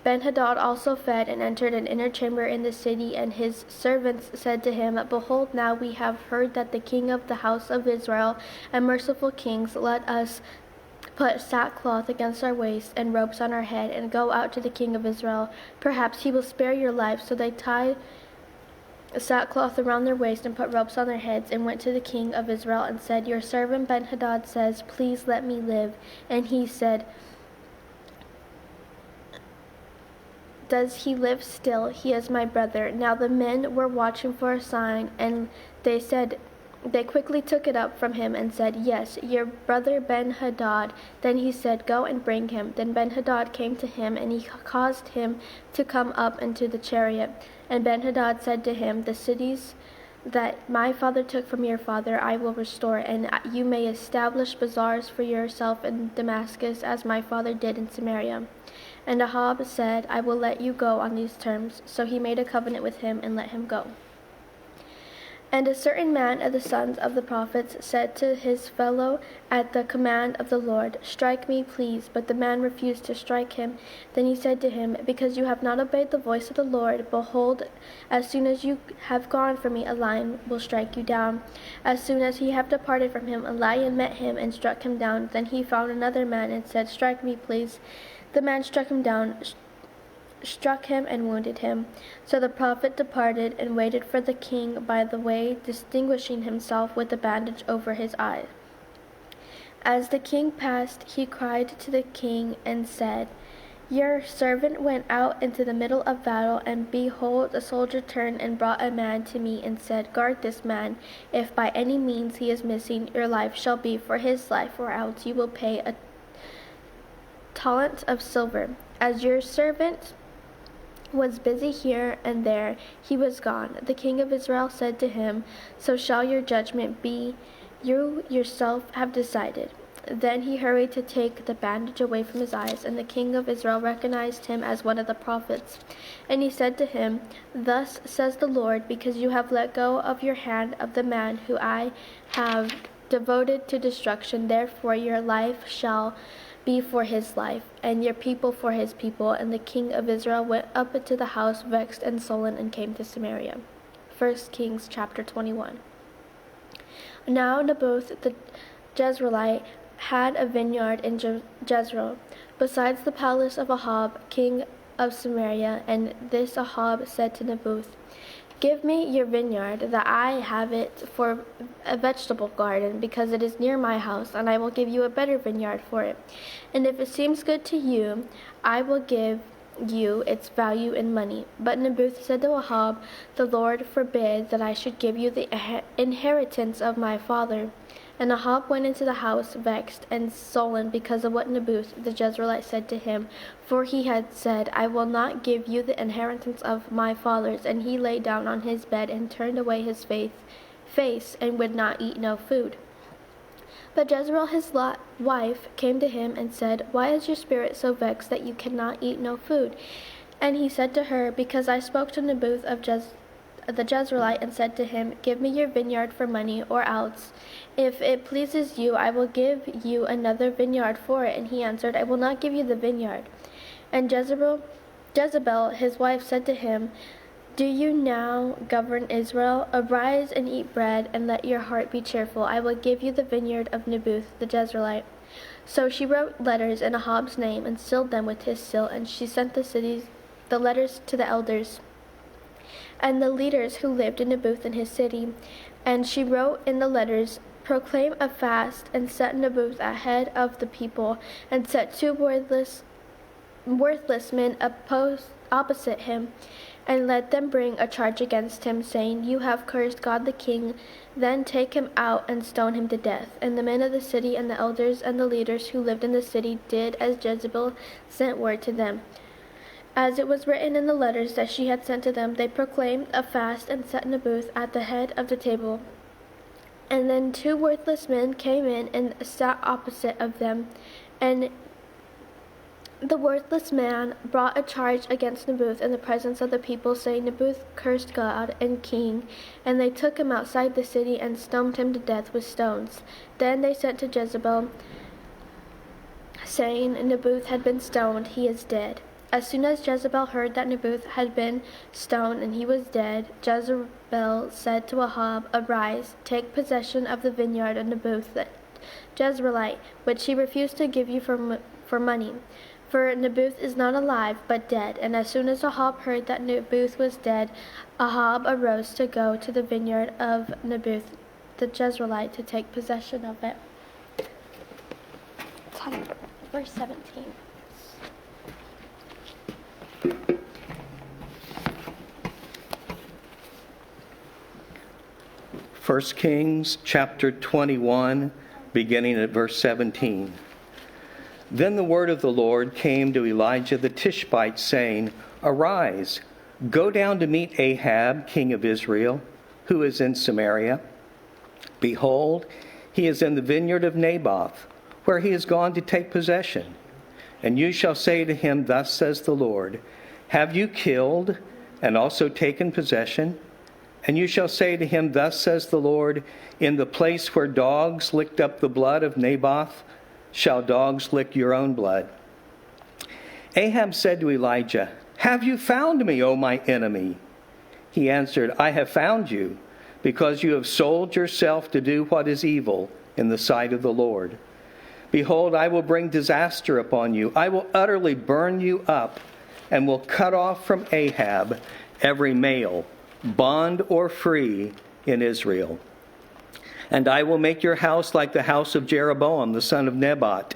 Ben-Hadad also fled and entered an inner chamber in the city, and his servants said to him, "Behold, now we have heard that the king of the house of Israel and merciful kings let us put sackcloth against our waist and ropes on our head and go out to the king of Israel. Perhaps he will spare your life." So they tied sackcloth around their waist and put ropes on their heads and went to the king of Israel and said, "Your servant Ben-Hadad says, 'Please let me live.'" And he said, "Does he live still? He is my brother." Now the men were watching for a sign, and they quickly took it up from him and said, "Yes, your brother Ben-Hadad." Then he said, "Go and bring him." Then Ben-Hadad came to him, and he caused him to come up into the chariot. And Ben-Hadad said to him, "The cities that my father took from your father I will restore, and you may establish bazaars for yourself in Damascus, as my father did in Samaria." And Ahab said, "I will let you go on these terms." So he made a covenant with him and let him go. And a certain man of the sons of the prophets said to his fellow at the command of the Lord, "Strike me, please." But the man refused to strike him. Then he said to him, "Because you have not obeyed the voice of the Lord, behold, as soon as you have gone from me, a lion will strike you down." As soon as he had departed from him, a lion met him and struck him down. Then he found another man and said, "Strike me, please." The man struck him down, struck him and wounded him. So the prophet departed and waited for the king by the way, distinguishing himself with a bandage over his eyes. As the king passed, he cried to the king and said, "Your servant went out into the middle of battle, and behold, a soldier turned and brought a man to me and said, 'Guard this man. If by any means he is missing, your life shall be for his life, or else you will pay a talent of silver.' As your servant was busy here and there, he was gone." The king of Israel said to him, "So shall your judgment be. You yourself have decided." Then he hurried to take the bandage away from his eyes, and the king of Israel recognized him as one of the prophets. And he said to him, "Thus says the Lord, because you have let go of your hand of the man who I have devoted to destruction, therefore your life shall be for his life, and your people for his people." And the king of Israel went up into the house vexed and sullen, and came to Samaria. 1 Kings chapter 21. Now Naboth the Jezreelite had a vineyard in Jezreel, besides the palace of Ahab, king of Samaria. And this Ahab said to Naboth, "Give me your vineyard, that I have it for a vegetable garden, because it is near my house, and I will give you a better vineyard for it. And if it seems good to you, I will give you its value in money." But Naboth said to Ahab, "The Lord forbid that I should give you the inheritance of my father." And Ahab went into the house vexed and sullen because of what Naboth the Jezreelite said to him. For he had said, "I will not give you the inheritance of my fathers." And he lay down on his bed and turned away his face and would not eat no food. But Jezreel his wife came to him and said, "Why is your spirit so vexed that you cannot eat no food?" And he said to her, "Because I spoke to Naboth of the Jezreelite and said to him, 'Give me your vineyard for money, or else, if it pleases you, I will give you another vineyard for it.' And he answered, 'I will not give you the vineyard.' And Jezebel his wife said to him, 'Do you now govern Israel? Arise and eat bread, and let your heart be cheerful. I will give you the vineyard of Naboth the Jezreelite.' So she wrote letters in Ahab's name and sealed them with his seal, and she sent the letters to the elders and the leaders who lived in Naboth in his city. And she wrote in the letters, 'Proclaim a fast, and set Naboth at head of the people, and set 2 worthless men opposite him, and let them bring a charge against him, saying, You have cursed God the king. Then take him out and stone him to death. And the men of the city and the elders and the leaders who lived in the city did as Jezebel sent word to them. As it was written in the letters that she had sent to them, they proclaimed a fast and sat Naboth at the head of the table. And then 2 worthless men came in and sat opposite of them. And the worthless man brought a charge against Naboth in the presence of the people, saying, Naboth cursed God and king. And they took him outside the city and stoned him to death with stones. Then they sent to Jezebel, saying, Naboth had been stoned, he is dead. As soon as Jezebel heard that Naboth had been stoned and he was dead, Jezebel said to Ahab, Arise, take possession of the vineyard of Naboth the Jezreelite, which he refused to give you for money. For Naboth is not alive, but dead. And as soon as Ahab heard that Naboth was dead, Ahab arose to go to the vineyard of Naboth the Jezreelite to take possession of it. Verse 17. First Kings chapter 21, beginning at verse 17. Then the word of the Lord came to Elijah the Tishbite, saying, Arise, go down to meet Ahab, king of Israel, who is in Samaria. Behold, he is in the vineyard of Naboth, where he is gone to take possession. And you shall say to him, Thus says the Lord, Have you killed and also taken possession? And you shall say to him, Thus says the Lord, In the place where dogs licked up the blood of Naboth, shall dogs lick your own blood. Ahab said to Elijah, Have you found me, O my enemy? He answered, I have found you, because you have sold yourself to do what is evil in the sight of the Lord. Behold, I will bring disaster upon you. I will utterly burn you up, and will cut off from Ahab every male, bond or free, in Israel. And I will make your house like the house of Jeroboam the son of Nebat,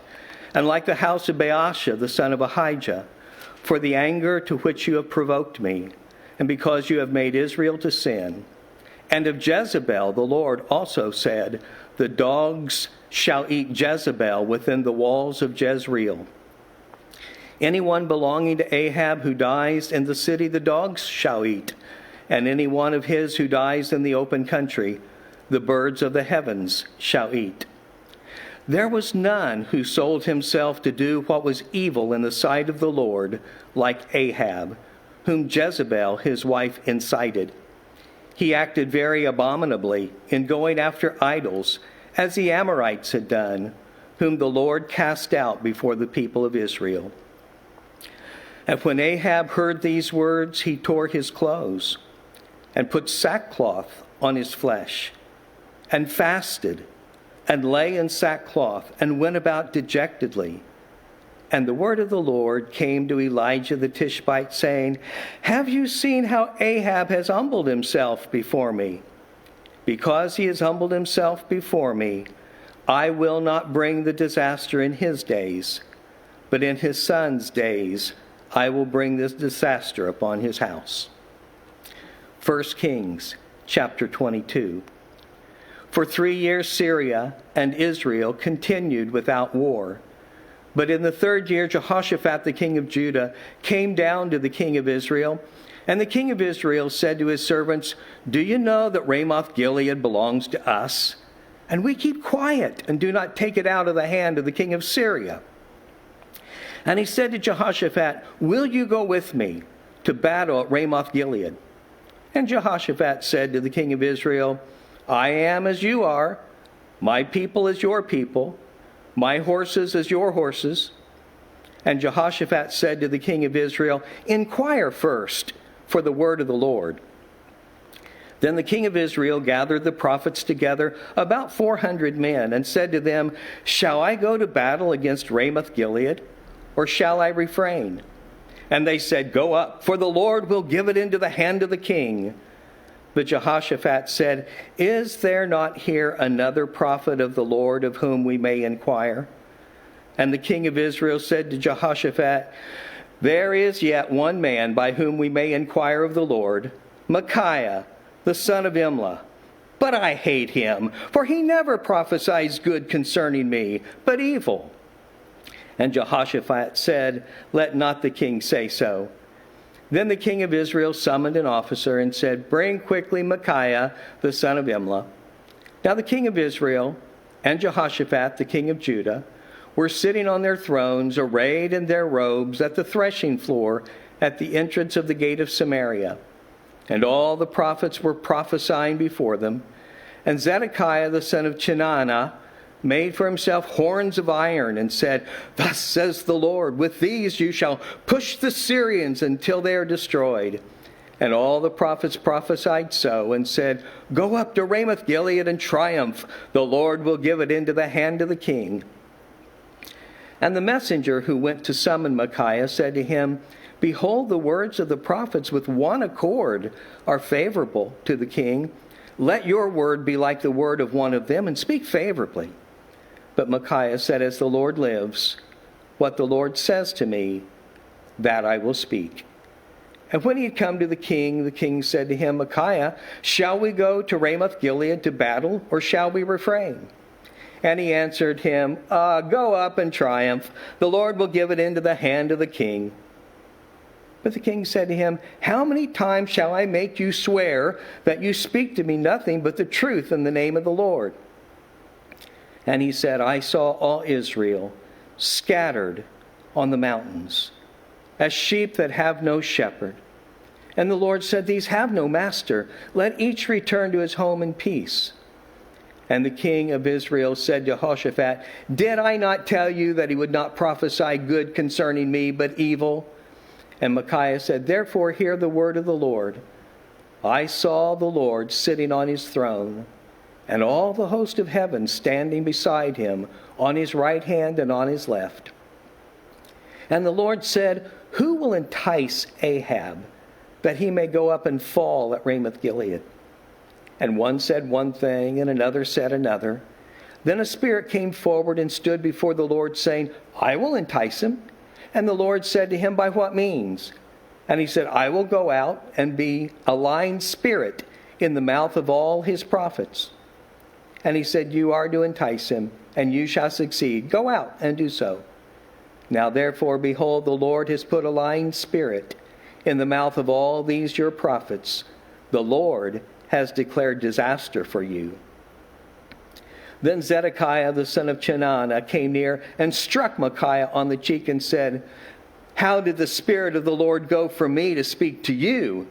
and like the house of Baasha the son of Ahijah, for the anger to which you have provoked me, and because you have made Israel to sin. And of Jezebel the Lord also said, The dogs shall eat Jezebel within the walls of Jezreel. Anyone belonging to Ahab who dies in the city, the dogs shall eat, and any one of his who dies in the open country, the birds of the heavens shall eat. There was none who sold himself to do what was evil in the sight of the Lord, like Ahab, whom Jezebel his wife incited. He acted very abominably in going after idols, as the Amorites had done, whom the Lord cast out before the people of Israel. And when Ahab heard these words, he tore his clothes, and put sackcloth on his flesh, and fasted, and lay in sackcloth, and went about dejectedly. And the word of the Lord came to Elijah the Tishbite, saying, Have you seen how Ahab has humbled himself before me? Because he has humbled himself before me, I will not bring the disaster in his days, but in his son's days I will bring this disaster upon his house. 1 Kings chapter 22. For 3 years Syria and Israel continued without war. But in the 3rd year Jehoshaphat the king of Judah came down to the king of Israel. And the king of Israel said to his servants, Do you know that Ramoth Gilead belongs to us? And we keep quiet and do not take it out of the hand of the king of Syria. And he said to Jehoshaphat, Will you go with me to battle at Ramoth Gilead? And Jehoshaphat said to the king of Israel, I am as you are, my people as your people, my horses as your horses. And Jehoshaphat said to the king of Israel, Inquire first for the word of the Lord. Then the king of Israel gathered the prophets together, about 400 men, and said to them, Shall I go to battle against Ramoth Gilead, or shall I refrain? And they said, Go up, for the Lord will give it into the hand of the king. But Jehoshaphat said, Is there not here another prophet of the Lord of whom we may inquire? And the king of Israel said to Jehoshaphat, There is yet one man by whom we may inquire of the Lord, Micaiah, the son of Imlah. But I hate him, for he never prophesies good concerning me, but evil. And Jehoshaphat said, Let not the king say so. Then the king of Israel summoned an officer and said, Bring quickly Micaiah, the son of Imlah. Now the king of Israel and Jehoshaphat, the king of Judah, were sitting on their thrones, arrayed in their robes, at the threshing floor at the entrance of the gate of Samaria. And all the prophets were prophesying before them. And Zedekiah, the son of Chenaanah, made for himself horns of iron and said, Thus says the Lord, with these you shall push the Syrians until they are destroyed. And all the prophets prophesied so and said, Go up to Ramoth Gilead and triumph. The Lord will give it into the hand of the king. And the messenger who went to summon Micaiah said to him, Behold, the words of the prophets with one accord are favorable to the king. Let your word be like the word of one of them, and speak favorably. But Micaiah said, As the Lord lives, what the Lord says to me, that I will speak. And when he had come to the king said to him, Micaiah, shall we go to Ramoth Gilead to battle, or shall we refrain? And he answered him, Go up and triumph. The Lord will give it into the hand of the king. But the king said to him, How many times shall I make you swear that you speak to me nothing but the truth in the name of the Lord? And he said, I saw all Israel scattered on the mountains, as sheep that have no shepherd. And the Lord said, These have no master. Let each return to his home in peace. And the king of Israel said to Jehoshaphat, Did I not tell you that he would not prophesy good concerning me, but evil? And Micaiah said, Therefore hear the word of the Lord. I saw the Lord sitting on his throne, and all the host of heaven standing beside him, on his right hand and on his left. And the Lord said, Who will entice Ahab, that he may go up and fall at Ramoth Gilead? And one said one thing, and another said another. Then a spirit came forward and stood before the Lord, saying, I will entice him. And the Lord said to him, By what means? And he said, I will go out and be a lying spirit in the mouth of all his prophets. And he said, You are to entice him, and you shall succeed. Go out and do so. Now therefore, behold, the Lord has put a lying spirit in the mouth of all these your prophets. The Lord has declared disaster for you. Then Zedekiah, the son of Chenaanah, came near and struck Micaiah on the cheek and said, How did the Spirit of the Lord go from me to speak to you?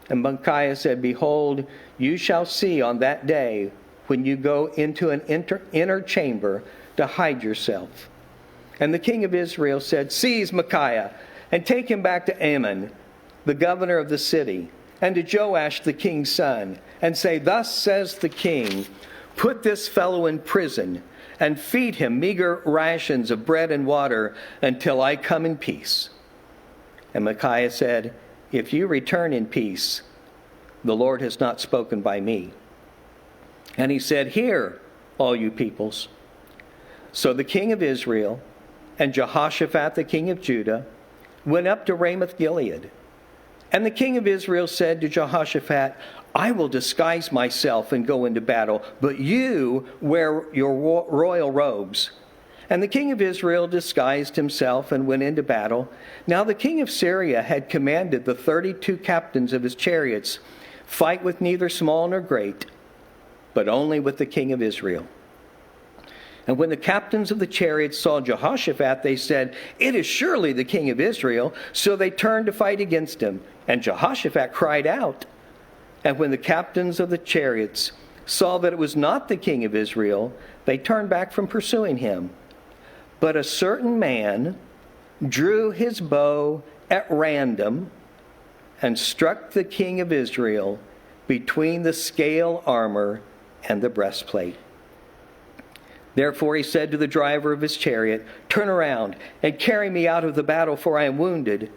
And Micaiah said, Behold, you shall see on that day when you go into an inner chamber to hide yourself. And the king of Israel said, Seize Micaiah and take him back to Ammon, the governor of the city, and to Joash the king's son, and say, Thus says the king, Put this fellow in prison and feed him meager rations of bread and water until I come in peace. And Micaiah said, If you return in peace, the Lord has not spoken by me. And he said, Hear, all you peoples. So the king of Israel and Jehoshaphat the king of Judah went up to Ramoth Gilead. And the king of Israel said to Jehoshaphat, I will disguise myself and go into battle, but you wear your royal robes. And the king of Israel disguised himself and went into battle. Now the king of Syria had commanded the 32 captains of his chariots, Fight with neither small nor great, but only with the king of Israel. And when the captains of the chariots saw Jehoshaphat, they said, It is surely the king of Israel. So they turned to fight against him. And Jehoshaphat cried out. And when the captains of the chariots saw that it was not the king of Israel, they turned back from pursuing him. But a certain man drew his bow at random and struck the king of Israel between the scale armor and the breastplate. Therefore he said to the driver of his chariot, Turn around and carry me out of the battle, for I am wounded.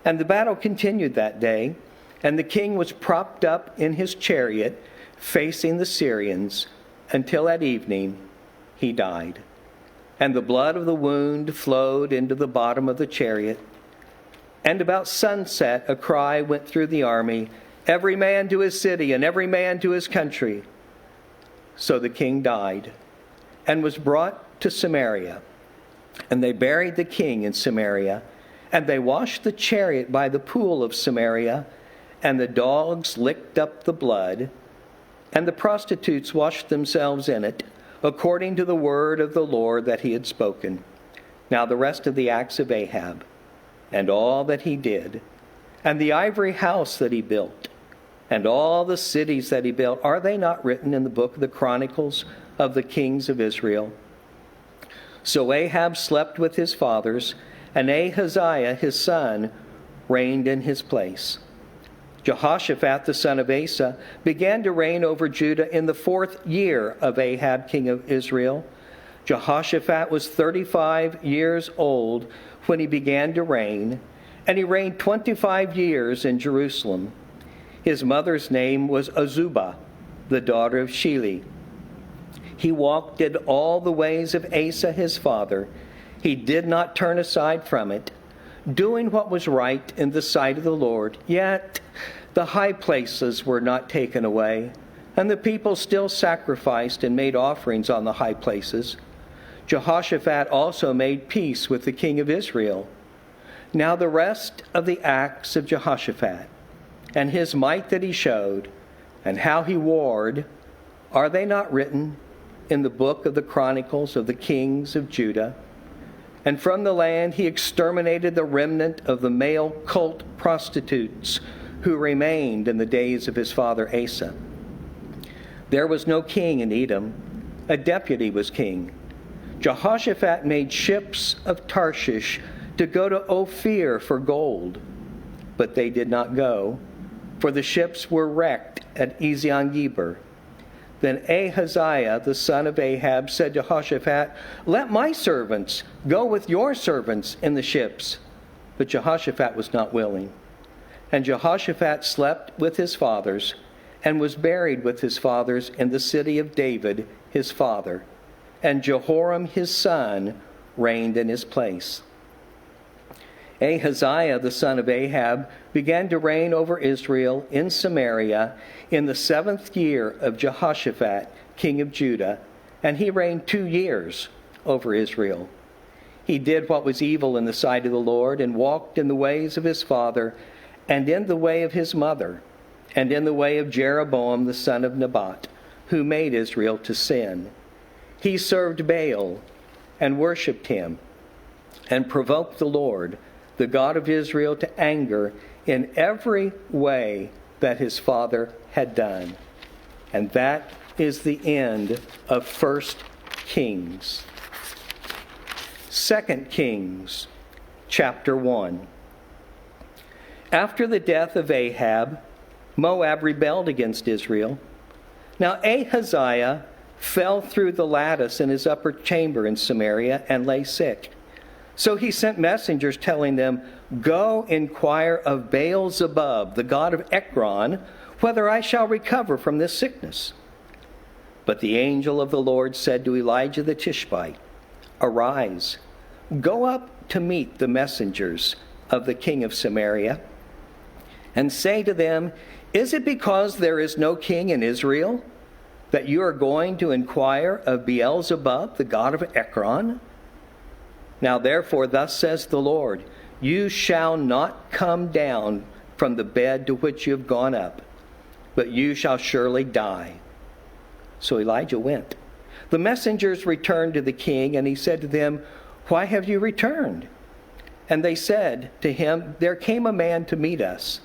And the battle continued that day. And the king was propped up in his chariot, facing the Syrians, until at evening he died. And the blood of the wound flowed into the bottom of the chariot. And about sunset, a cry went through the army, every man to his city and every man to his country. So the king died and was brought to Samaria. And they buried the king in Samaria. And they washed the chariot by the pool of Samaria. And the dogs licked up the blood. And the prostitutes washed themselves in it, according to the word of the Lord that he had spoken. Now the rest of the acts of Ahab, and all that he did, and the ivory house that he built, and all the cities that he built, are they not written in the book of the Chronicles of the kings of Israel? So Ahab slept with his fathers, and Ahaziah his son reigned in his place. Jehoshaphat the son of Asa began to reign over Judah in the 4th year of Ahab king of Israel. Jehoshaphat was 35 years old when he began to reign, and he reigned 25 years in Jerusalem. His mother's name was Azubah, the daughter of Shili. He walked in all the ways of Asa his father. He did not turn aside from it, doing what was right in the sight of the Lord. Yet the high places were not taken away, and the people still sacrificed and made offerings on the high places. Jehoshaphat also made peace with the king of Israel. Now the rest of the acts of Jehoshaphat, and his might that he showed, and how he warred, are they not written in the book of the Chronicles of the kings of Judah? And from the land he exterminated the remnant of the male cult prostitutes who remained in the days of his father Asa. There was no king in Edom. A deputy was king. Jehoshaphat made ships of Tarshish to go to Ophir for gold, but they did not go, for the ships were wrecked at Ezion-Geber. Then Ahaziah, the son of Ahab, said to Jehoshaphat, "Let my servants go with your servants in the ships." But Jehoshaphat was not willing. And Jehoshaphat slept with his fathers and was buried with his fathers in the city of David, his father. And Jehoram, his son, reigned in his place. Ahaziah, the son of Ahab, began to reign over Israel in Samaria in the 7th year of Jehoshaphat, king of Judah, and he reigned 2 years over Israel. He did what was evil in the sight of the Lord, and walked in the ways of his father, and in the way of his mother, and in the way of Jeroboam the son of Nebat, who made Israel to sin. He served Baal and worshipped him, and provoked the Lord, the God of Israel, to anger in every way that his father had done. And that is the end of 1 Kings. 2 Kings, chapter 1. After the death of Ahab, Moab rebelled against Israel. Now Ahaziah fell through the lattice in his upper chamber in Samaria and lay sick. So he sent messengers telling them, "Go inquire of Baal-zebub, the god of Ekron, whether I shall recover from this sickness." But the angel of the Lord said to Elijah the Tishbite, "Arise, go up to meet the messengers of the king of Samaria, and say to them, Is it because there is no king in Israel that you are going to inquire of Beelzebub, the god of Ekron? Now therefore, thus says the Lord, you shall not come down from the bed to which you have gone up, but you shall surely die." So Elijah went. The messengers returned to the king, and he said to them, "Why have you returned?" And they said to him, "There came a man to meet us,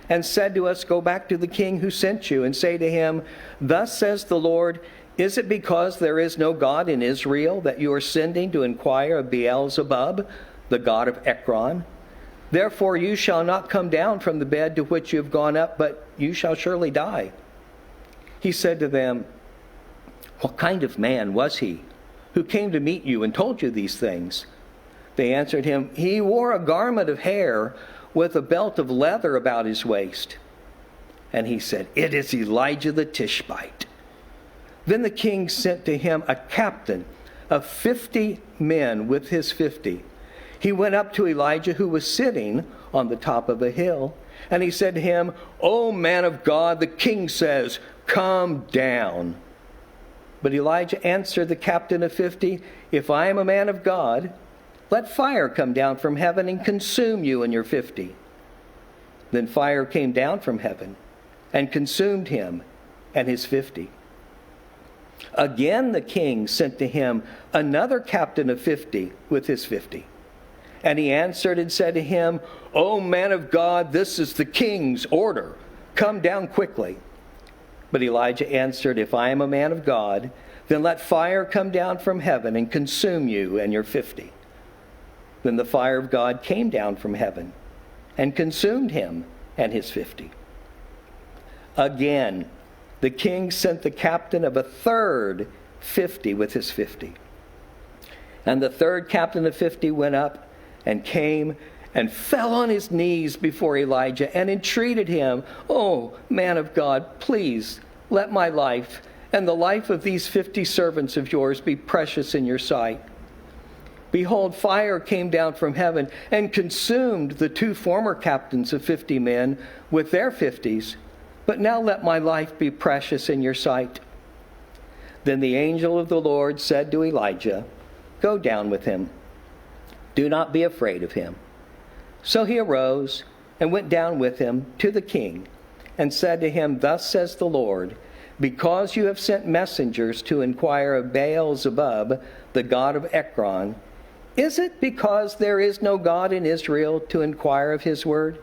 and said to us, Go back to the king who sent you, and say to him, Thus says the Lord, Is it because there is no God in Israel that you are sending to inquire of Beelzebub, the god of Ekron? Therefore you shall not come down from the bed to which you have gone up, but you shall surely die." He said to them, "What kind of man was he who came to meet you and told you these things?" They answered him, "He wore a garment of hair with a belt of leather about his waist." And he said, "It is Elijah the Tishbite." Then the king sent to him a captain of 50 men with his 50. he went up to Elijah, who was sitting on the top of a hill, and he said to him, "O man of God, the king says, come down." But Elijah answered the captain of 50, "If I am a man of God, let fire come down from heaven and consume you and your 50. Then fire came down from heaven and consumed him and his 50. Again the king sent to him another captain of 50 with his 50. And he answered and said to him, "O man of God, this is the king's order. Come down quickly." But Elijah answered, "If I am a man of God, then let fire come down from heaven and consume you and your 50. Then the fire of God came down from heaven and consumed him and his 50. Again, the king sent the captain of a third 50 with his 50. And the third captain of 50 went up and came and fell on his knees before Elijah and entreated him, "O man of God, please let my life and the life of these 50 servants of yours be precious in your sight." Behold, fire came down from heaven and consumed the 2 former captains of 50 men with their 50s. But now let my life be precious in your sight. Then the angel of the Lord said to Elijah, "Go down with him. Do not be afraid of him." So he arose and went down with him to the king and said to him, "Thus says the Lord, because you have sent messengers to inquire of Baal-zebub, the god of Ekron, is it because there is no God in Israel to inquire of his word?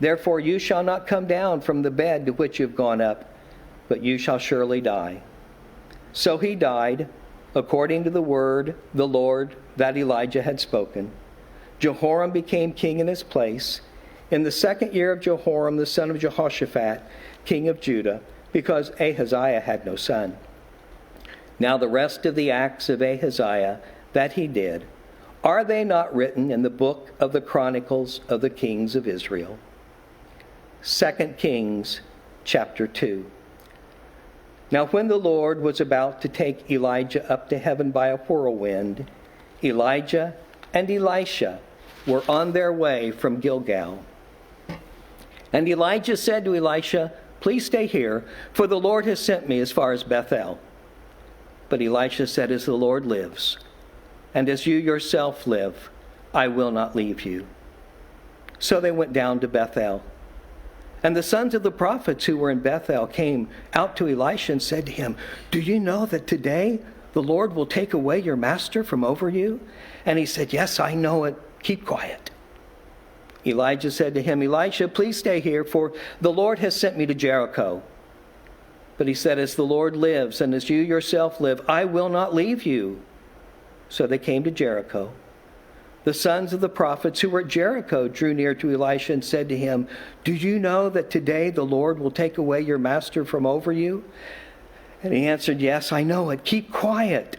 Therefore you shall not come down from the bed to which you have gone up, but you shall surely die." So he died, according to the word the Lord that Elijah had spoken. Jehoram became king in his place in the 2nd year of Jehoram the son of Jehoshaphat, king of Judah, because Ahaziah had no son. Now the rest of the acts of Ahaziah that he did, are they not written in the book of the Chronicles of the kings of Israel? 2 Kings chapter 2. Now when the Lord was about to take Elijah up to heaven by a whirlwind, Elijah and Elisha were on their way from Gilgal. And Elijah said to Elisha, "Please stay here, for the Lord has sent me as far as Bethel." But Elisha said, "As the Lord lives, and as you yourself live, I will not leave you." So they went down to Bethel. And the sons of the prophets who were in Bethel came out to Elisha and said to him, "Do you know that today the Lord will take away your master from over you?" And he said, "Yes, I know it. Keep quiet." Elijah said to him, "Elisha, please stay here, for the Lord has sent me to Jericho." But he said, "As the Lord lives, and as you yourself live, I will not leave you." So they came to Jericho. The sons of the prophets who were at Jericho drew near to Elisha and said to him, "Do you know that today the Lord will take away your master from over you?" And he answered, "Yes, I know it. Keep quiet."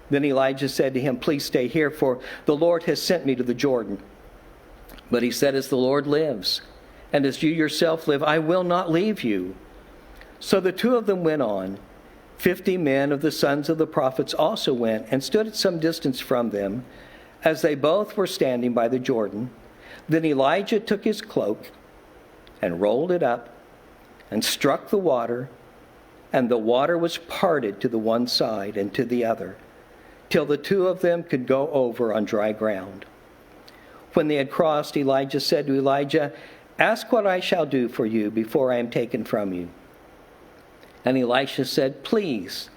Then Elijah said to him, "Please stay here, for the Lord has sent me to the Jordan." But he said, "As the Lord lives, and as you yourself live, I will not leave you." So the 2 of them went on. 50 men of the sons of the prophets also went and stood at some distance from them, as they both were standing by the Jordan. Then Elijah took his cloak and rolled it up and struck the water, and the water was parted to the one side and to the other, till the 2 of them could go over on dry ground. When they had crossed, Elijah said to Elijah, "Ask what I shall do for you before I am taken from you." And Elisha said, "Please,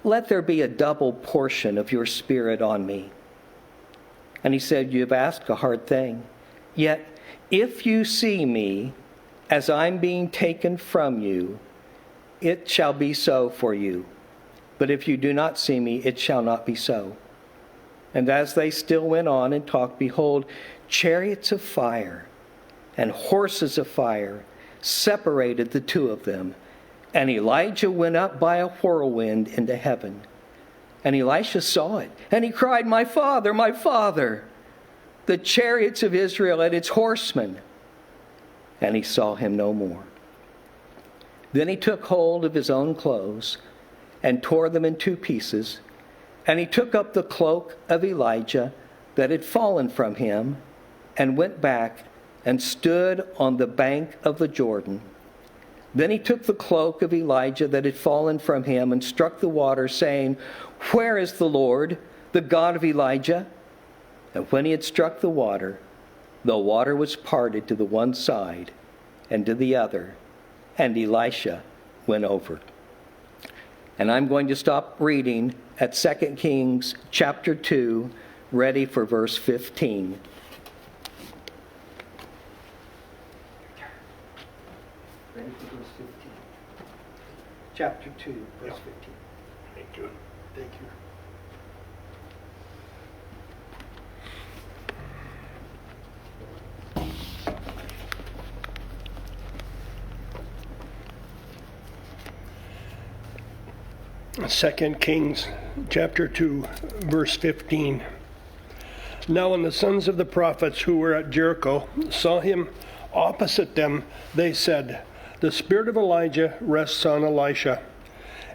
let there be a double portion of your spirit on me." And he said, "You have asked a hard thing. Yet if you see me as I'm being taken from you, it shall be so for you. But if you do not see me, it shall not be so." And as they still went on and talked, behold, chariots of fire and horses of fire separated the 2 of them. And Elijah went up by a whirlwind into heaven. And Elisha saw it, and he cried, my father, the chariots of Israel and its horsemen." And he saw him no more. Then he took hold of his own clothes and tore them in 2 pieces. And he took up the cloak of Elijah that had fallen from him, and went back and stood on the bank of the Jordan. Then he took the cloak of Elijah that had fallen from him and struck the water, saying, "Where is the Lord, the God of Elijah?" And when he had struck the water was parted to the one side and to the other, and Elisha went over. And I'm going to stop reading at 2 Kings chapter 2, ready for verse 15. Ready for verse 15. Chapter 2, verse 15. Thank you. Thank you. Second Kings chapter 2, verse 15. Now when the sons of the prophets who were at Jericho saw him opposite them, they said, "The spirit of Elijah rests on Elisha."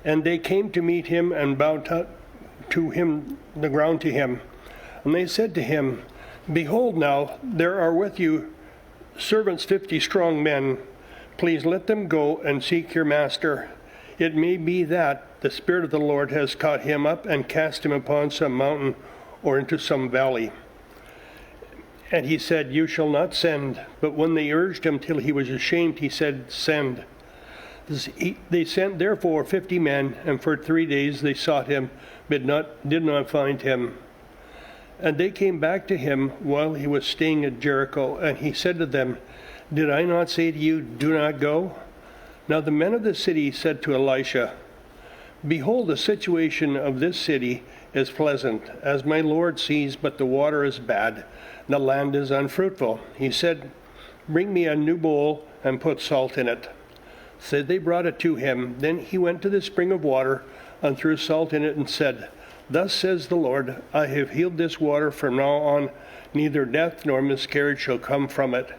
And they came to meet him and bowed to him the ground to him. And they said to him, "Behold now, there are with you servants 50 strong men. Please let them go and seek your master. It may be that the Spirit of the Lord has caught him up and cast him upon some mountain or into some valley." And he said, "You shall not send." But when they urged him till he was ashamed, he said, "Send." They sent therefore 50 men, and for 3 days they sought him, but did not find him. And they came back to him while he was staying at Jericho, and he said to them, "Did I not say to you, do not go?" Now the men of the city said to Elisha, "Behold, the situation of this city is pleasant, as my Lord sees, but the water is bad, and the land is unfruitful." He said, "Bring me a new bowl and put salt in it." So they brought it to him. Then he went to the spring of water and threw salt in it and said, "Thus says the Lord, I have healed this water. From now on, neither death nor miscarriage shall come from it."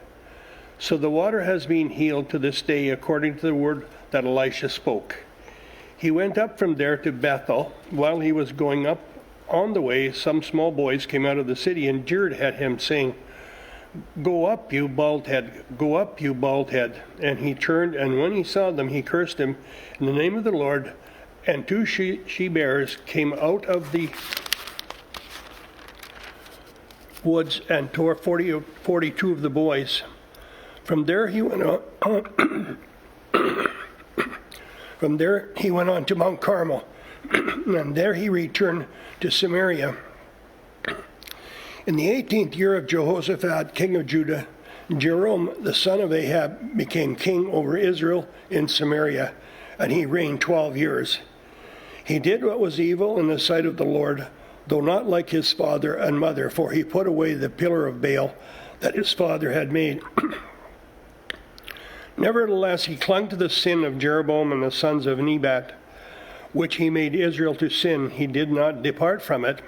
So the water has been healed to this day, according to the word that Elisha spoke. He went up from there to Bethel. While he was going up on the way, some small boys came out of the city and jeered at him, saying, "Go up, you bald head! Go up, you bald head!" And he turned, and when he saw them, he cursed them in the name of the Lord. And 2 she-bears came out of the woods and tore 42 of the boys. From there he went on. From there he went on to Mount Carmel, and there he returned to Samaria. In the 18th year of Jehoshaphat, king of Judah, Jehoram the son of Ahab became king over Israel in Samaria, and he reigned 12 years. He did what was evil in the sight of the Lord, though not like his father and mother, for he put away the pillar of Baal that his father had made. Nevertheless, he clung to the sin of Jeroboam and the sons of Nebat, which he made Israel to sin. He did not depart from it.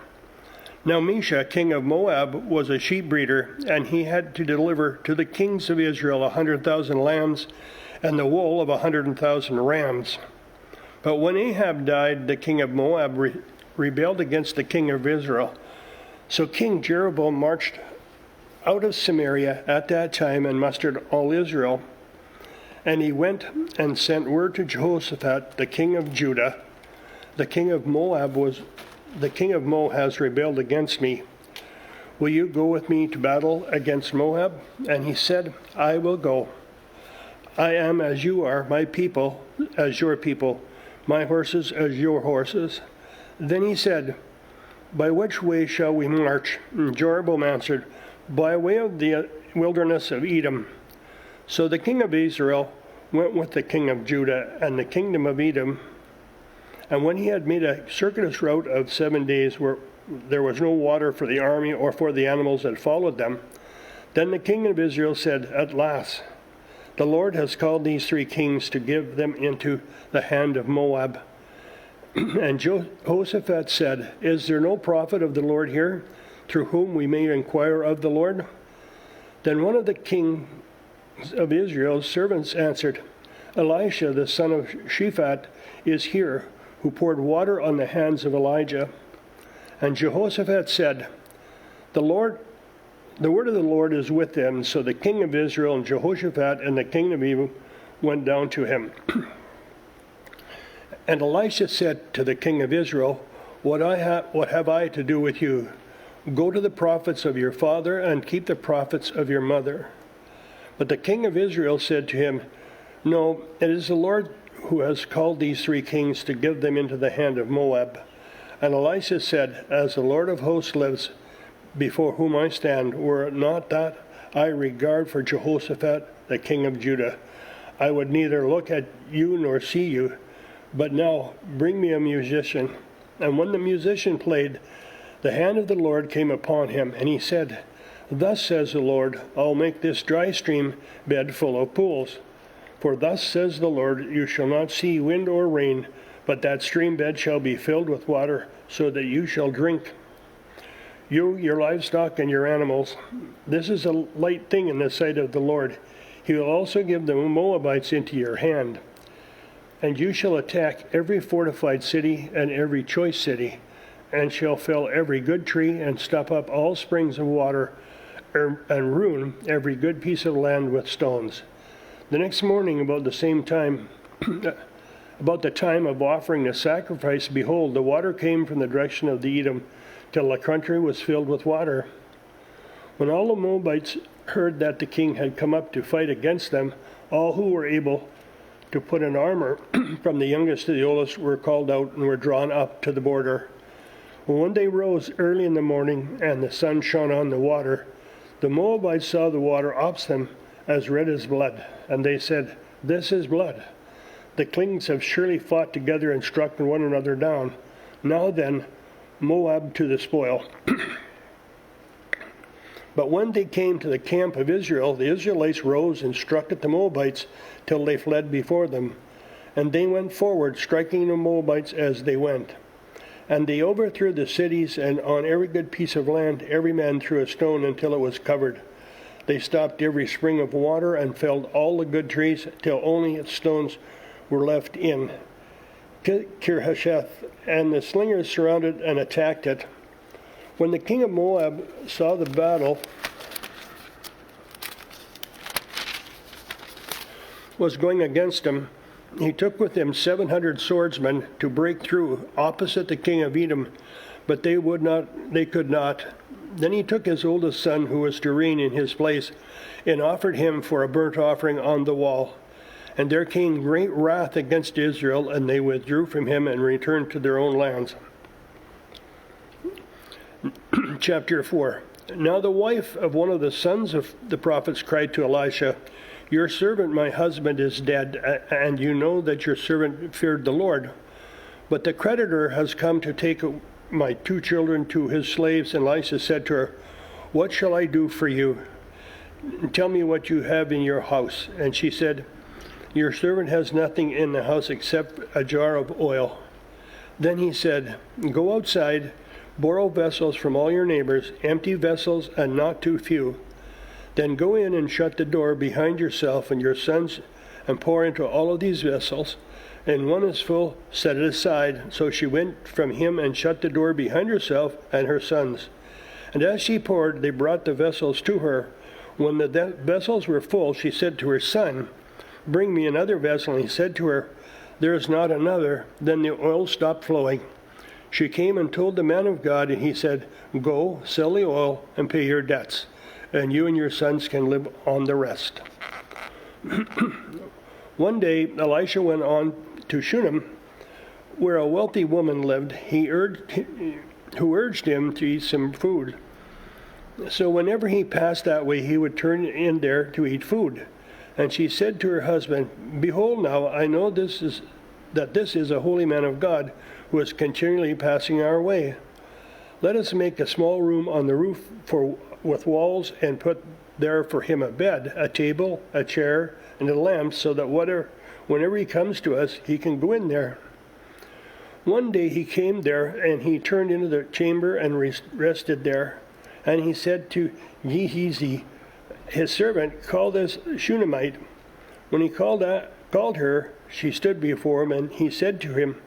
Now Mesha, king of Moab, was a sheep breeder, and he had to deliver to the kings of Israel 100,000 lambs and the wool of 100,000 rams. But when Ahab died, the king of Moab rebelled against the king of Israel. So King Jeroboam marched out of Samaria at that time and mustered all Israel. And he went and sent word to Jehoshaphat, the king of Judah, "The king of Mo has rebelled against me. Will you go with me to battle against Moab?" And he said, "I will go. I am as you are, my people as your people, my horses as your horses." Then he said, "By which way shall we march?" And Jeroboam answered, "By way of the wilderness of Edom." So the king of Israel went with the king of Judah and the kingdom of Edom. And when he had made a circuitous route of 7 days, where there was no water for the army or for the animals that followed them, then the king of Israel said, "At last, the Lord has called these 3 kings to give them into the hand of Moab." And Jehoshaphat said, "Is there no prophet of the Lord here, through whom we may inquire of the Lord?" Then one of the kings of Israel's servants answered, "Elisha, the son of Shaphat, is here, who poured water on the hands of Elijah." And Jehoshaphat said, The word of the Lord is with them. So the king of Israel and Jehoshaphat and the king of Edom went down to him. And Elisha said to the king of Israel, what have I to do with you? Go to the prophets of your father and keep the prophets of your mother. But the king of Israel said to him, no, it is the Lord who has called these 3 kings to give them into the hand of Moab. And Elisha said, as the Lord of hosts lives, before whom I stand, were it not that I regard for Jehoshaphat, the king of Judah, I would neither look at you nor see you. But now bring me a musician. And when the musician played, the hand of the Lord came upon him, and he said, thus says the Lord, I'll make this dry stream bed full of pools. For thus says the Lord, you shall not see wind or rain, but that stream bed shall be filled with water, so that you shall drink. You, your livestock, and your animals. This is a light thing in the sight of the Lord. He will also give the Moabites into your hand. And you shall attack every fortified city and every choice city, and shall fell every good tree, and stop up all springs of water, and ruin every good piece of land with stones. The next morning, about the same time, about the time of offering the sacrifice, behold, the water came from the direction of the Edom, till the country was filled with water. When all the Moabites heard that the king had come up to fight against them, all who were able to put in armor, from the youngest to the oldest, were called out and were drawn up to the border. When they rose early in the morning, and the sun shone on the water, the Moabites saw the water opposite them as red as blood, and they said, this is blood. The kings have surely fought together and struck one another down. Now then, Moab to the spoil. But when they came to the camp of Israel, the Israelites rose and struck at the Moabites till they fled before them. And they went forward, striking the Moabites as they went. And they overthrew the cities, and on every good piece of land every man threw a stone until it was covered. They stopped every spring of water and felled all the good trees till only its stones were left in Kirhasheth, and the slingers surrounded and attacked it. When the king of Moab saw the battle was going against him, he took with him 700 swordsmen to break through opposite the king of Edom, but they could not. Then he took his oldest son, who was to reign in his place, and offered him for a burnt offering on the wall. And there came great wrath against Israel, and they withdrew from him and returned to their own lands. Chapter 4. Now the wife of one of the sons of the prophets cried to Elisha, your servant, my husband, is dead, and you know that your servant feared the Lord. But the creditor has come to take my 2 children to his slaves. And Elisha said to her, what shall I do for you? Tell me what you have in your house. And she said, your servant has nothing in the house except a jar of oil. Then he said, go outside, borrow vessels from all your neighbors, empty vessels and not too few. Then go in and shut the door behind yourself and your sons, and pour into all of these vessels. And one is full, set it aside. So she went from him and shut the door behind herself and her sons. And as she poured, they brought the vessels to her. When the vessels were full, she said to her son, bring me another vessel. And he said to her, there is not another. Then the oil stopped flowing. She came and told the man of God, and he said, go, sell the oil and pay your debts, and you and your sons can live on the rest. One day, Elisha went on to Shunem, where a wealthy woman lived, who urged him to eat some food. So whenever he passed that way, he would turn in there to eat food. And she said to her husband, behold, now I know this is a holy man of God, who is continually passing our way. Let us make a small room on the roof with walls, and put there for him a bed, a table, a chair, and a lamp, so that whenever he comes to us, he can go in there. One day he came there, and he turned into the chamber and rested there. And he said to Gehazi, his servant, call this Shunammite. When he called her, she stood before him, and he said to him,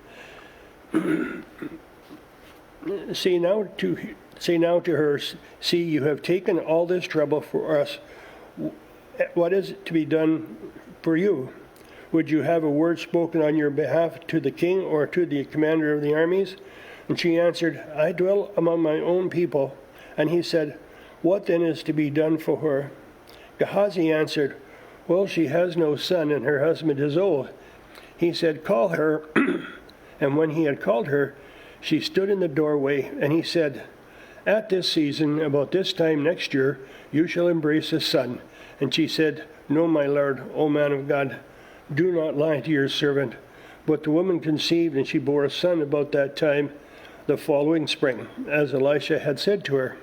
Say now to her, see, you have taken all this trouble for us. What is to be done for you? Would you have a word spoken on your behalf to the king or to the commander of the armies? And she answered, I dwell among my own people. And he said, what then is to be done for her? Gehazi answered, well, she has no son, and her husband is old. He said, call her. And when he had called her, she stood in the doorway, and he said, at this season, about this time next year, you shall embrace a son. And she said, no, my lord, O man of God, do not lie to your servant. But the woman conceived, and she bore a son about that time, the following spring, as Elisha had said to her.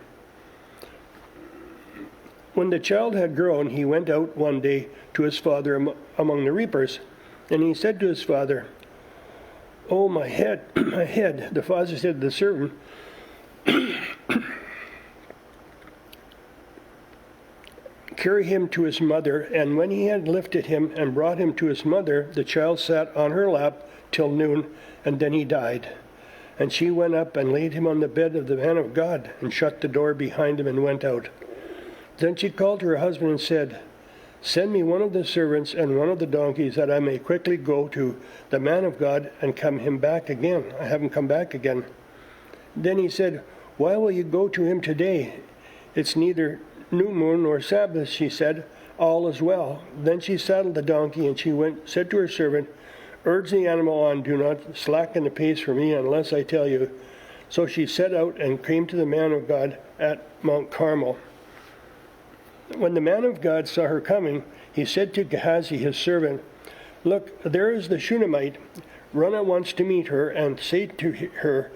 When the child had grown, he went out one day to his father among the reapers, and he said to his father, oh, my head, my head. The father said to the servant, carry him to his mother. And when he had lifted him and brought him to his mother, the child sat on her lap till noon, and then he died. And she went up and laid him on the bed of the man of God, and shut the door behind him and went out. Then she called to her husband and said, send me one of the servants and one of the donkeys, that I may quickly go to the man of God and come him back again. I have him come back again. Then he said, why will you go to him today? It's neither new moon nor Sabbath, she said. All is well. Then she saddled the donkey, and she said to her servant, urge the animal on, do not slacken the pace for me unless I tell you. So she set out and came to the man of God at Mount Carmel. When the man of God saw her coming, he said to Gehazi his servant, look, there is the Shunammite. Run at once to meet her, and say to her,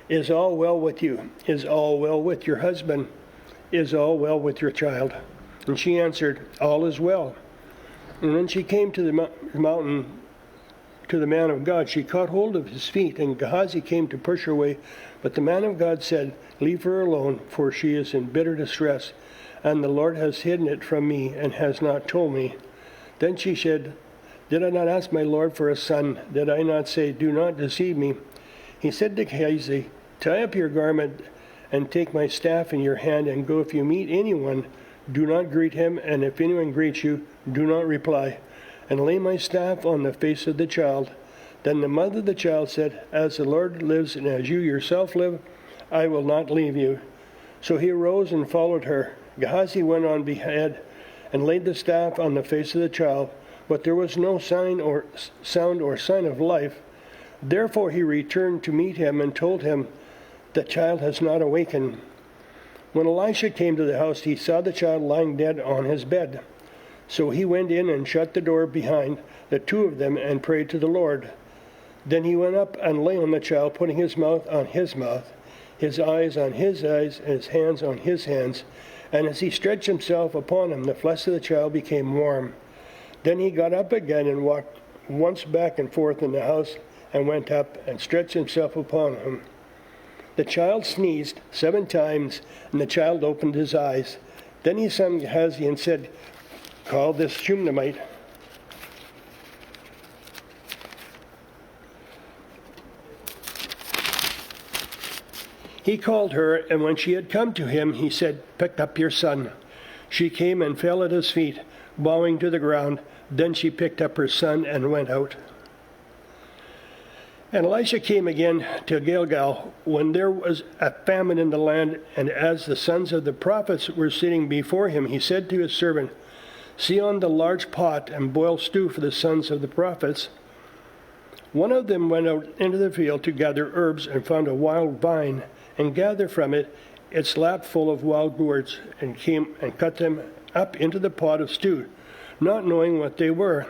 is all well with you? Is all well with your husband? Is all well with your child? And she answered, all is well. And when she came to the mountain, to the man of God, she caught hold of his feet, and Gehazi came to push her away. But the man of God said, leave her alone, for she is in bitter distress, and the Lord has hidden it from me and has not told me. Then she said, did I not ask my Lord for a son? Did I not say, do not deceive me? He said to Gehazi, tie up your garment and take my staff in your hand and go. If you meet anyone, do not greet him, and if anyone greets you, do not reply. And lay my staff on the face of the child. Then the mother of the child said, as the Lord lives and as you yourself live, I will not leave you. So he arose and followed her. Gehazi went on ahead and laid the staff on the face of the child, but there was no sign or sound or sign of life. Therefore he returned to meet him and told him, the child has not awakened. When Elisha came to the house, he saw the child lying dead on his bed. So he went in and shut the door behind the two of them and prayed to the Lord. Then he went up and lay on the child, putting his mouth on his mouth, his eyes on his eyes, and his hands on his hands. And as he stretched himself upon him, the flesh of the child became warm. Then he got up again and walked once back and forth in the house, and went up and stretched himself upon him. The child sneezed 7 times, and the child opened his eyes. Then he summoned Gehazi and said, call this Shunammite. He called her, and when she had come to him, he said, pick up your son. She came and fell at his feet, bowing to the ground. Then she picked up her son and went out. And Elisha came again to Gilgal when there was a famine in the land, and as the sons of the prophets were sitting before him, he said to his servant, see on the large pot and boil stew for the sons of the prophets. One of them went out into the field to gather herbs and found a wild vine, and gathered from it its lap full of wild gourds, and came and cut them up into the pot of stew, not knowing what they were.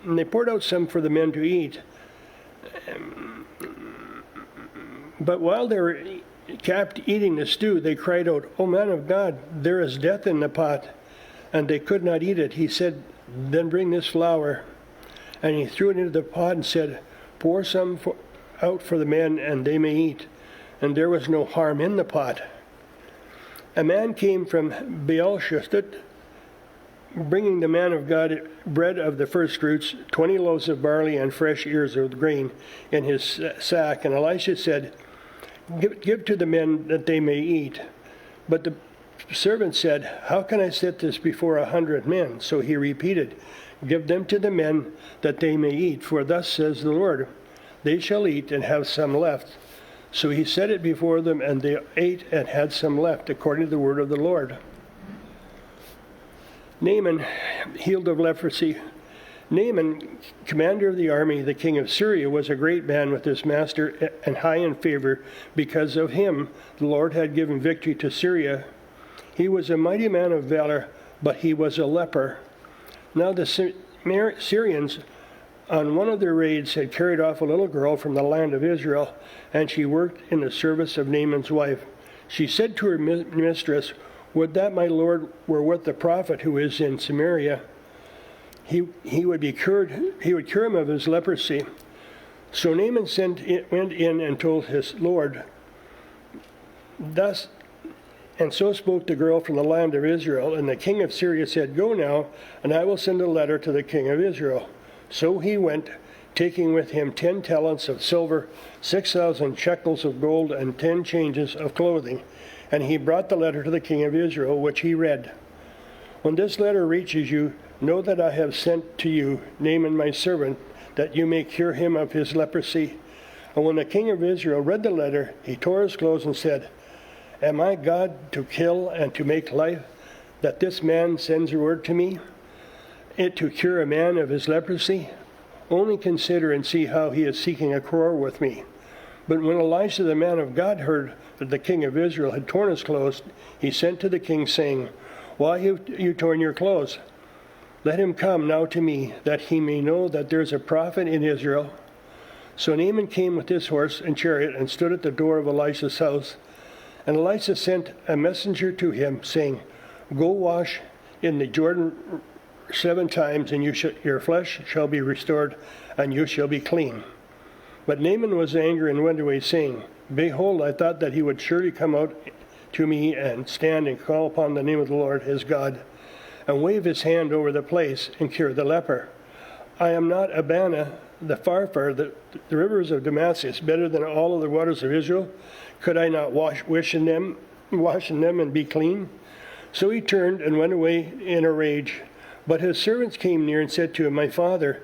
And they poured out some for the men to eat. But while they were kept eating the stew, they cried out, O man of God, there is death in the pot. And they could not eat it. He said, then bring this flour. And he threw it into the pot and said, pour some out for the men, and they may eat. And there was no harm in the pot. A man came from Baal-shethut, bringing the man of God bread of the first fruits, 20 loaves of barley and fresh ears of grain in his sack. And Elisha said, Give to the men that they may eat. But the servant said, how can I set this before 100 men? So he repeated, give them to the men that they may eat. For thus says the Lord, they shall eat and have some left. So he set it before them, and they ate and had some left, according to the word of the Lord. Naaman, healed of leprosy. Naaman, commander of the army, the king of Syria, was a great man with his master and high in favor. Because of him, the Lord had given victory to Syria. He was a mighty man of valor, but he was a leper. Now the Syrians, on one of their raids, had carried off a little girl from the land of Israel, and she worked in the service of Naaman's wife. She said to her mistress, would that my Lord were with the prophet who is in Samaria. He would cure him of his leprosy. So Naaman went in and told his Lord, thus, and so spoke the girl from the land of Israel. And the king of Syria said, go now, and I will send a letter to the king of Israel. So he went, taking with him 10 talents of silver, 6,000 shekels of gold, and 10 changes of clothing. And he brought the letter to the king of Israel, which he read. When this letter reaches you, know that I have sent to you Naaman my servant, that you may cure him of his leprosy. And when the king of Israel read the letter, he tore his clothes and said, am I God to kill and to make life, that this man sends a word to me, it to cure a man of his leprosy? Only consider and see how he is seeking a quarrel with me. But when Elisha the man of God heard that the king of Israel had torn his clothes, he sent to the king, saying, why have you torn your clothes? Let him come now to me, that he may know that there is a prophet in Israel. So Naaman came with his horse and chariot and stood at the door of Elisha's house. And Elisha sent a messenger to him, saying, go wash in the Jordan 7 times, and your flesh shall be restored, and you shall be clean. But Naaman was angry and went away, saying, behold, I thought that he would surely come out to me and stand and call upon the name of the Lord his God, and wave his hand over the place and cure the leper. I am not Abana, the Pharpar, the rivers of Damascus, better than all of the waters of Israel? Could I not wash in them and be clean? So he turned and went away in a rage. But his servants came near and said to him, my father,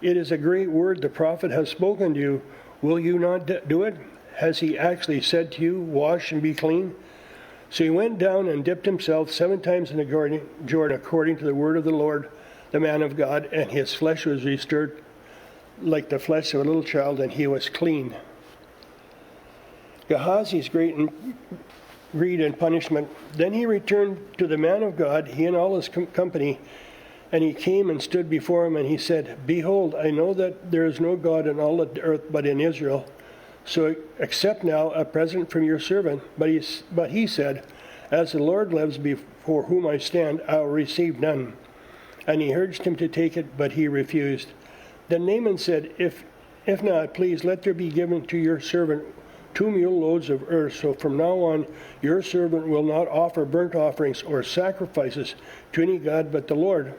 it is a great word the prophet has spoken to you. Will you not do it? Has he actually said to you, wash and be clean? So he went down and dipped himself 7 times in the Jordan, according to the word of the Lord, the man of God, and his flesh was restored like the flesh of a little child, and he was clean. Gehazi's greed and punishment. Then he returned to the man of God, he and all his company, and he came and stood before him, and he said, behold, I know that there is no God in all the earth but in Israel. So accept now a present from your servant. But he said, as the Lord lives before whom I stand, I will receive none. And he urged him to take it, but he refused. Then Naaman said, if not, please let there be given to your servant 2 mule loads of earth. So from now on, your servant will not offer burnt offerings or sacrifices to any god but the Lord.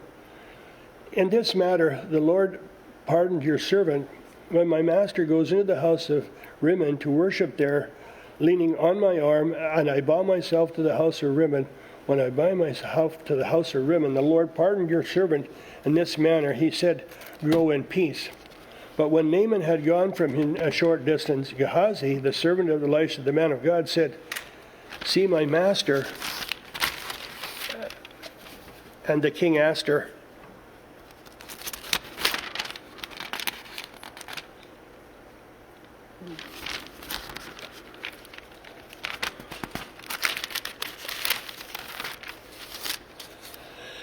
In this matter, the Lord pardoned your servant. When my master goes into the house of Rimmon to worship there, leaning on my arm, and I bow myself to the house of Rimmon, when I bow myself to the house of Rimmon, the Lord pardoned your servant in this manner. He said, go in peace. But when Naaman had gone from him a short distance, Gehazi, the servant of Elisha, the man of God, said, see my master. And the king asked her,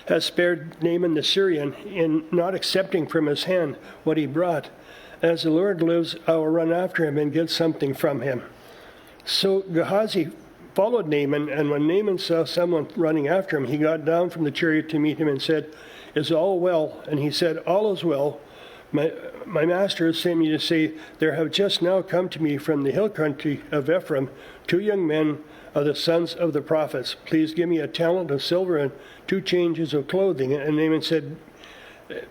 has spared Naaman the Syrian in not accepting from his hand what he brought. As the Lord lives, I will run after him and get something from him. So Gehazi followed Naaman, and when Naaman saw someone running after him, he got down from the chariot to meet him and said, is all well? And he said, all is well. My master has sent me to say, there have just now come to me from the hill country of Ephraim 2 young men of the sons of the prophets. Please give me a talent of silver and 2 changes of clothing. And Naaman said,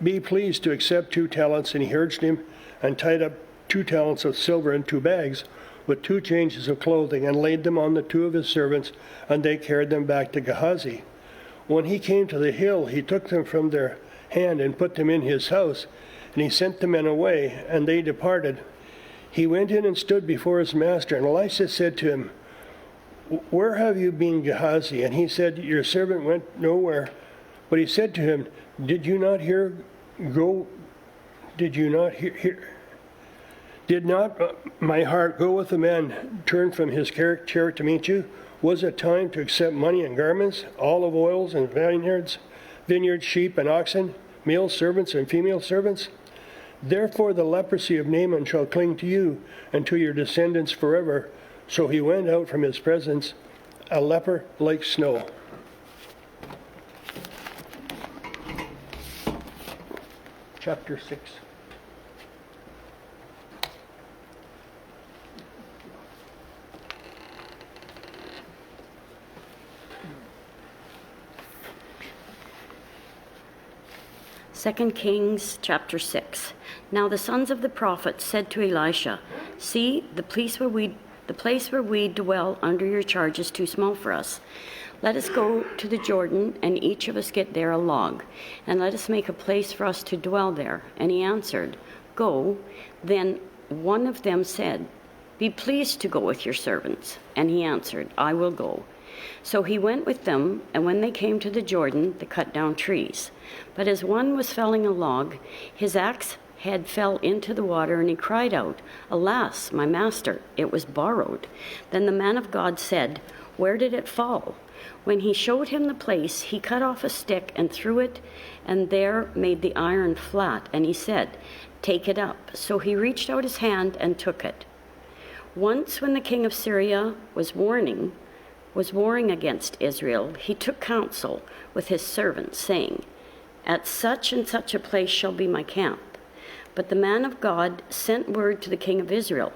be pleased to accept 2 talents. And he urged him and tied up 2 talents of silver in 2 bags, with 2 changes of clothing, and laid them on the 2 of his servants, and they carried them back to Gehazi. When he came to the hill, he took them from their hand and put them in his house, and he sent the men away, and they departed. He went in and stood before his master, and Elisha said to him, "Where have you been, Gehazi?" And he said, "Your servant went nowhere." But he said to him, Did not my heart go with the man turned from his chariot to meet you? Was it time to accept money and garments, olive oils and vineyards, sheep and oxen, male servants and female servants? Therefore the leprosy of Naaman shall cling to you and to your descendants forever. So he went out from his presence, a leper like snow. Chapter 6. Second Kings chapter 6. Now the sons of the prophets said to Elisha, "See, the place where we dwell under your charge is too small for us. Let us go to the Jordan, and each of us get there a log, and let us make a place for us to dwell there." And he answered, "Go." Then one of them said, "Be pleased to go with your servants." And he answered, "I will go." So he went with them, and when they came to the Jordan, they cut down trees. But as one was felling a log, his axe head fell into the water, and he cried out, "Alas, my master, it was borrowed." Then the man of God said, "Where did it fall?" When he showed him the place, he cut off a stick and threw it, and there made the iron flat. And he said, "Take it up." So he reached out his hand and took it. Once when the king of Syria was warring against Israel, he took counsel with his servants, saying, "At such and such a place shall be my camp." But the man of God sent word to the king of Israel,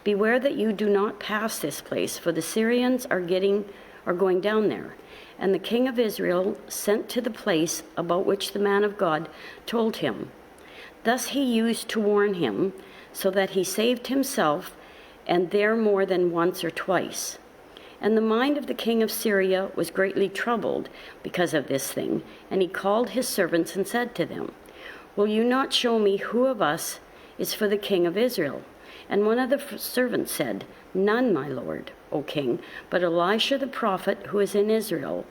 "Beware that you do not pass this place, for the Syrians are going down there." And the king of Israel sent to the place about which the man of God told him. Thus he used to warn him, so that he saved himself, and there more than once or twice. And the mind of the king of Syria was greatly troubled because of this thing, and he called his servants and said to them, "Will you not show me who of us is for the king of Israel?" And one of the servants said, "None, my lord, O king, but Elisha the prophet who is in Israel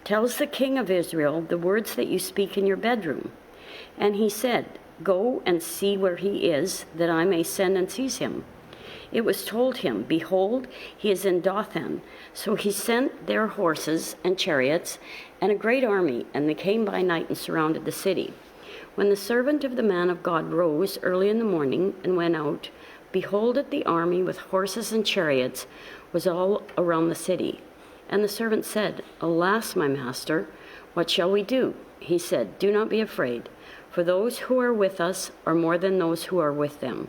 tells the king of Israel the words that you speak in your bedroom." And he said, "Go and see where he is, that I may send and seize him." It was told him, "Behold, he is in Dothan." So he sent their horses and chariots and a great army, and they came by night and surrounded the city. When the servant of the man of God rose early in the morning and went out, behold, the army with horses and chariots was all around the city. And the servant said, "Alas, my master, what shall we do?" He said, "Do not be afraid, for those who are with us are more than those who are with them."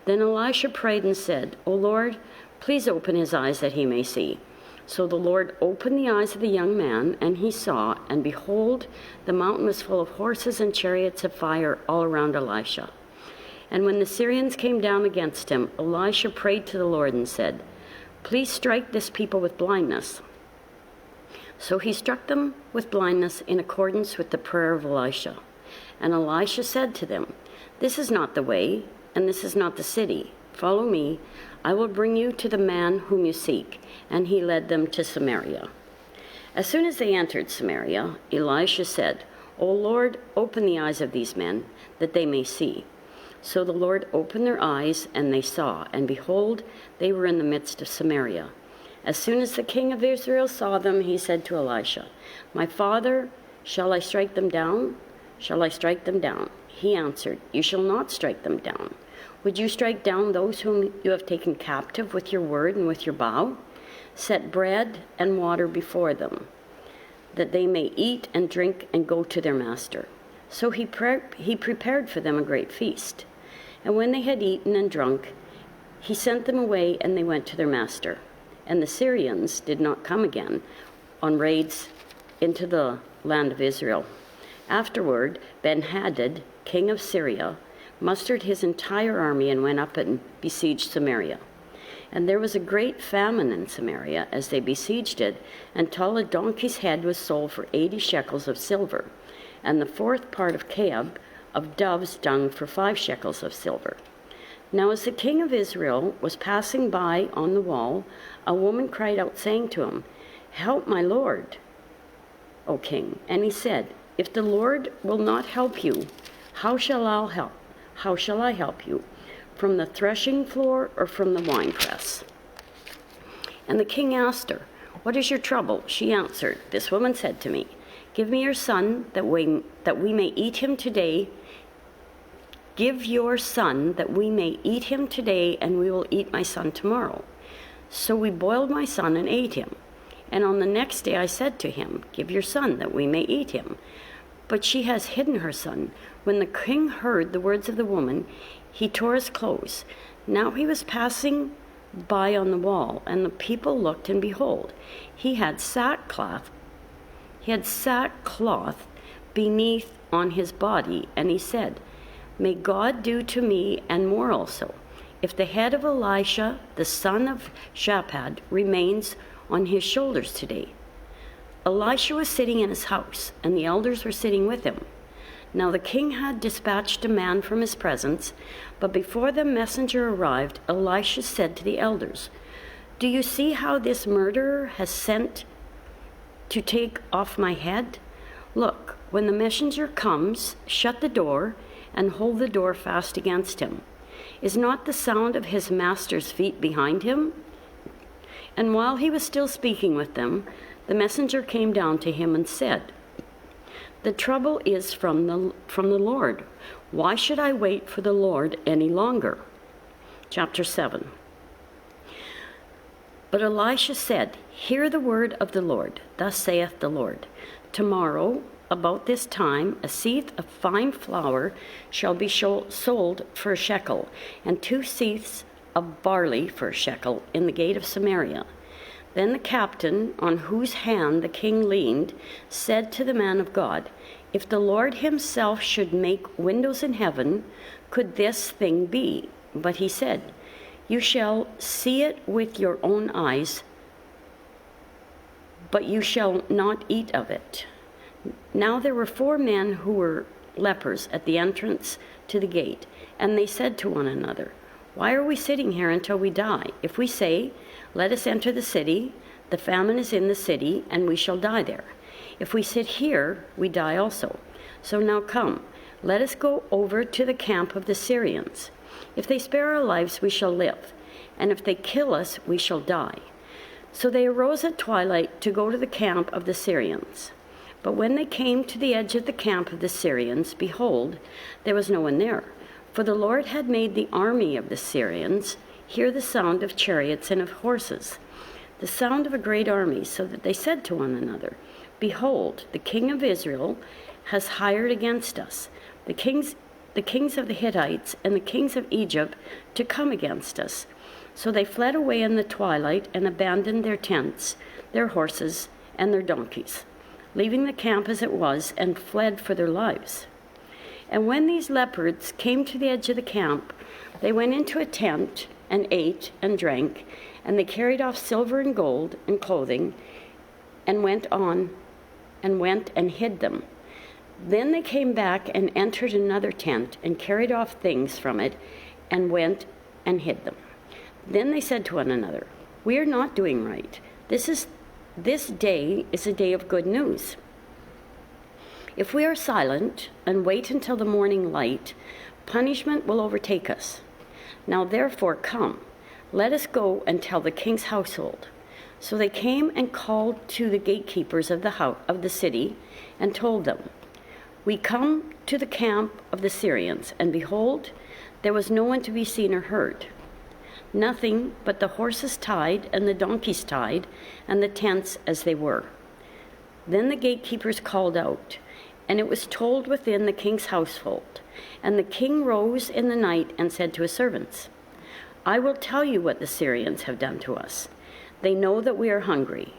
Then Elisha prayed and said, "O Lord, please open his eyes that he may see." So the Lord opened the eyes of the young man, and he saw, and behold, the mountain was full of horses and chariots of fire all around Elisha. And when the Syrians came down against him, Elisha prayed to the Lord and said, "Please strike this people with blindness." So he struck them with blindness in accordance with the prayer of Elisha. And Elisha said to them, "This is not the way, and this is not the city. Follow me. I will bring you to the man whom you seek." And he led them to Samaria. As soon as they entered Samaria, Elisha said, "O Lord, open the eyes of these men, that they may see." So the Lord opened their eyes, and they saw, and behold, they were in the midst of Samaria. As soon as the king of Israel saw them, he said to Elisha, "My father, shall I strike them down? Shall I strike them down?" He answered, "You shall not strike them down. Would you strike down those whom you have taken captive with your word and with your bow? Set bread and water before them, that they may eat and drink and go to their master." So he prepared for them a great feast. And when they had eaten and drunk, he sent them away, and they went to their master. And the Syrians did not come again on raids into the land of Israel. Afterward, Ben-Hadad, king of Syria, mustered his entire army and went up and besieged Samaria. And there was a great famine in Samaria as they besieged it, until a donkey's head was sold for 80 shekels of silver, and the fourth part of Caleb of dove's dung for 5 shekels of silver. Now as the king of Israel was passing by on the wall, a woman cried out, saying to him, "Help my lord, O king." And he said, "If the Lord will not help you, how shall I help you? From the threshing floor or from the winepress?" And the king asked her, "What is your trouble?" She answered, "This woman said to me, 'Give me your son that we may eat him today. Give your son that we may eat him today, and we will eat my son tomorrow.' So we boiled my son and ate him. And on the next day I said to him, 'Give your son that we may eat him.' But she has hidden her son." When the king heard the words of the woman, he tore his clothes. Now he was passing by on the wall, and the people looked, and behold, he had sackcloth beneath on his body. And he said, "May God do to me and more also, if the head of Elisha, the son of Shaphat, remains on his shoulders today." Elisha was sitting in his house, and the elders were sitting with him. Now the king had dispatched a man from his presence, but before the messenger arrived, Elisha said to the elders, "Do you see how this murderer has sent to take off my head? Look, when the messenger comes, shut the door and hold the door fast against him. Is not the sound of his master's feet behind him?" And while he was still speaking with them, the messenger came down to him and said, "The trouble is from the Lord. Why should I wait for the Lord any longer?" Chapter 7. But Elisha said, "Hear the word of the Lord. Thus saith the Lord, tomorrow, about this time, a seeth of fine flour shall be sold for a shekel, and 2 seeths of barley for a shekel in the gate of Samaria." Then the captain, on whose hand the king leaned, said to the man of God, "If the Lord himself should make windows in heaven, could this thing be?" But he said, "You shall see it with your own eyes, but you shall not eat of it." Now there were 4 men who were lepers at the entrance to the gate, and they said to one another, "Why are we sitting here until we die? If we say, 'Let us enter the city,' the famine is in the city, and we shall die there. If we sit here, we die also. So now come, let us go over to the camp of the Syrians. If they spare our lives, we shall live, and if they kill us, we shall die." So they arose at twilight to go to the camp of the Syrians. But when they came to the edge of the camp of the Syrians, behold, there was no one there, for the Lord had made the army of the Syrians hear the sound of chariots and of horses, the sound of a great army, so that they said to one another, "Behold, the king of Israel has hired against us the kings of the Hittites and the kings of Egypt to come against us." So they fled away in the twilight and abandoned their tents, their horses, and their donkeys, leaving the camp as it was, and fled for their lives. And when these lepers came to the edge of the camp, they went into a tent and ate and drank, and they carried off silver and gold and clothing, and went and hid them. Then they came back and entered another tent and carried off things from it, and went and hid them. Then they said to one another, "We are not doing right. This day is a day of good news. If we are silent and wait until the morning light, punishment will overtake us. Now therefore come, let us go and tell the king's household." So they came and called to the gatekeepers of the city and told them, "We come to the camp of the Syrians, and behold, there was no one to be seen or heard. Nothing but the horses tied and the donkeys tied, and the tents as they were." Then the gatekeepers called out, and it was told within the king's household. And the king rose in the night and said to his servants, "I will tell you what the Syrians have done to us. They know that we are hungry.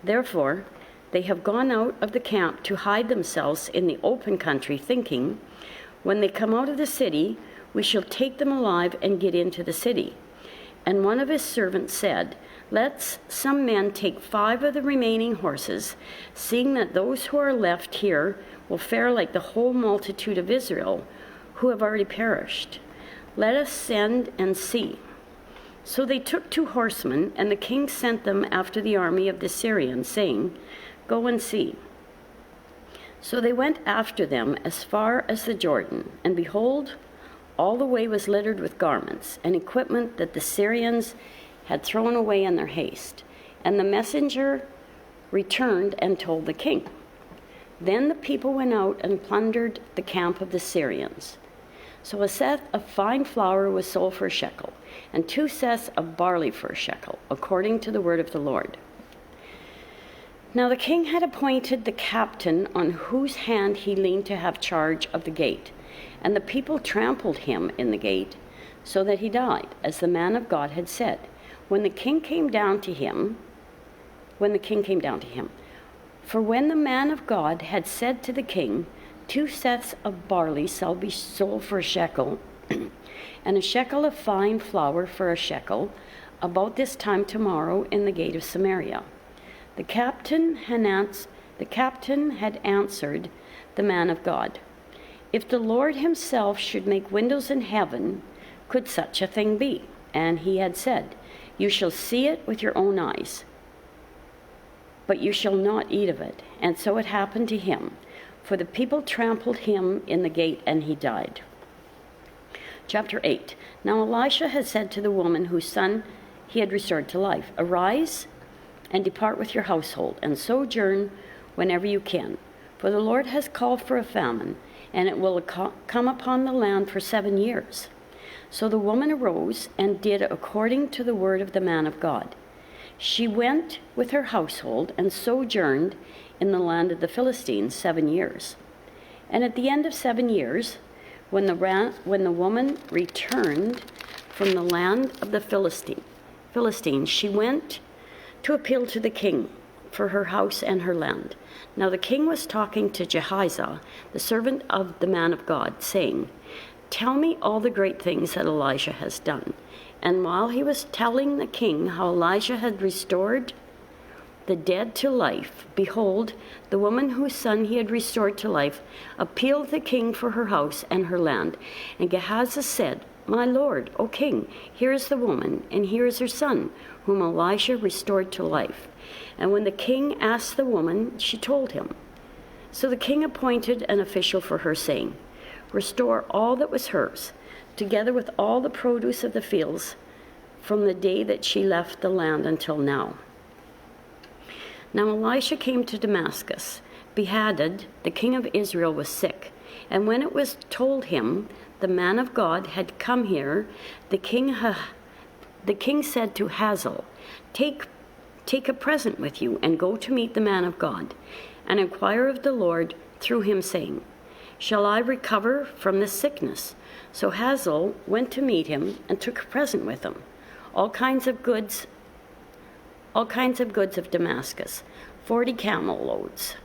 Therefore, they have gone out of the camp to hide themselves in the open country, thinking, when they come out of the city, We shall take them alive and get into the city." And one of his servants said, "Let some men take 5 of the remaining horses, seeing that those who are left here will fare like the whole multitude of Israel, who have already perished. Let us send and see." So they took 2 horsemen, and the king sent them after the army of the Syrians, saying, "Go and see." So they went after them as far as the Jordan, and behold, all the way was littered with garments and equipment that the Syrians had thrown away in their haste. And the messenger returned and told the king. Then the people went out and plundered the camp of the Syrians. So a seth of fine flour was sold for a shekel, and 2 seths of barley for a shekel, according to the word of the Lord. Now the king had appointed the captain on whose hand he leaned to have charge of the gate, and the people trampled him in the gate, so that he died, as the man of God had said. When the king came down to him, for when the man of God had said to the king, 2 seths of barley shall be sold for a shekel, and a shekel of fine flour for a shekel, about this time tomorrow in the gate of Samaria. The captain had answered the man of God, "If the Lord himself should make windows in heaven, could such a thing be?" And he had said, "You shall see it with your own eyes, but you shall not eat of it." And so it happened to him, for the people trampled him in the gate, and he died. Chapter 8. Now Elisha had said to the woman whose son he had restored to life, "Arise and depart with your household, and sojourn whenever you can. For the Lord has called for a famine, and it will come upon the land for 7 years." So the woman arose and did according to the word of the man of God. She went with her household and sojourned in the land of the Philistines 7 years. And at the end of 7 years, when the woman returned from the land of the Philistines, she went to appeal to the king for her house and her land. Now the king was talking to Gehazi, the servant of the man of God, saying, "Tell me all the great things that Elijah has done." And while he was telling the king how Elijah had restored the dead to life, behold, the woman whose son he had restored to life appealed the king for her house and her land. And Gehazi said, "My lord, O king, here is the woman, and here is her son, whom Elisha restored to life." And when the king asked the woman, she told him. So the king appointed an official for her, saying, "Restore all that was hers, together with all the produce of the fields, from the day that she left the land until now." Now Elisha came to Damascus. Behadad, the king of Israel, was sick. And when it was told him the man of God had come here, the king said to Hazael, Take a present with you and go to meet the man of God, and inquire of the Lord through him, saying, "Shall I recover from this sickness?" So Hazael went to meet him and took a present with him, all kinds of goods of Damascus, 40 camel loads.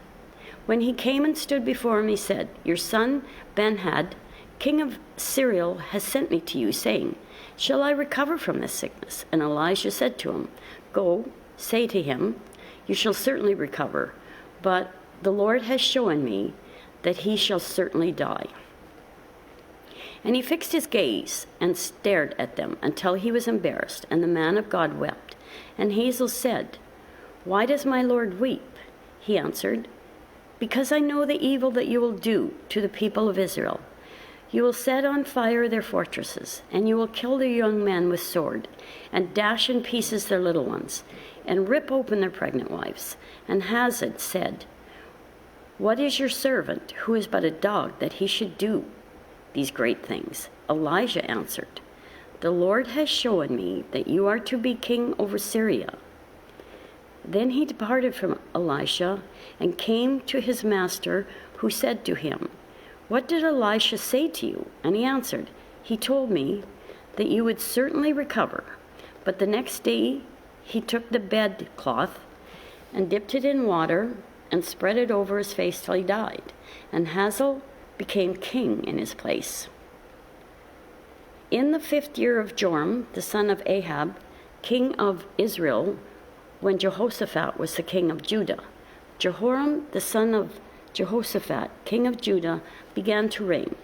When he came and stood before him, he said, "Your son Ben-Hadad, king of Syria, has sent me to you, saying, Shall I recover from this sickness?" And Elisha said to him, "Go, say to him, you shall certainly recover, but the Lord has shown me that he shall certainly die." And he fixed his gaze and stared at them until he was embarrassed, and the man of God wept. And Hazael said, "Why does my Lord weep?" He answered, "Because I know the evil that you will do to the people of Israel. You will set on fire their fortresses, and you will kill their young men with sword, and dash in pieces their little ones, and rip open their pregnant wives." And Hazael said, "What is your servant, who is but a dog, that he should do these great things?" Elijah answered, "The Lord has shown me that you are to be king over Syria." Then he departed from Elisha and came to his master, who said to him, "What did Elisha say to you?" And he answered, "He told me that you would certainly recover." But the next day he took the bedcloth and dipped it in water and spread it over his face till he died. And Hazael became king in his place. In the 5th year of Joram, the son of Ahab, king of Israel, when Jehoshaphat was the king of Judah, Jehoram, the son of Jehoshaphat, king of Judah, began to reign.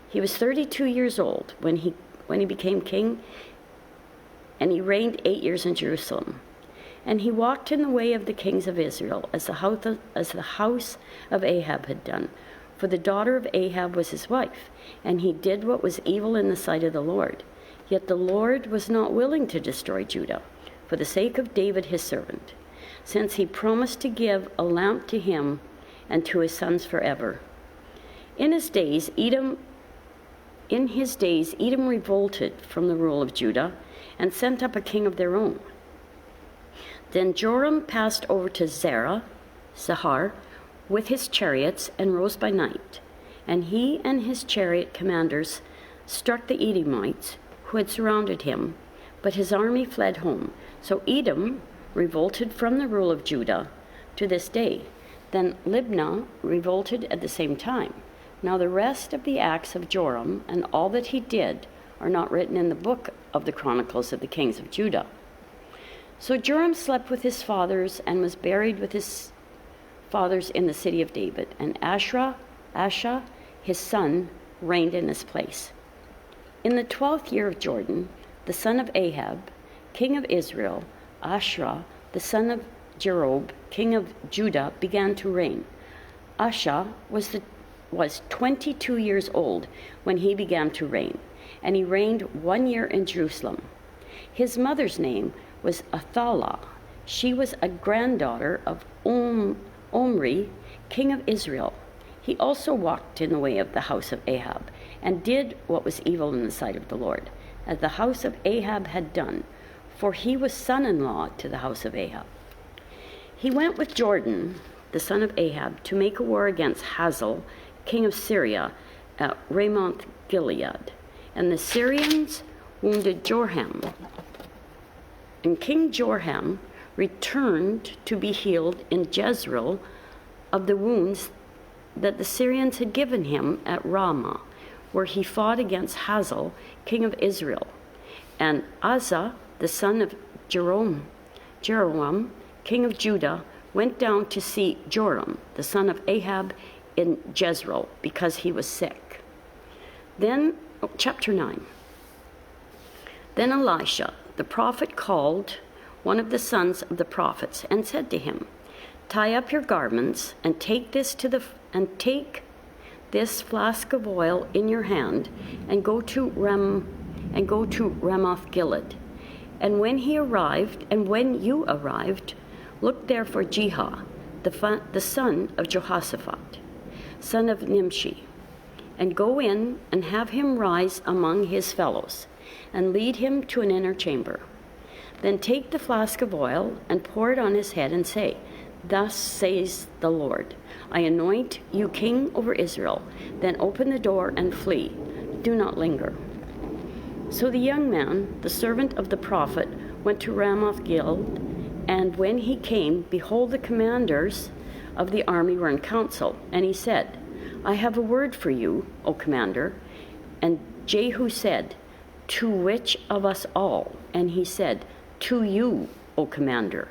He was 32 years old when he became king, and he reigned 8 years in Jerusalem. And he walked in the way of the kings of Israel, as the house of Ahab had done. For the daughter of Ahab was his wife, and he did what was evil in the sight of the Lord. Yet the Lord was not willing to destroy Judah, for the sake of David his servant, since he promised to give a lamp to him and to his sons forever. In his days, Edom revolted from the rule of Judah and sent up a king of their own. Then Joram passed over to Zahar, with his chariots, and rose by night. And he and his chariot commanders struck the Edomites who had surrounded him, but his army fled home. So Edom revolted from the rule of Judah to this day. Then Libnah revolted at the same time. Now the rest of the acts of Joram and all that he did are not written in the book of the Chronicles of the kings of Judah. So Joram slept with his fathers and was buried with his fathers in the city of David. And Asa, his son, reigned in his place. In the 12th year of Jordan, the son of Ahab, king of Israel, Asa, the son of Jerob, king of Judah, began to reign. Asa was 22 years old when he began to reign, and he reigned 1 year in Jerusalem. His mother's name was Athaliah. She was a granddaughter of Omri, king of Israel. He also walked in the way of the house of Ahab, and did what was evil in the sight of the Lord, as the house of Ahab had done, for he was son-in-law to the house of Ahab. He went with Jordan, the son of Ahab, to make a war against Hazael, king of Syria, at Ramoth Gilead. And the Syrians wounded Joram. And King Joram returned to be healed in Jezreel of the wounds that the Syrians had given him at Ramah, where he fought against Hazael, king of Israel. And Asa, the son of Jeroboam, king of Judah, went down to see Joram, the son of Ahab, in Jezreel, because he was sick. Then, chapter 9. Then Elisha, the prophet, called one of the sons of the prophets and said to him, "Tie up your garments and take this flask of oil in your hand and go to Ramoth Gilead. And when you arrived, look there for Jehu, the son of Jehoshaphat, son of Nimshi, and go in and have him rise among his fellows, and lead him to an inner chamber. Then take the flask of oil and pour it on his head and say, 'Thus says the Lord, I anoint you king over Israel.' Then open the door and flee. Do not linger." So the young man, the servant of the prophet, went to Ramoth Gilead, and when he came, behold, the commanders of the army were in council. And he said, "I have a word for you, O commander." And Jehu said, "To which of us all?" And he said, "To you, O commander."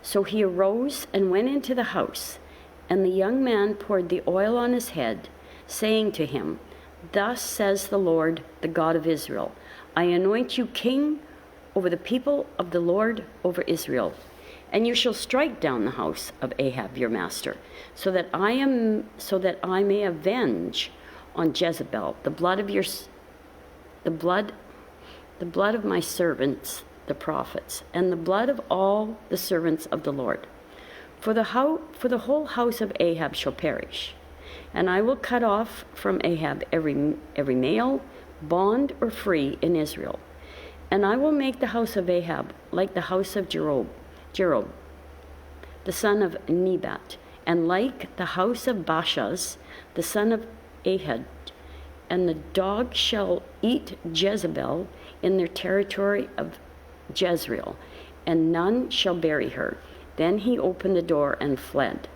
So he arose and went into the house, and the young man poured the oil on his head, saying to him, "Thus says the Lord, the God of Israel, I anoint you king over the people of the Lord, over Israel. And you shall strike down the house of Ahab your master, so that I may avenge on Jezebel the blood of my servants the prophets, and the blood of all the servants of the Lord. For the whole house of Ahab shall perish, and I will cut off from Ahab every male, bond or free in Israel. And I will make the house of Ahab like the house of Jerob, the son of Nebat, and like the house of Baasha, the son of Ahad. And the dog shall eat Jezebel in their territory of Jezreel, and none shall bury her." Then he opened the door and fled.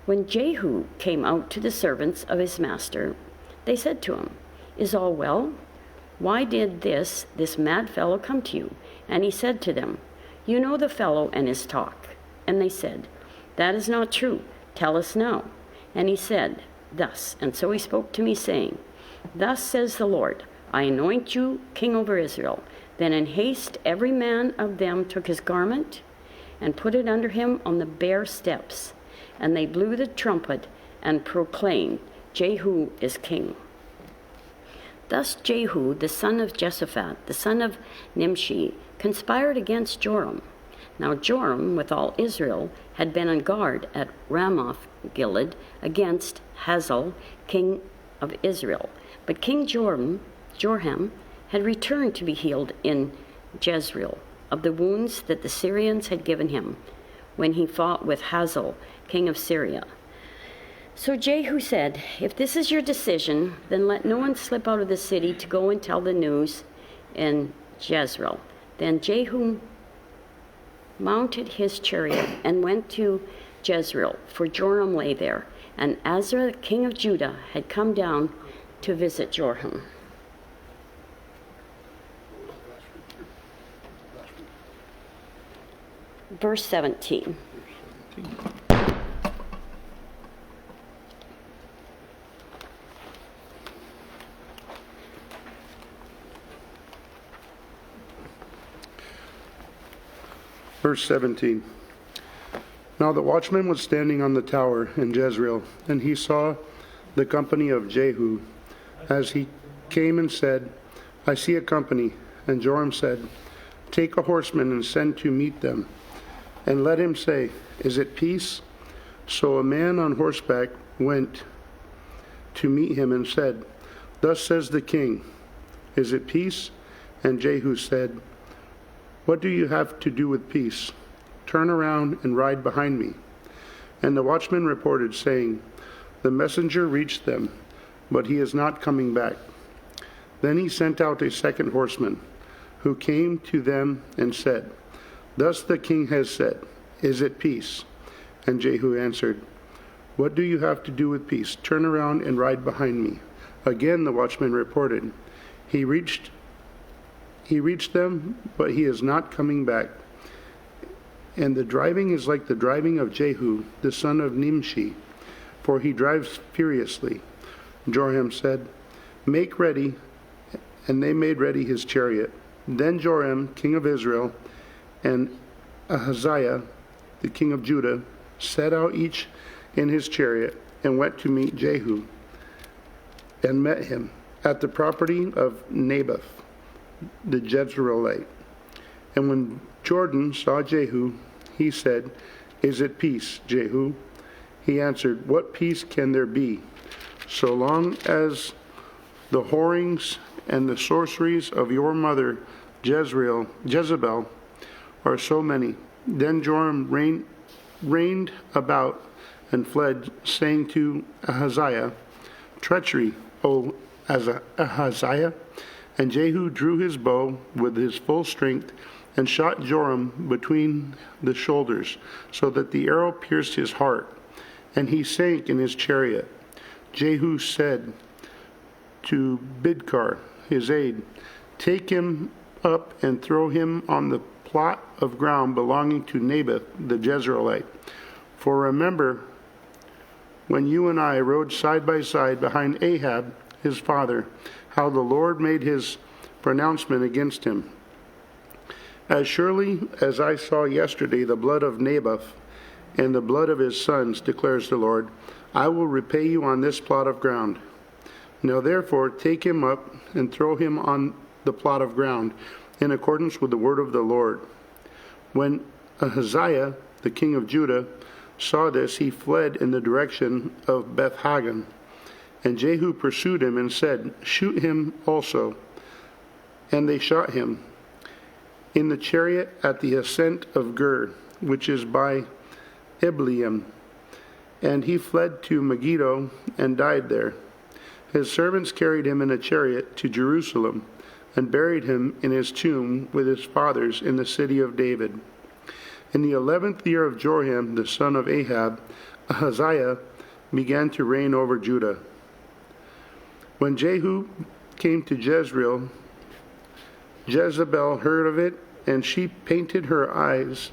When Jehu came out to the servants of his master, they said to him, "Is all well? Why did this mad fellow come to you? And he said to them, You know the fellow and his talk. And they said, That is not true. Tell us now. And he said, Thus. And so he spoke to me, saying, Thus says the Lord, I anoint you king over Israel. Then in haste every man of them took his garment and put it under him on the bare steps. And they blew the trumpet and proclaimed, Jehu is king. Thus Jehu, the son of Jehoshaphat, the son of Nimshi, conspired against Joram. Now Joram, with all Israel, had been on guard at Ramoth Gilead against Hazael, king of Israel. But King Joram had returned to be healed in Jezreel of the wounds that the Syrians had given him when he fought with Hazael, king of Syria. So Jehu said, If this is your decision, then let no one slip out of the city to go and tell the news in Jezreel. Then Jehu mounted his chariot and went to Jezreel, for Joram lay there, and Azra, king of Judah, had come down to visit Joram. Verse 17. Verse 17. Now the watchman was standing on the tower in Jezreel, and he saw the company of Jehu as he came and said, I see a company. And Joram said, Take a horseman and send to meet them, and let him say, Is it peace? So a man on horseback went to meet him and said, Thus says the king, Is it peace? And Jehu said, What do you have to do with peace? Turn around and ride behind me. And the watchman reported, saying, The messenger reached them, but he is not coming back. Then he sent out a second horseman, who came to them and said, Thus the king has said, Is it peace? And Jehu answered, What do you have to do with peace? Turn around and ride behind me. Again the watchman reported, He reached them, but he is not coming back. And the driving is like the driving of Jehu, the son of Nimshi, for he drives furiously. Joram said, Make ready. And they made ready his chariot. Then Joram, king of Israel, and Ahaziah, the king of Judah, set out each in his chariot and went to meet Jehu and met him at the property of Naboth, the Jezreelite. And when Jordan saw Jehu, he said, Is it peace, Jehu? He answered, What peace can there be, so long as the whorings and the sorceries of your mother Jezebel are so many? Then Joram reigned about and fled, saying to Ahaziah, Treachery, O Ahaziah. And Jehu drew his bow with his full strength and shot Joram between the shoulders, so that the arrow pierced his heart, and he sank in his chariot. Jehu said to Bidkar, his aide, Take him up and throw him on the plot of ground belonging to Naboth the Jezreelite. For remember, when you and I rode side by side behind Ahab, his father, how the Lord made his pronouncement against him. As surely as I saw yesterday the blood of Naboth and the blood of his sons, declares the Lord, I will repay you on this plot of ground. Now therefore take him up and throw him on the plot of ground, in accordance with the word of the Lord. When Ahaziah, the king of Judah, saw this, he fled in the direction of Beth-Hagan. And Jehu pursued him and said, Shoot him also. And they shot him in the chariot at the ascent of Gur, which is by Ibleam. And he fled to Megiddo and died there. His servants carried him in a chariot to Jerusalem and buried him in his tomb with his fathers in the city of David. In the 11th year of Joram, the son of Ahab, Ahaziah began to reign over Judah. When Jehu came to Jezreel, Jezebel heard of it, and she painted her eyes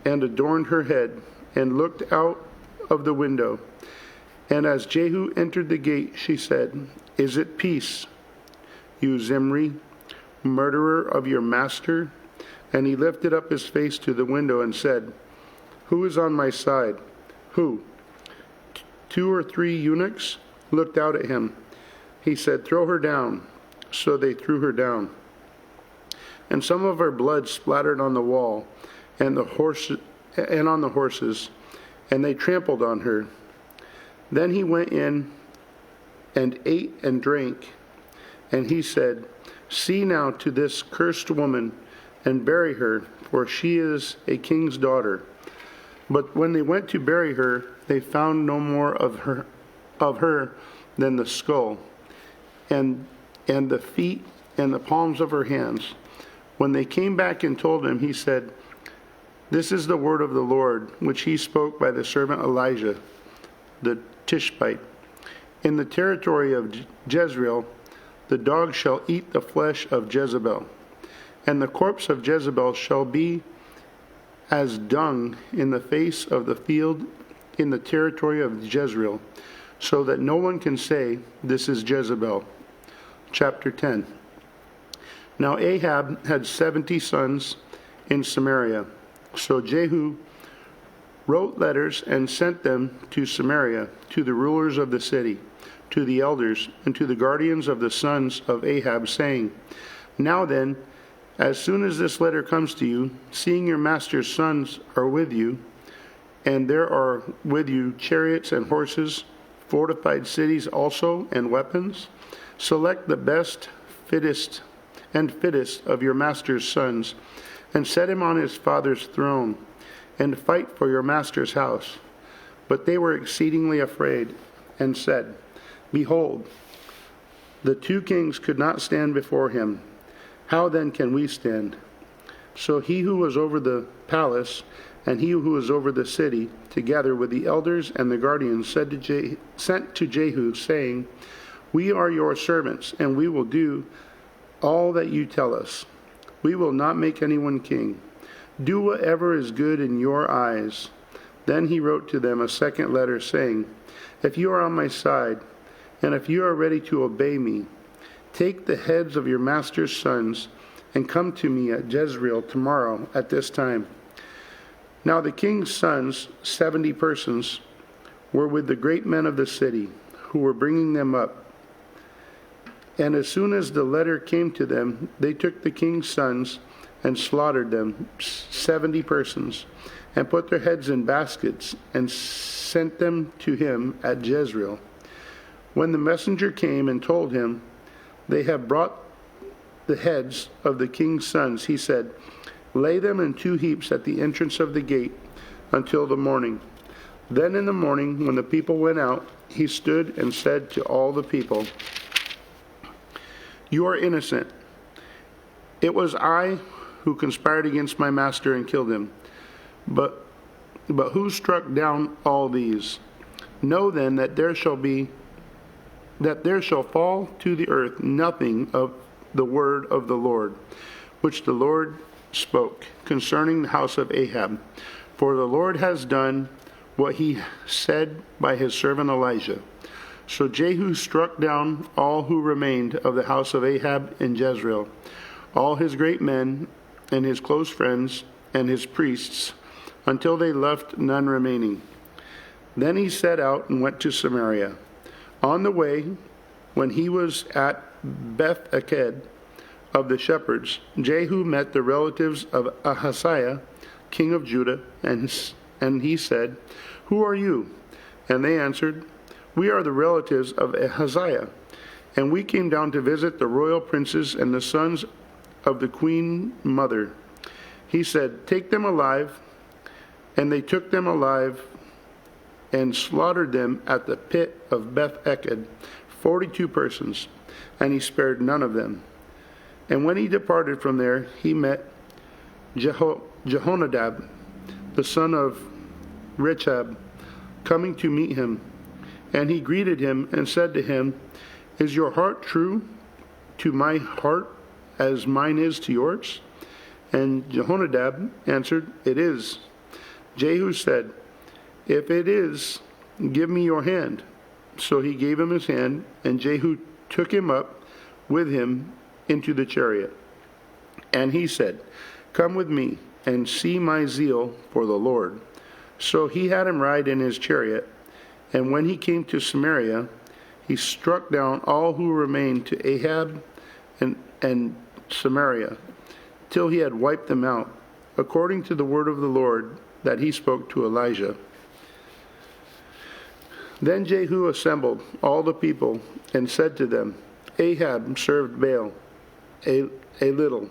and adorned her head and looked out of the window. And as Jehu entered the gate, she said, "Is it peace, you Zimri, murderer of your master?" And he lifted up his face to the window and said, "Who is on my side?" "Who?" Two or three eunuchs looked out at him. He said, "Throw her down." So they threw her down. And some of her blood splattered on the wall and on the horses, and they trampled on her. Then he went in and ate and drank, and he said, "See now to this cursed woman, and bury her, for she is a king's daughter." But when they went to bury her, they found no more of her than the skull, and the feet and the palms of her hands. When they came back and told him, he said, "This is the word of the Lord, which he spoke by the servant Elijah, the Tishbite. In the territory of Jezreel, the dog shall eat the flesh of Jezebel, and the corpse of Jezebel shall be as dung in the face of the field in the territory of Jezreel, so that no one can say, 'This is Jezebel.'" Chapter 10. Now Ahab had 70 sons in Samaria. So Jehu wrote letters and sent them to Samaria, to the rulers of the city, to the elders, and to the guardians of the sons of Ahab, saying, "Now then, as soon as this letter comes to you, seeing your master's sons are with you, and there are with you chariots and horses, fortified cities also, and weapons, select the best, fittest of your master's sons, and set him on his father's throne, and fight for your master's house." But they were exceedingly afraid, and said, "Behold, the two kings could not stand before him. How then can we stand?" So he who was over the palace and he who was over the city, together with the elders and the guardians, sent to Jehu, saying, "We are your servants, and we will do all that you tell us. We will not make anyone king. Do whatever is good in your eyes." Then he wrote to them a second letter, saying, "If you are on my side, and if you are ready to obey me, take the heads of your master's sons and come to me at Jezreel tomorrow at this time." Now the king's sons, 70 persons, were with the great men of the city, who were bringing them up. And as soon as the letter came to them, they took the king's sons and slaughtered them, 70 persons, and put their heads in baskets and sent them to him at Jezreel. When the messenger came and told him, "They have brought the heads of the king's sons," he said, "Lay them in 2 heaps at the entrance of the gate until the morning." Then in the morning, when the people went out, he stood and said to all the people, "You are innocent. It was I who conspired against my master and killed him. But who struck down all these? Know then that there shall fall to the earth nothing of the word of the Lord, which the Lord spoke concerning the house of Ahab. For the Lord has done what he said by his servant Elijah." So Jehu struck down all who remained of the house of Ahab in Jezreel, all his great men and his close friends and his priests, until they left none remaining. Then he set out and went to Samaria. On the way, when he was at Beth-Eked of the shepherds, Jehu met the relatives of Ahaziah, king of Judah, and he said, "Who are you?" And they answered, "We are the relatives of Ahaziah, and we came down to visit the royal princes and the sons of the queen mother." He said, "Take them alive." And they took them alive and slaughtered them at the pit of Beth-Eked, 42 persons, and he spared none of them. And when he departed from there, he met Jehonadab, the son of Rechab, coming to meet him. And he greeted him and said to him, "Is your heart true to my heart as mine is to yours? And Jehonadab answered, It is. Jehu said, If it is, give me your hand. So he gave him his hand, and Jehu took him up with him into the chariot. And he said, Come with me, and see my zeal for the Lord. So he had him ride in his chariot, and when he came to Samaria, he struck down all who remained to Ahab and Samaria, till he had wiped them out, according to the word of the Lord that he spoke to Elijah. Then Jehu assembled all the people and said to them, Ahab served Baal a little,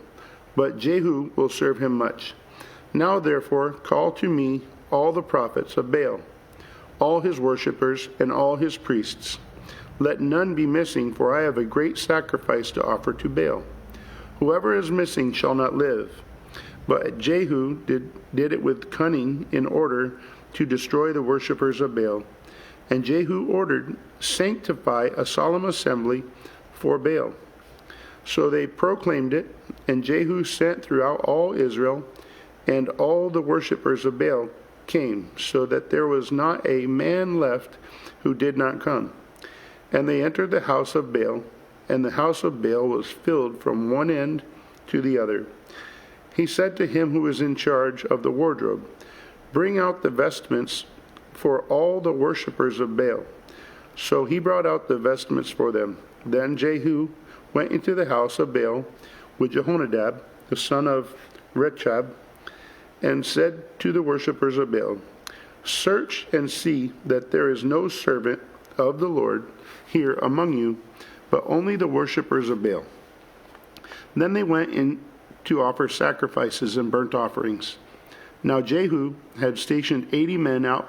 but Jehu will serve him much. Now therefore call to me all the prophets of Baal, all his worshippers and all his priests. Let none be missing, for I have a great sacrifice to offer to Baal. Whoever is missing shall not live. But Jehu did it with cunning in order to destroy the worshippers of Baal. And Jehu ordered, Sanctify a solemn assembly for Baal. So they proclaimed it, and Jehu sent throughout all Israel, and all the worshippers of Baal came, so that there was not a man left who did not come. And they entered the house of Baal, and the house of Baal was filled from one end to the other. He said to him who was in charge of the wardrobe, Bring out the vestments for all the worshippers of Baal. So he brought out the vestments for them. Then Jehu went into the house of Baal with Jehonadab, the son of Rechab, and said to the worshippers of Baal, Search and see that there is no servant of the Lord here among you, but only the worshippers of Baal. Then they went in to offer sacrifices and burnt offerings. Now Jehu had stationed 80 men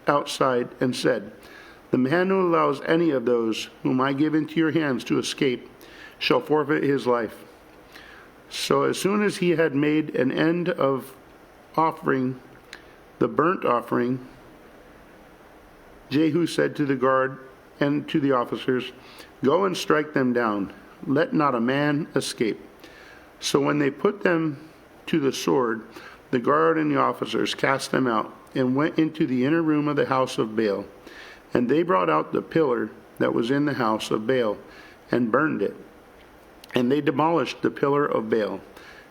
outside and said, The man who allows any of those whom I give into your hands to escape shall forfeit his life. So as soon as he had made an end of offering the burnt offering, Jehu said to the guard and to the officers, Go and strike them down. Let not a man escape. So when they put them to the sword, the guard and the officers cast them out and went into the inner room of the house of Baal. And they brought out the pillar that was in the house of Baal and burned it. And they demolished the pillar of Baal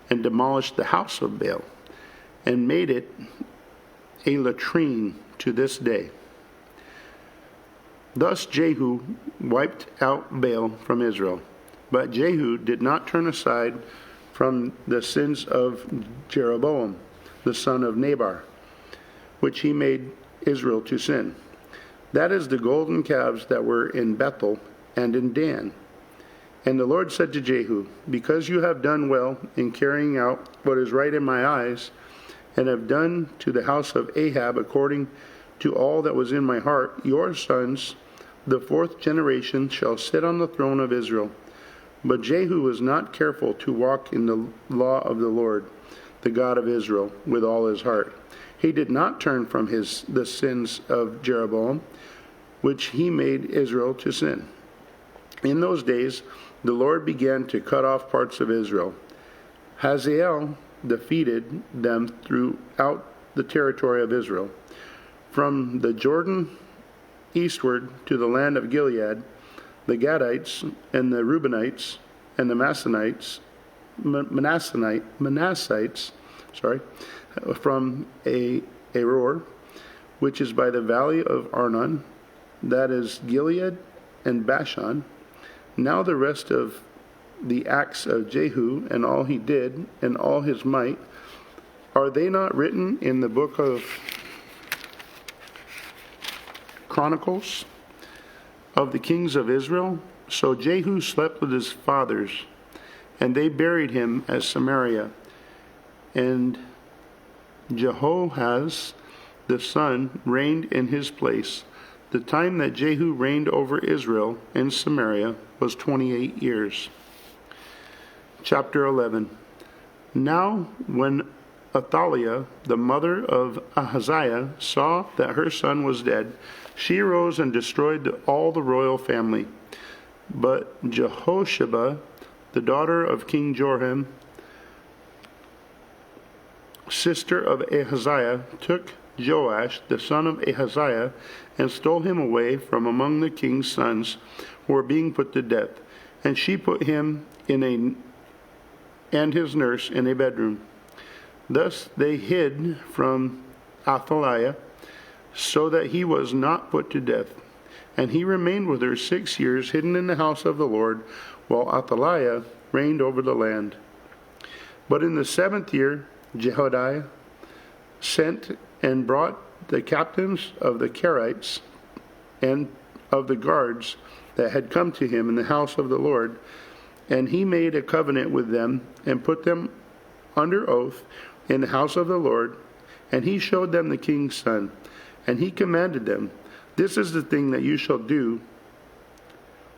and demolished the house of Baal and made it a latrine to this day. Thus Jehu wiped out Baal from Israel. But Jehu did not turn aside from the sins of Jeroboam, the son of Nebar, which he made Israel to sin. That is the golden calves that were in Bethel and in Dan. And the Lord said to Jehu, Because you have done well in carrying out what is right in my eyes, and have done to the house of Ahab according to all that was in my heart, your sons, the fourth generation, shall sit on the throne of Israel. But Jehu was not careful to walk in the law of the Lord, the God of Israel, with all his heart. He did not turn from the sins of Jeroboam, which he made Israel to sin. In those days, the Lord began to cut off parts of Israel. Hazael defeated them throughout the territory of Israel, from the Jordan eastward to the land of Gilead, the Gadites and the Reubenites and the Manassites, from Aror, which is by the valley of Arnon, that is Gilead and Bashan. Now the rest of the acts of Jehu and all he did and all his might, are they not written in the book of Chronicles of the kings of Israel? So Jehu slept with his fathers, and they buried him at Samaria. And Jehoahaz the son reigned in his place. The time that Jehu reigned over Israel in Samaria was 28 years. Chapter 11. Now when Athaliah, the mother of Ahaziah, saw that her son was dead, she arose and destroyed all the royal family. But Jehosheba, the daughter of King Joram, sister of Ahaziah, took Joash, the son of Ahaziah, and stole him away from among the king's sons who were being put to death. And she put him and his nurse in a bedroom. Thus they hid from Athaliah, so that he was not put to death. And he remained with her 6 years, hidden in the house of the Lord, while Athaliah reigned over the land. But in the 7th year, Jehoiada sent and brought the captains of the Kerites and of the guards that had come to him in the house of the Lord, and he made a covenant with them and put them under oath in the house of the Lord, and he showed them the king's son, and he commanded them, "This is the thing that you shall do.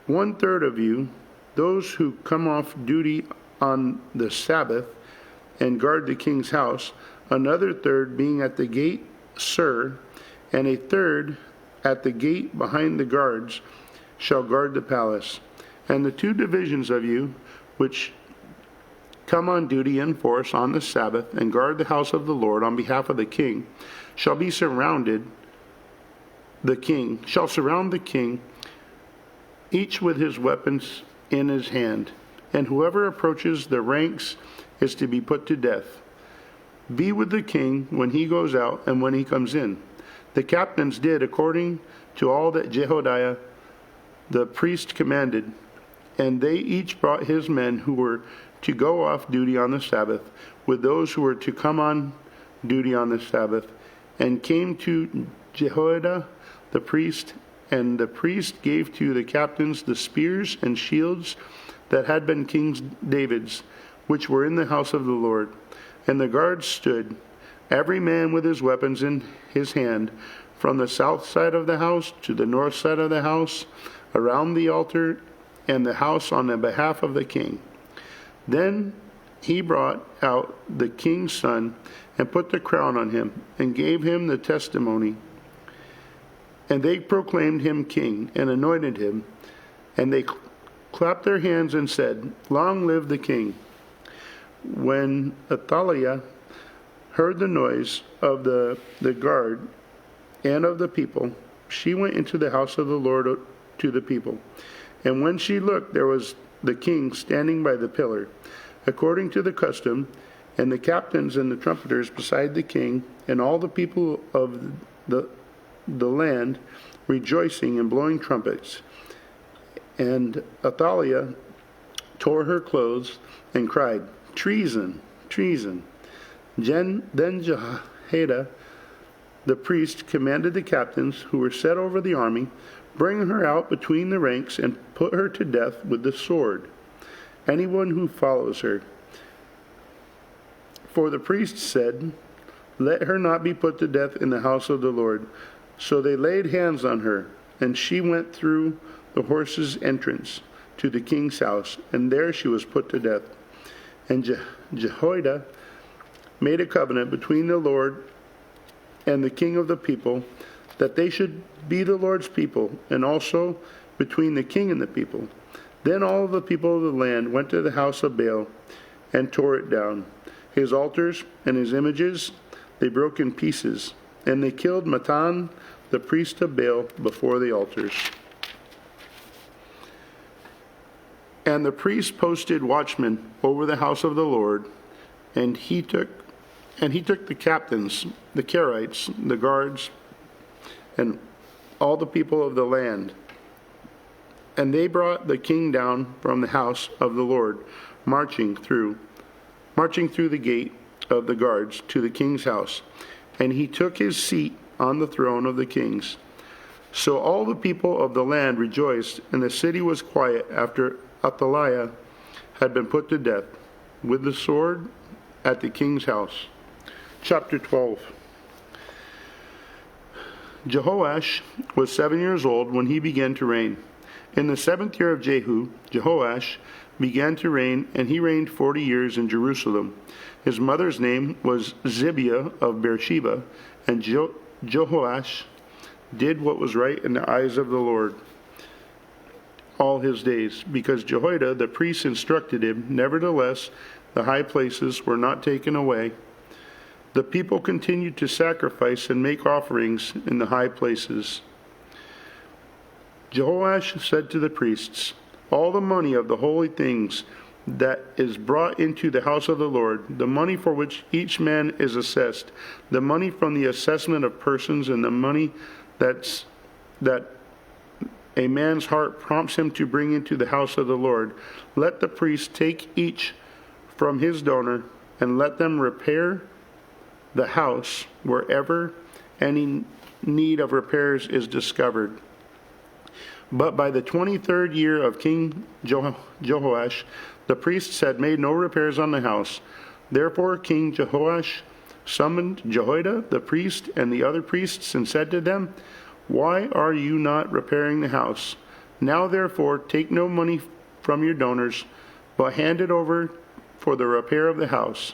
1/3 of you, those who come off duty on the Sabbath and guard the king's house, another third being at the gate, sir, and a third at the gate behind the guards, shall guard the palace. And the 2 divisions of you, which come on duty in force on the Sabbath and guard the house of the Lord on behalf of the king, shall surround the king, each with his weapons in his hand. And whoever approaches the ranks is to be put to death. Be with the king when he goes out and when he comes in." The captains did according to all that Jehoiada the priest commanded, and they each brought his men who were to go off duty on the Sabbath with those who were to come on duty on the Sabbath, and came to Jehoiada the priest, and the priest gave to the captains the spears and shields that had been King David's, which were in the house of the Lord. And the guards stood, every man with his weapons in his hand, from the south side of the house to the north side of the house, around the altar and the house on the behalf of the king. Then he brought out the king's son and put the crown on him and gave him the testimony. And they proclaimed him king and anointed him. And they clapped their hands and said, "Long live the king." When Athaliah heard the noise of the guard and of the people, she went into the house of the Lord to the people. And when she looked, there was the king standing by the pillar, according to the custom, and the captains and the trumpeters beside the king, and all the people of the land rejoicing and blowing trumpets. And Athaliah tore her clothes and cried, "Treason, treason." Then Jehoiada the priest commanded the captains who were set over the army, "Bring her out between the ranks and put her to death with the sword, anyone who follows her." For the priest said, "Let her not be put to death in the house of the Lord." So they laid hands on her, and she went through the horses' entrance to the king's house, and there she was put to death. And Jehoiada made a covenant between the Lord and the king of the people, that they should be the Lord's people, and also between the king and the people. Then all the people of the land went to the house of Baal and tore it down. His altars and his images they broke in pieces, and they killed Mattan, the priest of Baal, before the altars. And the priest posted watchmen over the house of the Lord, and he took the captains, the Kerites, the guards, and all the people of the land. And they brought the king down from the house of the Lord, marching through the gate of the guards to the king's house. And he took his seat on the throne of the kings. So all the people of the land rejoiced, and the city was quiet after Athaliah had been put to death with the sword at the king's house. Chapter 12. Jehoash was 7 years old when he began to reign. In the 7th year of Jehu, Jehoash began to reign, and he reigned 40 years in Jerusalem. His mother's name was Zibiah of Beersheba, and Jehoash did what was right in the eyes of the Lord. all his days, because Jehoiada the priest instructed him. Nevertheless, the high places were not taken away. The people continued to sacrifice and make offerings in the high places. Jehoash said to the priests, all the money of the holy things that is brought into the house of the Lord, the money for which each man is assessed, the money from the assessment of persons, and the money that a man's heart prompts him to bring into the house of the Lord, let the priest take each from his donor, and let them repair the house wherever any need of repairs is discovered. But by the 23rd year of King Jehoash, the priests had made no repairs on the house. Therefore King Jehoash summoned Jehoiada the priest and the other priests and said to them, why are you not repairing the house? Now therefore take no money from your donors, but hand it over for the repair of the house.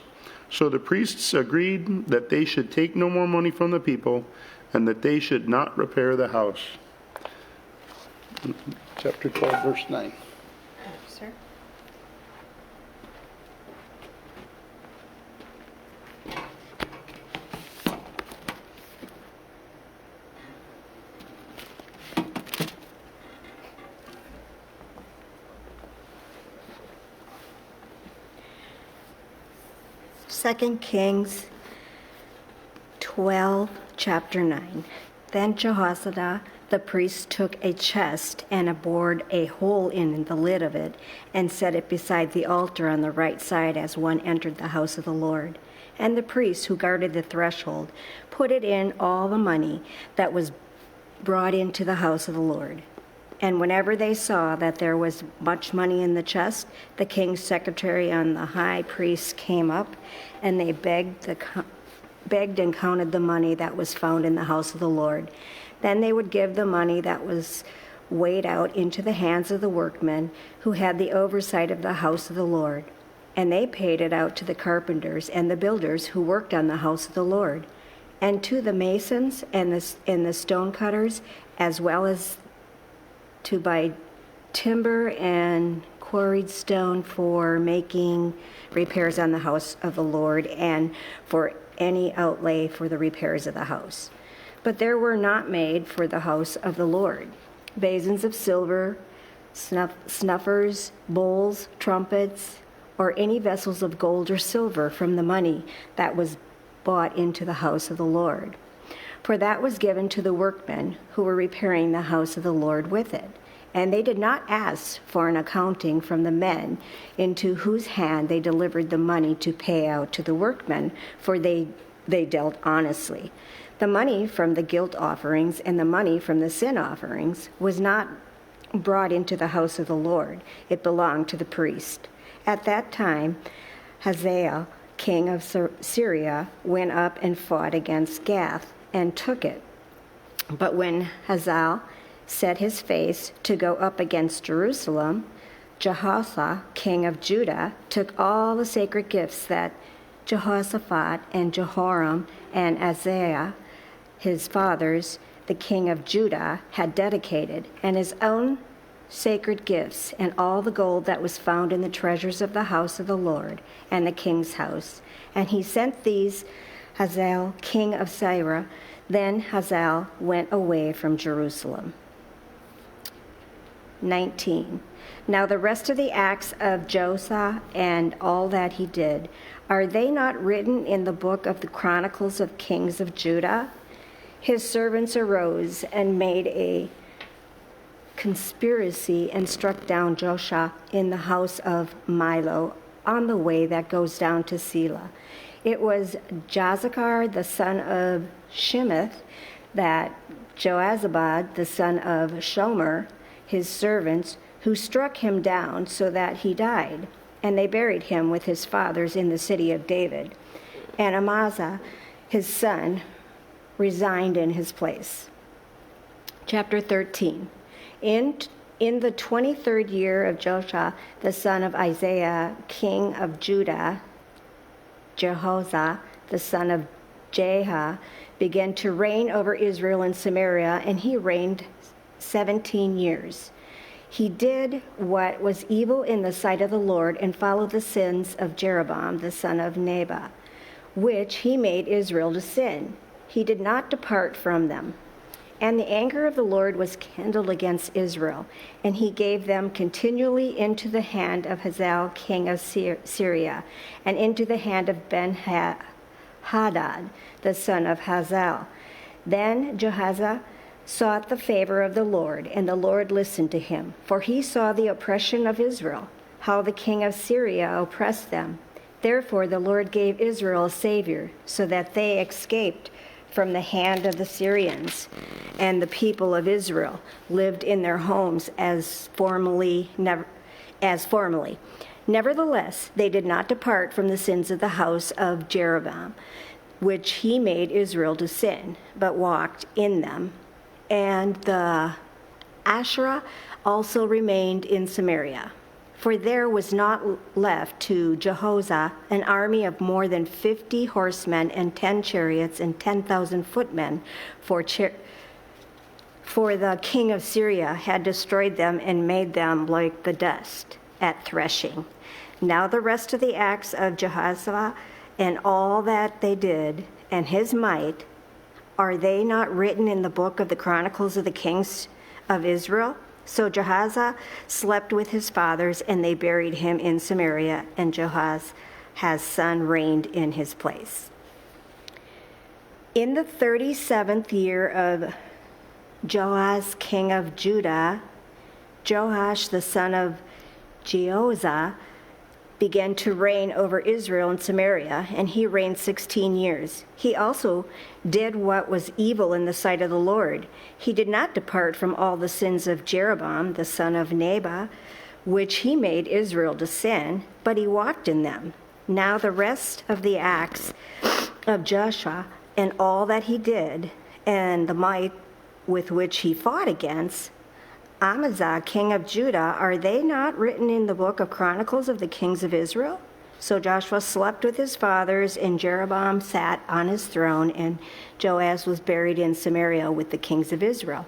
So the priests agreed that they should take no more money from the people, and that they should not repair the house. Chapter 12, verse 9. Sir? Second Kings 12, chapter 9. Then Jehoiada the priest took a chest and bored a hole in the lid of it and set it beside the altar on the right side as one entered the house of the Lord. And the priests who guarded the threshold put it in all the money that was brought into the house of the Lord. And whenever they saw that there was much money in the chest, the king's secretary and the high priest came up, and they begged and counted the money that was found in the house of the Lord. Then they would give the money that was weighed out into the hands of the workmen who had the oversight of the house of the Lord. And they paid it out to the carpenters and the builders who worked on the house of the Lord, and to the masons and the stone cutters, as well as to buy timber and quarried stone for making repairs on the house of the Lord, and for any outlay for the repairs of the house. But there were not made for the house of the Lord basins of silver, snuffers, bowls, trumpets, or any vessels of gold or silver from the money that was bought into the house of the Lord. For that was given to the workmen who were repairing the house of the Lord with it. And they did not ask for an accounting from the men into whose hand they delivered the money to pay out to the workmen, for they dealt honestly. The money from the guilt offerings and the money from the sin offerings was not brought into the house of the Lord. It belonged to the priest. At that time, Hazael, king of Syria, went up and fought against Gath and took it. But when Hazael set his face to go up against Jerusalem, Jehoshaphat, king of Judah, took all the sacred gifts that Jehoshaphat and Jehoram and Azariah, his fathers, the king of Judah, had dedicated, and his own sacred gifts, and all the gold that was found in the treasures of the house of the Lord and the king's house. And he sent these Hazael, king of Syria. Then Hazael went away from Jerusalem. 19. Now the rest of the acts of Josiah and all that he did, are they not written in the book of the Chronicles of Kings of Judah? His servants arose and made a conspiracy and struck down Joshua in the house of Milo on the way that goes down to Selah. It was Jazakar, the son of Shimeth, that Joazabad, the son of Shomer, his servants, who struck him down so that he died. And they buried him with his fathers in the city of David. And Amazah, his son, resigned in his place. Chapter 13. In the 23rd year of Joshua, the son of Isaiah, king of Judah, Jehoshaphat, the son of Jeha, began to reign over Israel and Samaria, and he reigned 17 years. He did what was evil in the sight of the Lord and followed the sins of Jeroboam, the son of Nebat, which he made Israel to sin. He did not depart from them. And the anger of the Lord was kindled against Israel, and he gave them continually into the hand of Hazael, king of Syria, and into the hand of Ben-Hadad, the son of Hazael. Then Jehoshaphat sought the favor of the Lord, and the Lord listened to him, for he saw the oppression of Israel, how the king of Syria oppressed them. Therefore the Lord gave Israel a savior, so that they escaped from the hand of the Syrians, and the people of Israel lived in their homes as formerly. Nevertheless, they did not depart from the sins of the house of Jeroboam, which he made Israel to sin, but walked in them. And the Asherah also remained in Samaria. For there was not left to Jehoshaphat an army of more than 50 horsemen and 10 chariots and 10,000 footmen, for the king of Syria had destroyed them and made them like the dust at threshing. Now the rest of the acts of Jehoshaphat and all that they did, and his might, are they not written in the book of the Chronicles of the Kings of Israel? So Jehoshaphat slept with his fathers, and they buried him in Samaria, and Jehoshaphat's son reigned in his place. In the 37th year of Joash, king of Judah, Joash, the son of Jehoshaphat, began to reign over Israel and Samaria, and he reigned 16 years. He also did what was evil in the sight of the Lord. He did not depart from all the sins of Jeroboam, the son of Nebat, which he made Israel to sin, but he walked in them. Now the rest of the acts of Joshua and all that he did, and the might with which he fought against Amaziah, king of Judah, are they not written in the book of Chronicles of the Kings of Israel? So Joshua slept with his fathers, and Jeroboam sat on his throne, and Joash was buried in Samaria with the kings of Israel.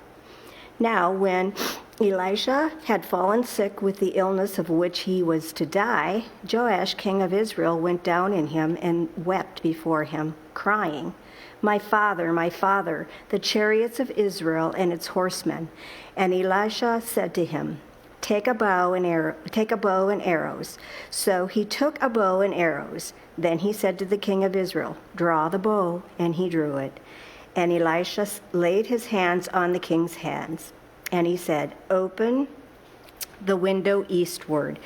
Now, when Elisha had fallen sick with the illness of which he was to die, Joash, king of Israel, went down in him and wept before him, crying, my father, the chariots of Israel and its horsemen. And Elisha said to him, take a bow and arrows. So he took a bow and arrows. Then he said to the king of Israel, draw the bow, and he drew it. And Elisha laid his hands on the king's hands, and he said, open the window eastward.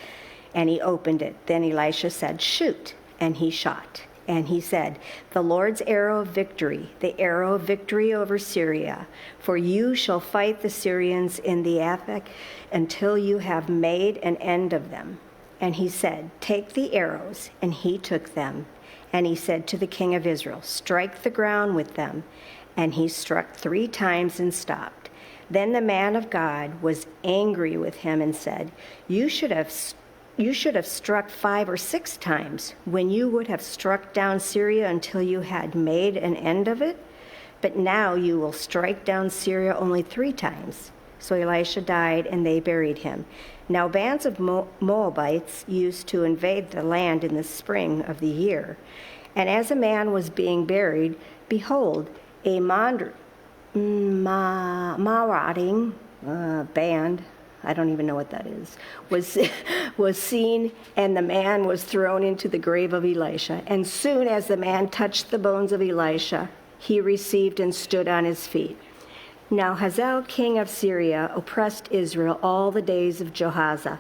And he opened it. Then Elisha said, shoot, and he shot. And he said, the Lord's arrow of victory, the arrow of victory over Syria. For you shall fight the Syrians in the Aphek until you have made an end of them. And he said, take the arrows. And he took them. And he said to the king of Israel, strike the ground with them. And he struck 3 times and stopped. Then the man of God was angry with him and said, you should have struck 5 or 6 times, when you would have struck down Syria until you had made an end of it. But now you will strike down Syria only 3 times. So Elisha died, and they buried him. Now bands of Moabites used to invade the land in the spring of the year. And as a man was being buried, behold, a marauding band, I don't even know what that is, was seen, and the man was thrown into the grave of Elisha. And soon as the man touched the bones of Elisha, he received and stood on his feet. Now Hazael, king of Syria, oppressed Israel all the days of Jehoshaphat.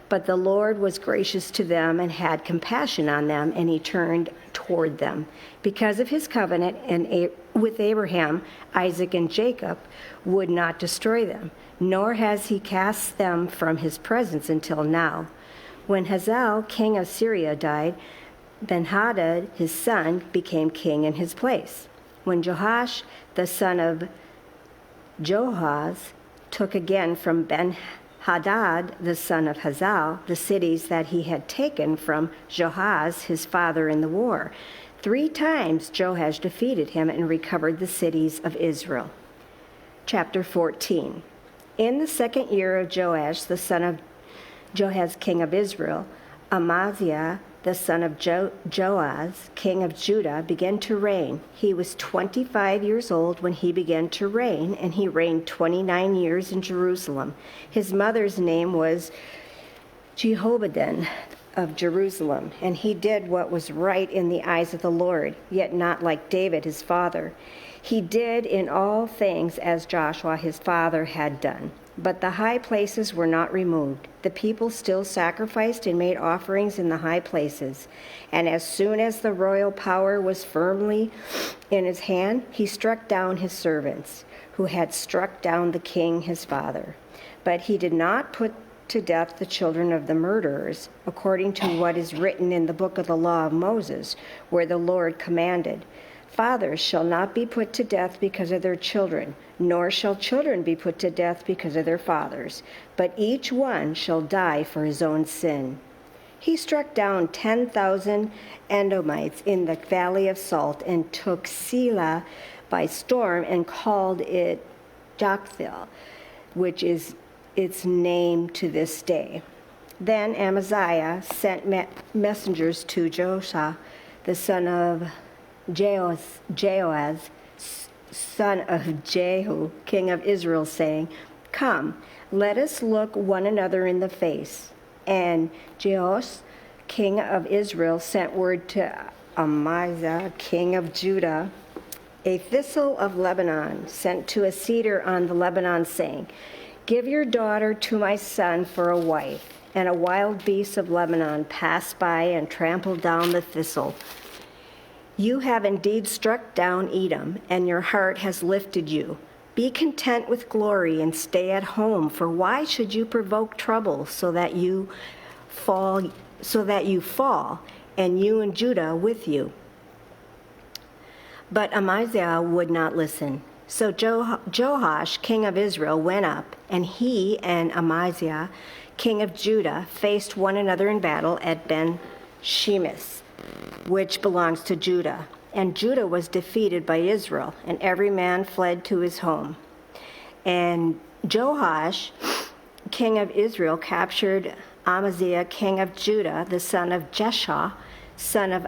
But the Lord was gracious to them and had compassion on them, and he turned toward them. Because of his covenant with Abraham, Isaac, and Jacob, would not destroy them, nor has he cast them from his presence until now. When Hazael, king of Syria, died, Ben-Hadad, his son, became king in his place. When Joash, the son of Jehoahaz, took again from Ben-Hadad, the son of Hazael, the cities that he had taken from Jehoahaz, his father, in the war. 3 times Joash defeated him and recovered the cities of Israel. Chapter 14. In the second year of Joash, the son of Joahaz, king of Israel, Amaziah, the son of Joaz, king of Judah, began to reign. He was 25 years old when he began to reign, and he reigned 29 years in Jerusalem. His mother's name was Jehoiadan of Jerusalem, and he did what was right in the eyes of the Lord, yet not like David his father. He did in all things as Joshua his father had done. But the high places were not removed. The people still sacrificed and made offerings in the high places. And as soon as the royal power was firmly in his hand, he struck down his servants, who had struck down the king his father. But he did not put to death the children of the murderers, according to what is written in the book of the law of Moses, where the Lord commanded, "Fathers shall not be put to death because of their children, nor shall children be put to death because of their fathers, but each one shall die for his own sin." He struck down 10,000 Edomites in the Valley of Salt and took Selah by storm and called it Joktheel, which is its name to this day. Then Amaziah sent messengers to Joshua, the son of Joaz, son of Jehu, king of Israel, saying, "Come, let us look one another in the face." And Jehoash, king of Israel, sent word to Amaziah, king of Judah, a thistle of Lebanon, sent to a cedar on the Lebanon, saying, "Give your daughter to my son for a wife." And a wild beast of Lebanon passed by and trampled down the thistle. You have indeed struck down Edom, and your heart has lifted you. Be content with glory and stay at home, for why should you provoke trouble so that you fall, and you and Judah with you? But Amaziah would not listen. So Joash, king of Israel, went up, and he and Amaziah, king of Judah, faced one another in battle at Ben-Shemesh, which belongs to Judah. And Judah was defeated by Israel, and every man fled to his home. And Joash, king of Israel, captured Amaziah, king of Judah, the son of Jeshua, son of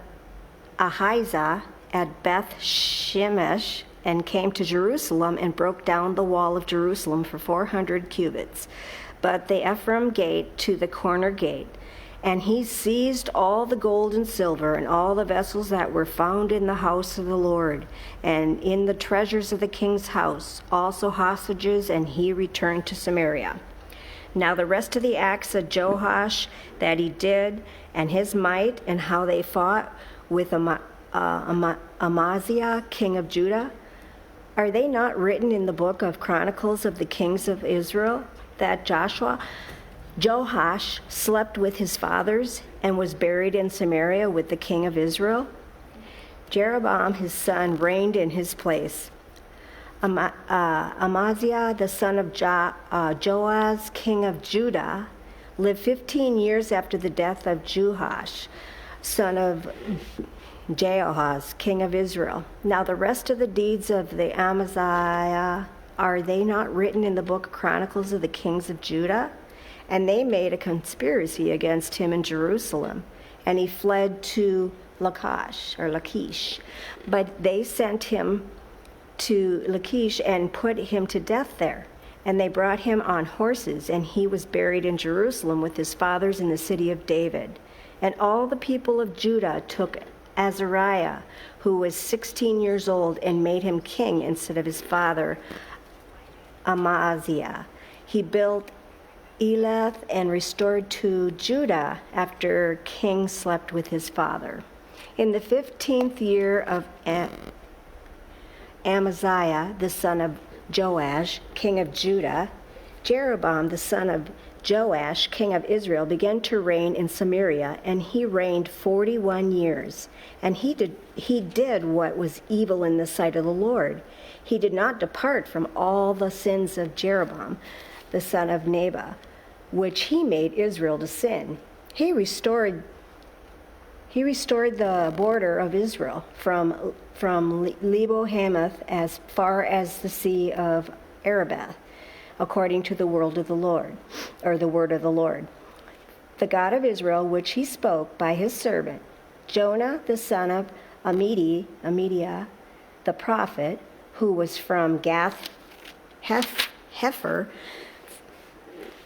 Ahijah, at Beth-Shemesh, and came to Jerusalem and broke down the wall of Jerusalem for 400 cubits, but the Ephraim gate to the corner gate. And he seized all the gold and silver and all the vessels that were found in the house of the Lord and in the treasures of the king's house, also hostages, and he returned to Samaria. Now the rest of the acts of Joash that he did, and his might, and how they fought with Amaziah, king of Judah, are they not written in the book of Chronicles of the kings of Israel, that Joash slept with his fathers and was buried in Samaria with the king of Israel? Jeroboam his son reigned in his place. Amaziah the son of Joaz, king of Judah, lived 15 years after the death of Joash, son of Jehoahaz, king of Israel. Now the rest of the deeds of the Amaziah, are they not written in the book of Chronicles of the kings of Judah? And they made a conspiracy against him in Jerusalem, and he fled to Lachish. But they sent him to Lachish and put him to death there. And they brought him on horses, and he was buried in Jerusalem with his fathers in the city of David. And all the people of Judah took Azariah, who was 16 years old, and made him king instead of his father Amaziah. He built Elath and restored to Judah after king slept with his father. In the 15th year of Amaziah, the son of Joash, king of Judah, Jeroboam, the son of Joash, king of Israel, began to reign in Samaria, and he reigned 41 years. And he did what was evil in the sight of the Lord. He did not depart from all the sins of Jeroboam, the son of Nebat, which he made Israel to sin. He restored the border of Israel from Lebo Hamath as far as the sea of Arabah, according to the word of the Lord, or the word of the Lord. The God of Israel, which he spoke by his servant, Jonah, the son of Amittai, the prophet, who was from Gath Hepher.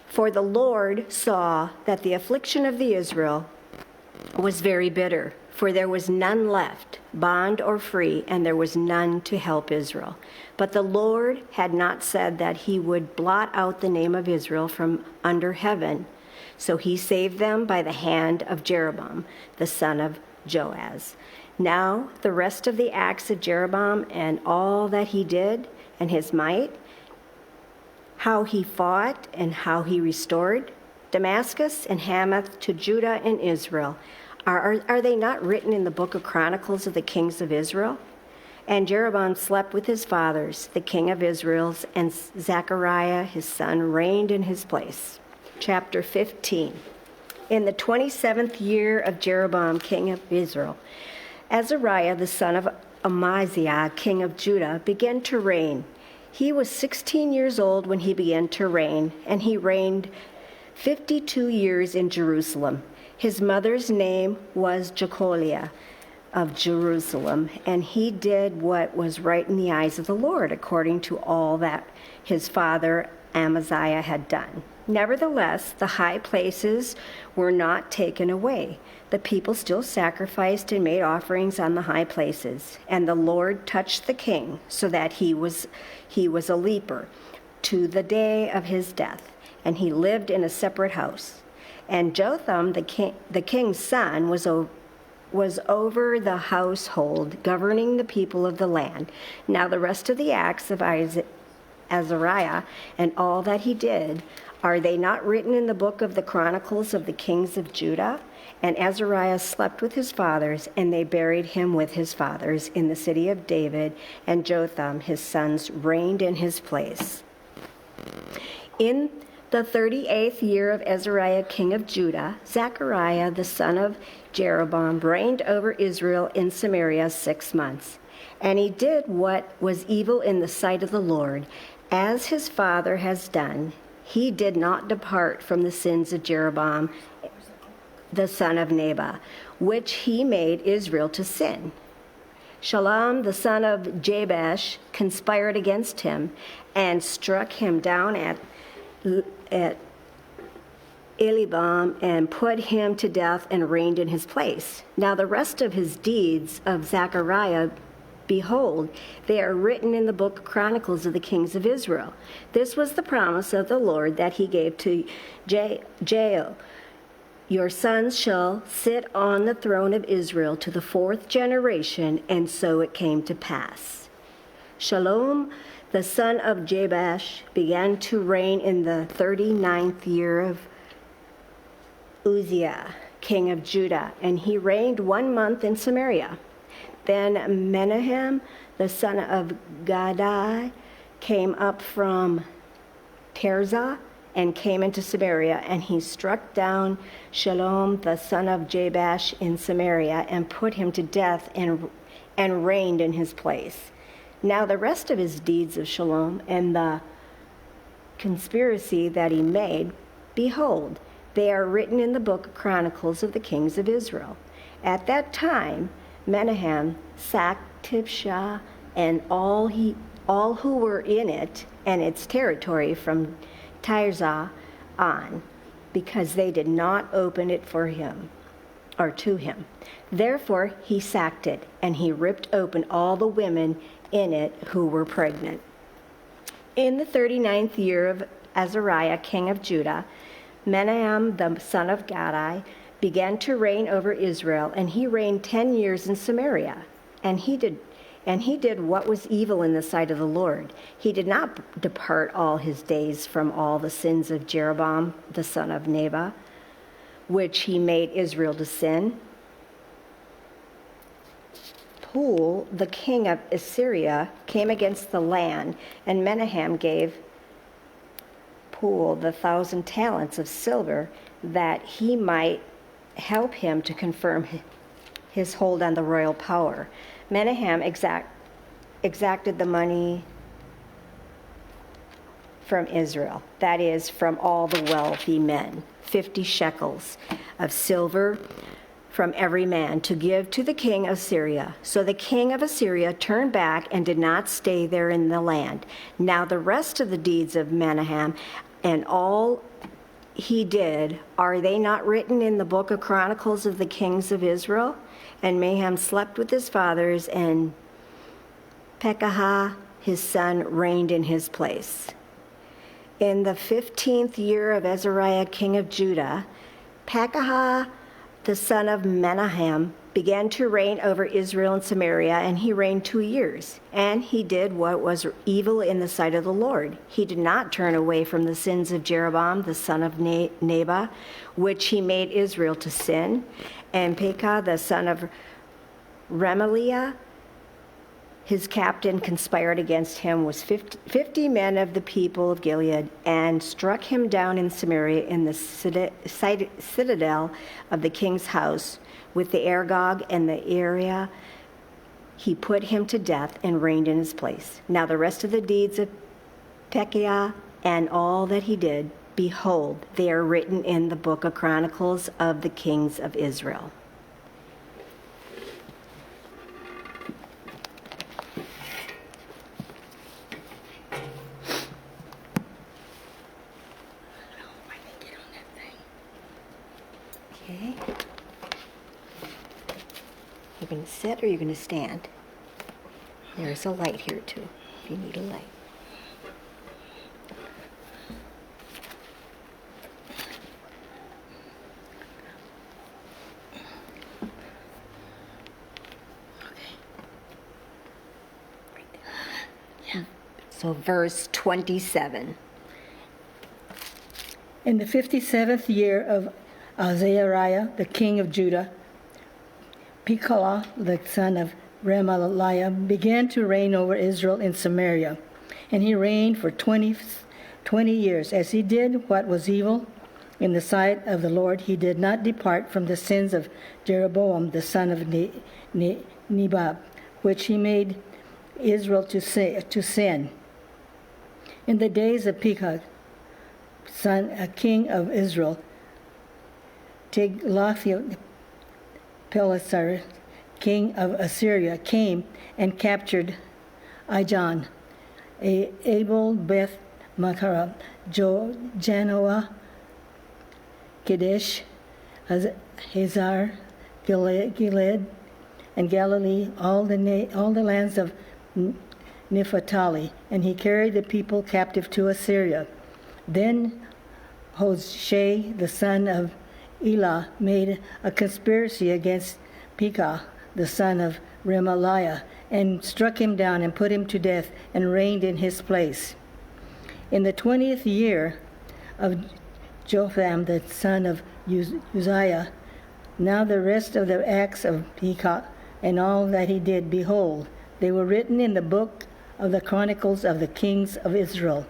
For the Lord saw that the affliction of the Israel was very bitter, for there was none left, bond or free, and there was none to help Israel. But the Lord had not said that he would blot out the name of Israel from under heaven. So he saved them by the hand of Jeroboam, the son of Joaz. Now the rest of the acts of Jeroboam and all that he did, and his might, how he fought and how he restored Damascus and Hamath to Judah and Israel, are they not written in the book of Chronicles of the kings of Israel? And Jeroboam slept with his fathers, the king of Israel, and Zechariah his son reigned in his place. Chapter 15. In the 27th year of Jeroboam, king of Israel, Azariah the son of Amaziah, king of Judah, began to reign. He was 16 years old when he began to reign, and he reigned 52 years in Jerusalem. His mother's name was Jecoliah of Jerusalem, and he did what was right in the eyes of the Lord, according to all that his father Amaziah had done. Nevertheless, the high places were not taken away. The people still sacrificed and made offerings on the high places, and the Lord touched the king so that he was a leper to the day of his death, and he lived in a separate house. And Jotham, the king's son, was over the household, governing the people of the land. Now the rest of the acts of Azariah and all that he did, are they not written in the book of the Chronicles of the kings of Judah? And Azariah slept with his fathers, and they buried him with his fathers in the city of David, and Jotham, his sons, reigned in his place. In the 38th year of Azariah, king of Judah, Zechariah, the son of Jeroboam, reigned over Israel in Samaria 6 months. And he did what was evil in the sight of the Lord, as his father has done. He did not depart from the sins of Jeroboam, the son of Nebat, which he made Israel to sin. Shalom, the son of Jabesh, conspired against him and struck him down at Elibam and put him to death and reigned in his place. Now the rest of his deeds of Zechariah, behold, they are written in the book of Chronicles of the kings of Israel. This was the promise of the Lord that he gave to Jael. Your sons shall sit on the throne of Israel to the 4th generation, and so it came to pass. Shalom, the son of Jabesh, began to reign in the 39th year of Uzziah, king of Judah, and he reigned 1 month in Samaria. Then Menahem, the son of Gadai, came up from Tirzah and came into Samaria, and he struck down Shalom, the son of Jabesh, in Samaria, and put him to death and reigned in his place. Now the rest of his deeds of Shalom and the conspiracy that he made, behold, they are written in the book of Chronicles of the kings of Israel. At that time, Menahem sacked Tiphsah and all who were in it and its territory from Tirzah on, because they did not open it for him or to him. Therefore he sacked it, and he ripped open all the women in it who were pregnant. In the 39th year of Azariah, king of Judah, Menahem, the son of Gadai, began to reign over Israel, and he reigned 10 years in Samaria. And he did what was evil in the sight of the Lord. He did not depart all his days from all the sins of Jeroboam, the son of Nebat, which he made Israel to sin. Pul, the king of Assyria, came against the land, and Menahem gave Pul the 1,000 talents of silver, that he might help him to confirm his hold on the royal power. Menahem exacted the money from Israel, that is, from all the wealthy men, 50 shekels of silver from every man, to give to the king of Syria. So the king of Assyria turned back and did not stay there in the land. Now the rest of the deeds of Menahem and all he did, are they not written in the book of Chronicles of the kings of Israel? And Menahem slept with his fathers, and Pekah his son reigned in his place. In the 15th year of Azariah king of Judah, Pekah the son of Menahem began to reign over Israel and Samaria, and he reigned 2 years. And he did what was evil in the sight of the Lord. He did not turn away from the sins of Jeroboam the son of Nebat, which he made Israel to sin. And Pekah the son of Remaliah, his captain, conspired against him with 50 men of the people of Gilead, and struck him down in Samaria in the citadel of the king's house with the Argog and the area. He put him to death and reigned in his place. Now the rest of the deeds of Pekah and all that he did, behold, they are written in the book of Chronicles of the kings of Israel. Okay. You're going to sit or you're going to stand? There's a light here too, if you need a light. So verse 27. In the 57th year of Azariah, the king of Judah, Pekah, the son of Remaliah, began to reign over Israel in Samaria. And he reigned for 20 years. As he did what was evil in the sight of the Lord, he did not depart from the sins of Jeroboam, the son of Nebat, which he made Israel to sin. In the days of Pekah, king of Israel, Tiglath-Pileser, king of Assyria, came and captured Ijon, Abel, Beth Makkah, Janoah, Kadesh, Hazar, Gilead, and Galilee, all the lands of Naphtali, and he carried the people captive to Assyria. Then Hoshea, the son of Elah, made a conspiracy against Pekah, the son of Remaliah, and struck him down and put him to death and reigned in his place. In the 20th year of Jotham, the son of Uzziah, now the rest of the acts of Pekah and all that he did, behold, they were written in the book of the Chronicles of the kings of Israel.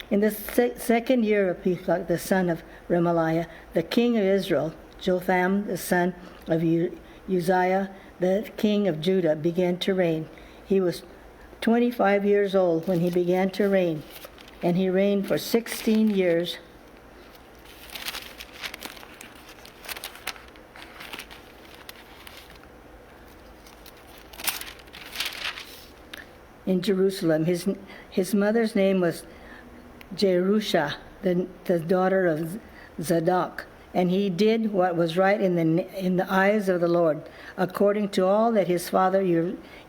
In the second year of Pekah, the son of Remaliah, the king of Israel, Jotham, the son of Uzziah, the king of Judah, began to reign. He was 25 years old when he began to reign, and he reigned for 16 years. In Jerusalem. His mother's name was Jerusha, the daughter of Zadok, and he did what was right in the eyes of the Lord, according to all that his father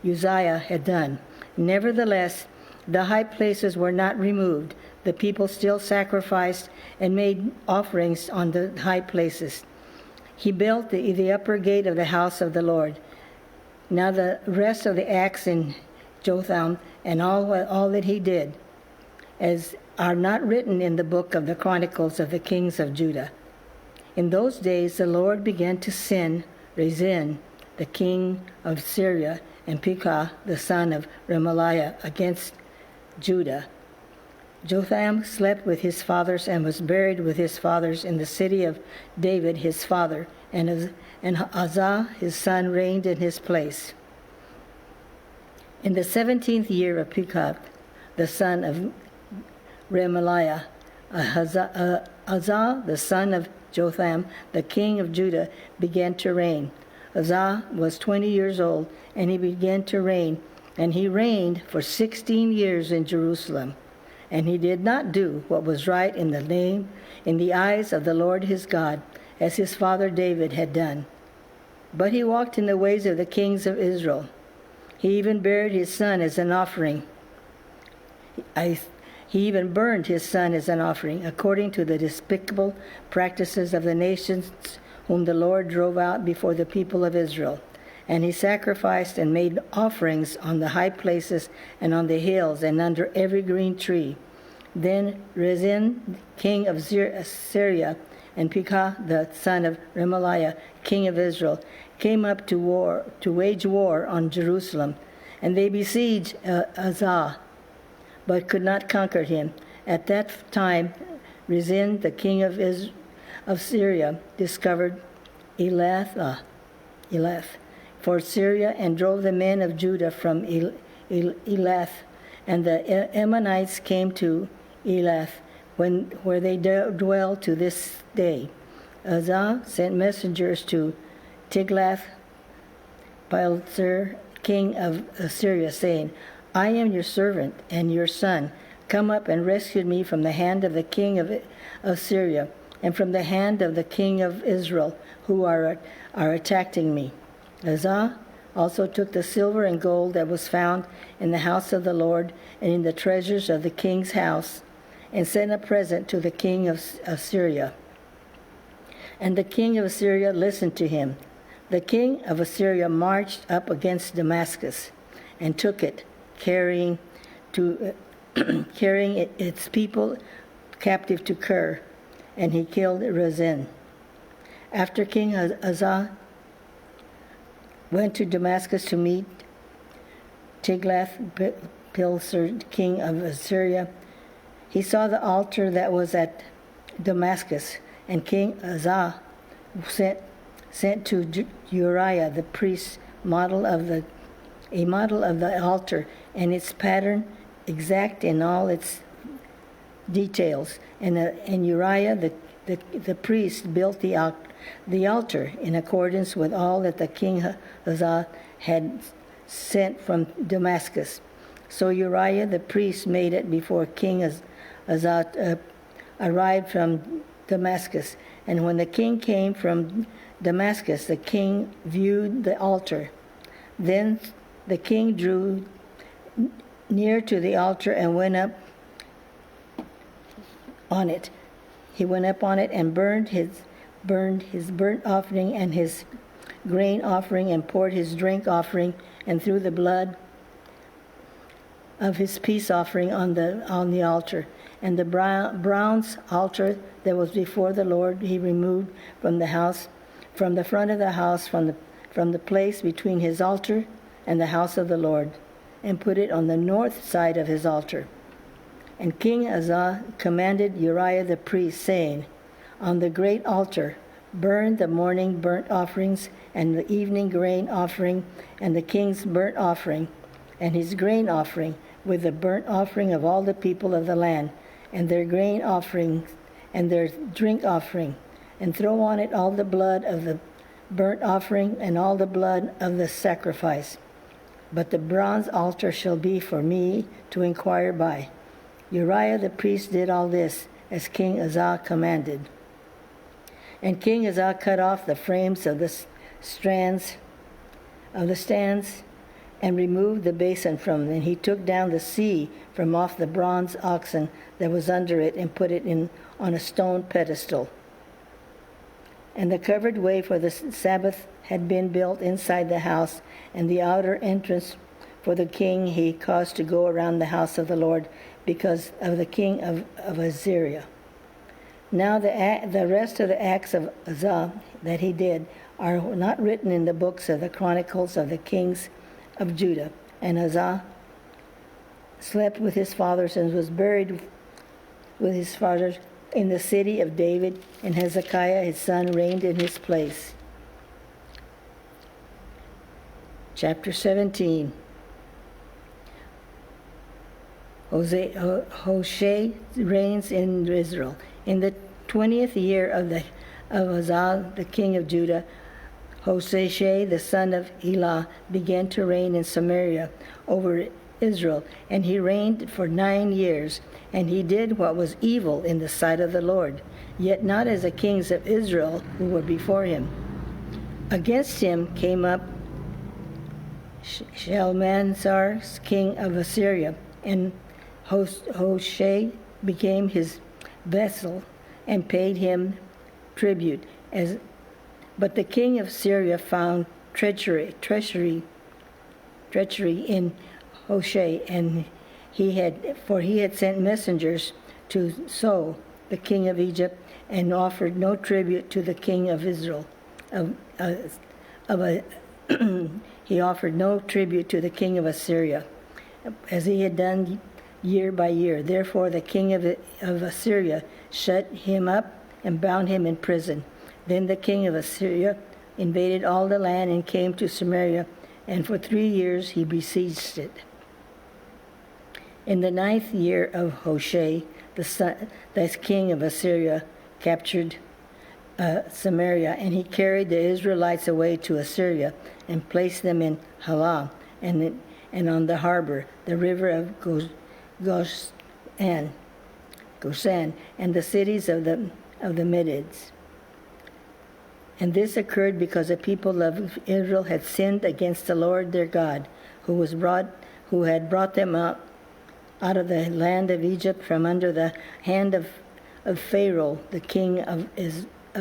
Uzziah had done. Nevertheless, the high places were not removed. The people still sacrificed and made offerings on the high places. He built the upper gate of the house of the Lord. Now the rest of the acts in Jotham and all that he did, as are not written in the book of the Chronicles of the kings of Judah. In those days the Lord began to send Rezin, the king of Syria, and Pekah, the son of Remaliah, against Judah. Jotham slept with his fathers and was buried with his fathers in the city of David his father, and Uzzah his son reigned in his place. In the 17th year of Pekah, the son of Remaliah. Uzzah, the son of Jotham, the king of Judah, began to reign. Uzzah was 20 years old, and he began to reign, and he reigned for 16 years in Jerusalem. And he did not do what was right in the eyes of the Lord his God, as his father David had done. But he walked in the ways of the kings of Israel. He even buried his son as an offering. He even burned his son as an offering, according to the despicable practices of the nations whom the Lord drove out before the people of Israel. And he sacrificed and made offerings on the high places and on the hills and under every green tree. Then Rezin, king of Syria, and Pekah, the son of Remaliah, king of Israel, came up to wage war on Jerusalem. And they besieged Uzzah, but could not conquer him. At that time, Rezin, the king of Syria, discovered Elath for Syria and drove the men of Judah from Elath. And the Ammonites came to Elath, where they dwell to this day. Uzzah sent messengers to Tiglath-Pileser, king of Assyria, saying, I am your servant and your son. Come up and rescue me from the hand of the king of Assyria and from the hand of the king of Israel, who are attacking me. Uzzah also took the silver and gold that was found in the house of the Lord and in the treasures of the king's house, and sent a present to the king of Assyria. And the king of Assyria listened to him. The king of Assyria marched up against Damascus and took it, carrying its people captive to Kir, and he killed Rezin. After King Uzzah went to Damascus to meet Tiglath-Pileser, king of Assyria, he saw the altar that was at Damascus, and King Uzzah sent to Uriah the priest a model of the altar and its pattern, exact in all its details. And Uriah the priest built the altar in accordance with all that the king Uzzah had sent from Damascus. So Uriah the priest made it before King Uzzah arrived from Damascus. And when the king came from Damascus, the king viewed the altar. Then the king drew near to the altar and went up on it. He went up on it and burned his burnt offering and his grain offering, and poured his drink offering, and threw the blood of his peace offering on the altar. And the bronze altar that was before the Lord he removed from the house, from the front of the house, from the place between his altar and the house of the Lord, and put it on the north side of his altar. And King Uzzah commanded Uriah the priest, saying, on the great altar burn the morning burnt offerings and the evening grain offering, and the king's burnt offering and his grain offering, with the burnt offering of all the people of the land, and their grain offering and their drink offering, and throw on it all the blood of the burnt offering and all the blood of the sacrifice. But the bronze altar shall be for me to inquire by. Uriah the priest did all this as King Uzzah commanded. And King Uzzah cut off the frames of the stands, and removed the basin from them. And he took down the sea from off the bronze oxen that was under it, and put it on a stone pedestal. And the covered way for the Sabbath had been built inside the house, and the outer entrance for the king he caused to go around the house of the Lord, because of the king of Assyria. Now the rest of the acts of Uzzah that he did are not written in the books of the chronicles of the kings of Judah. And Uzzah slept with his fathers and was buried with his fathers in the city of David, and Hezekiah his son reigned in his place. Chapter 17. Hoshea reigns in Israel. In the 20th year of Azal, the king of Judah, Hoshea, the son of Elah, began to reign in Samaria over Israel, and he reigned for 9 years, and he did what was evil in the sight of the Lord, yet not as the kings of Israel who were before him. Against him came up Shalmaneser, king of Assyria, and Hoshea became his vassal and paid him tribute. But the king of Syria found treachery in Hoshea, and he had sent messengers to So, the king of Egypt, and offered no tribute to the king of Israel. He offered no tribute to the king of Assyria, as he had done year by year. Therefore the king of Assyria shut him up and bound him in prison. Then the king of Assyria invaded all the land and came to Samaria, and for 3 years he besieged it. In the 9th year of Hoshea, the king of Assyria captured Samaria, and he carried the Israelites away to Assyria and placed them in Halah and on the harbor, the river of Goshen, and the cities of the Medids. And this occurred because the people of Israel had sinned against the Lord their God, who had brought them out of the land of Egypt from under the hand of Pharaoh, the king of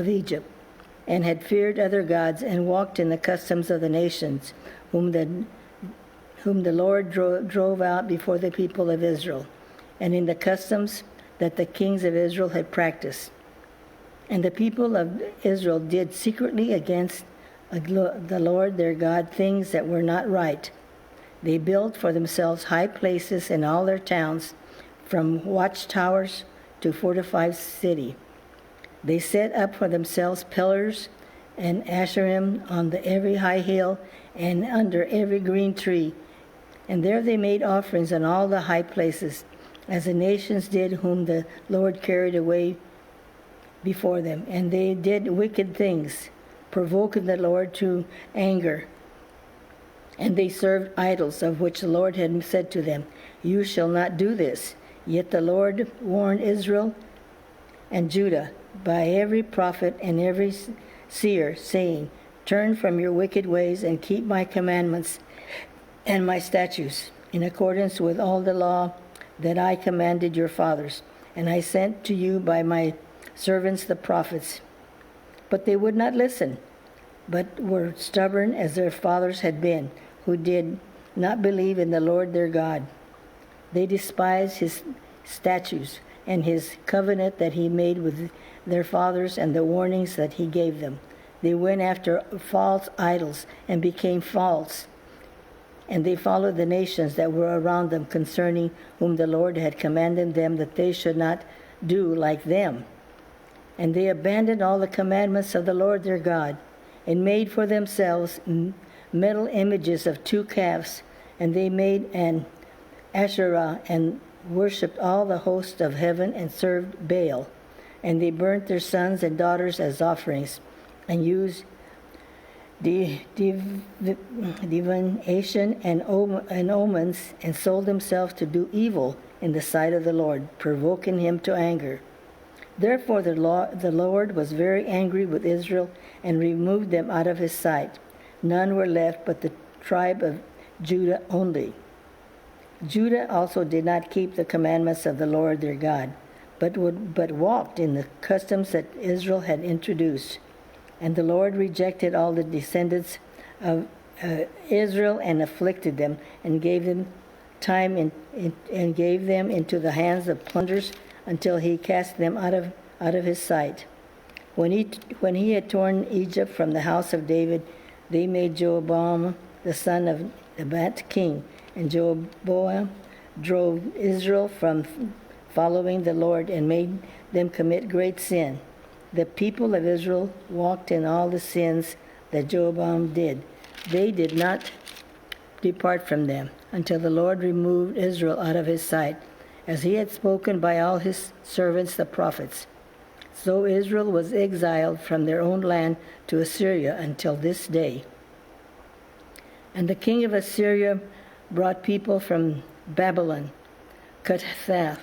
Egypt, and had feared other gods and walked in the customs of the nations, whom the Lord drove out before the people of Israel, and in the customs that the kings of Israel had practiced. And the people of Israel did secretly against the Lord their God things that were not right. They built for themselves high places in all their towns, from watchtowers to fortified city. They set up for themselves pillars and asherim on every high hill and under every green tree. And there they made offerings on all the high places, as the nations did whom the Lord carried away before them. And they did wicked things, provoking the Lord to anger. And they served idols, of which the Lord had said to them, "You shall not do this." Yet the Lord warned Israel and Judah by every prophet and every seer, saying, "Turn from your wicked ways and keep my commandments and my statutes, in accordance with all the law that I commanded your fathers, and I sent to you by my servants the prophets." But they would not listen, but were stubborn as their fathers had been, who did not believe in the Lord their God. They despised his statutes and his covenant that he made with their fathers and the warnings that he gave them. They went after false idols and became false. And they followed the nations that were around them, concerning whom the Lord had commanded them that they should not do like them. And they abandoned all the commandments of the Lord their God, and made for themselves metal images of 2 calves, and they made an Asherah, and worshipped all the host of heaven, and served Baal. And they burnt their sons and daughters as offerings, and used divination and omens, and sold themselves to do evil in the sight of the Lord, provoking him to anger. Therefore the Lord was very angry with Israel, and removed them out of his sight. None were left but the tribe of Judah only. Judah also did not keep the commandments of the Lord their God, but walked in the customs that Israel had introduced. And the Lord rejected all the descendants of Israel, and afflicted them, and gave them time and gave them into the hands of plunderers, until he cast them out of his sight. When he had torn Egypt from the house of David, they made Jeroboam the son of Nebat king, and Jeroboam drove Israel from following the Lord, and made them commit great sin. The people of Israel walked in all the sins that Jeroboam did. They did not depart from them, until the Lord removed Israel out of his sight, as he had spoken by all his servants the prophets. So Israel was exiled from their own land to Assyria until this day. And the king of Assyria brought people from Babylon, Cuthath,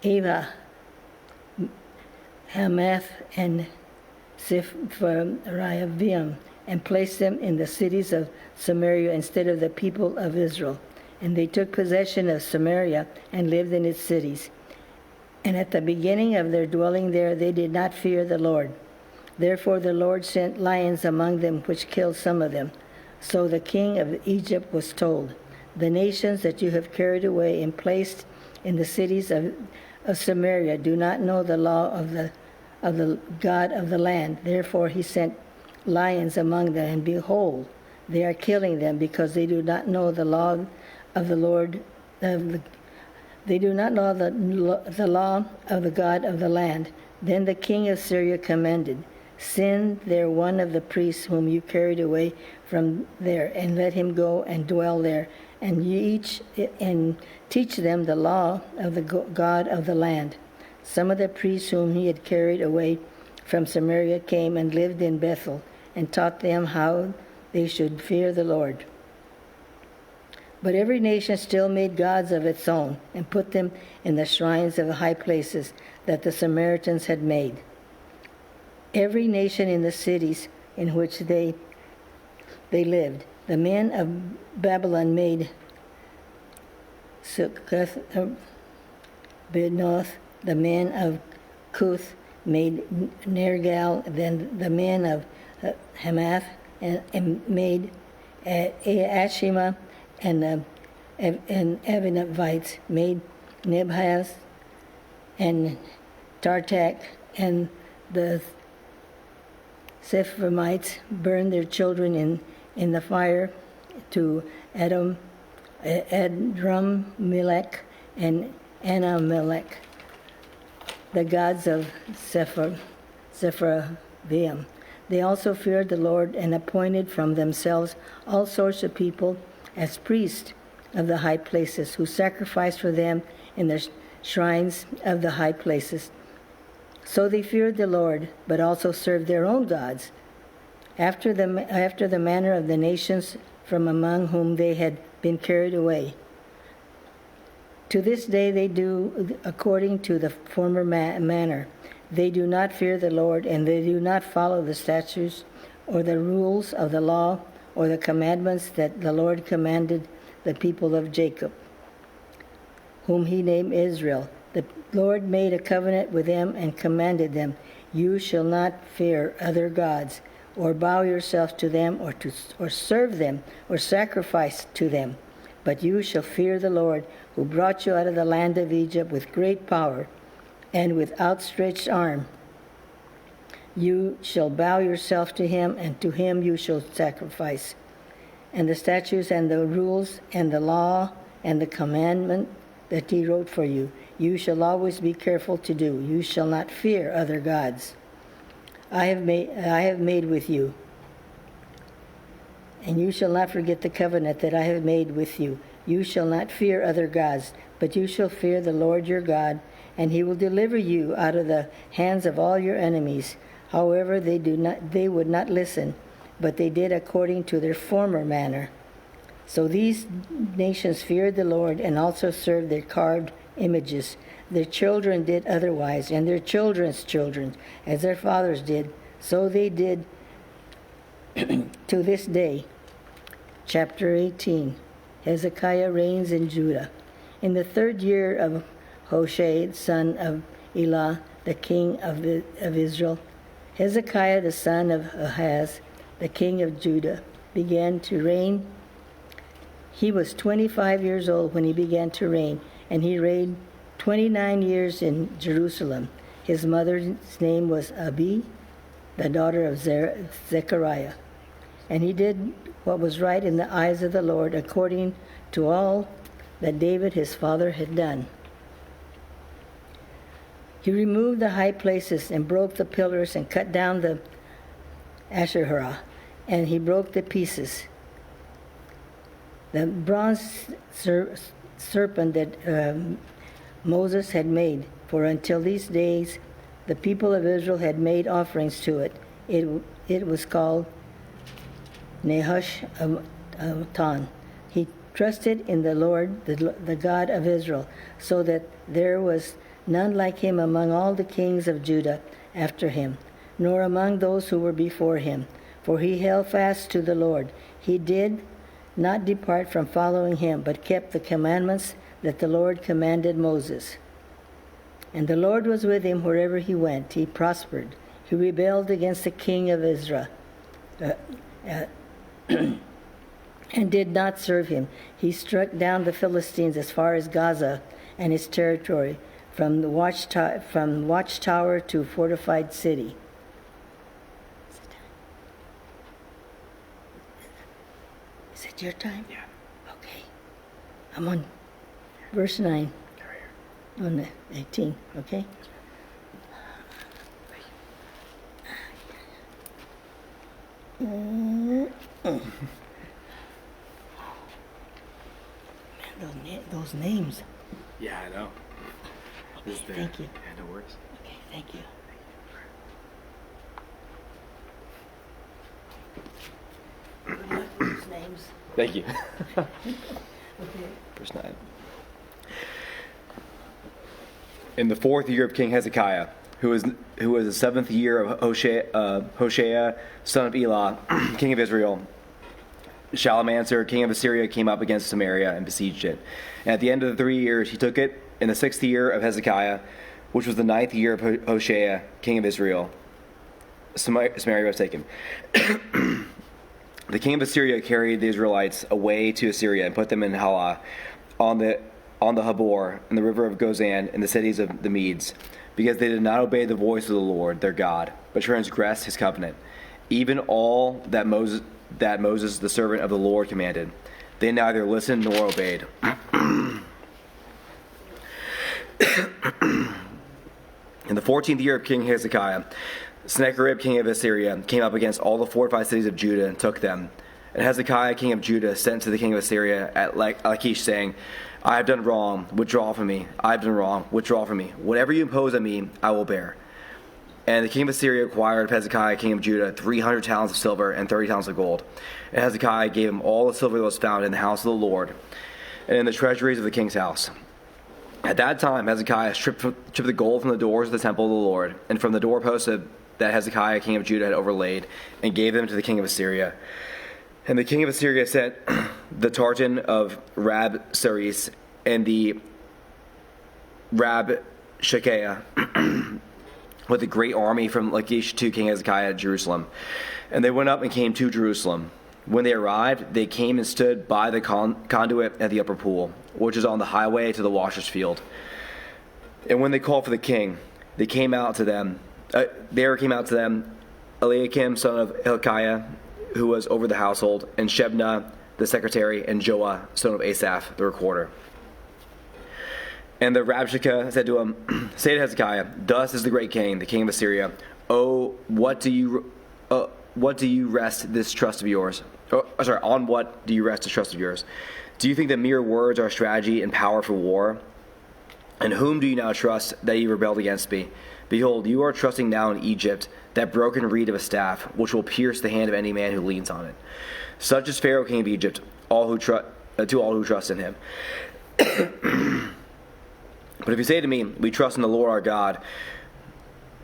Ava, Hamath, and Sepharvaim, and placed them in the cities of Samaria instead of the people of Israel. And they took possession of Samaria and lived in its cities. And at the beginning of their dwelling there, they did not fear the Lord. Therefore the Lord sent lions among them, which killed some of them. So the king of Egypt was told, "The nations that you have carried away and placed in the cities of Samaria do not know the law of the God of the land." Therefore he sent lions among them, and behold, they are killing them, because they do not know the law of the Lord. They do not know the law of the God of the land. Then the king of Syria commanded, "Send there one of the priests whom you carried away from there, and let him go and dwell there, and teach them the law of the God of the land." Some of the priests whom he had carried away from Samaria came and lived in Bethel, and taught them how they should fear the Lord. But every nation still made gods of its own, and put them in the shrines of the high places that the Samaritans had made. Every nation in the cities in which they lived. The men of Babylon made Sukkoth, Benoth. The men of Cuth made Nergal. Then the men of Hamath and made Ashima, and the Evanites made Nebhaz and Tartak, and the Sepharmites burned their children in the fire to Adrammelech and Anamelech, the gods of Sepharvaim. They also feared the Lord and appointed from themselves all sorts of people as priests of the high places, who sacrificed for them in the shrines of the high places. So they feared the Lord, but also served their own gods, after the manner of the nations from among whom they had been carried away. To this day they do according to the former manner. They do not fear the Lord, and they do not follow the statutes or the rules of the law or the commandments that the Lord commanded the people of Jacob, whom he named Israel. The Lord made a covenant with them and commanded them, "You shall not fear other gods, or bow yourself to them, or serve them, or sacrifice to them. But you shall fear the Lord, who brought you out of the land of Egypt with great power and with outstretched arm. You shall bow yourself to him, and to him you shall sacrifice. And the statutes and the rules and the law and the commandment that he wrote for you, you shall always be careful to do. You shall not fear other gods. I have made with you. And you shall not forget the covenant that I have made with you. You shall not fear other gods, but you shall fear the Lord your God, and he will deliver you out of the hands of all your enemies. However, they would not listen, but they did according to their former manner. So these nations feared the Lord and also served their carved images. Their children did otherwise, and their children's children, as their fathers did. So they did to this day. Chapter 18. Hezekiah reigns in Judah. In the 3rd year of Hoshea, son of Elah, the king of Israel, Hezekiah, the son of Ahaz, the king of Judah, began to reign. He was 25 years old when he began to reign, and he reigned 29 years in Jerusalem. His mother's name was Abi, the daughter of Zechariah. And he did what was right in the eyes of the Lord, according to all that David his father had done. He removed the high places and broke the pillars and cut down the Asherah, and he broke the pieces. The bronze serpent that Moses had made, for until these days the people of Israel had made offerings to it. It was called Nehushtan. He trusted in the Lord, the God of Israel, so that there was none like him among all the kings of Judah after him, nor among those who were before him. For he held fast to the Lord. He did not depart from following him, but kept the commandments that the Lord commanded Moses. And the Lord was with him wherever he went. He prospered. He rebelled against the king of Israel and did not serve him. He struck down the Philistines as far as Gaza and its territory, from watchtower to fortified city. Is it your time? Yeah. Okay. I'm on verse 9. On the 18, okay? Man, those names. Yeah, I know. Okay, thank you. Yeah, no worries. Okay, thank you. Good luck with those names. Thank you. Okay. Verse 9. In the 4th year of King Hezekiah, who was the 7th year of Hoshea, son of Elah, king of Israel, Shalmaneser, king of Assyria, came up against Samaria and besieged it. And at the end of the 3 years, he took it. In the 6th year of Hezekiah, which was the 9th year of Hoshea, king of Israel, Samaria was taken. The king of Assyria carried the Israelites away to Assyria and put them in Halah, on the Habor, and the river of Gozan, in the cities of the Medes, because they did not obey the voice of the Lord their God, but transgressed his covenant, even all that Moses, the servant of the Lord, commanded. They neither listened nor obeyed. In the 14th year of King Hezekiah, Sennacherib, king of Assyria, came up against all the fortified cities of Judah and took them. And Hezekiah, king of Judah, sent to the king of Assyria at Lachish, saying, I have done wrong, withdraw from me. I have done wrong, withdraw from me. Whatever you impose on me, I will bear. And the king of Assyria acquired of Hezekiah, king of Judah, 300 talents of silver and 30 talents of gold. And Hezekiah gave him all the silver that was found in the house of the Lord and in the treasuries of the king's house. At that time, Hezekiah stripped the gold from the doors of the temple of the Lord and from the doorposts that Hezekiah, king of Judah, had overlaid, and gave them to the king of Assyria. And the king of Assyria sent the Tartan of Rabsaris and the Rabshakeh with a great army from Lachish to King Hezekiah at Jerusalem. And they went up and came to Jerusalem. When they arrived, they came and stood by the conduit at the upper pool, which is on the highway to the washer's field. And when they called for the king, there came out to them Eliakim, son of Hilkiah, who was over the household, and Shebna, the secretary, and Joah, son of Asaph, the recorder. And the Rabshakeh said to him, say to Hezekiah, thus is the great king, the king of Assyria, oh, what do you rest this trust of yours? On what do you rest this trust of yours? Do you think that mere words are strategy and power for war? And whom do you now trust that you rebelled against me? Behold, you are trusting now in Egypt, that broken reed of a staff, which will pierce the hand of any man who leans on it. Such is Pharaoh, king of Egypt, to all who trust in him. But if you say to me, we trust in the Lord our God,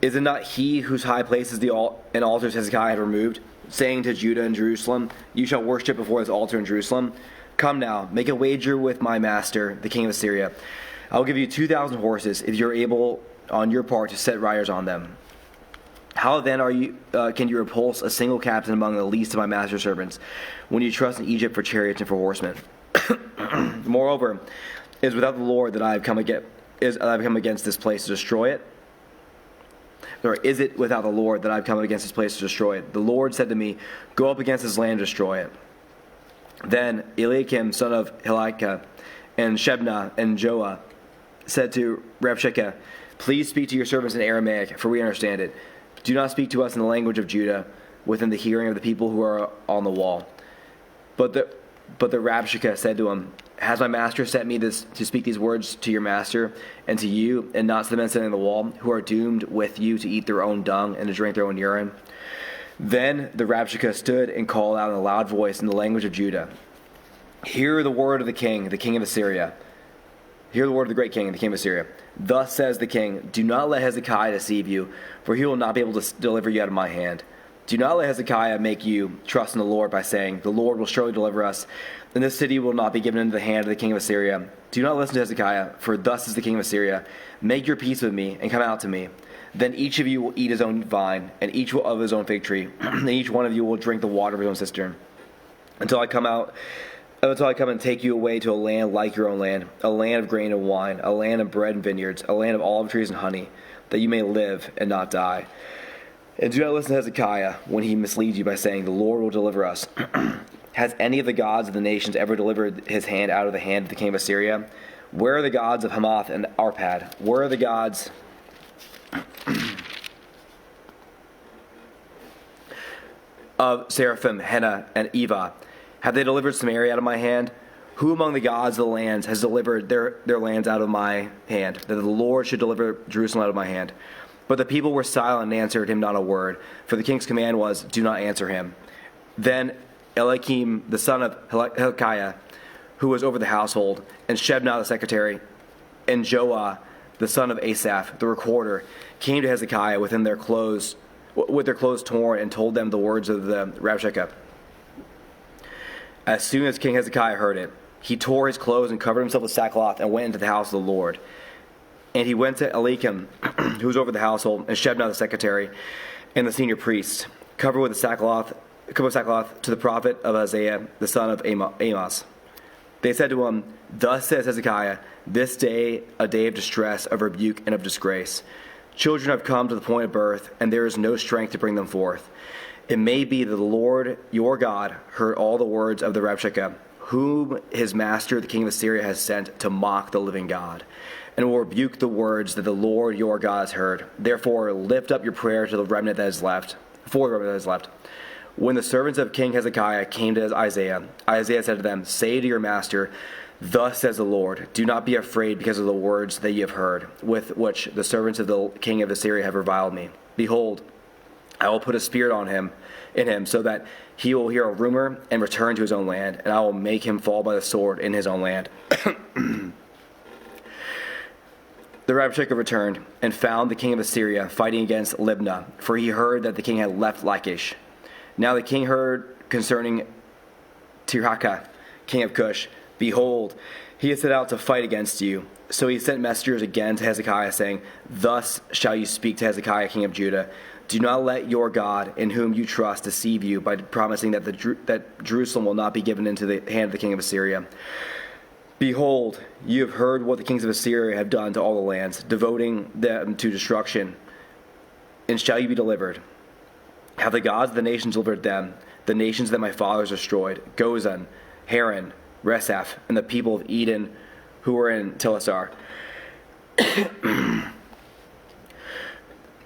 is it not he whose high places and altars Hezekiah had removed, saying to Judah and Jerusalem, you shall worship before this altar in Jerusalem? Come now, make a wager with my master, the king of Assyria. I will give you 2,000 horses, if you're able on your part to set riders on them. How then can you repulse a single captain among the least of my master's servants, when you trust in Egypt for chariots and for horsemen? Moreover, it is without the Lord that I have come against this place to destroy it? Or is it without the Lord that I've come against this place to destroy it? The Lord said to me, go up against this land and destroy it. Then Eliakim, son of Hilkiah, and Shebna and Joah said to Rabshakeh, please speak to your servants in Aramaic, for we understand it. Do not speak to us in the language of Judah, within the hearing of the people who are on the wall. But the Rabshakeh said to him, Has my master sent me to speak these words to your master and to you, and not to the men sitting on the wall, who are doomed with you to eat their own dung and to drink their own urine?" Then the Rabshakeh stood and called out in a loud voice in the language of Judah, "Hear the word of the king of Assyria. Hear the word of the great king, the king of Assyria. Thus says the king, do not let Hezekiah deceive you, for he will not be able to deliver you out of my hand. Do not let Hezekiah make you trust in the Lord by saying, the Lord will surely deliver us, and this city will not be given into the hand of the king of Assyria. Do not listen to Hezekiah, for thus is the king of Assyria. Make your peace with me, and come out to me. Then each of you will eat his own vine, and each of his own fig tree, and each one of you will drink the water of his own cistern, until I come and take you away to a land like your own land, a land of grain and wine, a land of bread and vineyards, a land of olive trees and honey, that you may live and not die. And do not listen to Hezekiah when he misleads you by saying, the Lord will deliver us. Has any of the gods of the nations ever delivered his hand out of the hand of the king of Assyria? Where are the gods of Hamath and Arpad? Where are the gods of Seraphim, Hena, and Eva? Have they delivered Samaria out of my hand? Who among the gods of the lands has delivered their lands out of my hand, that the Lord should deliver Jerusalem out of my hand? But the people were silent and answered him not a word, for the king's command was, do not answer him. Then Eliakim, the son of Hilkiah, who was over the household, and Shebna the secretary, and Joah, the son of Asaph, the recorder, came to Hezekiah with their clothes torn, and told them the words of the Rabshakeh. As soon as King Hezekiah heard it, he tore his clothes and covered himself with sackcloth and went into the house of the Lord. And he went to Eliakim, who was over the household, and Shebna the secretary, and the senior priests, covered with sackcloth to the prophet of Isaiah, the son of Amos. They said to him, thus says Hezekiah, this day a day of distress, of rebuke, and of disgrace. Children have come to the point of birth, and there is no strength to bring them forth. It may be that the Lord your God heard all the words of the Rabshakeh, whom his master the king of Assyria has sent to mock the living God, and will rebuke the words that the Lord your God has heard. Therefore lift up your prayer to the remnant that is left, for the remnant that is left. When the servants of King Hezekiah came to Isaiah, Isaiah said to them, say to your master, thus says the Lord, do not be afraid because of the words that you have heard, with which the servants of the king of Assyria have reviled me. Behold, I will put a spirit in him, so that he will hear a rumor and return to his own land, and I will make him fall by the sword in his own land. The Rabshakeh returned and found the king of Assyria fighting against Libnah, for he heard that the king had left Lachish. Now the king heard concerning Tirhakah, king of Cush, behold, he has set out to fight against you. So he sent messengers again to Hezekiah, saying, thus shall you speak to Hezekiah, king of Judah. Do not let your God, in whom you trust, deceive you by promising that Jerusalem will not be given into the hand of the king of Assyria. Behold, you have heard what the kings of Assyria have done to all the lands, devoting them to destruction. And shall you be delivered? Have the gods of the nations delivered them, the nations that my fathers destroyed, Gozan, Haran, Resaph, and the people of Eden who were in Tilasar?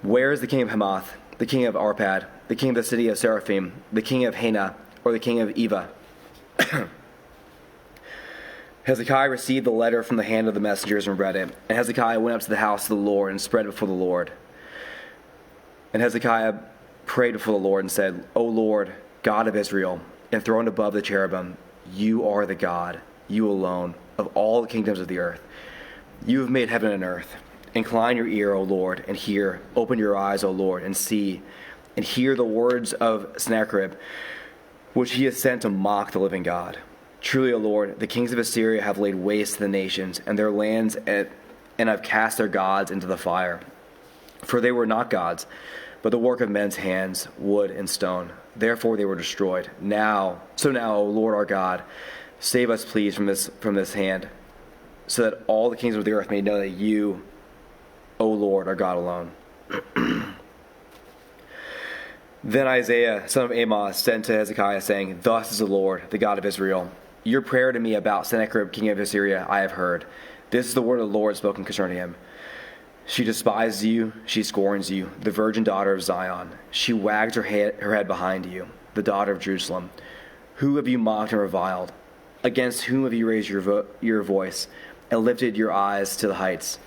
Where is the king of Hamath, the king of Arpad, the king of the city of Seraphim, the king of Hena, or the king of Eva? Hezekiah received the letter from the hand of the messengers and read it. And Hezekiah went up to the house of the Lord and spread it before the Lord. And Hezekiah prayed before the Lord and said, O Lord, God of Israel, enthroned above the cherubim, you are the God, you alone, of all the kingdoms of the earth. You have made heaven and earth. Incline your ear, O Lord, and hear. Open your eyes, O Lord, and see, and hear the words of Sennacherib, which he has sent to mock the living God. Truly, O Lord, the kings of Assyria have laid waste the nations and their lands, and have cast their gods into the fire. For they were not gods, but the work of men's hands, wood and stone. Therefore they were destroyed. Now, O Lord our God, save us, please, from this hand, so that all the kings of the earth may know that you, O Lord, are God alone. Then Isaiah, son of Amos, sent to Hezekiah, saying, thus is the Lord, the God of Israel. Your prayer to me about Sennacherib, king of Assyria, I have heard. This is the word of the Lord spoken concerning him. She despises you, she scorns you, the virgin daughter of Zion. She wags her head behind you, the daughter of Jerusalem. Who have you mocked and reviled? Against whom have you raised your voice and lifted your eyes to the heights?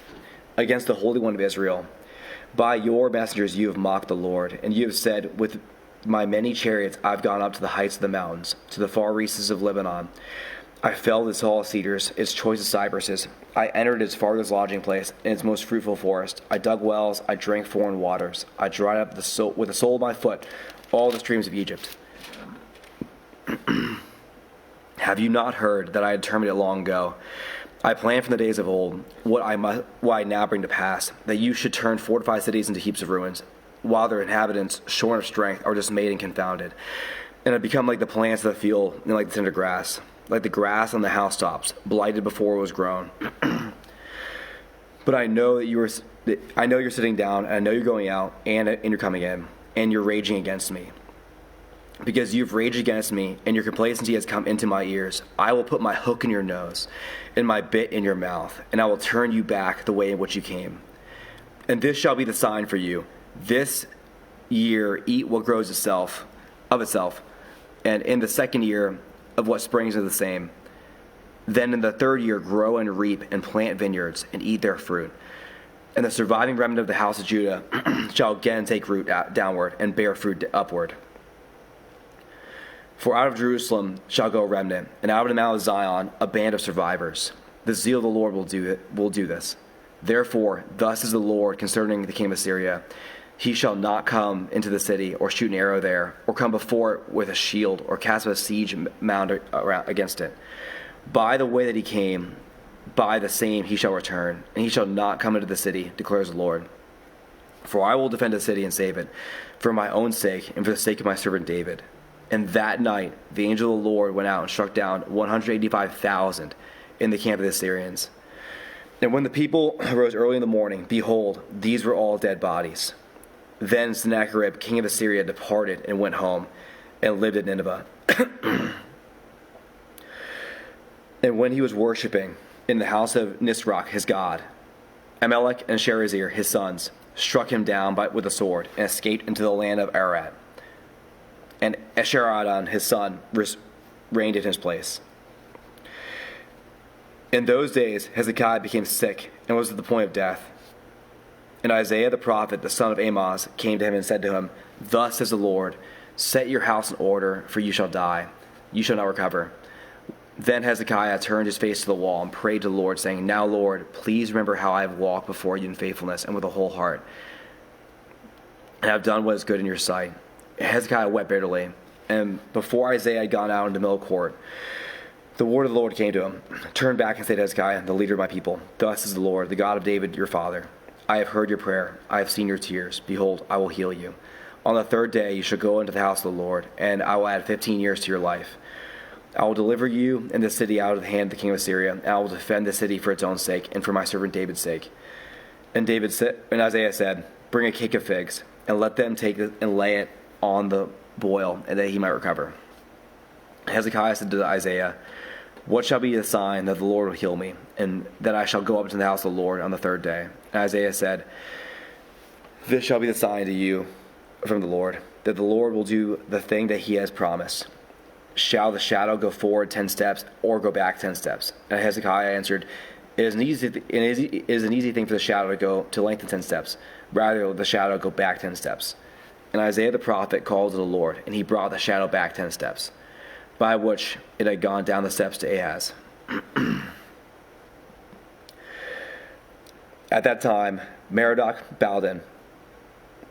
Against the Holy One of Israel. By your messengers you have mocked the Lord, and you have said, with my many chariots I've gone up to the heights of the mountains, to the far recesses of Lebanon. I felled its tallest cedars, its choicest cypresses. I entered its farthest lodging place, and its most fruitful forest. I dug wells, I drank foreign waters. I dried up with the sole of my foot all the streams of Egypt. Have you not heard that I had determined it long ago? I planned from the days of old what I now bring to pass, that you should turn fortified cities into heaps of ruins, while their inhabitants, shorn of strength, are dismayed and confounded, and have become like the plants of the field and like the tender grass, like the grass on the housetops, blighted before it was grown. But I know you're sitting down, and I know you're going out, and you're coming in, and you're raging against me. Because you've raged against me, and your complacency has come into my ears, I will put my hook in your nose, and my bit in your mouth, and I will turn you back the way in which you came. And this shall be the sign for you. This year eat what grows of itself, and in the second year of what springs of the same. Then in the third year grow and reap and plant vineyards and eat their fruit. And the surviving remnant of the house of Judah shall again take root downward and bear fruit upward. For out of Jerusalem shall go a remnant, and out of the Mount of Zion a band of survivors. The zeal of the Lord will do this. Therefore, thus is the Lord concerning the king of Assyria. He shall not come into the city, or shoot an arrow there, or come before it with a shield, or cast a siege mound against it. By the way that he came, by the same he shall return, and he shall not come into the city, declares the Lord. For I will defend the city and save it, for my own sake, and for the sake of my servant David. And that night the angel of the Lord went out and struck down 185,000 in the camp of the Assyrians. And when the people arose early in the morning, behold, these were all dead bodies. Then Sennacherib, king of Assyria, departed and went home and lived at Nineveh. And when he was worshipping in the house of Nisroch, his god, Amalek and Sherazir, his sons, struck him down with a sword and escaped into the land of Ararat. And Esarhaddon, his son, reigned in his place. In those days, Hezekiah became sick and was at the point of death. And Isaiah the prophet, the son of Amoz, came to him and said to him, Thus says the Lord, set your house in order, for you shall die. You shall not recover. Then Hezekiah turned his face to the wall and prayed to the Lord, saying, Now, Lord, please remember how I have walked before you in faithfulness and with a whole heart, and have done what is good in your sight. Hezekiah wept bitterly, and before Isaiah had gone out into the middle court, the word of the Lord came to him. Turn back and say to Hezekiah, the leader of my people, Thus is the Lord, the God of David, your father. I have heard your prayer. I have seen your tears. Behold, I will heal you. On the third day you shall go into the house of the Lord, and I will add 15 years to your life. I will deliver you and the city out of the hand of the king of Assyria, and I will defend the city for its own sake and for my servant David's sake. And Isaiah said, Bring a cake of figs, and let them take it and lay it on the boil, and that he might recover. Hezekiah said to Isaiah, What shall be the sign that the Lord will heal me, and that I shall go up to the house of the Lord on the third day? And Isaiah said, This shall be the sign to you from the Lord, that the Lord will do the thing that he has promised. Shall the shadow go forward 10 steps, or go back 10 steps? And Hezekiah answered, It is an easy thing for the shadow to lengthen 10 steps. Rather, will the shadow go back 10 steps. And Isaiah the prophet called to the Lord, and he brought the shadow back 10 steps, by which it had gone down the steps to Ahaz. At that time, Merodach-Baladan,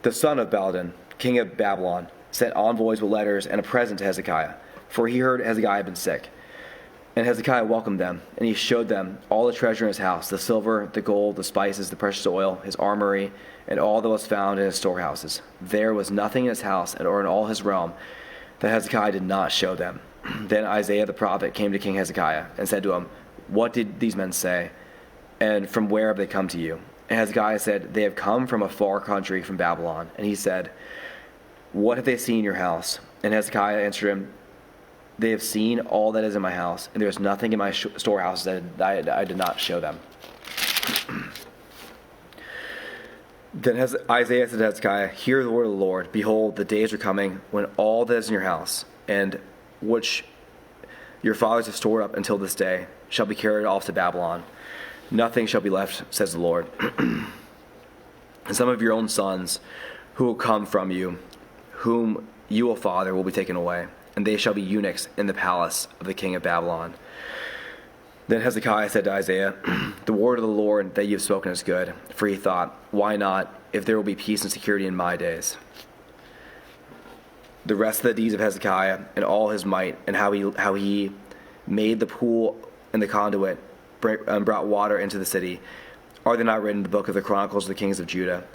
the son of Baladan, king of Babylon, sent envoys with letters and a present to Hezekiah, for he heard Hezekiah had been sick. And Hezekiah welcomed them, and he showed them all the treasure in his house, the silver, the gold, the spices, the precious oil, his armory, and all that was found in his storehouses. There was nothing in his house or in all his realm that Hezekiah did not show them. Then Isaiah the prophet came to King Hezekiah and said to him, What did these men say? And from where have they come to you? And Hezekiah said, They have come from a far country, from Babylon. And he said, What have they seen in your house? And Hezekiah answered him, They have seen all that is in my house, and there is nothing in my storehouse that I did not show them. Then Isaiah said to Hezekiah, Hear the word of the Lord. Behold, the days are coming when all that is in your house, and which your fathers have stored up until this day shall be carried off to Babylon. Nothing shall be left, says the Lord. And some of your own sons who will come from you, whom you will father, will be taken away, and they shall be eunuchs in the palace of the king of Babylon. Then Hezekiah said to Isaiah, the word of the Lord that you have spoken is good. For he thought, why not, if there will be peace and security in my days? The rest of the deeds of Hezekiah and all his might, and how he made the pool and the conduit, and brought water into the city, are they not written in the book of the Chronicles of the kings of Judah?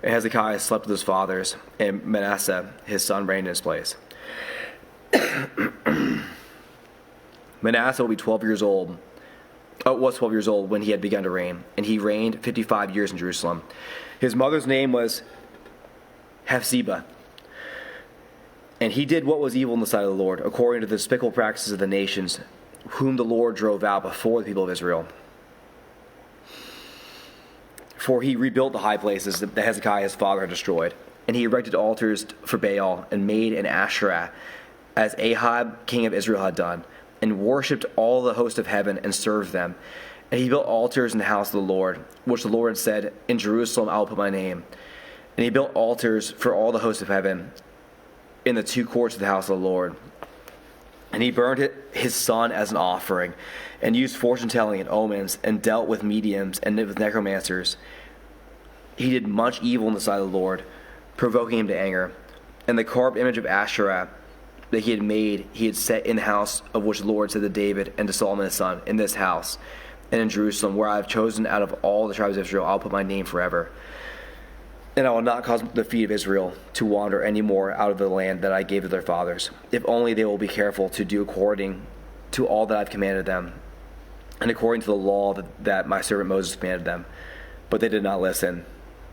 And Hezekiah slept with his fathers, and Manasseh his son reigned in his place. Manasseh will be 12 years old. Was 12 years old when he had begun to reign, and he reigned 55 years in Jerusalem. His mother's name was Hephzibah, and he did what was evil in the sight of the Lord, according to the despicable practices of the nations, whom the Lord drove out before the people of Israel. For he rebuilt the high places that Hezekiah his father had destroyed, and he erected altars for Baal, and made an Asherah, as Ahab king of Israel had done, and worshipped all the host of heaven and served them. And he built altars in the house of the Lord, which the Lord had said, in Jerusalem I will put my name. And he built altars for all the hosts of heaven in the two courts of the house of the Lord. And he burned his son as an offering, and used fortune-telling and omens, and dealt with mediums and with necromancers. He did much evil in the sight of the Lord, provoking him to anger. And the carved image of Asherah that he had made, he had set in the house of which the Lord said to David and to Solomon his son, in this house and in Jerusalem, where I have chosen out of all the tribes of Israel, I'll put my name forever. And I will not cause the feet of Israel to wander any more out of the land that I gave to their fathers, if only they will be careful to do according to all that I've commanded them, and according to the law that my servant Moses commanded them. But they did not listen.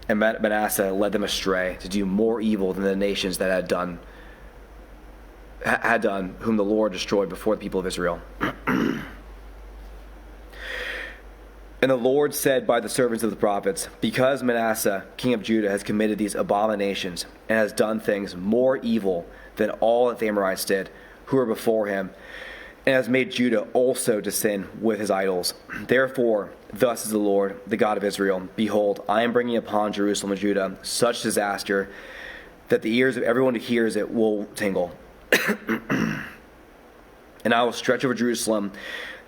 And Manasseh led them astray to do more evil than the nations that had done, whom the Lord destroyed before the people of Israel. And the Lord said by the servants of the prophets, because Manasseh, king of Judah, has committed these abominations, and has done things more evil than all that the Amorites did, who were before him, and has made Judah also to sin with his idols. Therefore, thus is the Lord, the God of Israel, behold, I am bringing upon Jerusalem and Judah such disaster that the ears of everyone who hears it will tingle. And I will stretch over Jerusalem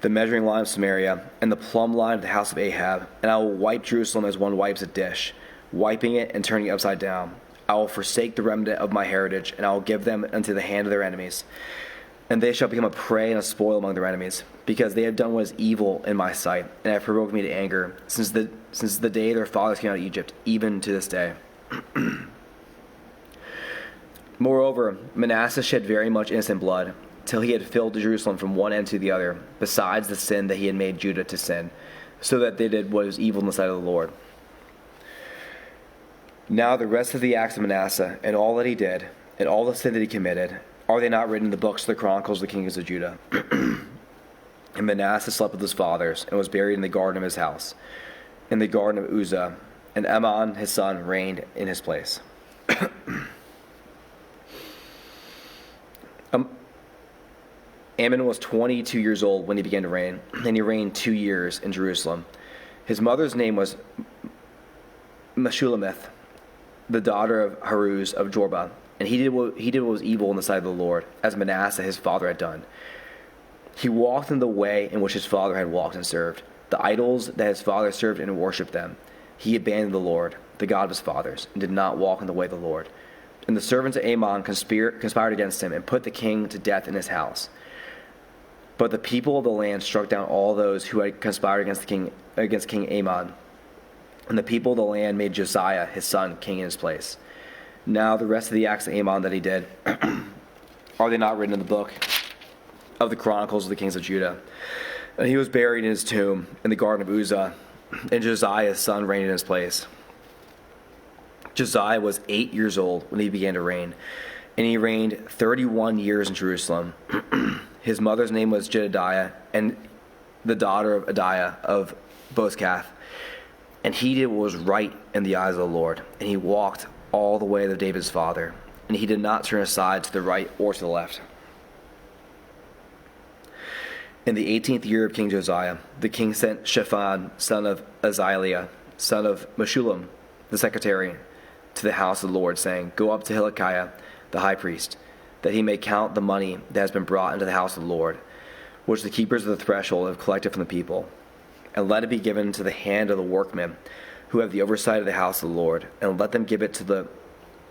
the measuring line of Samaria, and the plumb line of the house of Ahab, and I will wipe Jerusalem as one wipes a dish, wiping it and turning it upside down. I will forsake the remnant of my heritage, and I will give them into the hand of their enemies. And they shall become a prey and a spoil among their enemies, because they have done what is evil in my sight, and have provoked me to anger, since the day their fathers came out of Egypt, even to this day. Moreover, Manasseh shed very much innocent blood, till he had filled Jerusalem from one end to the other, besides the sin that he had made Judah to sin, so that they did what was evil in the sight of the Lord. Now the rest of the acts of Manasseh, and all that he did, and all the sin that he committed, are they not written in the books of the Chronicles of the kings of Judah? And Manasseh slept with his fathers, and was buried in the garden of his house, in the garden of Uzzah, and Ammon his son reigned in his place. Ammon was 22 years old when he began to reign, and he reigned 2 years in Jerusalem. His mother's name was Meshullemeth, the daughter of Haruz of Jorba, and he did what was evil in the sight of the Lord, as Manasseh his father had done. He walked in the way in which his father had walked and served, the idols that his father served and worshipped them. He abandoned the Lord, the God of his fathers, and did not walk in the way of the Lord. And the servants of Ammon conspired against him, and put the king to death in his house. But the people of the land struck down all those who had conspired against King Ammon. And the people of the land made Josiah, his son, king in his place. Now the rest of the acts of Ammon that he did, are they not written in the book of the Chronicles of the kings of Judah? And he was buried in his tomb in the garden of Uzzah, and Josiah, his son, reigned in his place. Josiah was 8 years old when he began to reign, and he reigned 31 years in Jerusalem. His mother's name was Jedidiah, and the daughter of Adiah of Bozkath. And he did what was right in the eyes of the Lord, and he walked all the way of David's father, and he did not turn aside to the right or to the left. In the 18th year of King Josiah, the king sent Shaphan, son of Azaliah, son of Meshullam, the secretary, to the house of the Lord, saying, Go up to Hilkiah, the high priest, that he may count the money that has been brought into the house of the Lord, which the keepers of the threshold have collected from the people, and let it be given to the hand of the workmen who have the oversight of the house of the Lord, and let them give it to the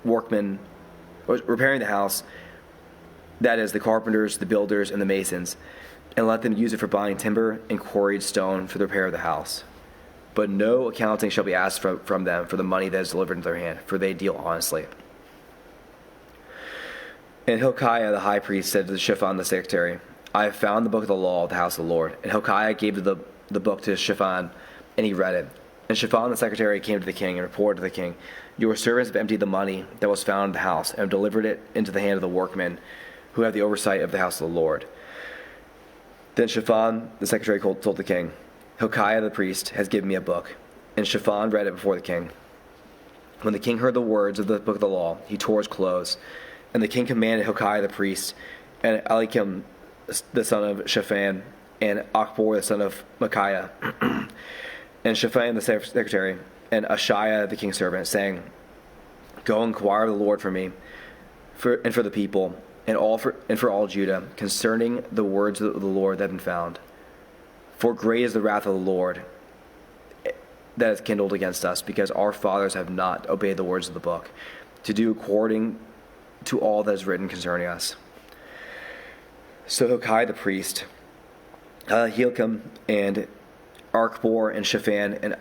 workmen repairing the house, that is, the carpenters, the builders, and the masons, and let them use it for buying timber and quarried stone for the repair of the house. But no accounting shall be asked from them for the money that is delivered into their hand, for they deal honestly. And Hilkiah the high priest said to Shaphan the secretary, I have found the book of the law of the house of the Lord. And Hilkiah gave the book to Shaphan, and he read it. And Shaphan the secretary came to the king and reported to the king, Your servants have emptied the money that was found in the house, and have delivered it into the hand of the workmen who have the oversight of the house of the Lord. Then Shaphan the secretary told the king, Hilkiah the priest has given me a book. And Shaphan read it before the king. When the king heard the words of the book of the law, he tore his clothes. And the king commanded Hilkiah the priest, and Eliakim the son of Shaphan, and Achbor the son of Micaiah, and Shaphan the secretary, and Ashiah the king's servant, saying, Go inquire of the Lord for me, for the people, and for all Judah, concerning the words of the Lord that have been found. For great is the wrath of the Lord that is kindled against us, because our fathers have not obeyed the words of the book, to do according to all that is written concerning us. So Hilkiah the priest, Eliakim, and Achbor, and Shaphan, and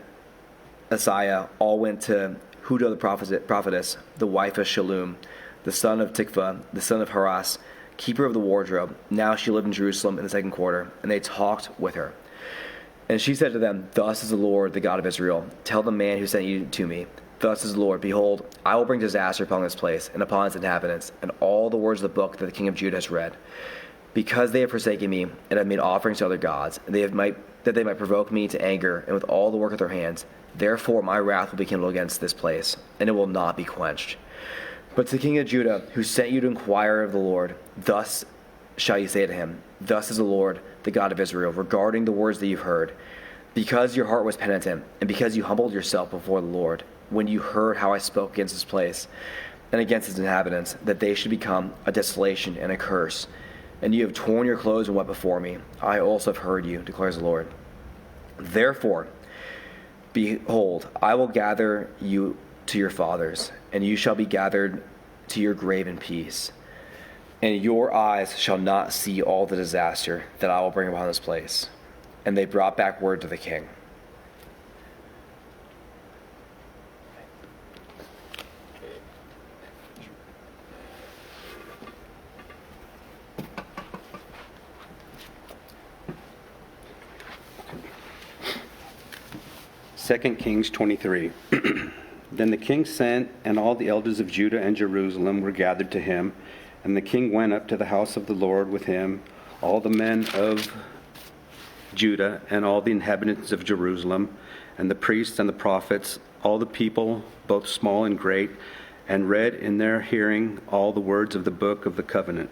Asaiah all went to Hudah the prophetess, the wife of Shallum, the son of Tikvah, the son of Haras, keeper of the wardrobe. Now she lived in Jerusalem in the second quarter, and they talked with her. And she said to them, Thus is the Lord, the God of Israel. Tell the man who sent you to me, Thus is the Lord, Behold, I will bring disaster upon this place, and upon its inhabitants, and all the words of the book that the king of Judah has read. Because they have forsaken me, and have made offerings to other gods, and that they might provoke me to anger, and with all the work of their hands, therefore my wrath will be kindled against this place, and it will not be quenched. But to the king of Judah, who sent you to inquire of the Lord, thus shall you say to him, Thus is the Lord, the God of Israel, regarding the words that you've heard. Because your heart was penitent, and because you humbled yourself before the Lord, when you heard how I spoke against this place, and against its inhabitants, that they should become a desolation and a curse, and you have torn your clothes and wept before me, I also have heard you, declares the Lord. Therefore, behold, I will gather you to your fathers, and you shall be gathered to your grave in peace. And your eyes shall not see all the disaster that I will bring upon this place. And they brought back word to the king. Second Kings 23. Then the king sent, and all the elders of Judah and Jerusalem were gathered to him. And the king went up to the house of the Lord with him, all the men of Judah and all the inhabitants of Jerusalem, and the priests and the prophets, all the people, both small and great, and read in their hearing all the words of the book of the covenant,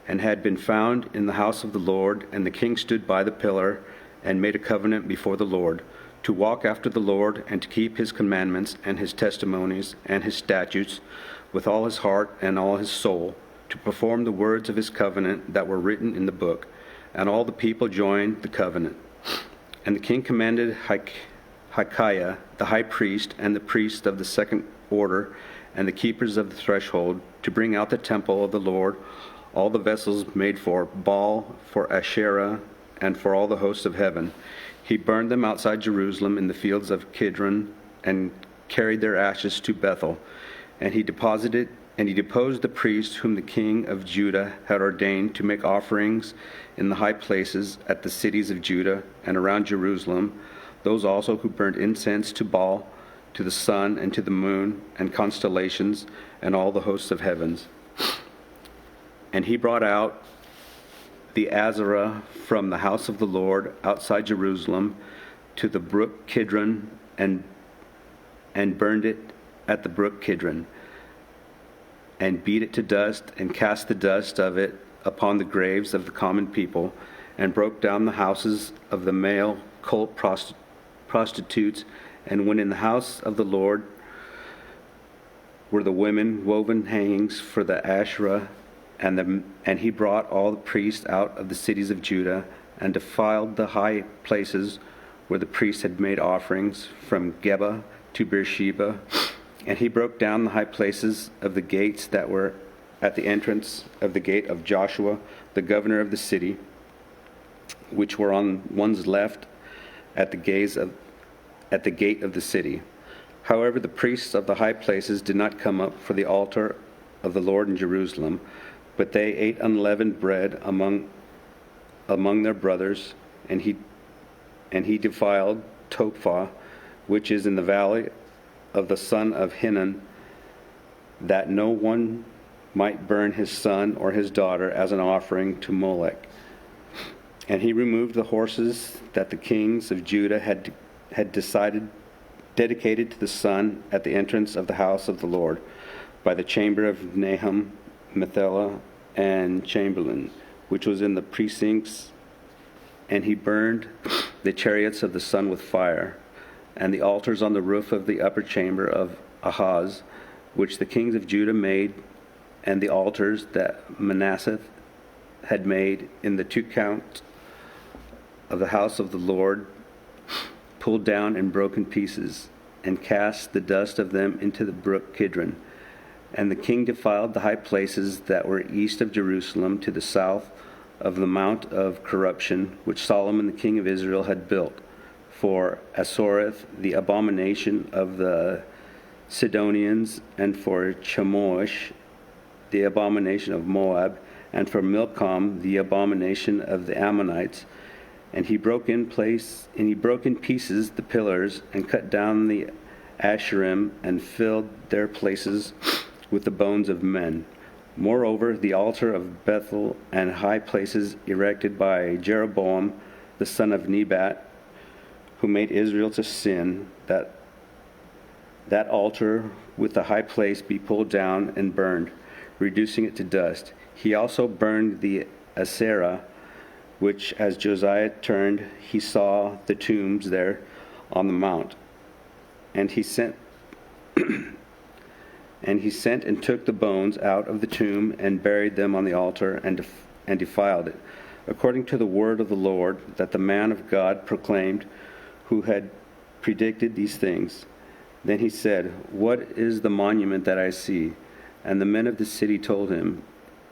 and had been found in the house of the Lord. And the king stood by the pillar and made a covenant before the Lord, to walk after the Lord, and to keep his commandments and his testimonies and his statutes with all his heart and all his soul, to perform the words of his covenant that were written in the book. And all the people joined the covenant. And the king commanded Hilkiah, the high priest, and the priests of the second order, and the keepers of the threshold, to bring out the temple of the Lord, all the vessels made for Baal, for Asherah, and for all the hosts of heaven. He burned them outside Jerusalem in the fields of Kidron, and carried their ashes to Bethel. And he deposed the priests whom the king of Judah had ordained to make offerings in the high places at the cities of Judah and around Jerusalem, those also who burned incense to Baal, to the sun and to the moon and constellations and all the hosts of heavens. And he brought out the Azarah from the house of the Lord outside Jerusalem to the brook Kidron, and burned it at the brook Kidron, and beat it to dust, and cast the dust of it upon the graves of the common people, and broke down the houses of the male cult prostitutes, and when in the house of the Lord were the women woven hangings for the Asherah, and he brought all the priests out of the cities of Judah, and defiled the high places where the priests had made offerings, from Geba to Beersheba. And he broke down the high places of the gates that were at the entrance of the gate of Joshua, the governor of the city, which were on one's left at the gate of the city. However, the priests of the high places did not come up for the altar of the Lord in Jerusalem, but they ate unleavened bread among their brothers, and he defiled Tophah, which is in the valley of the son of Hinnom, that no one might burn his son or his daughter as an offering to Molech. And he removed the horses that the kings of Judah had dedicated to the sun at the entrance of the house of the Lord, by the chamber of Nahum, Methilah, and Chamberlain, which was in the precincts. And he burned the chariots of the sun with fire, and the altars on the roof of the upper chamber of Ahaz, which the kings of Judah made, and the altars that Manasseh had made in the 2 counts of the house of the Lord, pulled down and broken pieces, and cast the dust of them into the brook Kidron. And the king defiled the high places that were east of Jerusalem, to the south of the Mount of Corruption, which Solomon the king of Israel had built, for Assoreth, the abomination of the Sidonians, and for Chemosh, the abomination of Moab, and for Milcom, the abomination of the Ammonites. And he broke in pieces the pillars, and cut down the Asherim, and filled their places with the bones of men. Moreover, the altar of Bethel and high places erected by Jeroboam the son of Nebat, who made Israel to sin, that altar with the high place be pulled down and burned, reducing it to dust. He also burned the Asherah, which as Josiah turned, he saw the tombs there on the mount. And he sent and took the bones out of the tomb, and buried them on the altar, and defiled it, according to the word of the Lord that the man of God proclaimed, who had predicted these things. Then he said, "What is the monument that I see?" And the men of the city told him,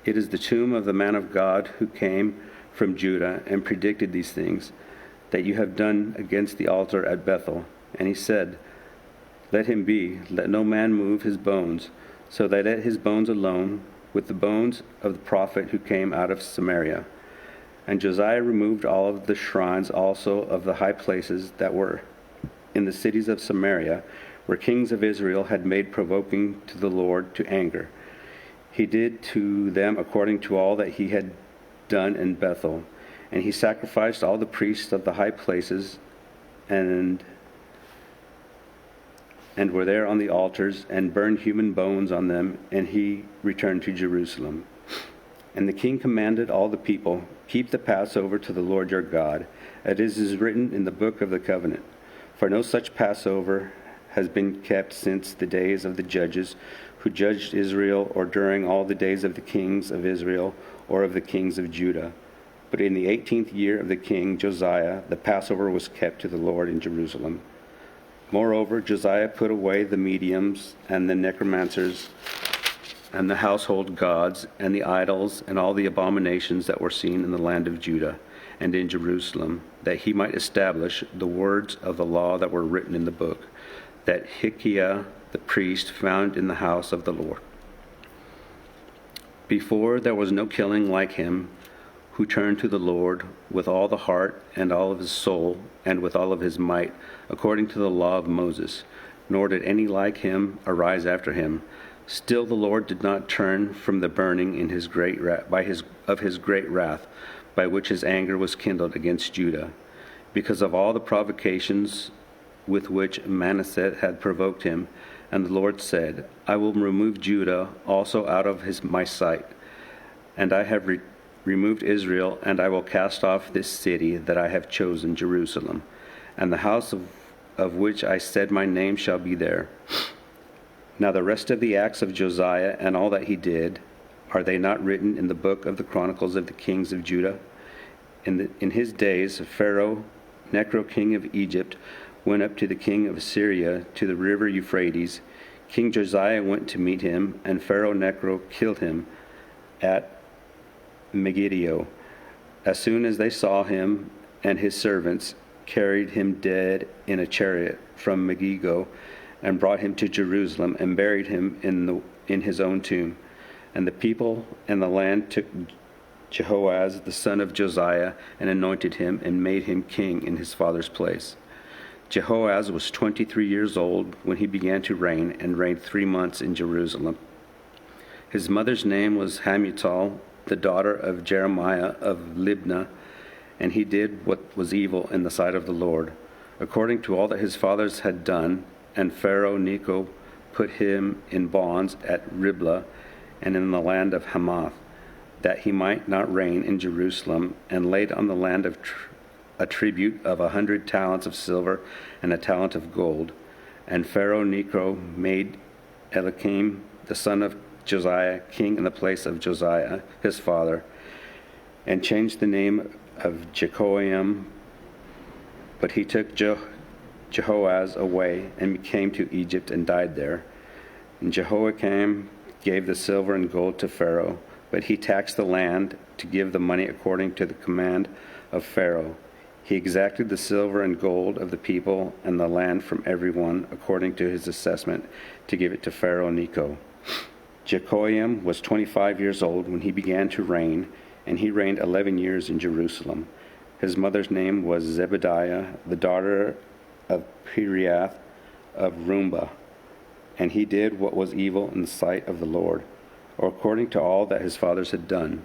"It is the tomb of the man of God who came from Judah and predicted these things that you have done against the altar at Bethel." And he said, "Let him be, let no man move his bones." So they let his bones alone, with the bones of the prophet who came out of Samaria. And Josiah removed all of the shrines also of the high places that were in the cities of Samaria, where kings of Israel had made provoking to the Lord to anger. He did to them according to all that he had done in Bethel. And he sacrificed all the priests of the high places, and were there on the altars, and burned human bones on them, and he returned to Jerusalem. And the king commanded all the people, "Keep the Passover to the Lord your God, as it is written in the book of the covenant. For no such Passover has been kept since the days of the judges who judged Israel, or during all the days of the kings of Israel, or of the kings of Judah. But in the 18th year of the king Josiah, the Passover was kept to the Lord in Jerusalem. Moreover, Josiah put away the mediums and the necromancers and the household gods and the idols and all the abominations that were seen in the land of Judah and in Jerusalem, that he might establish the words of the law that were written in the book, that Hilkiah the priest found in the house of the Lord. Before there was no killing like him, who turned to the Lord with all the heart and all of his soul and with all of his might, according to the law of Moses, nor did any like him arise after him. Still the Lord did not turn from the burning in his great of his great wrath, by which his anger was kindled against Judah, because of all the provocations with which Manasseh had provoked him. And the Lord said, "I will remove Judah also out of my sight, and I have removed Israel, and I will cast off this city that I have chosen, Jerusalem, and the house of which I said my name shall be there. Now the rest of the acts of Josiah and all that he did, are they not written in the book of the Chronicles of the kings of Judah? In his days, Pharaoh Necho, king of Egypt, went up to the king of Assyria to the river Euphrates. King Josiah went to meet him, and Pharaoh Necho killed him at Megiddo. As soon as they saw him, and his servants carried him dead in a chariot from Megiddo, and brought him to Jerusalem, and buried him in his own tomb. And the people and the land took Jehoaz, the son of Josiah, and anointed him, and made him king in his father's place. Jehoaz was 23 years old when he began to reign, and reigned 3 months in Jerusalem. His mother's name was Hamutal, the daughter of Jeremiah of Libnah, and he did what was evil in the sight of the Lord, according to all that his fathers had done. And Pharaoh Necho put him in bonds at Riblah and in the land of Hamath, that he might not reign in Jerusalem, and laid on the land a tribute of 100 talents of silver and a talent of gold. And Pharaoh Necho made Eliakim, the son of Josiah, king in the place of Josiah, his father, and changed the name of Jehoiam. But he took Jehoaz away and came to Egypt and died there. And Jehoiakim gave the silver and gold to Pharaoh, but he taxed the land to give the money according to the command of Pharaoh. He exacted the silver and gold of the people and the land from everyone according to his assessment to give it to Pharaoh Necho. Jehoiam was 25 years old when he began to reign, and he reigned 11 years in Jerusalem. His mother's name was Zebediah, the daughter of Piriath of Rumbah, and he did what was evil in the sight of the Lord, or according to all that his fathers had done.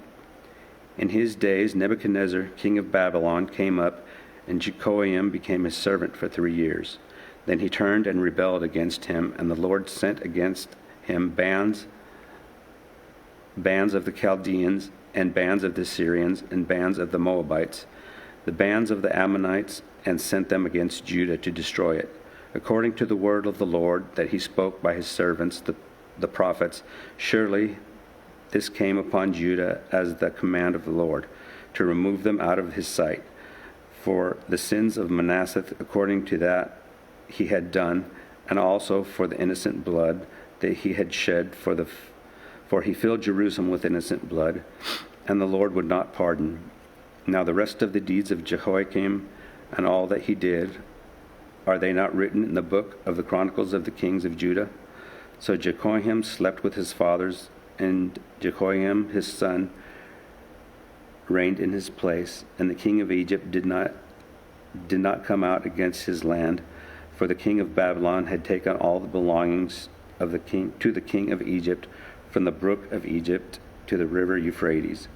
In his days Nebuchadnezzar, king of Babylon, came up, and Jehoiam became his servant for 3 years. Then he turned and rebelled against him, and the Lord sent against him bands of the Chaldeans, and bands of the Syrians, and bands of the Moabites, the bands of the Ammonites, and sent them against Judah to destroy it, according to the word of the Lord that he spoke by his servants, the prophets. Surely this came upon Judah as the command of the Lord, to remove them out of his sight, for the sins of Manasseh, according to that he had done, and also for the innocent blood that he had shed, for he filled Jerusalem with innocent blood, and the Lord would not pardon. Now the rest of the deeds of Jehoiakim and all that he did, are they not written in the book of the Chronicles of the kings of Judah? So Jehoiam slept with his fathers, and Jehoiam his son reigned in his place, and the king of Egypt did not come out against his land, for the king of Babylon had taken all the belongings of the king of Egypt, from the brook of Egypt to the river Euphrates.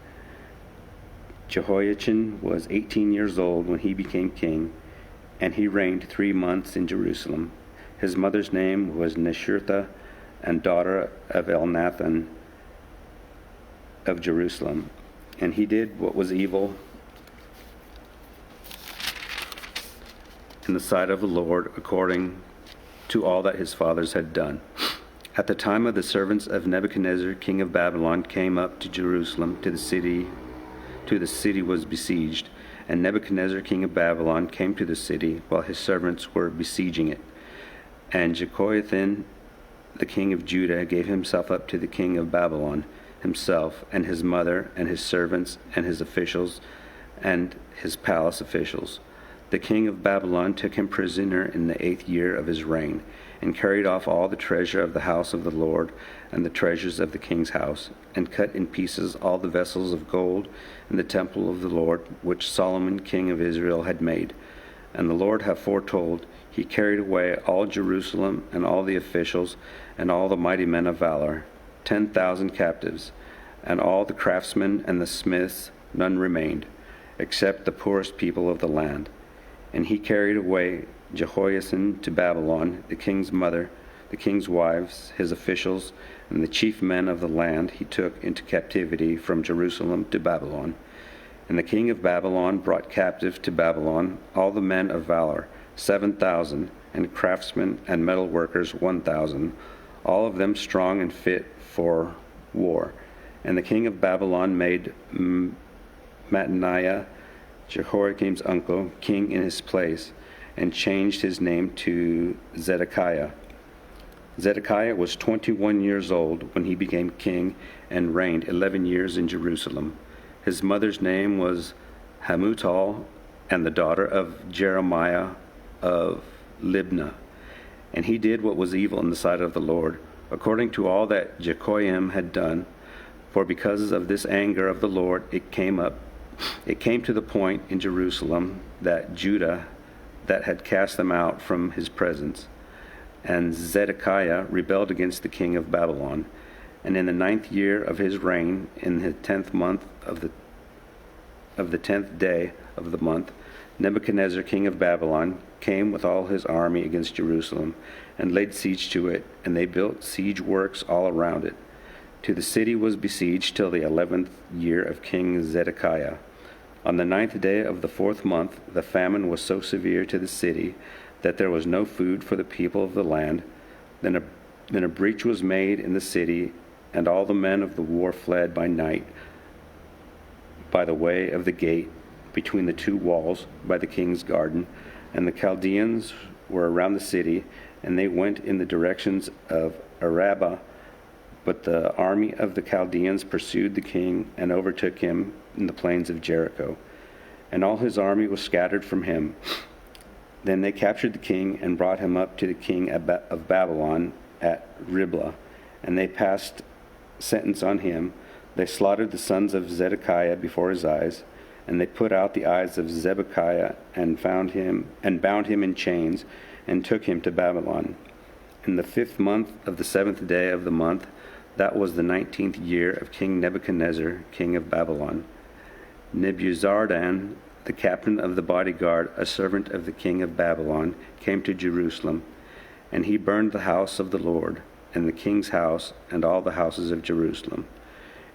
Jehoiachin was 18 years old when he became king, and he reigned 3 months in Jerusalem. His mother's name was Neshurtha, and daughter of Elnathan of Jerusalem. And he did what was evil in the sight of the Lord, according to all that his fathers had done. At the time of the servants of Nebuchadnezzar, king of Babylon, came up to Jerusalem, to the city was besieged, and Nebuchadnezzar, king of Babylon, came to the city while his servants were besieging it. And Jehoiachin, the king of Judah, gave himself up to the king of Babylon, himself and his mother and his servants and his officials and his palace officials. The king of Babylon took him prisoner in the 8th year of his reign, and carried off all the treasure of the house of the Lord and the treasures of the king's house, and cut in pieces all the vessels of gold in the temple of the Lord, which Solomon king of Israel had made. And the Lord hath foretold, he carried away all Jerusalem and all the officials and all the mighty men of valor, 10,000 captives, and all the craftsmen and the smiths, none remained, except the poorest people of the land. And he carried away Jehoiachin to Babylon, the king's mother, the king's wives, his officials, and the chief men of the land he took into captivity from Jerusalem to Babylon. And the king of Babylon brought captive to Babylon all the men of valor, 7,000, and craftsmen and metal workers 1,000, all of them strong and fit for war. And the king of Babylon made Mattaniah, Jehoiakim's uncle, king in his place, and changed his name to Zedekiah. Zedekiah was 21 years old when he became king and reigned 11 years in Jerusalem. His mother's name was Hamutal, and the daughter of Jeremiah of Libnah. And he did what was evil in the sight of the Lord, according to all that Jehoiakim had done. For because of this anger of the Lord, it came to the point in Jerusalem that Judah that had cast them out from his presence. And Zedekiah rebelled against the king of Babylon. And in the 9th year of his reign, in the 10th month of the 10th day of the month, Nebuchadnezzar, king of Babylon, came with all his army against Jerusalem, and laid siege to it, and they built siege works all around it. To the city was besieged till the 11th year of King Zedekiah. On the 9th day of the 4th month, the famine was so severe to the city that there was no food for the people of the land. Then a breach was made in the city, and all the men of the war fled by night by the way of the gate between the two walls by the king's garden. And the Chaldeans were around the city, and they went in the directions of Arabah. But the army of the Chaldeans pursued the king and overtook him in the plains of Jericho. And all his army was scattered from him. Then they captured the king and brought him up to the king of Babylon at Riblah, and they passed sentence on him. They slaughtered the sons of Zedekiah before his eyes, and they put out the eyes of Zedekiah and bound him in chains and took him to Babylon. In the 5th month of the 7th day of the month, that was the 19th year of King Nebuchadnezzar, king of Babylon, Nebuzaradan, the captain of the bodyguard, a servant of the king of Babylon, came to Jerusalem, and he burned the house of the Lord, and the king's house, and all the houses of Jerusalem.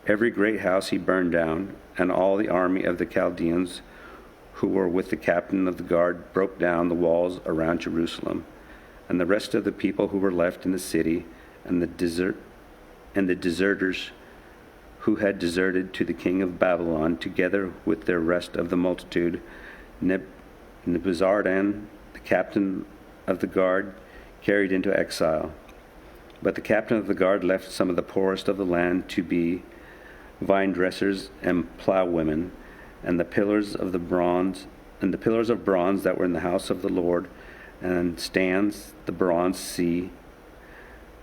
Every great house he burned down, and all the army of the Chaldeans who were with the captain of the guard broke down the walls around Jerusalem. And the rest of the people who were left in the city, and the deserters who had deserted to the king of Babylon, together with the rest of the multitude, Nebuzaradan, the captain of the guard, carried into exile. But the captain of the guard left some of the poorest of the land to be vine dressers and plowwomen, and the pillars of bronze that were in the house of the Lord, and stands, the bronze sea,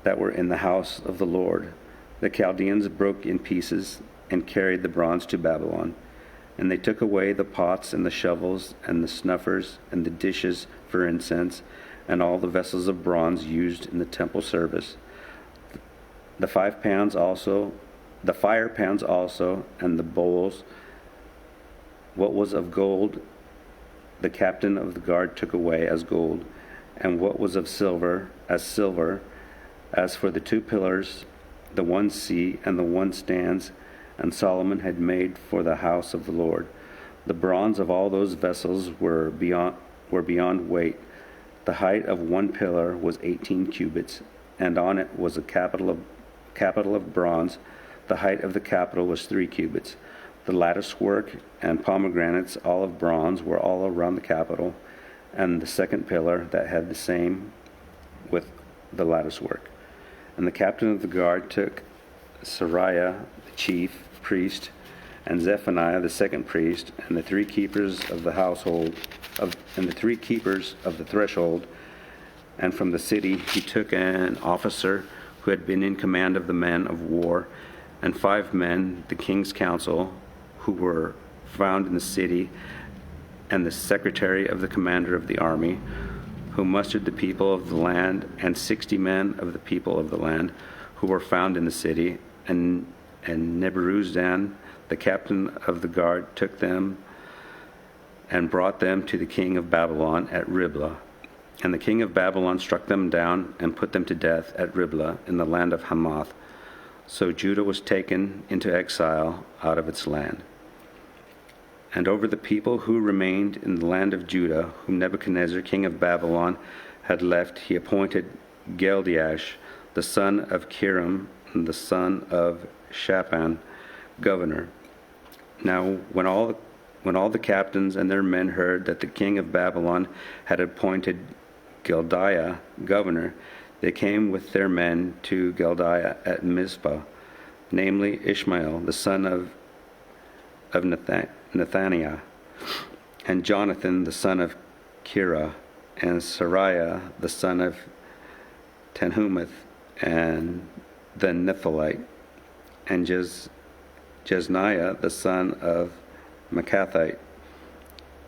that were in the house of the Lord. The Chaldeans broke in pieces and carried the bronze to Babylon. And they took away the pots and the shovels and the snuffers and the dishes for incense and all the vessels of bronze used in the temple service. The fire pans also, and the bowls. What was of gold, the captain of the guard took away as gold, and what was of silver, as silver. As for the 2 pillars, the one sea and the one stands, and Solomon had made for the house of the Lord. The bronze of all those vessels were beyond weight. The height of one pillar was 18 cubits, and on it was a capital of bronze. The height of the capital was 3 cubits. The lattice work and pomegranates, all of bronze, were all around the capital, and the second pillar that had the same with the lattice work. And the captain of the guard took Sariah, the chief priest, and Zephaniah, the second priest, and the 3 keepers of the household, and the 3 keepers of the threshold. And from the city he took an officer who had been in command of the men of war, and 5 men, the king's council, who were found in the city, and the secretary of the commander of the army, who mustered the people of the land, and 60 men of the people of the land, who were found in the city. And Nebuzaradan, the captain of the guard, took them and brought them to the king of Babylon at Riblah. And the king of Babylon struck them down and put them to death at Riblah in the land of Hamath. So Judah was taken into exile out of its land. And over the people who remained in the land of Judah, whom Nebuchadnezzar, king of Babylon, had left, he appointed Geldiash, the son of Kiram, and the son of Shaphan, governor. Now, when all the captains and their men heard that the king of Babylon had appointed Geldiah governor, they came with their men to Geldiah at Mizpah, namely Ishmael, the son of Nethaniah, and Jonathan, the son of Kira, and Sariah, the son of Tanhumeth, and the Nephalite, and Jesniah, the son of Makathite.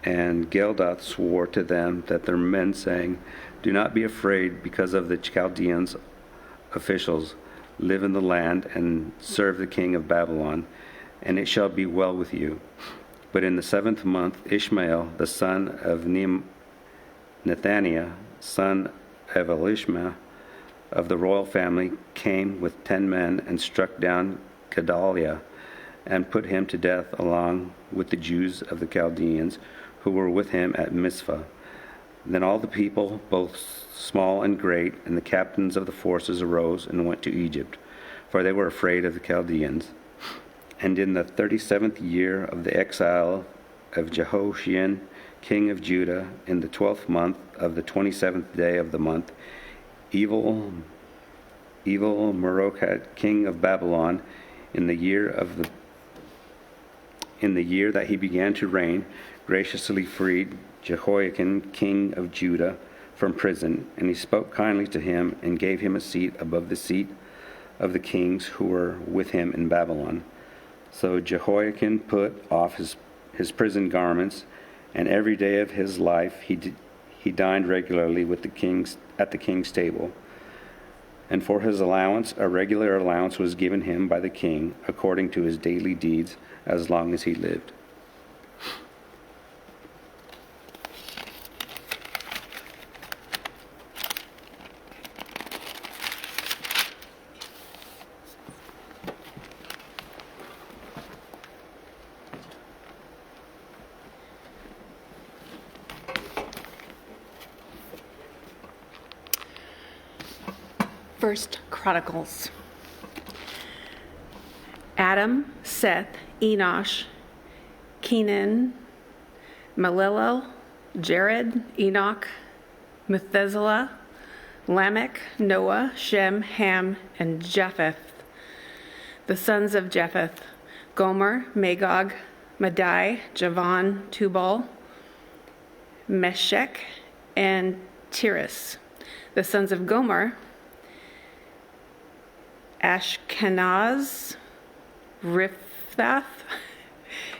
And Geldoth swore to them that their men, saying, "Do not be afraid because of the Chaldeans officials. Live in the land and serve the king of Babylon, and it shall be well with you." But in the 7th month, Ishmael, the son of Nethaniah, son of Elishma, of the royal family, came with 10 men and struck down Gedaliah and put him to death along with the Jews of the Chaldeans who were with him at Mizpah. Then all the people, both small and great, and the captains of the forces arose and went to Egypt, for they were afraid of the Chaldeans. And in the 37th year of the exile of Jehoiachin, king of Judah, in the 12th month of the 27th day of the month, evil Merodach, king of Babylon, in the year that he began to reign, graciously freed Jehoiachin, king of Judah, from prison, and he spoke kindly to him and gave him a seat above the seat of the kings who were with him in Babylon. So Jehoiachin put off his prison garments, and every day of his life he dined regularly with the kings at the king's table. And for his allowance, a regular allowance was given him by the king, according to his daily deeds, as long as he lived. First Chronicles. Adam, Seth, Enosh, Kenan, Malilel, Jared, Enoch, Methuselah, Lamech, Noah, Shem, Ham, and Japheth. The sons of Japheth: Gomer, Magog, Madai, Javan, Tubal, Meshech, and Tiras. The sons of Gomer: Ashkenaz, Riphath,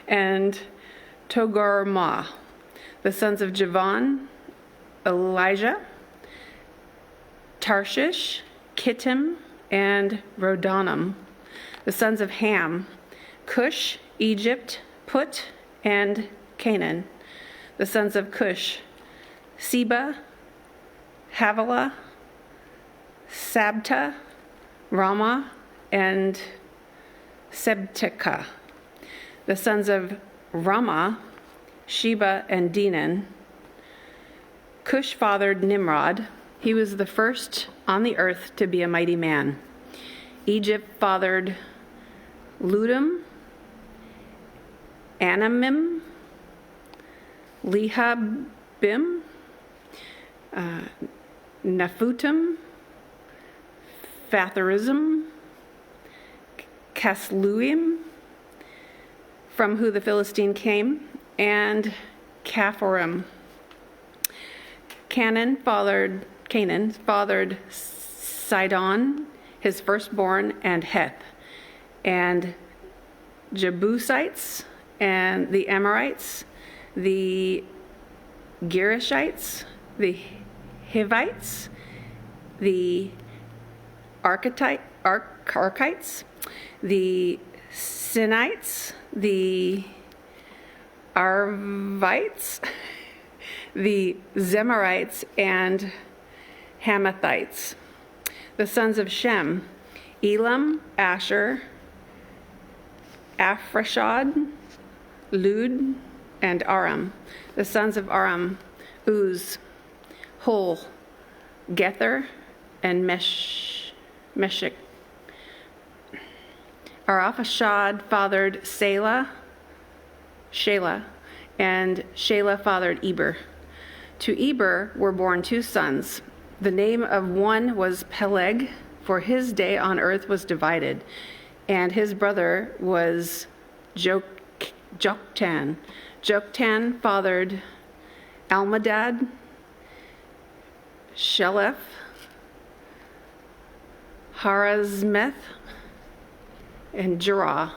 and Togarmah. The sons of Javan: Elijah, Tarshish, Kittim, and Rodanam. The sons of Ham: Cush, Egypt, Put, and Canaan. The sons of Cush: Seba, Havilah, Sabta, Ramah, and Sebtekah. The sons of Ramah: Sheba and Denan. Cush fathered Nimrod. He was the first on the earth to be a mighty man. Egypt fathered Ludum, Anamim, Lehabim, Nephutim, Phatherism, Casluim, from who the Philistine came, and Caphorim. Canaan fathered Sidon, his firstborn, and Heth, and Jebusites, and the Amorites, the Girgashites, the Hivites, the Archites, the Sinites, the Arvites, the Zemarites and Hamathites. The sons of Shem, Elam, Asher, Aphrashad, Lud, and Aram. The sons of Aram, Uz, Hul, Gether, and Meshech. Arphashad fathered Shelah, and Shelah fathered Eber. To Eber were born 2 sons. The name of one was Peleg, for his day on earth was divided, and his brother was Joktan. Joktan fathered Almadad, Sheleph, Harazmeth, and Jerah.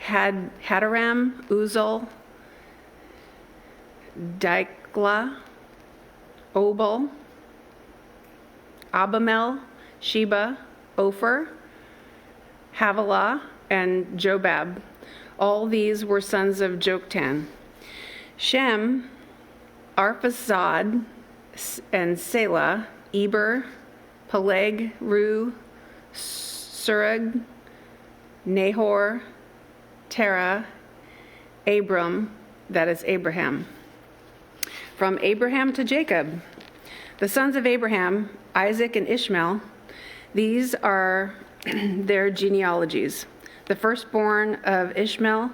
Hadaram, Uzal, Diklah, Obal, Abamel, Sheba, Ophir, Havilah, and Jobab. All these were sons of Joktan. Shem, Arphaxad, and Selah, Eber, Peleg, Ru, Surag, Nahor, Terah, Abram, that is Abraham. From Abraham to Jacob, the sons of Abraham, Isaac and Ishmael, these are their genealogies. The firstborn of Ishmael,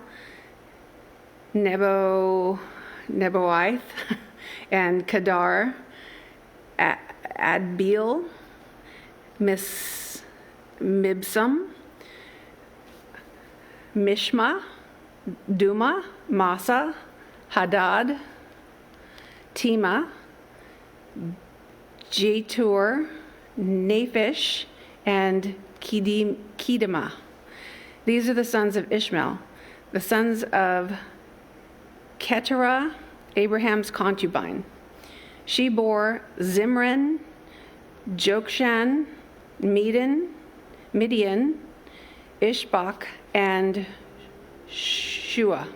Neboith, and Kedar, Adbeel, Mibsam, Mishma, Duma, Massa, Hadad, Tema, Jetur, Naphish, and Kedema. These are the sons of Ishmael. The sons of Keturah, Abraham's concubine. She bore Zimran, Jokshan, Midian, Ishbak, and Shua.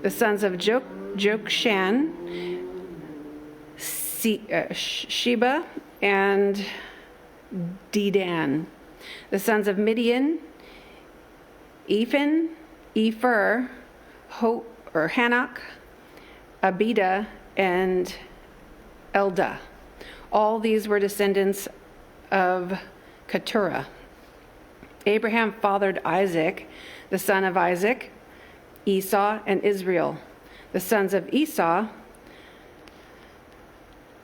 The sons of Jokshan, Sheba, and Dedan. The sons of Midian, Epher, Hanok, Abida, and Eldah. All these were descendants of Keturah. Abraham fathered Isaac, the son of Isaac, Esau, and Israel. The sons of Esau,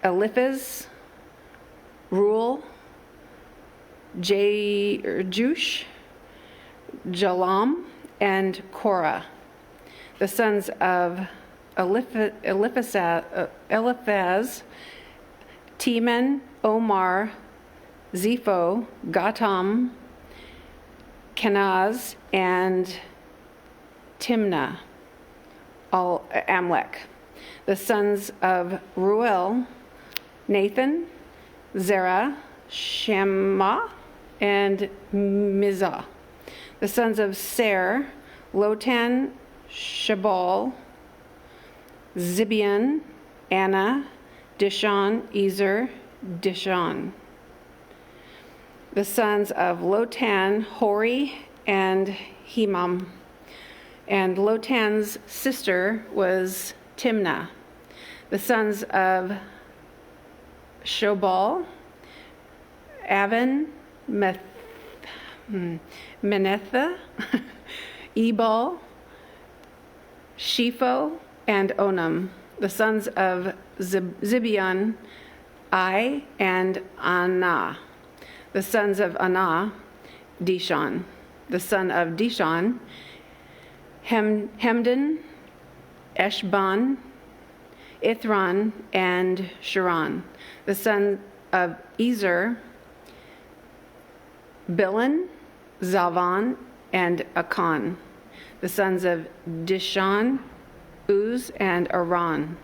Eliphaz, Reuel, Jush, Jalam, and Korah. The sons of Eliphaz, Teman, Omar, Zepho, Gatam, Kenaz, and Timnah, all Amalek. The sons of Reuel, Nathan, Zerah, Shema, and Mizah. The sons of Ser, Lotan, Shabal, Zibeon, Anna, Dishon, Ezer, Dishon. The sons of Lotan, Hori, and Hemam. And Lotan's sister was Timnah. The sons of Shobal, Avon, Menetha, Ebal, Shepho, and Onam. The sons of Zibeon, Ai, and Anah. The sons of Anah, Dishon. The son of Dishon, Hemdan, Eshban, Ithran, and Sharon. The son of Ezer, Bilhan, Zavan, and Akan. The sons of Dishon, Uz, and Aran.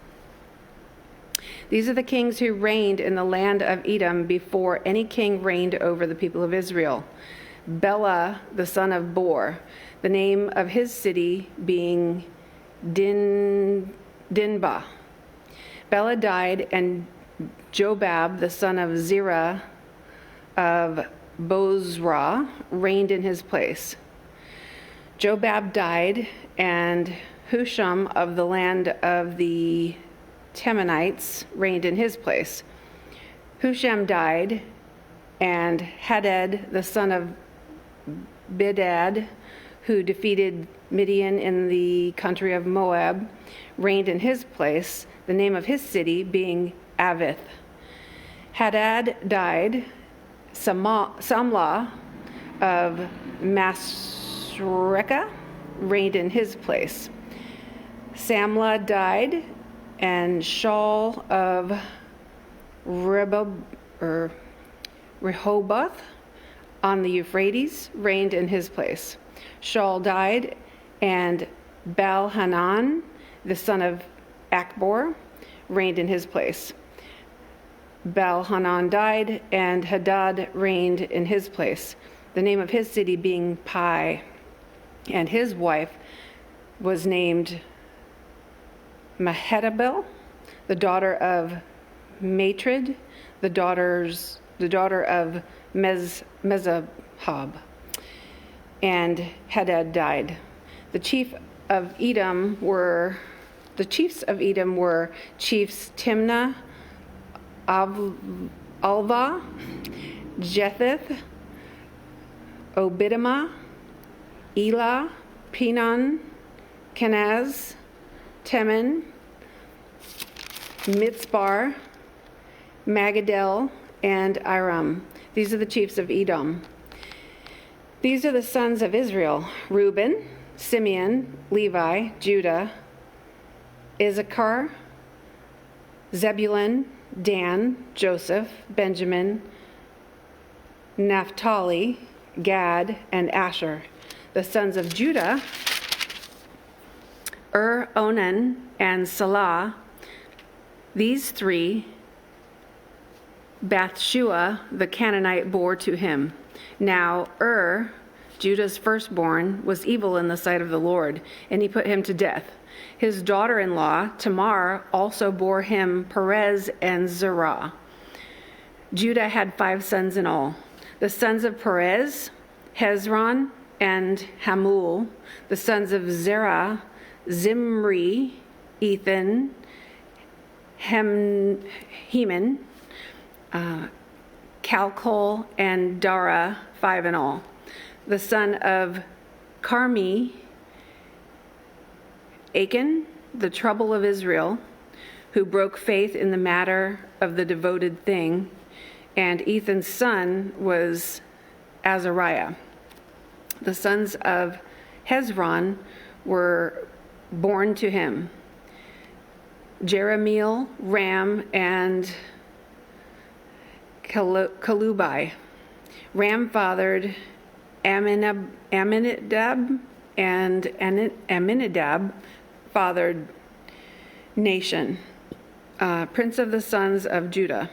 These are the kings who reigned in the land of Edom before any king reigned over the people of Israel. Bela, the son of Bor, the name of his city being Dinhabah, Dinbah. Bela died, and Jobab, the son of Zerah of Bozrah, reigned in his place. Jobab died, and Husham of the land of the Temanites reigned in his place. Husham died, and Hadad, the son of Bedad, who defeated Midian in the country of Moab, reigned in his place, the name of his city being Avith. Hadad died. Samlah of Masrekah reigned in his place. Samlah died, and Shaul of Rehoboth on the Euphrates reigned in his place. Shaul died, and Baal-Hanan, the son of Akbor, reigned in his place. Baal-Hanan died, and Hadad reigned in his place, the name of his city being Pai, and his wife was named Mehetabel, the daughter of Matred, the daughter of Mezahab, and Hadad died. The chiefs of Edom were chiefs Timnah, Alva, Jetheth, Obidamah, Elah, Pinon, Kenaz, Teman, Mitzbar, Magadel, and Iram. These are the chiefs of Edom. These are the sons of Israel: Reuben, Simeon, Levi, Judah, Issachar, Zebulun, Dan, Joseph, Benjamin, Naphtali, Gad, and Asher. The sons of Judah: Onan, and Salah. These three Bathshua the Canaanite bore to him. Now Judah's firstborn, was evil in the sight of the Lord, and he put him to death. His daughter-in-law, Tamar, also bore him Perez and Zerah. Judah had 5 sons in all. The sons of Perez: Hezron and Hamul. The sons of Zerah: Zimri, Ethan, Heman, Calcol, and Dara, 5 in all. The son of Carmi: Achan, the trouble of Israel, who broke faith in the matter of the devoted thing, and Ethan's son was Azariah. The sons of Hezron were born to him: Jeremiel, Ram, and Kalubai. Ram fathered Amminadab, and Amminadab fathered Nahshon, prince of the sons of Judah.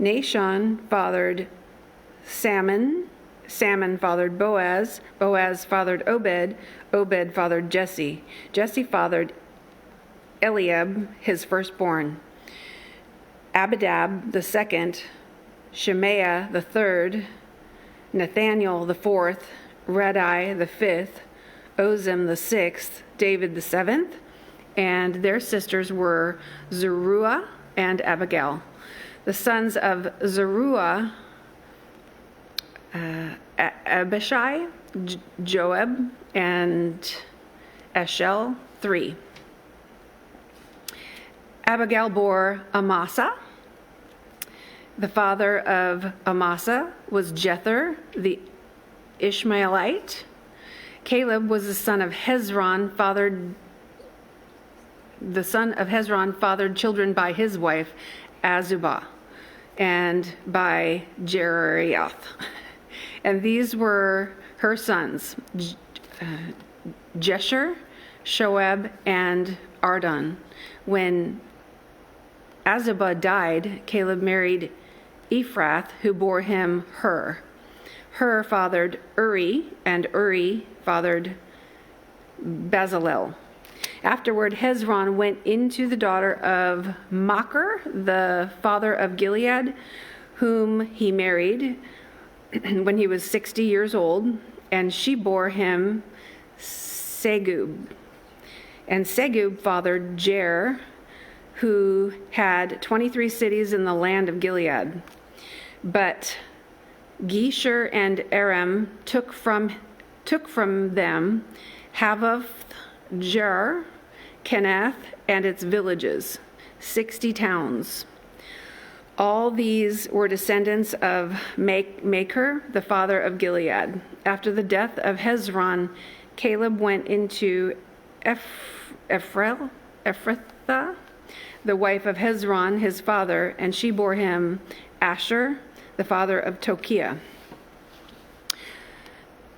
Nahshon fathered Salmon. Salmon fathered Boaz. Boaz fathered Obed. Obed fathered Jesse. Jesse fathered Eliab, his firstborn. Abidab the second. Shemaiah the third. Nathaniel the fourth. Redai the fifth. Ozem the sixth. David the seventh. And their sisters were Zeruiah and Abigail. The sons of Zeruiah: Abishai, Joab, and Eshel, 3. Abigail bore Amasa. The father of Amasa was Jether, the Ishmaelite. Caleb was the son of Hezron, fathered children by his wife Azubah, and by Jerioth. And these were her sons: Jesher, Shoab, and Ardon. When Azubah died, Caleb married Ephrath, who bore him Hur. Hur fathered Uri, and Uri fathered Bezalel. Afterward, Hezron went into the daughter of Machir, the father of Gilead, whom he married when he was 60 years old, and she bore him Segub. And Segub fathered Jair, who had 23 cities in the land of Gilead. But Geshur and Aram took from them Havoth, Jer, Kenath, and its villages, 60 towns. All these were descendants of Machir, the father of Gilead. After the death of Hezron, Caleb went into Ephrathah, the wife of Hezron, his father, and she bore him Asher, the father of Tokiah.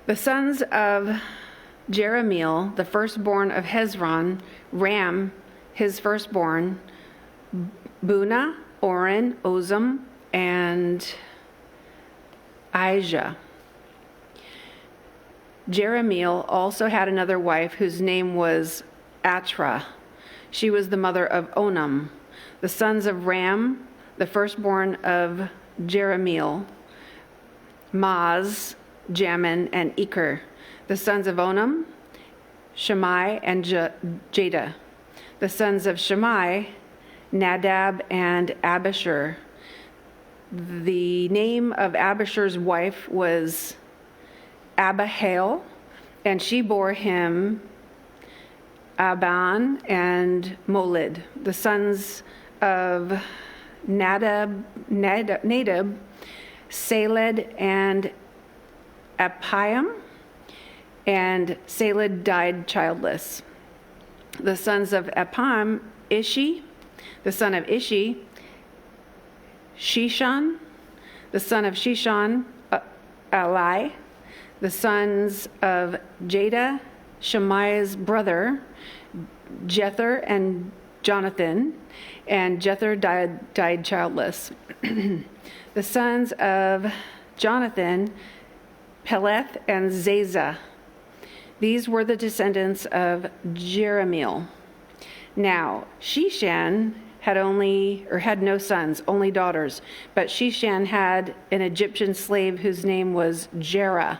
The sons of Jerahmeel, the firstborn of Hezron, Ram, his firstborn, Bunah, Oren, Ozam, and Ahijah. Jerahmeel also had another wife whose name was Atra. She was the mother of Onam. The sons of Ram, the firstborn of Jerahmeel, Maz, Jamin, and Eker. The sons of Onam, Shammai and Jada. The sons of Shammai, Nadab and Abishur. The name of Abishur's wife was Abihail, and she bore him Aban and Molid. The sons of Nadab, Saled and Apiam, and Saled died childless. The sons of Apiam, Ishi. The son of Ishi, Shishan. The son of Shishan, Alai. The sons of Jada, Shammai's brother, Jether and Jonathan, and Jether died childless. The sons of Jonathan, Peleth and Zazah. These were the descendants of Jerahmeel. Now, Sheshan had no sons, only daughters, but Sheshan had an Egyptian slave whose name was Jerah.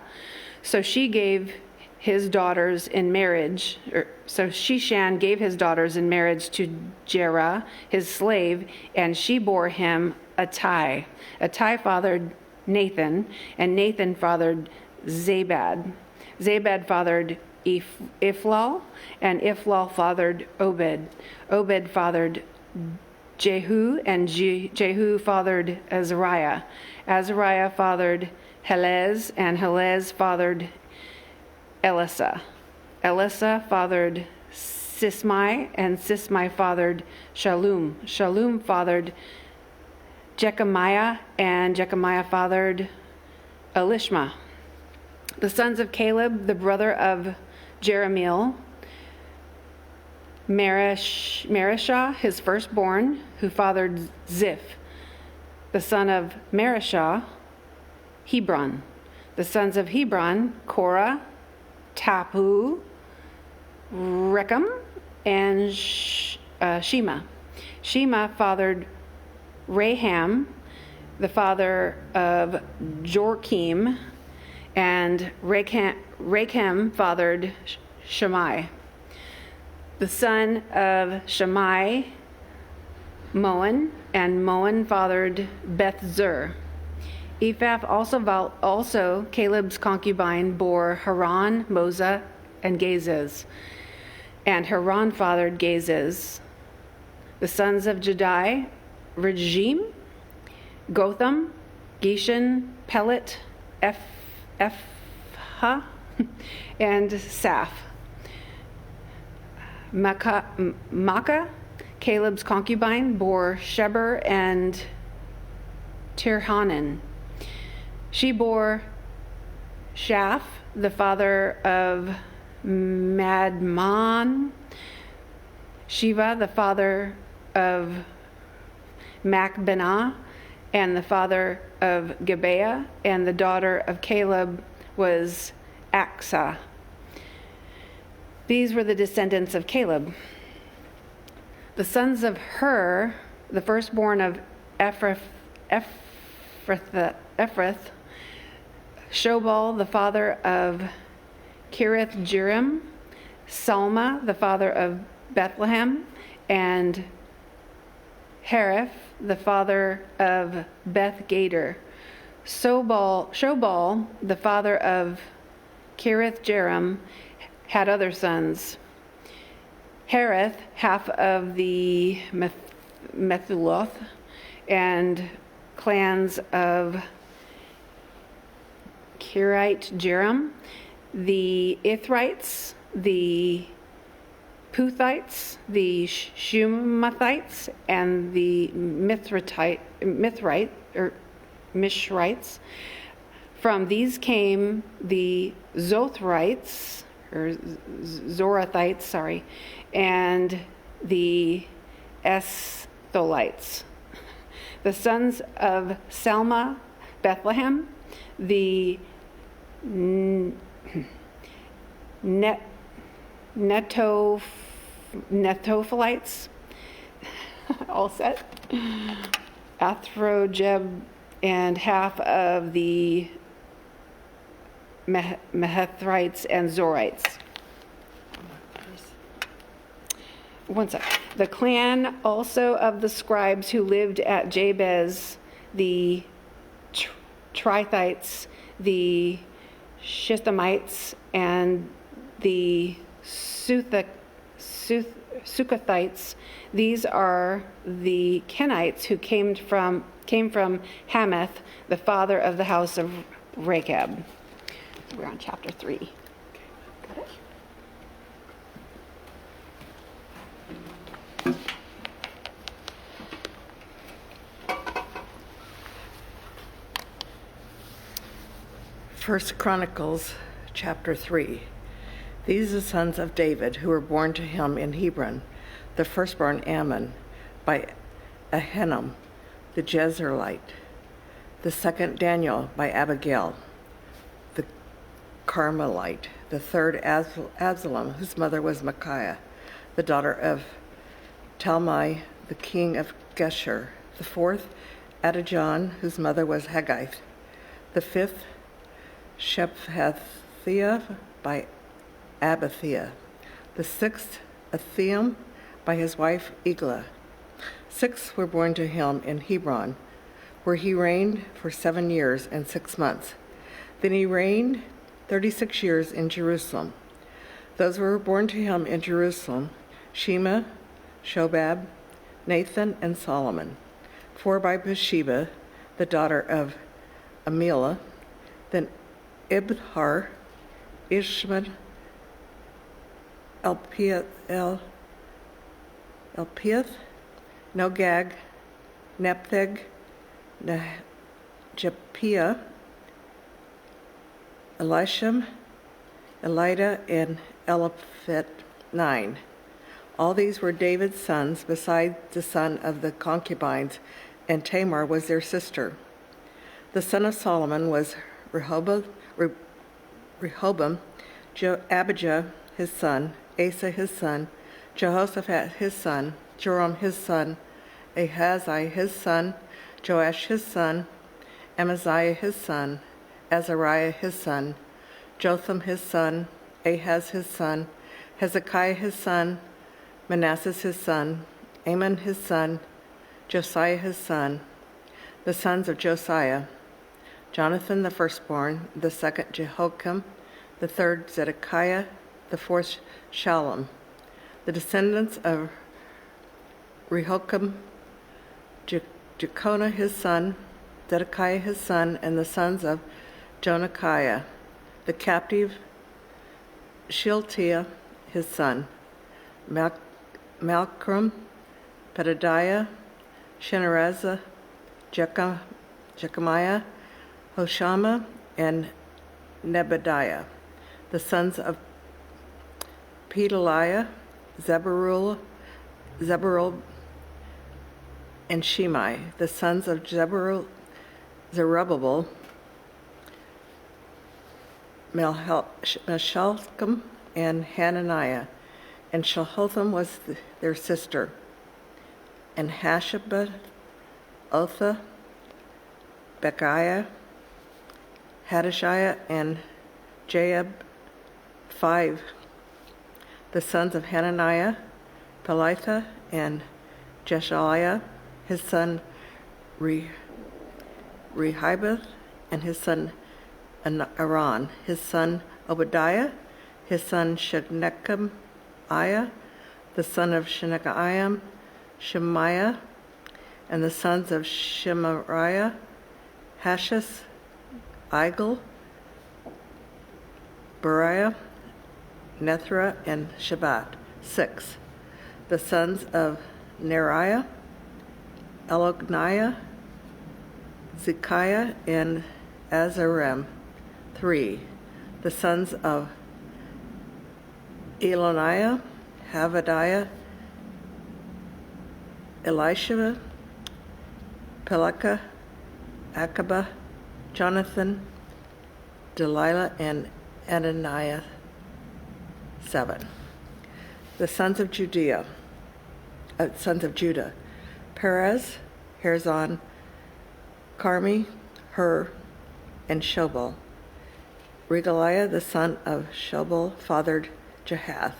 So Sheshan gave his daughters in marriage to Jerah, his slave, and she bore him Attai. Attai fathered Nathan, and Nathan fathered Zabad. Zabad fathered Iflal, and Iflal fathered Obed. Obed fathered Jehu, and Jehu fathered Azariah. Azariah fathered Helez, and Helez fathered Elisa. Elisa fathered Sismai, and Sismai fathered Shallum. Shallum fathered Jechemiah, and Jechemiah fathered Elishma. The sons of Caleb, the brother of Jerahmeel, Marishah, his firstborn, who fathered Ziph. The son of Marishah, Hebron. The sons of Hebron, Korah, Tapu, Rechem, and Shema. Shema fathered Raham, the father of Jorkim, and Rechem fathered Shammai. The son of Shammai, Moan, and Moan fathered Beth-zur. Ephah also Caleb's concubine bore Haran, Moza, and Gazez. And Haran fathered Gazez. The sons of Jadai, Regim, Gotham, Geshan, Pelet, Ephah, and Saph. Makkah, Caleb's concubine, bore Sheber and Tirhanan. She bore Shaph, the father of Madman, Shiva, the father of Macbenah, and the father of Gibeah, and the daughter of Caleb was Aksah. These were the descendants of Caleb. The sons of Hur, the firstborn of Ephrath, Shobal, the father of Kiriath Jearim, Salma, the father of Bethlehem, and Hariph, the father of Beth Gader. Shobal, the father of Kiriath Jearim, had other sons. Harith, half of the Methuloth, and clans of Kiriath Jearim, the Ithrites, the Puthites, the Shumathites, and the Mishrites. From these came the Zorathites, and the Estholites. The sons of Salma, Bethlehem, the Netophilites, all set, Athrojeb, and half of the Mehethrites and Zorites. One sec. The clan also of the scribes who lived at Jabez, the Trithites, the Shithamites, and the Sukathites. These are the Kenites who came from Hamath, the father of the house of Rechab. We're on chapter 3. Got it? First Chronicles chapter 3. These are the sons of David who were born to him in Hebron: the firstborn Ammon by Ahinoam the Jezreelite, the second Daniel by Abigail the Carmelite, the third Absalom, whose mother was Micaiah, the daughter of Talmai the king of Geshur, the fourth Adonijah, whose mother was Haggith, the fifth Shephatiah by Abithiah, the sixth Athiam by his wife Eglah. 6 were born to him in Hebron, where he reigned for 7 years and 6 months. Then he reigned 36 years in Jerusalem. Those who were born to him in Jerusalem: Shema, Shobab, Nathan, and Solomon. 4 by Bathsheba, the daughter of Amilah, then Ibhar, Ishmael, Elpieth, Nogag, Nephtheg, Japhia, Elisham, Elida, and Eliphet, 9. All these were David's sons, besides the son of the concubines, and Tamar was their sister. The son of Solomon was Rehoboam, Abijah his son, Asa his son, Jehoshaphat his son, Joram his son, Ahaziah his son, Joash his son, Amaziah his son, Azariah his son, Jotham his son, Ahaz his son, Hezekiah his son, Manasseh his son, Amon his son, Josiah his son. The sons of Josiah: Jonathan the firstborn, the second Jehoiakim, the third Zedekiah, the fourth Shallum. The descendants of Rehoiakim: Jeconiah his son, Zedekiah his son, and the sons of Jonikiah, the captive Shealtiel his son, Malcolm, Pedadiah, Shenazah, Jechemiah, Hoshama, and Nebadiah. The sons of Pedaliah: Zerubbabel, and Shimei. The sons of Zerubbabel: Meshalchem and Hananiah, and Shelotham was their sister, and Hashabah, Otha, Bechiah, Hadashiah, and Jaab, 5. The sons of Hananiah, Pelitha, and Jeshaliah, his son Rehoboth, and his son Aran, his son Obadiah, his son Shechaniah, the son of Shechaniah, Shemaiah, and the sons of Shemariah, Hashas, Igel, Beriah, Nethra, and Shabbat. 6. The sons of Neriah, Elogniah, Zekiah, and Azarem. 3. The sons of Eloniah, Havadiah, Elishua, Pelekah, Akabah, Jonathan, Delilah, and Adoniah. 7. The sons of Judah, Perez, Herzon, Carmi, Hur, and Shobal. Regaliah, the son of Shobal, fathered Jahath,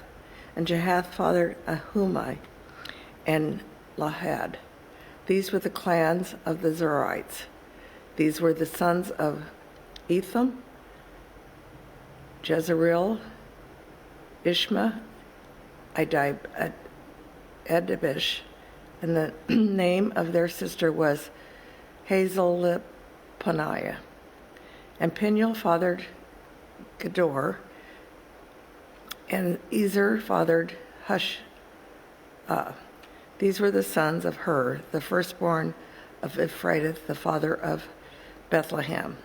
and Jahath fathered Ahumai and Lahad. These were the clans of the Zerites. These were the sons of Etham, Jezreel, Ishma, Edibish, and the name of their sister was Hazelipaniah. And Peniel fathered Gedor, and Ezer fathered Hush. These were the sons of Hur, the firstborn of Ephrathah, the father of Bethlehem.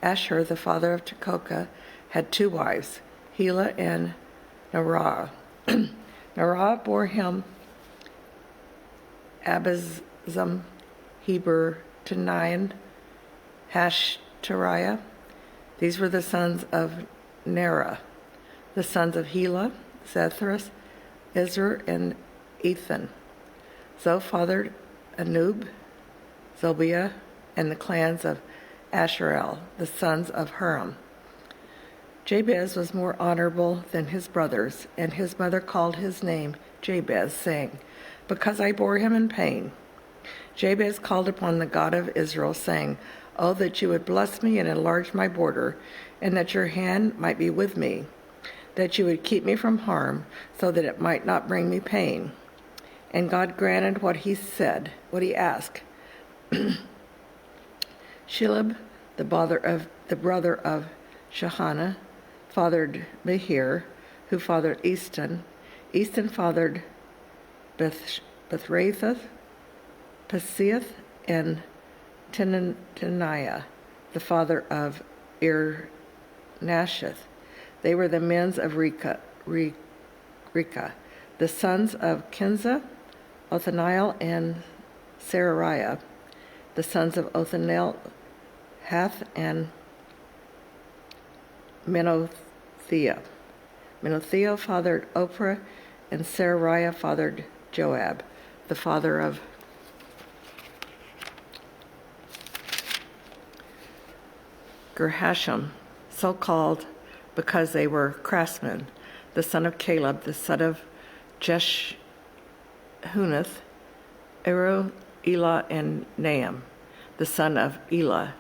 Asher, the father of Tekoa, had 2 wives, Helah and Nerah. Nerah bore him Abizam, Heber, Tanian, Hashtariah. These were the sons of Nerah. The sons of Helah, Zethras, Izra, and Ethan. Zoe fathered Anub, Zobiah, and the clans of Asherel, the sons of Huram. Jabez was more honorable than his brothers, and his mother called his name Jabez, saying, "Because I bore him in pain." Jabez called upon the God of Israel, saying, "Oh, that you would bless me and enlarge my border, and that your hand might be with me, that you would keep me from harm, so that it might not bring me pain." And God granted what he said, what he asked. Shilib, the brother of Shahana, fathered Mehir, who fathered Easton. Easton fathered Bethrathah, Paseath, and Tenaniah, the father of Ir-Nasheth. They were the men of Reka. The sons of Kinza, Othniel, and Seraiah. The sons of Othniel, Hath, and Menothea. Menothea fathered Oprah, and Seraiah fathered Joab, the father of Gerhasham, so called because they were craftsmen, the son of Caleb, the son of Jeshhunath, Ero, Elah, and Naam, the son of Elah,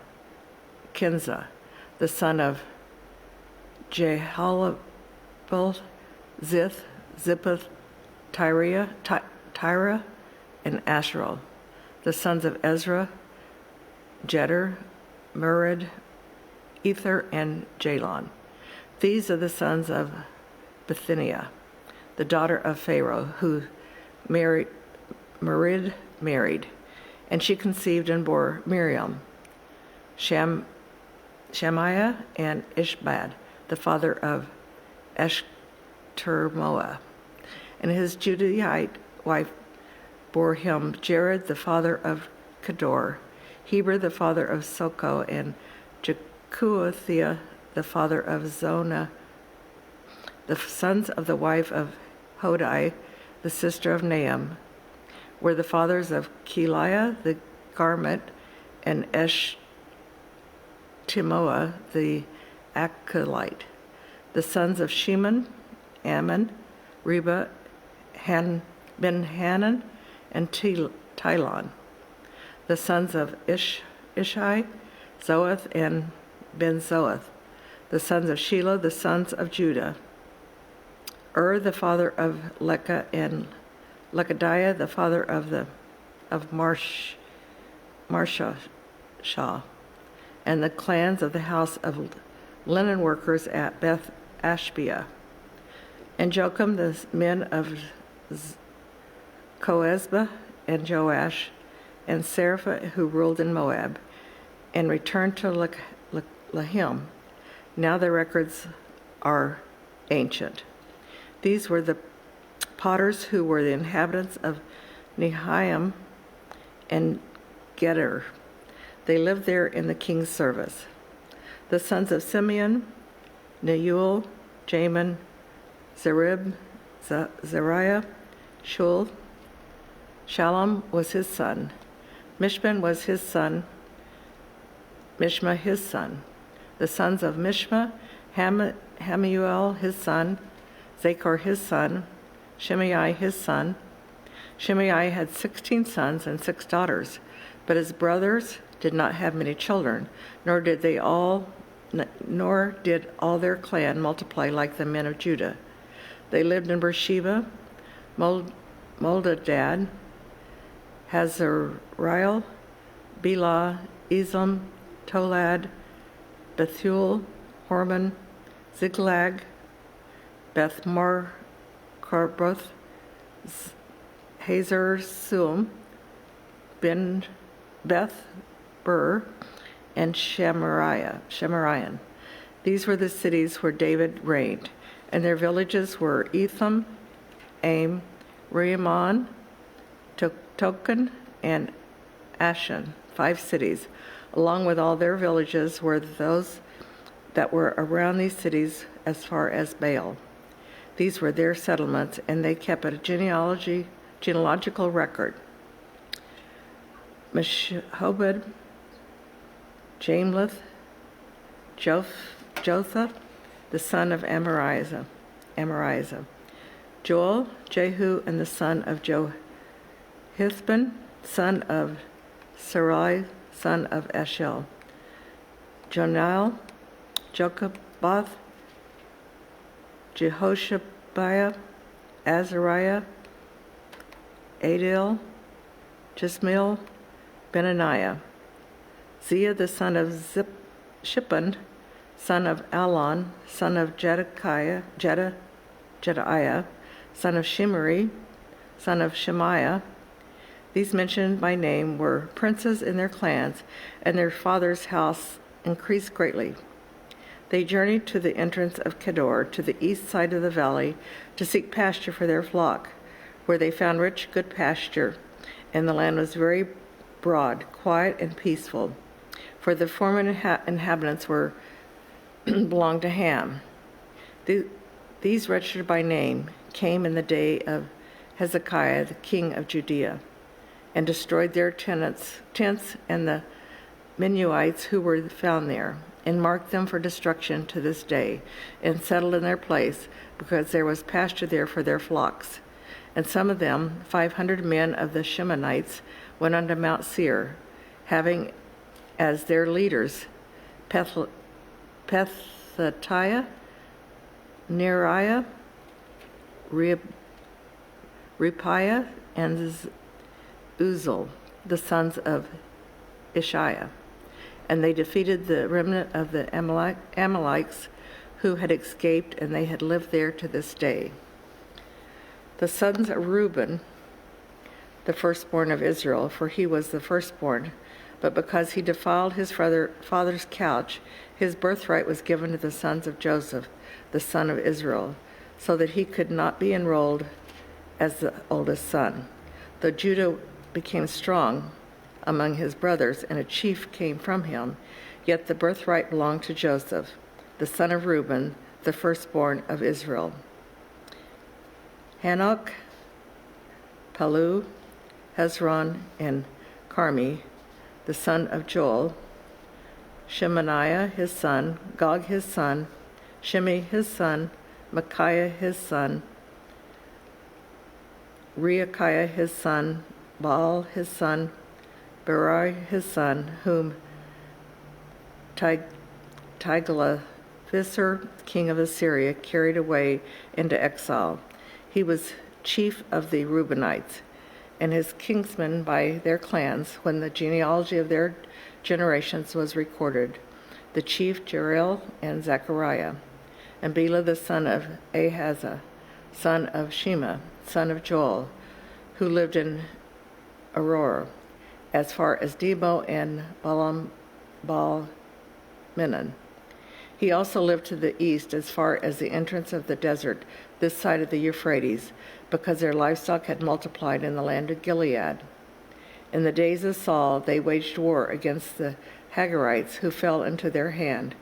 Kinza, the son of Jehalabel, Zith, Zippath, Tyra, and Asherel, the sons of Ezra, Jeter, Mered, Ether, and Jalon. These are the sons of Bithinia, the daughter of Pharaoh, who Merid married, and she conceived and bore Miriam, Shemaiah, and Ishbad, the father of Eshtermoah. And his Judahite wife bore him Jared, the father of Kedor, Heber, the father of Soko, and Jekuathia, the father of Zonah, The sons of the wife of Hodai, the sister of Nahum, were the fathers of Keliah the Garment and Eshtimoa the Acholite. The sons of Sheman, Ammon, Reba, Ben Hanan, and Tilon. The sons of Ishai, Zoeth, and Ben Zoeth. The sons of Shelah, the sons of Judah. The father of Lecah, and Lekadiah, the father of Marshashah, and the clans of the house of linen workers at Beth Ashbea. And Jocham, the men of Koezbah, and Joash, and Serapha, who ruled in Moab, and returned to Lahim. Now their records are ancient. These were the potters who were the inhabitants of Nehim and Geder. They lived there in the king's service. The sons of Simeon, Neuel, Jamin, Zerib, Zariah, Shul. Shalom was his son. Mishman was his son. Mishma his son. The sons of Mishma, Hamuel his son, Zachor his son, Shimei his son. Shimei had 16 sons and 6 daughters, but his brothers did not have many children, nor did all their clan multiply like the men of Judah. They lived in Beersheba, Moldadad, Hazariel, Bela, Ezam, Tolad, Bethuel, Hormon, Ziklag, Beth Markarboth, Hazar Suam, Beth Bur, and Shemarian. These were the cities where David reigned, and their villages were Etham, Aim, Rimmon, Token, and Ashan, 5 cities. Along with all their villages were those that were around these cities as far as Baal. These were their settlements, and they kept a genealogical record. Meshobed, Jamleth, Jotham, the son of Amariah, Joel, Jehu, and the son of Johithban, son of Sarai, son of Eshel, Jonal, Jochabath, Jehoshabiah, Azariah, Adil, Jismael, Benaniah, Zia, the son of Shippan, son of Alon, son of Jedaiah, son of Shimri, son of Shemaiah. These mentioned by name were princes in their clans, and their father's house increased greatly. They journeyed to the entrance of Kedar, to the east side of the valley, to seek pasture for their flock, where they found rich, good pasture, and the land was very broad, quiet, and peaceful. For the former inhabitants belonged to Ham. These wretched by name came in the day of Hezekiah, the king of Judea, and destroyed their tents and the Menuhites who were found there, and marked them for destruction to this day, and settled in their place, because there was pasture there for their flocks. And some of them, 500 men of the Shemonites, went unto Mount Seir, having as their leaders Pethathiah, Neriah, Repiah, and Uzal, the sons of Ishiah. And they defeated the remnant of the Amalekites who had escaped, and they had lived there to this day. The sons of Reuben, the firstborn of Israel, for he was the firstborn, but because he defiled his father's couch, his birthright was given to the sons of Joseph, the son of Israel, so that he could not be enrolled as the oldest son. Though Judah became strong among his brothers, and a chief came from him, yet the birthright belonged to Joseph, the son of Reuben, the firstborn of Israel. Hanok, Palu, Hezron, and Carmi, the son of Joel, Shemaiah his son, Gog his son, Shimei his son, Micaiah his son, Reachiah his son, Baal his son, Berai his son, whom Tiglath-Pileser, king of Assyria, carried away into exile. He was chief of the Reubenites, and his kinsmen by their clans, when the genealogy of their generations was recorded, the chief Jeriel and Zechariah, and Bela the son of Ahazah, son of Shema, son of Joel, who lived in Aurora, as far as Debo and Baal-Menon. He also lived to the east as far as the entrance of the desert, this side of the Euphrates, because their livestock had multiplied in the land of Gilead. In the days of Saul, they waged war against the Hagarites who fell into their hand,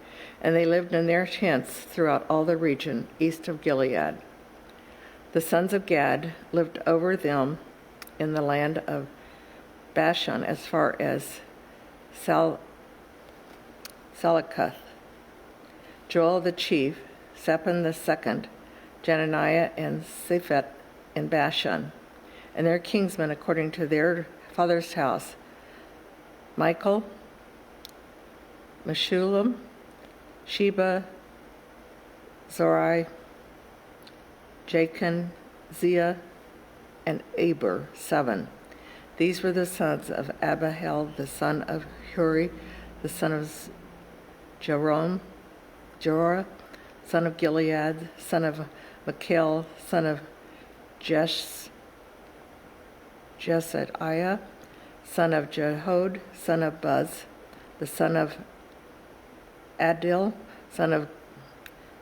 and they lived in their tents throughout all the region east of Gilead. The sons of Gad lived over them in the land of Bashan as far as Salakath. Joel the chief, Sephan the second, Jenaniah and Sephet in Bashan, and their kinsmen according to their father's house, Michael, Meshullam, Sheba, Zorai, Jachin, Zia, and Aber, 7. These were the sons of Abihail, the son of Huri, the son of Jorah, son of Gilead, son of Machel, son of Jesediah, son of Jehod, son of Buz, the son of Adil, son of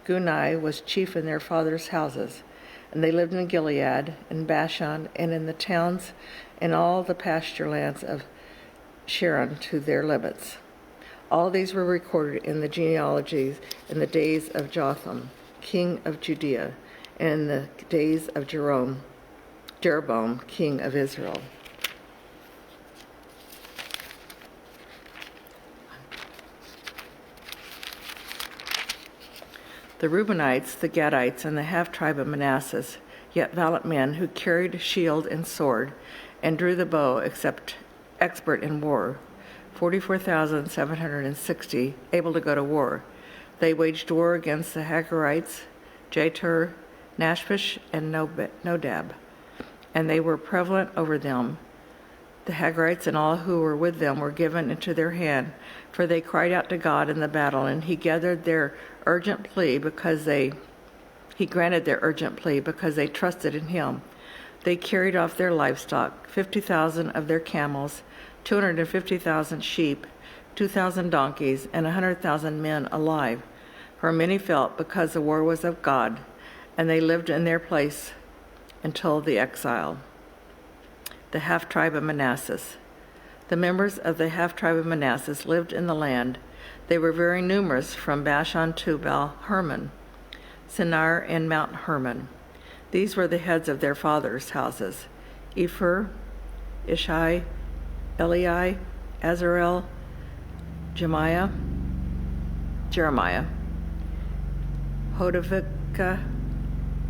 Gunai, was chief in their father's houses. And they lived in Gilead, in Bashan, and in the towns, and all the pasture lands of Sharon to their limits. All these were recorded in the genealogies in the days of Jotham, king of Judea, and in the days of Jeroboam, king of Israel. The Reubenites, the Gadites, and the half-tribe of Manasseh, yet valiant men who carried shield and sword and drew the bow, expert in war, 44,760, able to go to war. They waged war against the Hagarites, Jetur, Nashpish, and Nodab, and they were prevalent over them. The Hagarites and all who were with them were given into their hand, for they cried out to God in the battle, and he granted their urgent plea because they trusted in him. They carried off their livestock, 50,000 of their camels, 250,000 sheep, 2,000 donkeys, and 100,000 men alive. For many felt because the war was of God, and they lived in their place until the exile. The half-tribe of Manasseh. The members of the half-tribe of Manasseh lived in the land. They were very numerous from Bashan to Baal-Hermon, Sinir, and Mount Hermon. These were the heads of their fathers' houses: Epher, Ishai, Elai, Azarel, Jeremiah, Hodavicah,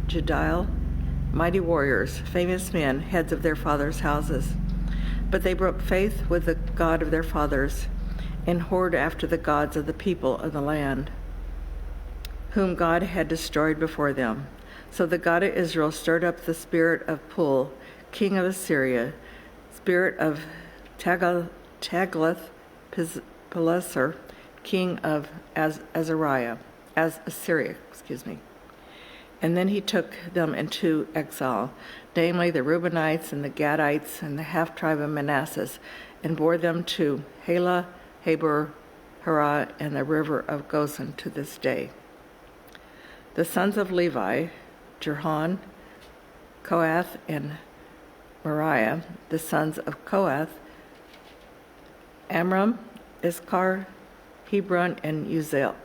Jediel, mighty warriors, famous men, heads of their fathers' houses. But they broke faith with the God of their fathers and whored after the gods of the people of the land, whom God had destroyed before them. So the God of Israel stirred up the spirit of Pul, king of Assyria, spirit of Tiglath-Pileser, king of Assyria. And then he took them into exile, namely the Reubenites and the Gadites and the half-tribe of Manasseh, and bore them to Halah, Habor, Hara, and the river of Gozan to this day. The sons of Levi, Jerhan, Kohath, and Moriah. The sons of Kohath, Amram, Issachar, Hebron, and Uziel.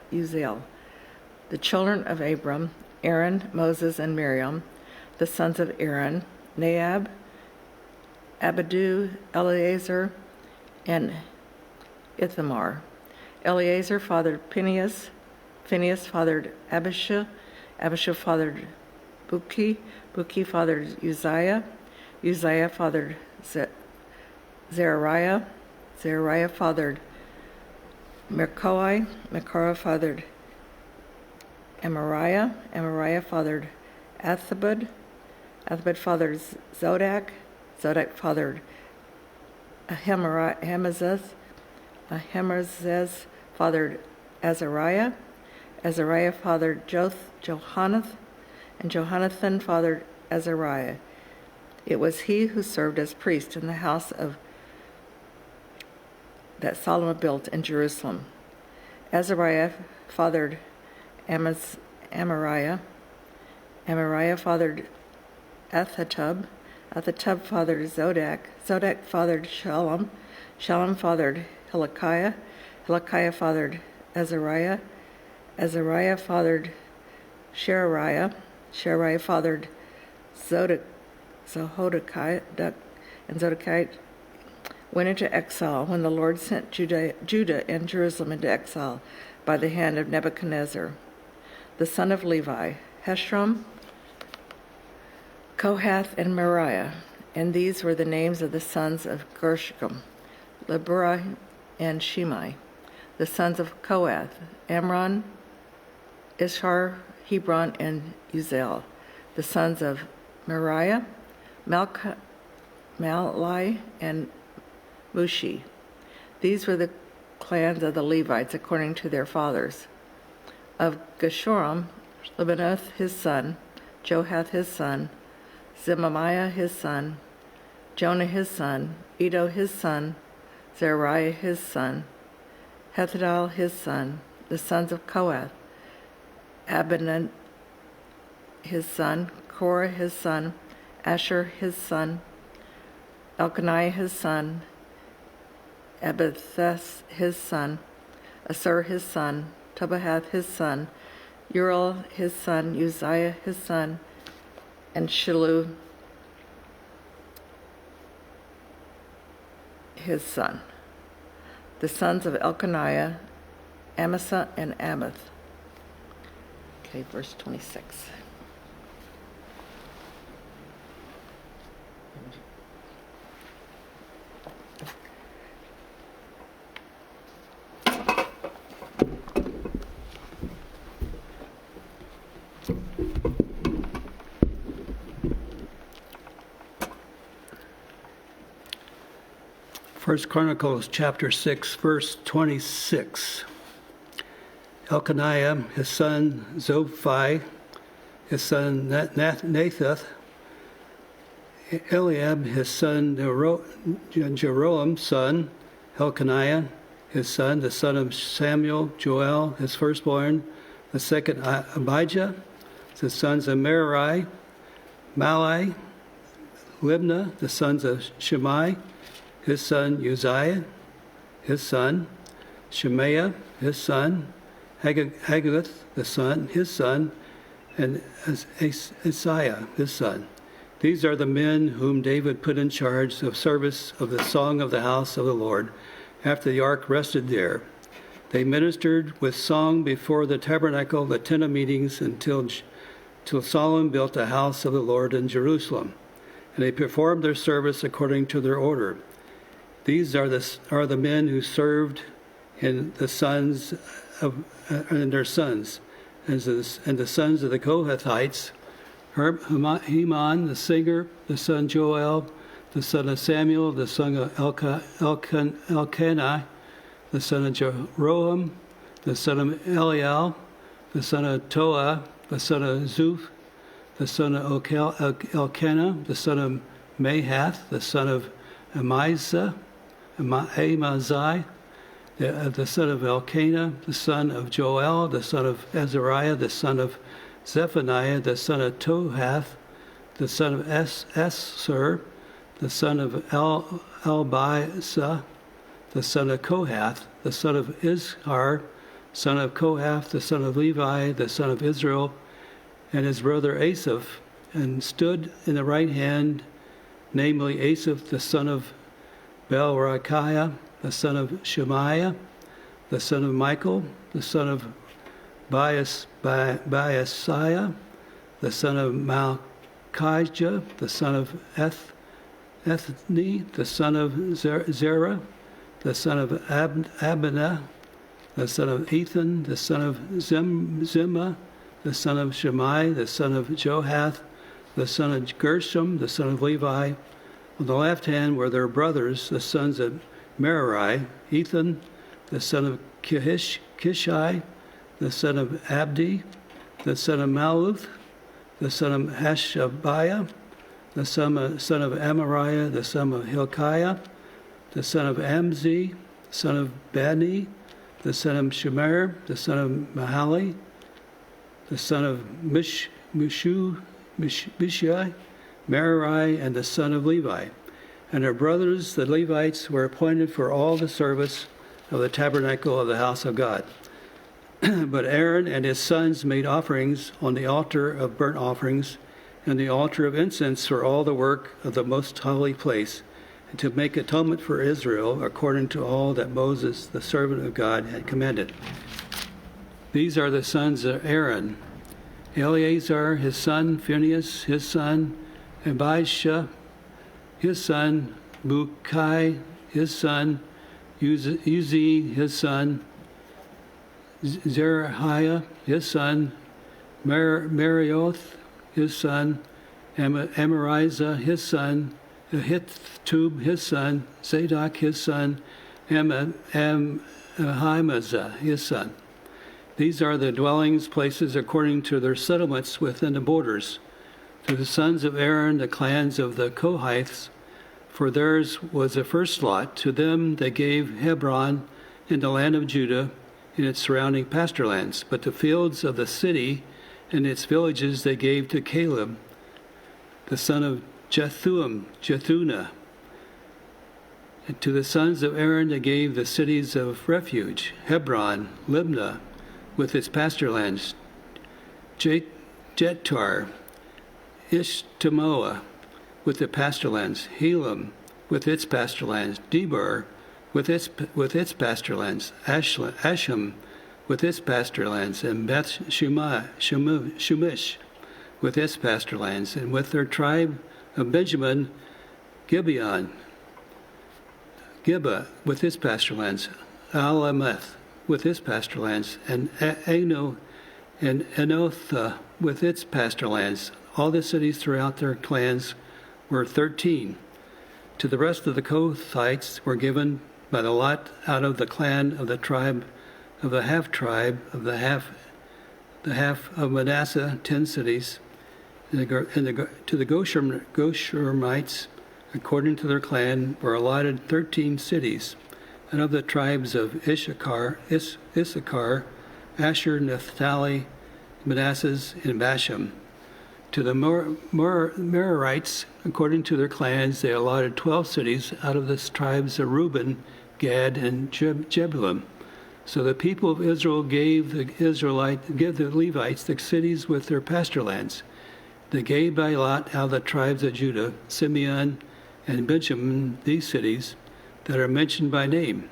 The children of Abram, Aaron, Moses, and Miriam. The sons of Aaron, Nadab, Abidu, Eleazar, and Ithamar. Eleazar fathered Phinehas. Phinehas fathered Abishua. Abishua fathered Buki. Buki fathered Uzziah. Uzziah fathered Zechariah. Zechariah fathered Mercoi. Mercoi fathered Amariah. Amariah fathered Athabud. Athabud fathered Zodak. Zodak fathered Ahimaaz. Ahimaaz fathered Azariah. Azariah fathered Johannath, and Johannathan fathered Azariah. It was he who served as priest in the house that Solomon built in Jerusalem. Azariah fathered Amariah. Amariah fathered Ahitub. Ahitub fathered Zodak. Zodak fathered Shalom. Shalom fathered Hilkiah. Hilkiah fathered Azariah. Azariah fathered Sheariah. Sheariah fathered Zedekiah. And Zedekiah went into exile when the Lord sent Judah and Jerusalem into exile by the hand of Nebuchadnezzar. The son of Levi, Heshram, Kohath, and Merari. And these were the names of the sons of Gershom, Libri, and Shimei. The sons of Kohath, Amram, Ishar, Hebron, and Uziel. The sons of Merari, Malai, and Mushi. These were the clans of the Levites according to their fathers. Of Geshurim, Libanoth his son, Johath his son, Zemamiah his son, Jonah his son, Edo his son, Zeriah his son, Hethadal his son. The sons of Kohath, Abinan his son, Korah his son, Asher his son, Elkanah his son, Abithes his son, Asur his son, Tobahath his son, Uriel his son, Uzziah his son, and Shilu his son. The sons of Elkanah, Amasa, and Amath. Okay, verse 26. First Chronicles chapter 6, verse 26. Elkanah, his son Zophai, his son Nathath, Eliab, his son Jeroam's son, Elkanah, his son, the son of Samuel, Joel, his firstborn, the second Abijah, the sons of Merari, Malai, Libnah, the sons of Shimei, his son Uzziah, his son, Shemaiah, his son, Haggith, the son, his son, and Isaiah, his son. These are the men whom David put in charge of service of the song of the house of the Lord after the ark rested there. They ministered with song before the tabernacle, the tent of meetings, until Solomon built the house of the Lord in Jerusalem. And they performed their service according to their order. These are the men who served in the sons of and their sons, and the sons of the Kohathites, Heman, the singer, the son Joel, the son of Samuel, the son of Elkanah, the son of Jeroham, the son of Eliel, the son of Toah, the son of Zuph, the son of Elkanah, the son of Mahath, the son of Amaziah, the son of Elkanah, the son of Joel, the son of Azariah, the son of Zephaniah, the son of Tohath, the son of Esser, the son of Elbisa, the son of Kohath, the son of Izhar, son of Kohath, the son of Levi, the son of Israel, and his brother Asaph, and stood in the right hand, namely Asaph, the son of Belrachiah, the son of Shemaiah, the son of Michael, the son of Baasiah, the son of Malchijah, the son of Ethni, the son of Zerah, the son of Abinah, the son of Ethan, the son of Zimmah, the son of Shemai, the son of Johath, the son of Gershom, the son of Levi. On the left hand were their brothers, the sons of Merari, Ethan, the son of Kishai, the son of Abdi, the son of Maluth, the son of Hashabiah, the son of Amariah, the son of Hilkiah, the son of Amzi, the son of Bani, the son of Shemer, the son of Mahali, the son of Mishai, Merari, and the son of Levi. And their brothers, the Levites, were appointed for all the service of the tabernacle of the house of God. But Aaron and his sons made offerings on the altar of burnt offerings and the altar of incense for all the work of the most holy place, and to make atonement for Israel according to all that Moses, the servant of God, had commanded. These are the sons of Aaron: Eleazar, his son; Phinehas, his son; Abishah, his son; Bukai, his son; Uzi, his son; Zerahiah, his son; Marioth, his son; Amarizah, his son; Ahitub, his son; Zadok, his son; Ahimaazah, his son. These are the dwellings places according to their settlements within the borders. To the sons of Aaron, the clans of the Kohathites, for theirs was the first lot. To them they gave Hebron in the land of Judah and its surrounding pasture lands. But the fields of the city and its villages they gave to Caleb, the son of Jethunah. And to the sons of Aaron they gave the cities of refuge: Hebron, Libnah, with its pasture lands; Jetar, Ishtemoa, with the pasture lands; Helam, with its pasture lands; Debir, with its pasture lands; Asham, with its pasture lands; and Beth Shemesh, with its pasture lands; and with their tribe of Benjamin, Gibeah, with its pasture lands; Alameth, with its pasture lands; and Ano and Enotha, with its pasture lands. All the cities throughout their clans were 13. To the rest of the Kohathites were given by the lot out of the clan of the tribe of the half-tribe of the half of Manasseh, 10 cities. To the Gershonites, according to their clan, were allotted 13 cities. And of the tribes of Issachar, Asher, Naphtali, Manasseh, and Bashan. To the Merarites, according to their clans, they allotted 12 cities out of the tribes of Reuben, Gad, and Jebulun. So the people of Israel gave the Levites the cities with their pasture lands. They gave by lot out of the tribes of Judah, Simeon, and Benjamin these cities that are mentioned by name.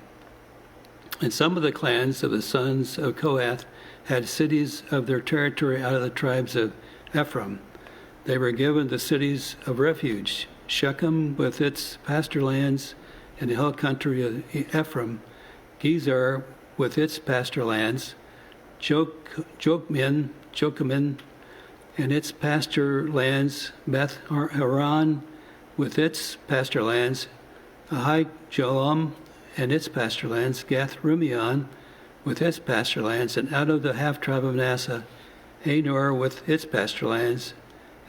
And some of the clans of the sons of Kohath had cities of their territory out of the tribes of Ephraim. They were given the cities of refuge: Shechem with its pasture lands and the hill country of Ephraim; Gezer with its pasture lands; Jokmin and its pasture lands; Beth Haran with its pasture lands; Ahijah and its pasture lands; Gath Rimmon with its pasture lands; and out of the half-tribe of Manasseh, Anor with its pasture lands,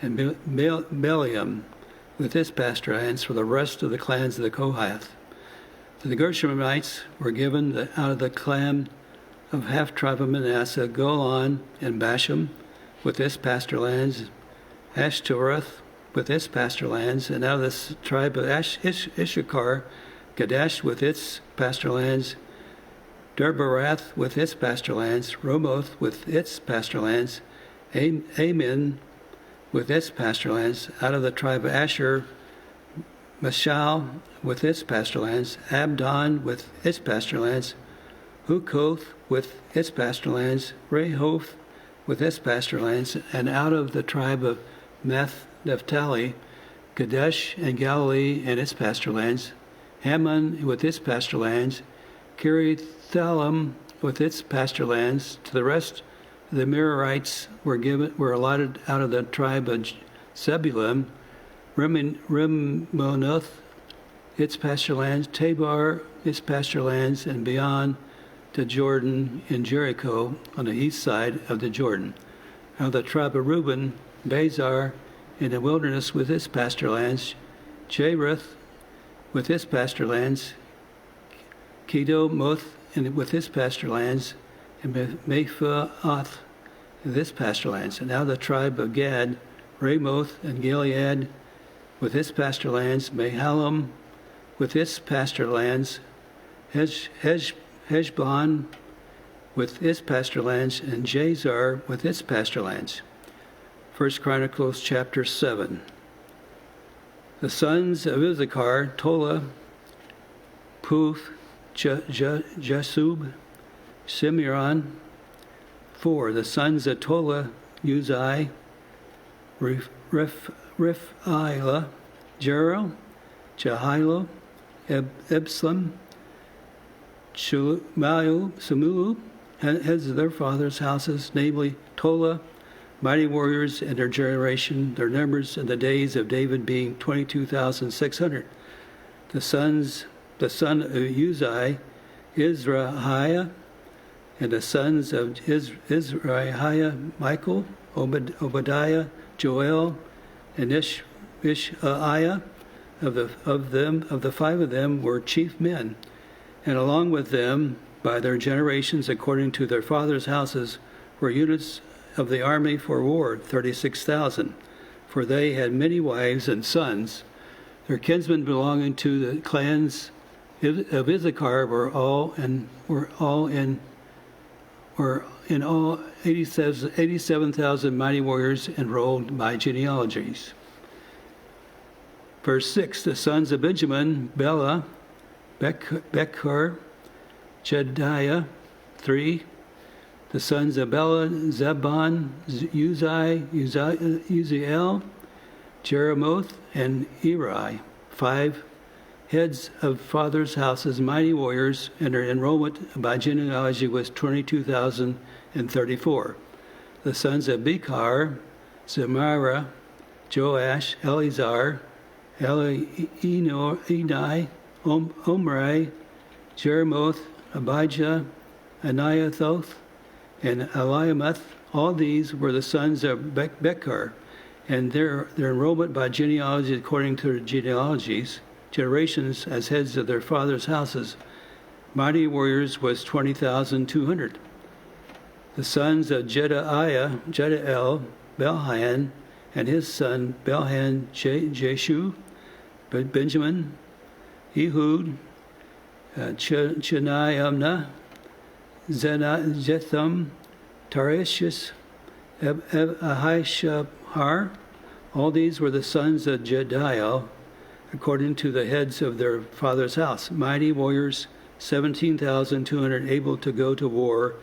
and Beliam with its pasture lands, for the rest of the clans of the Kohath. To the Gershonites were given out of the clan of half-tribe of Manasseh, Golan and Bashan with its pasture lands; Ashtoreth with its pasture lands; and out of the tribe of Issachar, Gadash with its pasture lands; Derberath with its pasture lands, Ramoth with its pasture lands, Amin with its pasture lands, out of the tribe of Asher, Mashal with its pasture lands, Abdon with its pasture lands, Hukoth with its pasture lands, Rehoth with its pasture lands, and out of the tribe of Naphtali, Kadesh and Galilee and its pasture lands, Hammon with its pasture lands, Kiriathaim with its pasture lands. To the rest, the Merarites were allotted out of the tribe of Zebulun, Rimonoth, its pasture lands, Tabor, its pasture lands, and beyond to Jordan in Jericho on the east side of the Jordan. Out of the tribe of Reuben, Bezar in the wilderness with its pasture lands, Cherith with its pasture lands, Kedomoth with its pasture lands, and Mephaath with its pasture lands. And now the tribe of Gad, Ramoth and Gilead with its pasture lands, Mehalim with its pasture lands, Heshbon with its pasture lands, and Jazar with its pasture lands. 1 Chronicles chapter 7. The sons of Issachar, Tola, Puth, Jasub, Simeon. 4. The sons of Tola, Uzai, Riphiah, Jerel, Jahilo, Ebslam, Samulu, heads of their fathers' houses, namely Tola, mighty warriors in their generation, their numbers in the days of David being 22,600. The son of Uzai, Izrahiah, and the sons of Izrahiah, Michael, Obadiah, Joel, and Ishaiah. Of the 5 of them were chief men, and along with them, by their generations, according to their fathers' houses, were units of the army for war, 36,000. For they had many wives and sons. Their kinsmen belonging to the clans of Issachar were in all 87,000 mighty warriors enrolled by genealogies. Verse 6, the sons of Benjamin, Bela, Becher, Jediah. 3, the sons of Bela, Zebon, Uziel, Jeremoth, and Eri. 5, heads of fathers' houses, mighty warriors, and their enrollment by genealogy was 22,034. The sons of Bechar, Zemira, Joash, Eleazar, Enai, Omri, Jeremoth, Abijah, Anathoth, and Eliamuth. All these were the sons of Bechar, and their enrollment by genealogy according to their genealogies, generations as heads of their fathers' houses, mighty warriors was 20,200. The sons of Jediel, Belhan, and his son Belhan, Jeshu, Benjamin, Ehud, Cheniamna, Jetham, Tarishish, Ahishahar. All these were the sons of Jediel, according to the heads of their father's house. Mighty warriors, 17,200 able to go to war.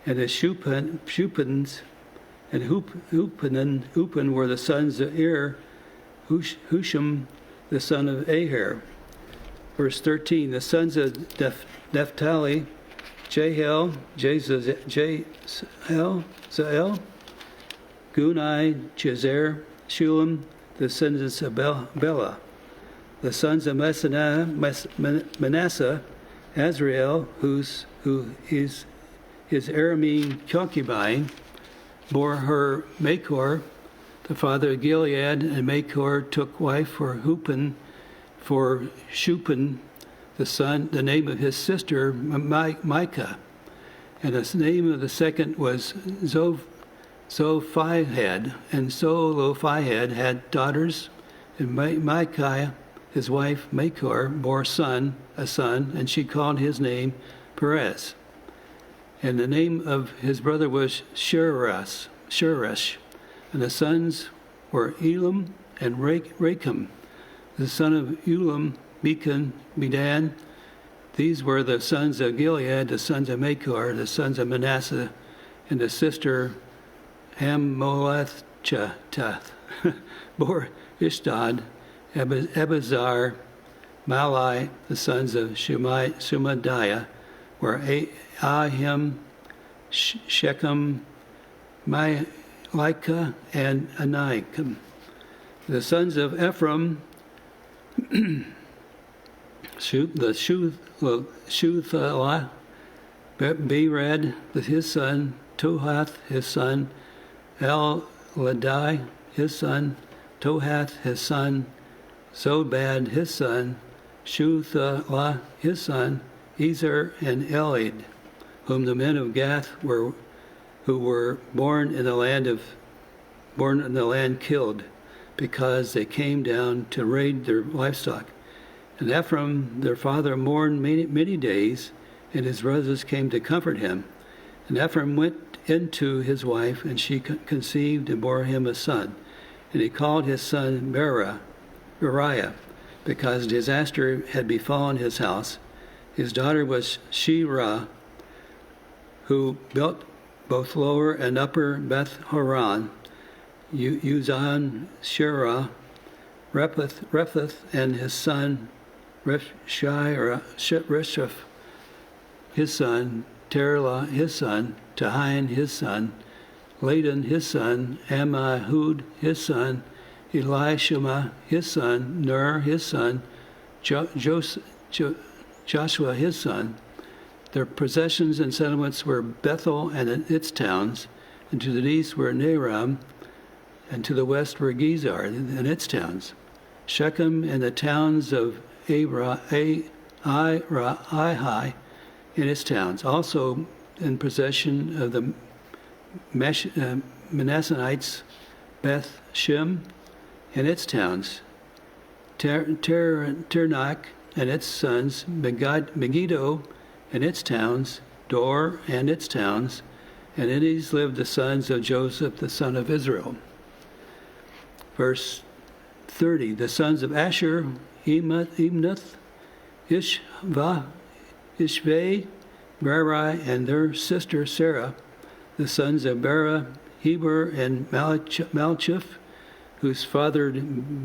And the Shupans and Hupan were the sons of Husham, the son of Aher. Verse 13, the sons of Naphtali, Jehiel, Zael, Gunai, Jezer, Shulam, the sons of Bela. The sons of Manasseh, Azrael, who is his Aramean concubine, bore her Machor, the father of Gilead, and Machor took wife for Hupan, for Shupan, the name of his sister Micah, and the name of the second was Zophihad, and Zophihad had daughters, and Micah, his wife Machor, bore a son, and she called his name Perez. And the name of his brother was Sheresh. And the sons were Elam and Racham. The son of Ulam, Bedan. These were the sons of Gilead, the sons of Machir, the sons of Manasseh, and the sister Hammolethchath, bore Ishtad, Abazar, Malai, the sons of Shemadiah, were Ahim, Shechem, Micah, and Anikim. The sons of Ephraim, the Shuthalah, Bered, his son, Tohath, his son, El-Ladai, his son, Tohath, his son, Zobad, his son, Shuthalah, his son, Ezer, and Elid, whom the men of Gath who were born in the land killed, because they came down to raid their livestock. And Ephraim, their father, mourned many days, and his brothers came to comfort him. And Ephraim went into his wife, and she conceived and bore him a son. And he called his son Beriah, because disaster had befallen his house. His daughter was Shirah, who built both lower and upper Beth Horon, Uzan, Shirah, Rephath, and his son Resheph, his son, Terlah, his son, Tahain, his son, Ladan, his son, Ammihud, his son, Elishama, his son, Ner, his son, Joshua, his son. Their possessions and settlements were Bethel and its towns, and to the east were Naram, and to the west were Gezer and its towns, Shechem and the towns of Ai and its towns, also in possession of the Manassanites, Beth Shem and its towns, Ternach and its sons, Megiddo and its towns, Dor and its towns, and in these lived the sons of Joseph, the son of Israel. Verse 30, the sons of Asher, Imnath, Ishveh, Beri, and their sister Sarah, the sons of Bera, Heber, and Malchif, whose fathered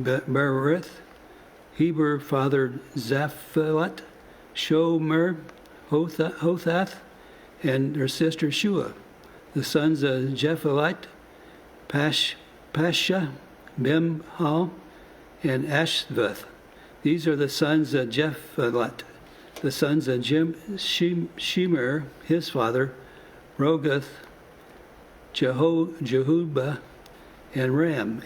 Berith. Heber fathered Zaphelat, Shomer, Hothath, and their sister Shua. The sons of Jephelite, Pasha, Bimhal, and Ashvath. These are the sons of Jephelite. The sons of Shemer, his father, Rogath, Jehubah, and Aram.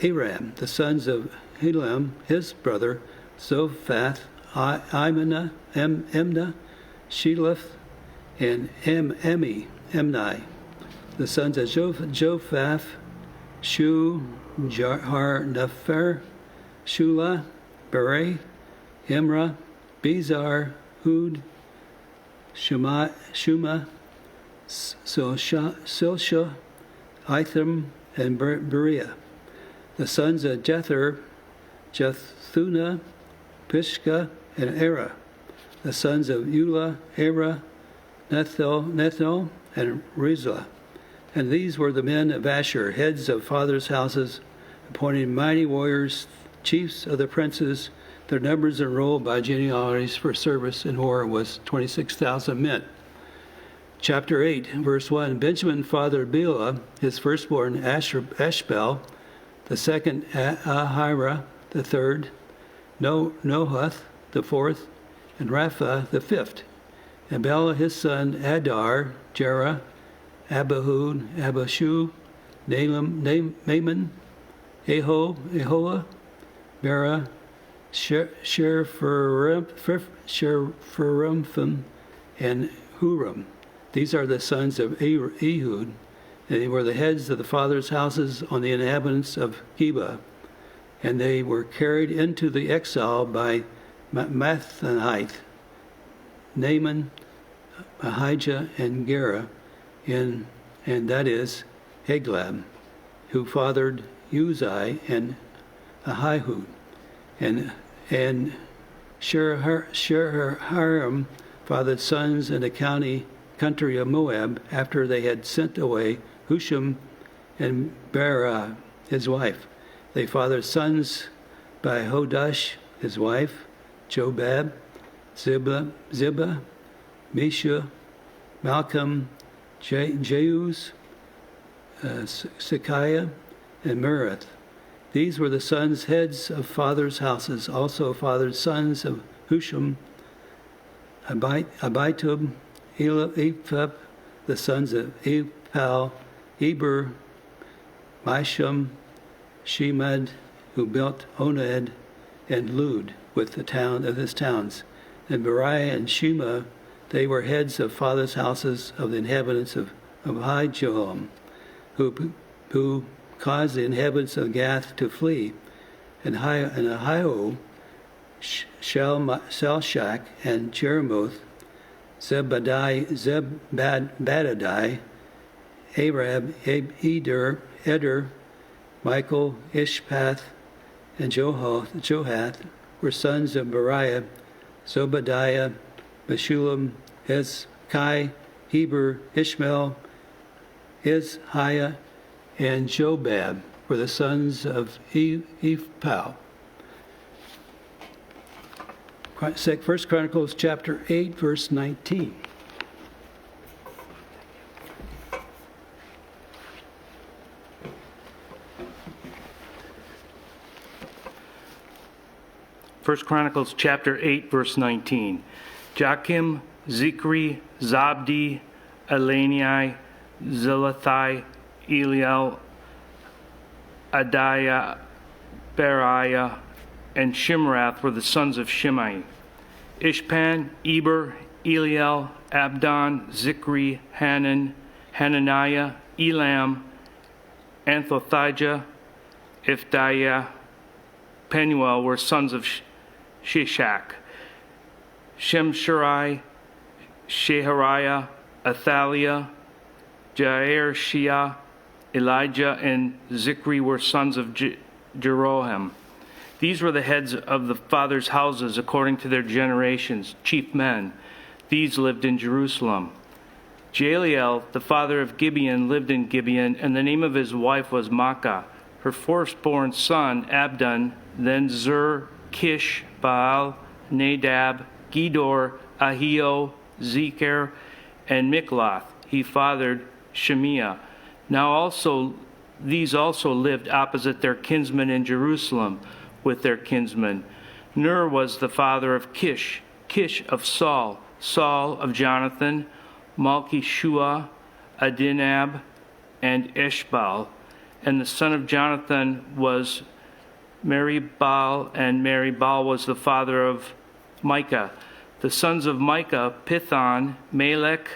The sons of Helam, his brother, Zophath, Imnah, Sheleph, and Emni. The sons of Jophaph, Shu, Har Nefer, Shula, Beri, Imra, Bezar, Hud, Shuma, Silsha, Itham, and Berea. The sons of Jether, Jethunah, Pishka, and Era. The sons of Eula, Era, Nethel, and Rizlah. And these were the men of Asher, heads of fathers' houses, appointed mighty warriors, chiefs of the princes. Their numbers enrolled by genealogies for service in war was 26,000 men. Chapter 8, verse 1, Benjamin fathered Bela, his firstborn Ashbel, the second Ahira, the third, Nohath, the fourth, and Rapha, the fifth. And Bela his son Adar, Jerah, Abihud, Abishu, Naaman, Ahoah, Bera, Shepharimphim, and Huram. These are the sons of Ehud, and they were the heads of the fathers' houses on the inhabitants of Geba. And they were carried into the exile by Mathanite, Naaman, Ahijah, and Gera, and that is Heglab, who fathered Uzai and Ahihud, and Sheraharim fathered sons in the country of Moab after they had sent away Husham and Berah, his wife. They fathered sons by Hodash, his wife, Jobab, Ziba, Mesha, Malcolm, Jeuz, Sekiah, and Merith. These were the sons, heads of fathers' houses, also fathered sons of Husham, Abitub, Ephab, the sons of Ephal, Eber, Misham, Shemad, who built Oned and Lud with the town of his towns. And Beriah and Shema, they were heads of fathers' houses of the inhabitants of Hijoam, who caused the inhabitants of Gath to flee. And Ahio, Shalshak, and Jeremoth, Zebadadai, Arab, Eder, Michael, Ishpath, and Johath were sons of Beriah, Zobadiah, Meshulam, Hezkai, Heber, Ishmael, Ishiah, and Jobab were the sons of Ephpal. 1 Chronicles chapter 8, verse 19. First Chronicles chapter 8, verse 19. Joachim, Zikri, Zabdi, Elani, Zelathai, Eliel, Adiah, Beriah, and Shimrath were the sons of Shimei. Ishpan, Eber, Eliel, Abdon, Zikri, Hananiah, Elam, Anthothijah, Iphdaiah, Penuel were sons of Shishak. Shemsherai, Shehariah, Athaliah, Jair, Shia, Elijah, and Zikri were sons of Jeroham. These were the heads of the fathers' houses according to their generations, chief men. These lived in Jerusalem. Jaeliel, the father of Gibeon, lived in Gibeon, and the name of his wife was Maacah. Her firstborn son, Abdon, then Zur, Kish, Baal, Nadab, Gedor, Ahio, Zecher, and Mikloth. He fathered Shemiah. These also lived opposite their kinsmen in Jerusalem with their kinsmen. Ner was the father of Kish, Kish of Saul, Saul of Jonathan, Malchishua, Adinab, and Eshbal. And the son of Jonathan was Meribal, and Meribal was the father of Micah. The sons of Micah, Pithon, Melech,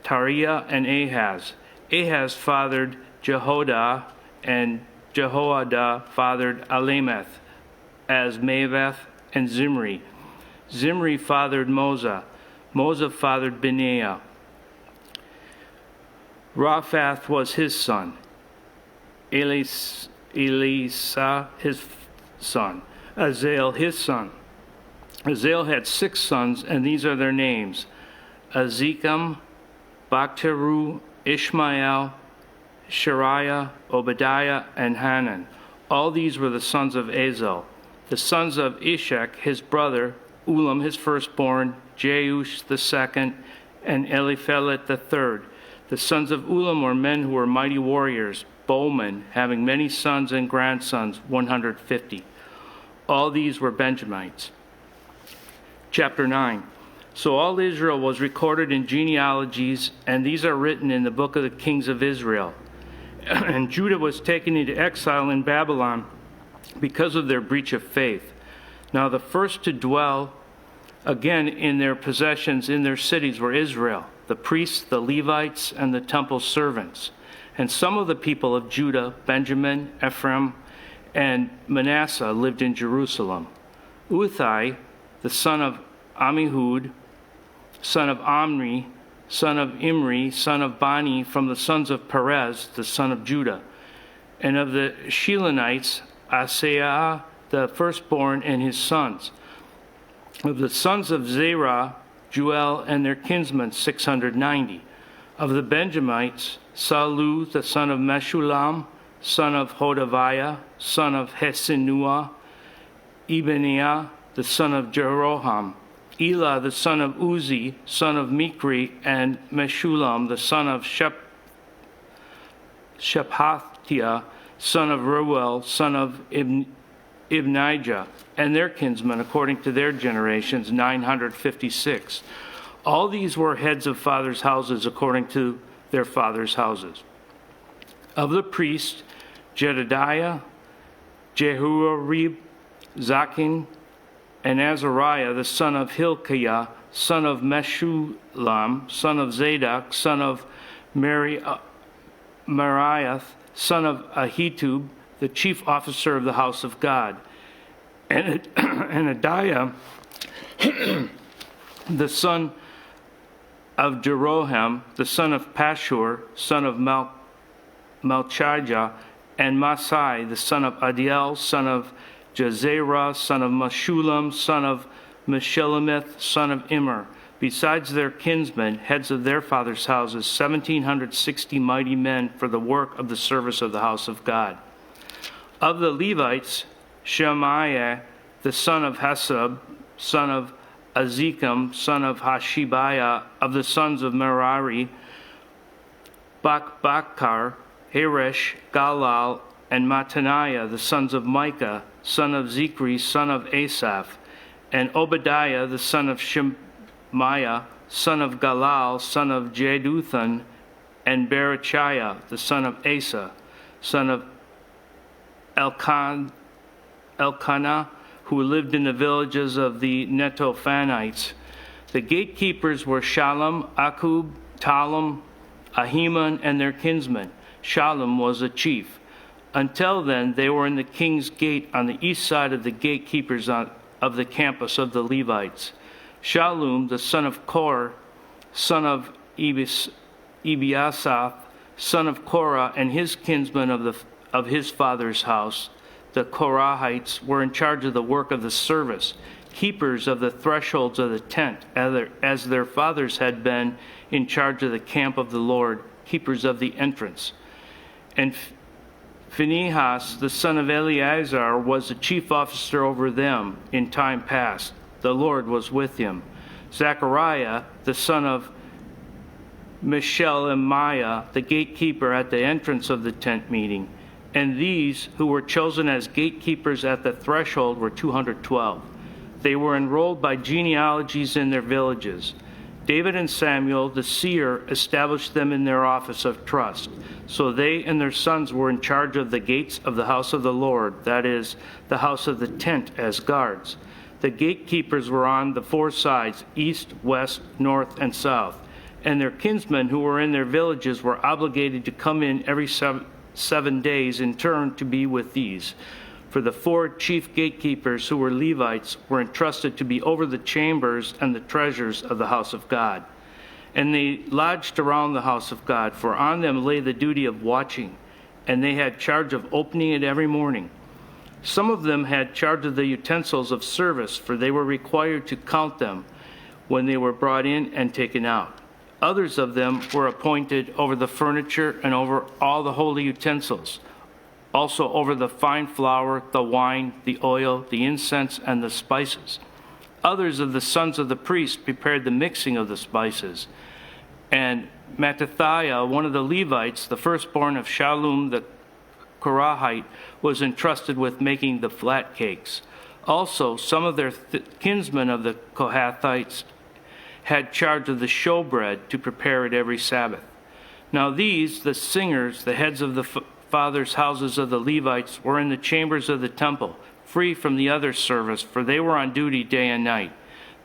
Tariah, and Ahaz. Ahaz fathered Jehoiada, and Jehoiada fathered Alemeth, as Maveth and Zimri. Zimri fathered Moza. Moza fathered Benaiah. Raphath was his son. Elisa his son. Azael his son. Azael had 6 sons, and these are their names: Azikam, Bakhtaru, Ishmael, Shariah, Obadiah, and Hanan. All these were the sons of Azel. The sons of Ishak, his brother, Ulam, his firstborn, Jeush the second, and Eliphelet the third. The sons of Ulam were men who were mighty warriors, bowmen, having many sons and grandsons, 150. All these were Benjamites. Chapter 9. So all Israel was recorded in genealogies, and these are written in the book of the kings of Israel. And Judah was taken into exile in Babylon because of their breach of faith. Now the first to dwell again in their possessions in their cities were Israel, the priests, the Levites, and the temple servants. And some of the people of Judah, Benjamin, Ephraim, and Manasseh lived in Jerusalem. Uthai, the son of Ammihud, son of Omri, son of Imri, son of Bani, from the sons of Perez, the son of Judah. And of the Shilonites, Asaiah, the firstborn, and his sons. Of the sons of Zerah, Juel and their kinsmen, 690. Of the Benjamites, Salu, the son of Meshulam, son of Hodaviah, son of Hesinua, Ebeniah, the son of Jeroham, Elah, the son of Uzi, son of Mikri, and Meshulam, the son of Shephatiah, son of Reuel, son of Ibnijah, and their kinsmen, according to their generations, 956. All these were heads of fathers' houses, according to their fathers' houses. Of the priests, Jedediah, Jehoiarib, Zakin, and Azariah, the son of Hilkiah, son of Meshulam, son of Zadok, son of Meriath, son of Ahitub, the chief officer of the house of God, and Adiah, the son of Jeroham, the son of Pashur, son of Malchijah, and Masai, the son of Adiel, son of Jezerah, son of Meshulam, son of Meshelemith, son of Immer. Besides their kinsmen, heads of their fathers' houses, 1,760 mighty men for the work of the service of the house of God. Of the Levites, Shemaiah, the son of Hesab, son of Azikam, son of Hashibiah, of the sons of Merari, Bakbakar, Heresh, Galal, and Mattaniah, the sons of Micah, son of Zikri, son of Asaph, and Obadiah, the son of Shemaiah, son of Galal, son of Jeduthun, and Berechiah, the son of Asa, son of Elkanah, who lived in the villages of the Netophanites. The gatekeepers were Shallum, Akub, Talum, Ahiman, and their kinsmen. Shallum was a chief. Until then, they were in the king's gate on the east side of the gatekeepers of the campus of the Levites. Shallum, the son of Kor, son of Ebiasaph, son of Korah, and his kinsmen of his father's house, the Korahites, were in charge of the work of the service, keepers of the thresholds of the tent, as their fathers had been in charge of the camp of the Lord, keepers of the entrance. And Phinehas, the son of Eleazar, was the chief officer over them in time past. The Lord was with him. Zechariah, the son of Meshelemiah, the gatekeeper at the entrance of the tent meeting. And these who were chosen as gatekeepers at the threshold were 212. They were enrolled by genealogies in their villages. David and Samuel, the seer, established them in their office of trust. So they and their sons were in charge of the gates of the house of the Lord, that is, the house of the tent, as guards. The gatekeepers were on the four sides, east, west, north, and south. And their kinsmen who were in their villages were obligated to come in every 7 days in turn to be with these. For the four chief gatekeepers who were Levites were entrusted to be over the chambers and the treasures of the house of God. And they lodged around the house of God, for on them lay the duty of watching, and they had charge of opening it every morning. Some of them had charge of the utensils of service, for they were required to count them when they were brought in and taken out. Others of them were appointed over the furniture and over all the holy utensils, also over the fine flour, the wine, the oil, the incense, and the spices. Others of the sons of the priests prepared the mixing of the spices. And Mattathiah, one of the Levites, the firstborn of Shallum the Korahite, was entrusted with making the flat cakes. Also, some of their kinsmen of the Kohathites had charge of the showbread to prepare it every Sabbath. Now these, the singers, the heads of the fathers' houses of the Levites, were in the chambers of the temple, free from the other service, for they were on duty day and night.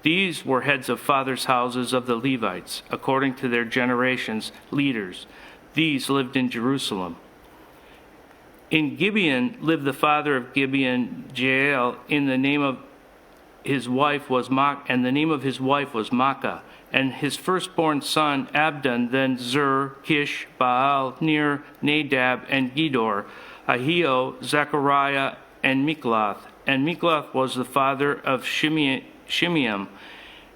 These were heads of fathers' houses of the Levites, according to their generations, leaders. These lived in Jerusalem. In Gibeon lived the father of Gibeon, Jael, and the name of his wife was Makkah, and his firstborn son Abdon, then Zur, Kish, Baal, Ner, Nadab, and Gedor, Ahio, Zechariah, and Mikloth. And Mikloth was the father of Shimeam.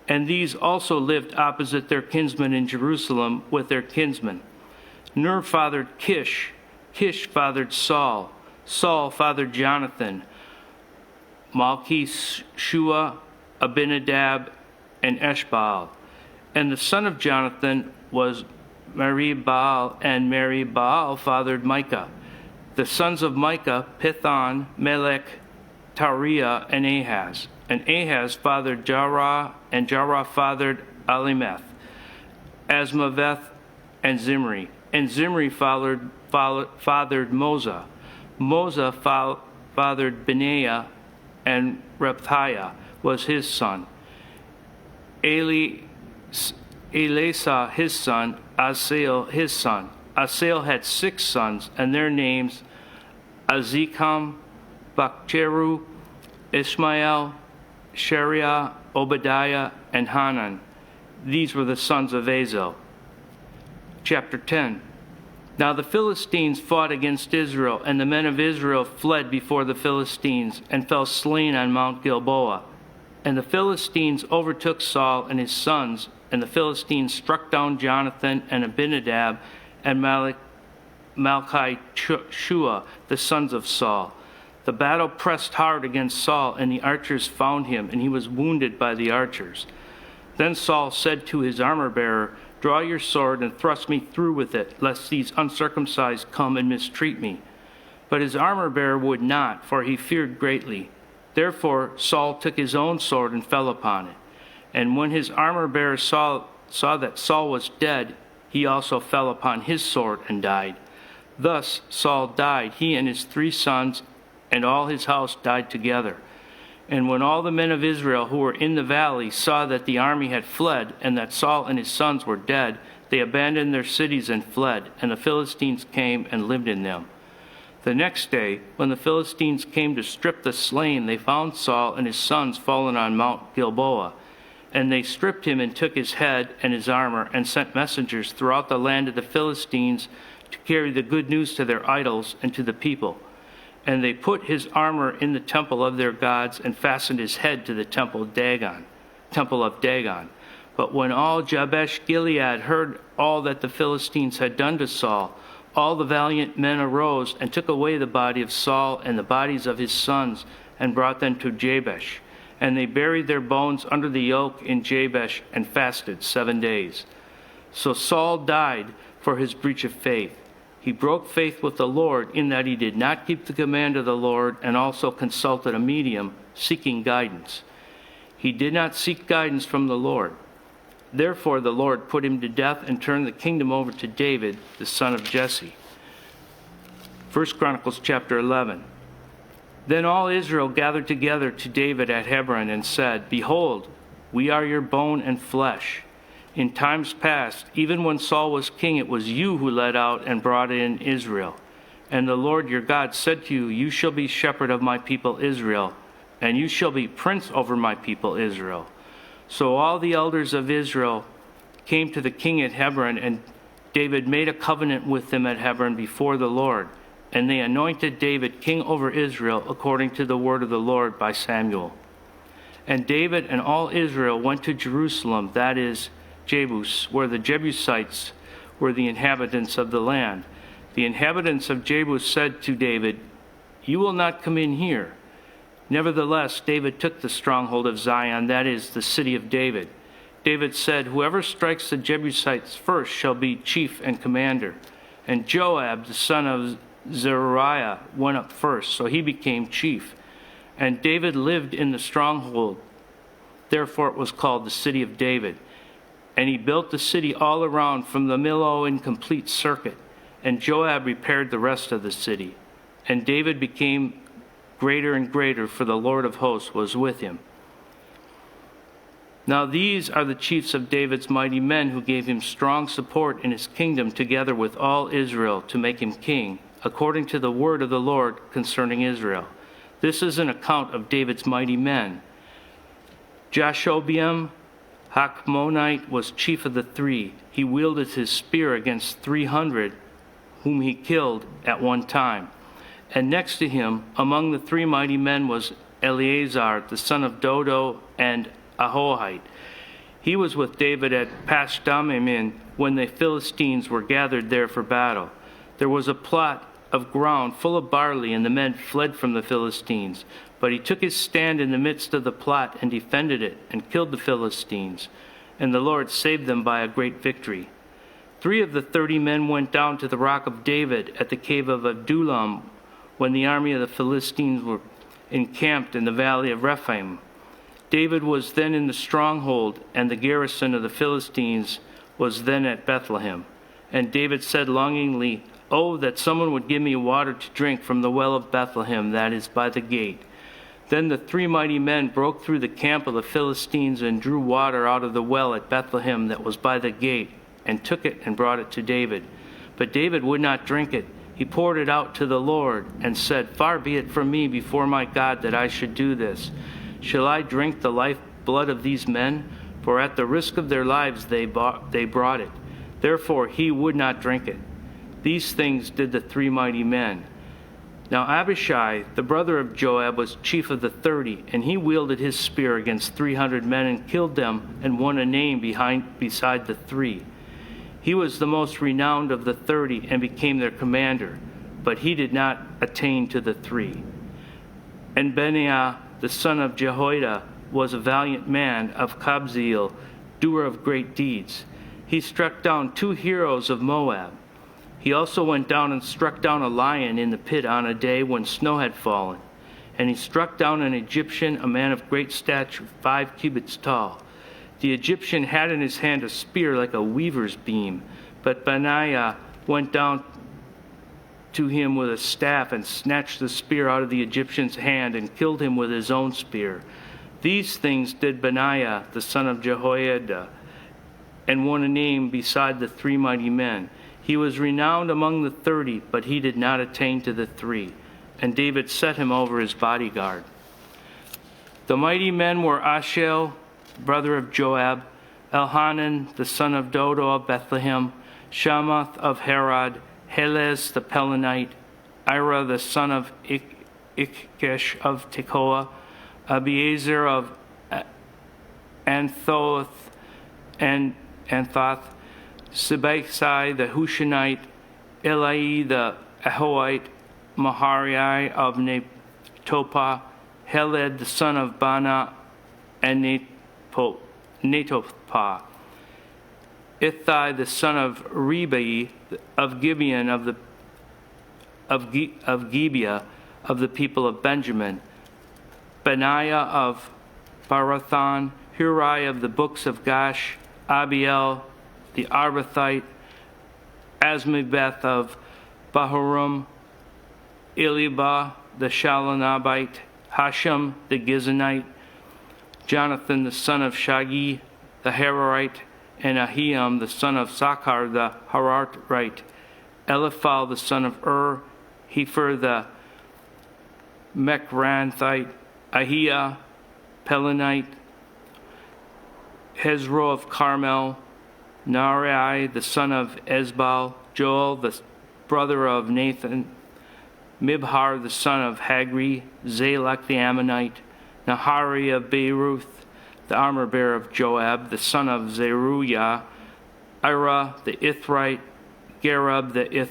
And these also lived opposite their kinsmen in Jerusalem with their kinsmen. Ner fathered Kish. Kish fathered Saul. Saul fathered Jonathan, Malchishua, Abinadab, and Eshbaal. And the son of Jonathan was Merib-Baal, and Merib-Baal fathered Micah. The sons of Micah, Pithon, Melech, Tariah, and Ahaz. And Ahaz fathered Jarrah, and Jarrah fathered Alimeth, Asmaveth, and Zimri. And Zimri fathered Moza. Moza fathered Benaiah, and Rephthiah was his son. Elasa his son, Asael his son. Asael had 6 sons, and their names Azikam, Bakcheru, Ishmael, Shariah, Obadiah, and Hanan. These were the sons of Azel. Chapter 10. Now the Philistines fought against Israel, and the men of Israel fled before the Philistines, and fell slain on Mount Gilboa. And the Philistines overtook Saul and his sons, and the Philistines struck down Jonathan and Abinadab and Malchishua, the sons of Saul. The battle pressed hard against Saul, and the archers found him, and he was wounded by the archers. Then Saul said to his armor-bearer, "Draw your sword and thrust me through with it, lest these uncircumcised come and mistreat me." But his armor-bearer would not, for he feared greatly. Therefore Saul took his own sword and fell upon it. And when his armor-bearer saw that Saul was dead, he also fell upon his sword and died. Thus Saul died, he and his 3 sons, and all his house died together. And when all the men of Israel who were in the valley saw that the army had fled, and that Saul and his sons were dead, they abandoned their cities and fled, and the Philistines came and lived in them. The next day, when the Philistines came to strip the slain, they found Saul and his sons fallen on Mount Gilboa. And they stripped him and took his head and his armor, and sent messengers throughout the land of the Philistines to carry the good news to their idols and to the people. And they put his armor in the temple of their gods, and fastened his head to the temple of Dagon. But when all Jabesh Gilead heard all that the Philistines had done to Saul, all the valiant men arose and took away the body of Saul and the bodies of his sons, and brought them to Jabesh. And they buried their bones under the oak in Jabesh, and fasted 7 days. So Saul died for his breach of faith. He broke faith with the Lord in that he did not keep the command of the Lord, and also consulted a medium, seeking guidance. He did not seek guidance from the Lord. Therefore the Lord put him to death and turned the kingdom over to David, the son of Jesse. 1 Chronicles chapter 11. Then all Israel gathered together to David at Hebron and said, "Behold, we are your bone and flesh. In times past, even when Saul was king, it was you who led out and brought in Israel. And the Lord your God said to you, you shall be shepherd of my people Israel, and you shall be prince over my people Israel." So all the elders of Israel came to the king at Hebron, and David made a covenant with them at Hebron before the Lord. And they anointed David king over Israel according to the word of the Lord by Samuel. And David and all Israel went to Jerusalem, that is, Jebus, where the Jebusites were the inhabitants of the land. The inhabitants of Jebus said to David, "You will not come in here." Nevertheless, David took the stronghold of Zion, that is, the city of David. David said, "Whoever strikes the Jebusites first shall be chief and commander." And Joab, the son of Zeruiah, went up first, so he became chief. And David lived in the stronghold. Therefore it was called the city of David. And he built the city all around from the Millo in complete circuit. And Joab repaired the rest of the city. And David became greater and greater, for the Lord of hosts was with him. Now these are the chiefs of David's mighty men, who gave him strong support in his kingdom, together with all Israel, to make him king, according to the word of the Lord concerning Israel. This is an account of David's mighty men: Jashobeam, Hachmonite was chief of the three. He wielded his spear against 300, whom he killed at one time. And next to him, among the three mighty men, was Eleazar, the son of Dodo, and Ahohite. He was with David at Pashdamim when the Philistines were gathered there for battle. There was a plot of ground full of barley, and the men fled from the Philistines. But he took his stand in the midst of the plot and defended it, and killed the Philistines. And the Lord saved them by a great victory. 3 of the 30 men went down to the rock of David at the cave of Adullam when the army of the Philistines were encamped in the valley of Rephaim. David was then in the stronghold, and the garrison of the Philistines was then at Bethlehem. And David said longingly, "Oh, that someone would give me water to drink from the well of Bethlehem that is by the gate." Then the 3 mighty men broke through the camp of the Philistines and drew water out of the well at Bethlehem that was by the gate, and took it and brought it to David. But David would not drink it. He poured it out to the Lord and said, "Far be it from me before my God that I should do this. Shall I drink the lifeblood of these men? For at the risk of their lives they brought it." Therefore he would not drink it. These things did the 3 mighty men. Now Abishai, the brother of Joab, was chief of the 30, and he wielded his spear against 300 men and killed them, and won a name beside the 3. He was the most renowned of the 30 and became their commander, but he did not attain to the 3. And Benaiah, the son of Jehoiada, was a valiant man of Kabzeel, doer of great deeds. He struck down 2 heroes of Moab. He also went down and struck down a lion in the pit on a day when snow had fallen. And he struck down an Egyptian, a man of great stature, 5 cubits tall. The Egyptian had in his hand a spear like a weaver's beam, but Benaiah went down to him with a staff and snatched the spear out of the Egyptian's hand and killed him with his own spear. These things did Benaiah, the son of Jehoiada, and won a name beside the 3 mighty men. He was renowned among the 30, but he did not attain to the 3. And David set him over his bodyguard. The mighty men were Asahel, brother of Joab, Elhanan, the son of Dodo of Bethlehem, Shamath of Herod, Helez the Pelonite, Ira the son of Ikkesh of Tekoa, Abiezer of Anthoth, Sibachai the Hushanite, Eli the Ahoite, Maharai of Netopah, Heled the son of Bana, and Netopah, Ithai the son of Ribai of Gibeon of Gibeah of the people of Benjamin, Benaiah of Barathon, Hurai of the books of Gash, Abiel the Arbathite, Asmabeth of Bahurim, Eliba the Shalonabite, Hashem the Gizonite, Jonathan the son of Shagi the Hararite, and Ahiam the son of Sakhar the Hararite, Eliphal the son of Hefer the Mechranthite, Ahia Pelonite, Hezro of Carmel, Naarai the son of Ezbal, Joel the brother of Nathan, Mibhar the son of Hagri, Zalak the Ammonite, Nahari of Beeruth, the armor-bearer of Joab, the son of Zeruiah, Ira the Ithrite, Gareb the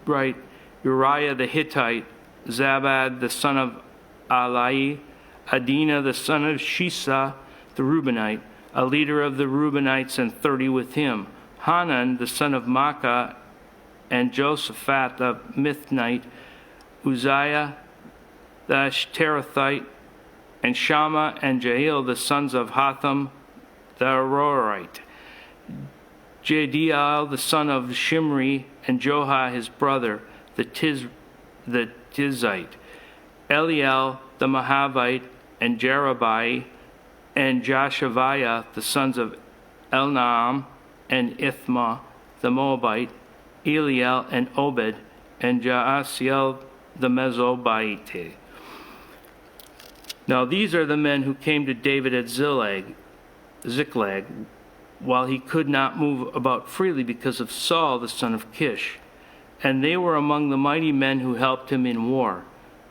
Ithrite, Uriah the Hittite, Zabad the son of Alai, Adina the son of Shisa the Reubenite, a leader of the Reubenites, and 30 with him, Hanan the son of Makkah, and Josaphat the Mithnite, Uzziah the Ashterathite, and Shammah and Jael the sons of Hatham the Arorite, Jediel the son of Shimri, and Joha his brother, the Tizite, Eliel the Mahavite, and Jerubai, and Jashaviah the sons of Elnaam, and Ithma the Moabite, Eliel and Obed, and Jaasiel the Mesobite. Now these are the men who came to David at Ziklag, Ziklag, while he could not move about freely because of Saul, the son of Kish. And they were among the mighty men who helped him in war.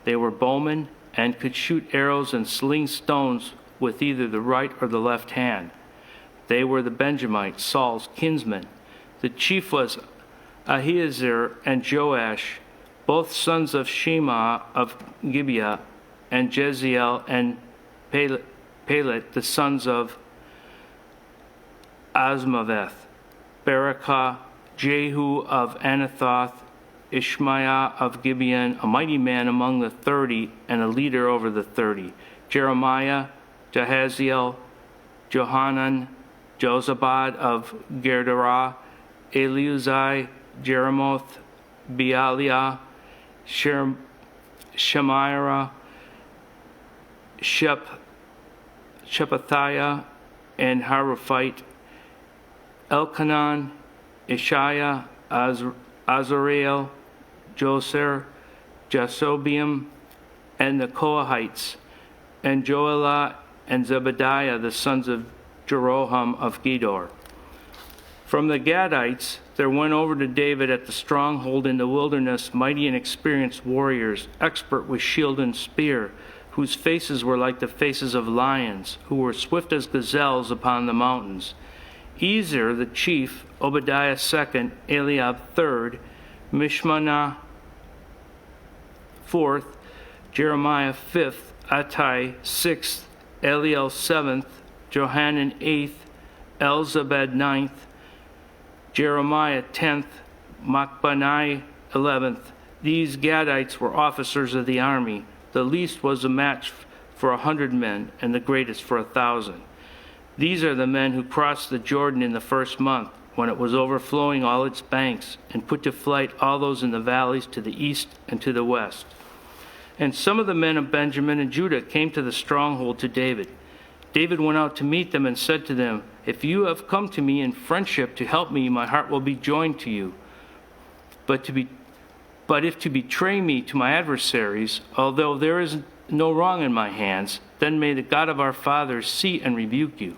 They were bowmen and could shoot arrows and sling stones with either the right or the left hand. They were the Benjamites, Saul's kinsmen. The chief was Ahiezer and Joash, both sons of Shema of Gibeah, and Jeziel and Pelet, the sons of Asmaveth, Berakah, Jehu of Anathoth, Ishmaiah of Gibeon, a mighty man among the 30 and a leader over the 30, Jeremiah, Jahaziel, Johanan, Jozabad of Gerdarah, Eleuzai, Jeremoth, Bealiah, Shemaiah, Shephatiah, and Haruphite, Elkanan, Ishiah, Azareel, Joser, Jasobeam, and the Kohahites, and Joelah and Zebediah, the sons of Jeroham of Gedor. From the Gadites, there went over to David at the stronghold in the wilderness mighty and experienced warriors, expert with shield and spear, whose faces were like the faces of lions, who were swift as gazelles upon the mountains. Ezer the chief, Obadiah second, Eliab third, Mishmanah fourth, Jeremiah fifth, Attai sixth, Eliel seventh, Johanan eighth, Elzabad ninth, Jeremiah 10th, Machbanai 11th. These Gadites were officers of the army. The least was a match for 100 men, and the greatest for 1,000. These are the men who crossed the Jordan in the first month, when it was overflowing all its banks, and put to flight all those in the valleys to the east and to the west. And some of the men of Benjamin and Judah came to the stronghold to David. David went out to meet them and said to them, "If you have come to me in friendship to help me, my heart will be joined to you. But if to betray me to my adversaries, although there is no wrong in my hands, then may the God of our fathers see and rebuke you."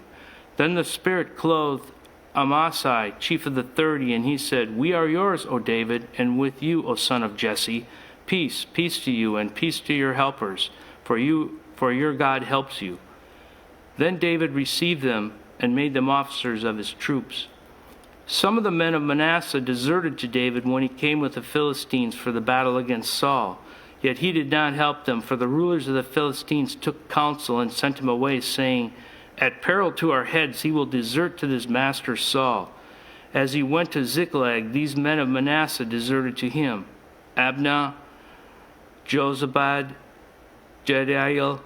Then the Spirit clothed Amasai, chief of the 30, and he said, "We are yours, O David, and with you, O son of Jesse. Peace, peace to you, and peace to your helpers, for your God helps you." Then David received them and made them officers of his troops. Some of the men of Manasseh deserted to David when he came with the Philistines for the battle against Saul. Yet he did not help them, for the rulers of the Philistines took counsel and sent him away, saying, "At peril to our heads he will desert to his master Saul." As he went to Ziklag, these men of Manasseh deserted to him: Abna, Jozabad, Jediel,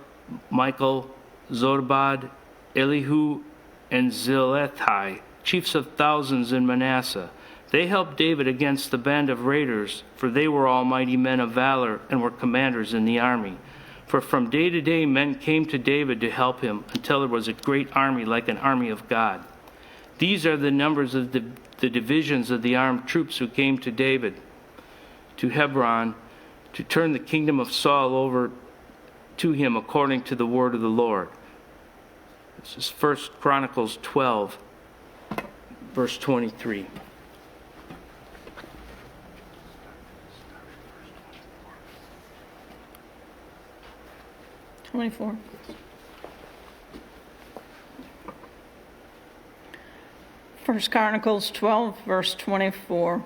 Michael, Zobad, Elihu, and Zilethai, chiefs of thousands in Manasseh. They helped David against the band of raiders, for they were all mighty men of valor and were commanders in the army. For from day to day men came to David to help him, until there was a great army like an army of God. These are the numbers of the divisions of the armed troops who came to David, to Hebron, to turn the kingdom of Saul over to him according to the word of the Lord. This is 1 Chronicles 12, verse 23. First Chronicles 12, verse 24.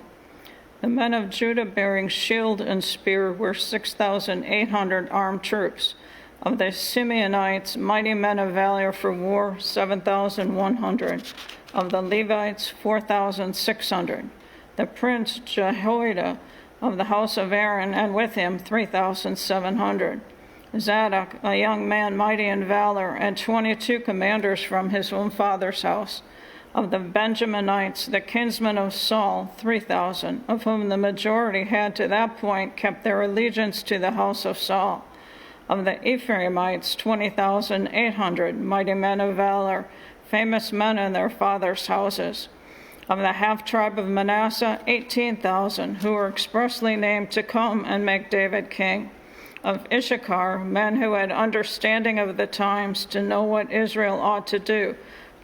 The men of Judah bearing shield and spear were 6,800 armed troops. Of the Simeonites, mighty men of valor for war, 7,100. Of the Levites, 4,600. The prince Jehoiada of the house of Aaron, and with him 3,700. Zadok, a young man mighty in valor, and 22 commanders from his own father's house. Of the Benjaminites, the kinsmen of Saul, 3,000, of whom the majority had to that point kept their allegiance to the house of Saul. Of the Ephraimites, 20,800, mighty men of valor, famous men in their fathers' houses. Of the half-tribe of Manasseh, 18,000, who were expressly named to come and make David king. Of Issachar, men who had understanding of the times to know what Israel ought to do,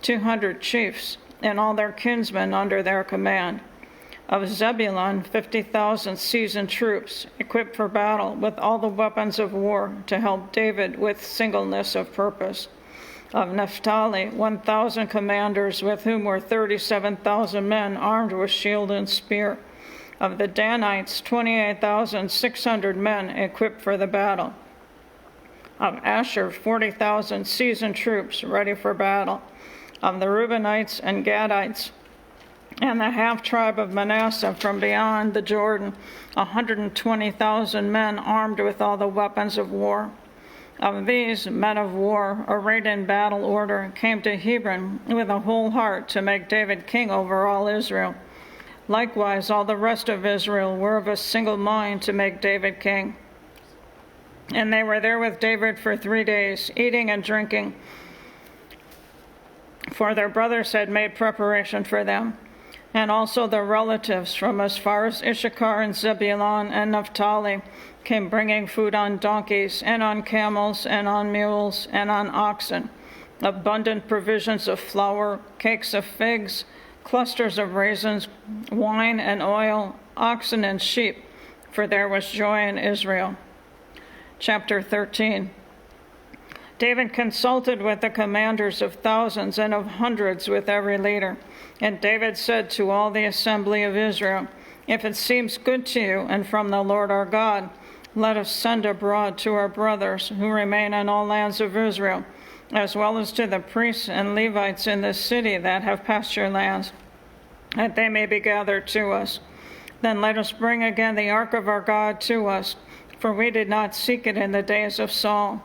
200 chiefs, and all their kinsmen under their command. Of Zebulun, 50,000 seasoned troops, equipped for battle with all the weapons of war to help David with singleness of purpose. Of Naphtali, 1,000 commanders, with whom were 37,000 men armed with shield and spear. Of the Danites, 28,600 men equipped for the battle. Of Asher, 40,000 seasoned troops ready for battle. Of the Reubenites and Gadites, and the half-tribe of Manasseh from beyond the Jordan, 120,000 men armed with all the weapons of war. Of these, men of war, arrayed in battle order, came to Hebron with a whole heart to make David king over all Israel. Likewise, all the rest of Israel were of a single mind to make David king. And they were there with David for 3 days, eating and drinking, for their brothers had made preparation for them, and also their relatives from as far as Issachar and Zebulun and Naphtali came bringing food on donkeys and on camels and on mules and on oxen, abundant provisions of flour, cakes of figs, clusters of raisins, wine and oil, oxen and sheep, for there was joy in Israel. Chapter 13. David consulted with the commanders of thousands and of hundreds with every leader. And David said to all the assembly of Israel, "If it seems good to you and from the Lord our God, let us send abroad to our brothers who remain in all lands of Israel, as well as to the priests and Levites in this city that have pasture lands, that they may be gathered to us. Then let us bring again the ark of our God to us, for we did not seek it in the days of Saul."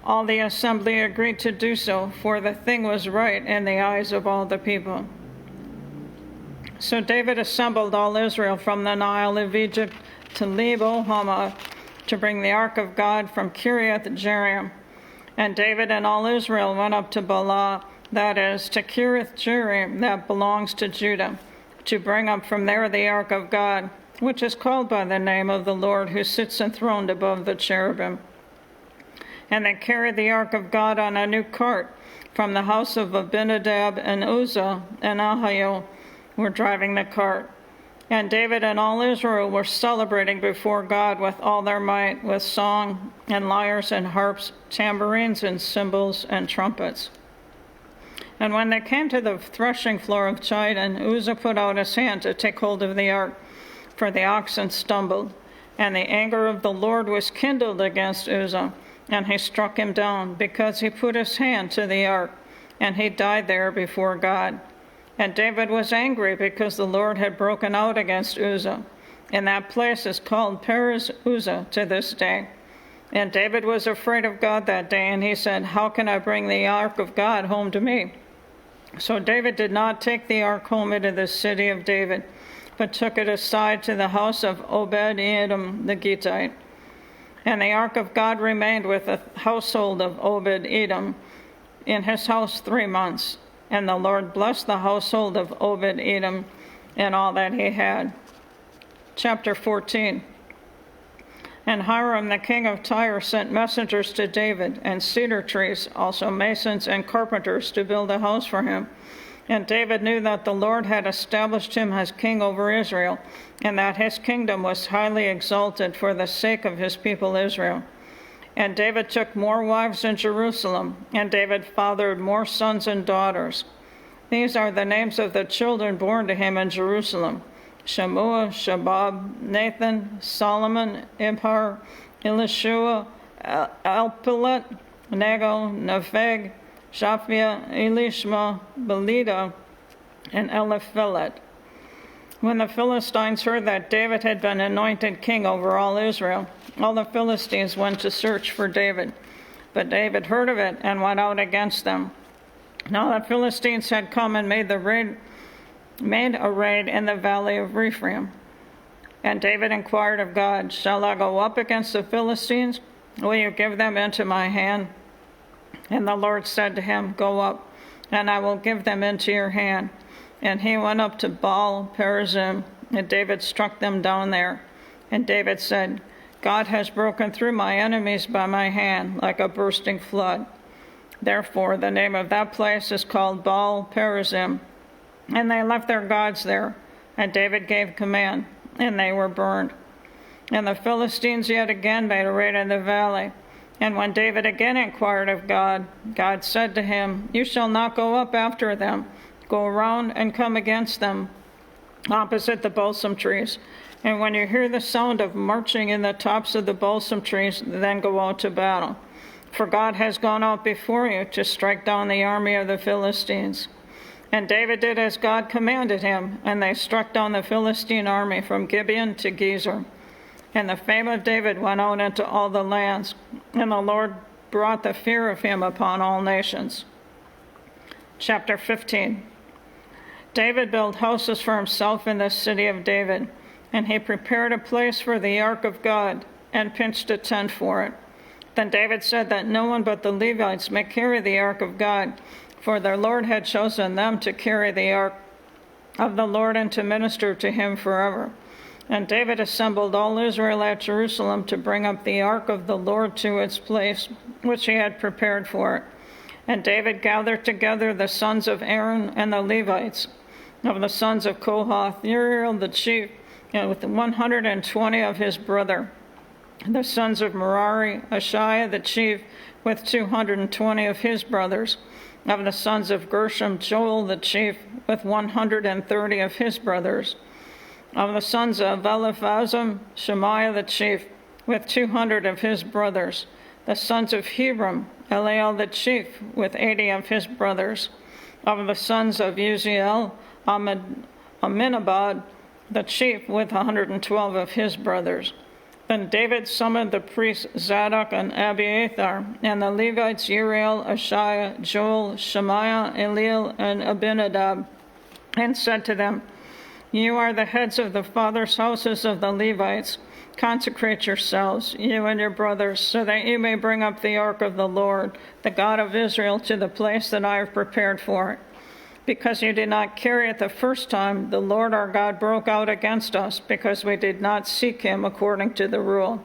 All the assembly agreed to do so, for the thing was right in the eyes of all the people. So David assembled all Israel from the Nile of Egypt to Lebo Hamath to bring the ark of God from Kiriath Jearim. And David and all Israel went up to Baalah, that is, to Kiriath Jearim, that belongs to Judah, to bring up from there the ark of God, which is called by the name of the Lord, who sits enthroned above the cherubim. And they carried the ark of God on a new cart from the house of Abinadab, and Uzzah and Ahio were driving the cart. And David and all Israel were celebrating before God with all their might, with song and lyres and harps, tambourines and cymbals and trumpets. And when they came to the threshing floor of Chidon, Uzzah put out his hand to take hold of the ark, for the oxen stumbled. And the anger of the Lord was kindled against Uzzah, and he struck him down, because he put his hand to the ark, and he died there before God. And David was angry, because the Lord had broken out against Uzzah. And that place is called Perez Uzzah to this day. And David was afraid of God that day, and he said, "How can I bring the ark of God home to me?" So David did not take the ark home into the city of David, but took it aside to the house of Obed-Edom the Gittite. And the ark of God remained with the household of Obed-Edom in his house 3 months. And the Lord blessed the household of Obed-Edom and all that he had. Chapter 14. And Hiram the king of Tyre sent messengers to David, and cedar trees, also masons and carpenters, to build a house for him. And David knew that the Lord had established him as king over Israel, and that his kingdom was highly exalted for the sake of his people Israel. And David took more wives in Jerusalem, and David fathered more sons and daughters. These are the names of the children born to him in Jerusalem: Shammua, Shabab, Nathan, Solomon, Ibhar, Elishua, Elpilet, Nego, Nepheg, Shaphia, Elishma, Belida, and Eliphelet. When the Philistines heard that David had been anointed king over all Israel, all the Philistines went to search for David. But David heard of it and went out against them. Now the Philistines had come and made a raid in the valley of Rephaim. And David inquired of God, "Shall I go up against the Philistines? Will you give them into my hand?" And the Lord said to him, "Go up, and I will give them into your hand." And he went up to Baal Perazim, and David struck them down there. And David said, "God has broken through my enemies by my hand like a bursting flood." Therefore, the name of that place is called Baal Perazim. And they left their gods there. And David gave command, and they were burned. And the Philistines yet again made a raid in the valley. And when David again inquired of God, God said to him, You shall not go up after them. Go around and come against them opposite the balsam trees. And when you hear the sound of marching in the tops of the balsam trees, then go out to battle. For God has gone out before you to strike down the army of the Philistines. And David did as God commanded him, and they struck down the Philistine army from Gibeon to Gezer. And the fame of David went out into all the lands, and the Lord brought the fear of him upon all nations. Chapter 15. David built houses for himself in the city of David, and he prepared a place for the ark of God, and pitched a tent for it. Then David said that no one but the Levites may carry the ark of God, for their Lord had chosen them to carry the ark of the Lord and to minister to him forever. And David assembled all Israel at Jerusalem to bring up the ark of the Lord to its place, which he had prepared for it. And David gathered together the sons of Aaron and the Levites, of the sons of Kohath, Uriel the chief, and with 120 of his brother, the sons of Merari, Ashiah the chief, with 220 of his brothers, of the sons of Gershom, Joel the chief, with 130 of his brothers, of the sons of Eliphazim, Shemaiah the chief, with 200 of his brothers, the sons of Hebron, Eliel the chief, with 80 of his brothers, of the sons of Uziel, Aminabad the chief, with 112 of his brothers. Then David summoned the priests Zadok and Abiathar, and the Levites Uriel, Ashiah, Joel, Shemaiah, Eliel, and Abinadab, and said to them, You are the heads of the fathers' houses of the Levites. Consecrate yourselves, you and your brothers, so that you may bring up the ark of the Lord, the God of Israel, to the place that I have prepared for it. Because you did not carry it the first time, the Lord our God broke out against us, because we did not seek him according to the rule.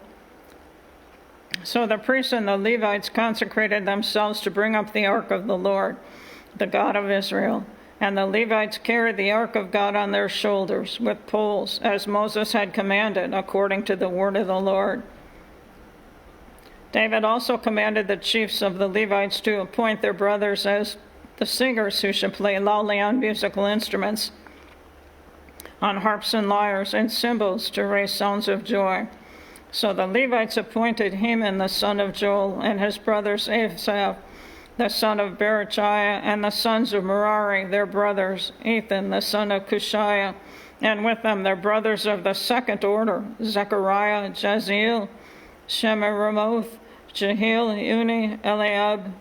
So the priests and the Levites consecrated themselves to bring up the ark of the Lord, the God of Israel. And the Levites carried the ark of God on their shoulders with poles, as Moses had commanded, according to the word of the Lord. David also commanded the chiefs of the Levites to appoint their brothers as the singers who should play loudly on musical instruments, on harps and lyres and cymbals to raise sounds of joy. So the Levites appointed Heman the son of Joel, and his brothers Asaph the son of Berechiah, and the sons of Merari, their brothers, Ethan the son of Cushiah, and with them their brothers of the second order, Zechariah, Jaziel, Shemiramoth, Jehiel, Uni, Eliab,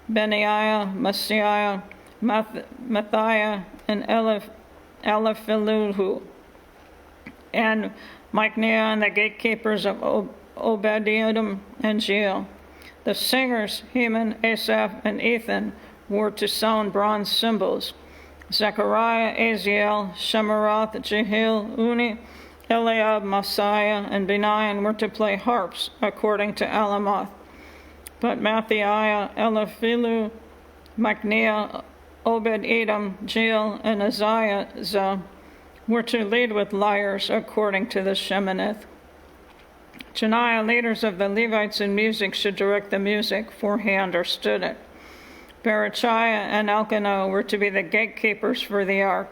Benaiah, Messiah, Matthiah, and Eliphiluhu, and Micaiah, and the gatekeepers of Obed-Edom and Jeiel. The singers, Heman, Asaph, and Ethan, were to sound bronze cymbals. Zechariah, Aziel, Shemirath, Jehiel, Uni, Eliab, Messiah, and Benaiah were to play harps, according to Alamoth. But Matthiah, Eliphilu, Micaiah, Obed-Edom, Jeiel, and Azariah were to lead with lyres, according to the Sheminith. Janiah, leaders of the Levites in music, should direct the music, for he understood it. Berechiah and Elkanah were to be the gatekeepers for the ark.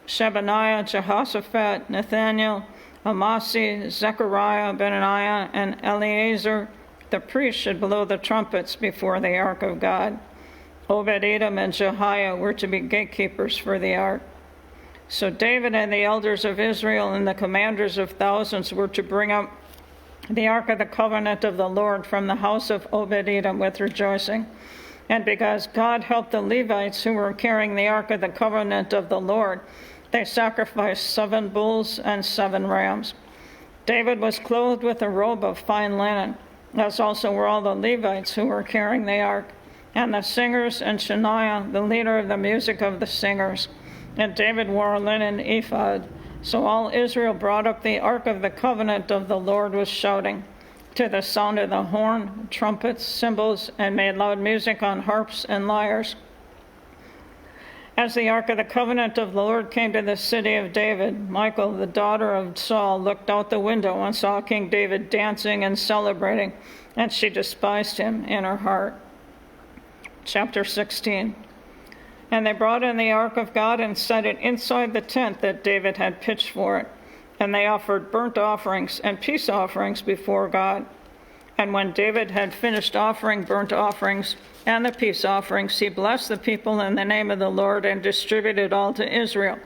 Shebaniah, Jehoshaphat, Nathaniel, Amasi, Zechariah, Benaiah, and Eleazar, the priests, should blow the trumpets before the ark of God. Obed-Edom and Jehiah were to be gatekeepers for the ark. So David and the elders of Israel and the commanders of thousands were to bring up the ark of the covenant of the Lord from the house of Obed-Edom with rejoicing. And because God helped the Levites who were carrying the ark of the covenant of the Lord, they sacrificed 7 bulls and 7 rams. David was clothed with a robe of fine linen, as also were all the Levites who were carrying the ark, and the singers, and Shaniah, the leader of the music of the singers. And David wore a linen ephod. So all Israel brought up the ark of the covenant of the Lord with shouting. to the sound of the horn, trumpets, cymbals, and made loud music on harps and lyres. As the ark of the covenant of the Lord came to the city of David, Michal, the daughter of Saul, looked out the window and saw King David dancing and celebrating, and she despised him in her heart. Chapter 16. And they brought in the ark of God and set it inside the tent that David had pitched for it. And they offered burnt offerings and peace offerings before God. And when David had finished offering burnt offerings and the peace offerings, he blessed the people in the name of the Lord and distributed all to Israel,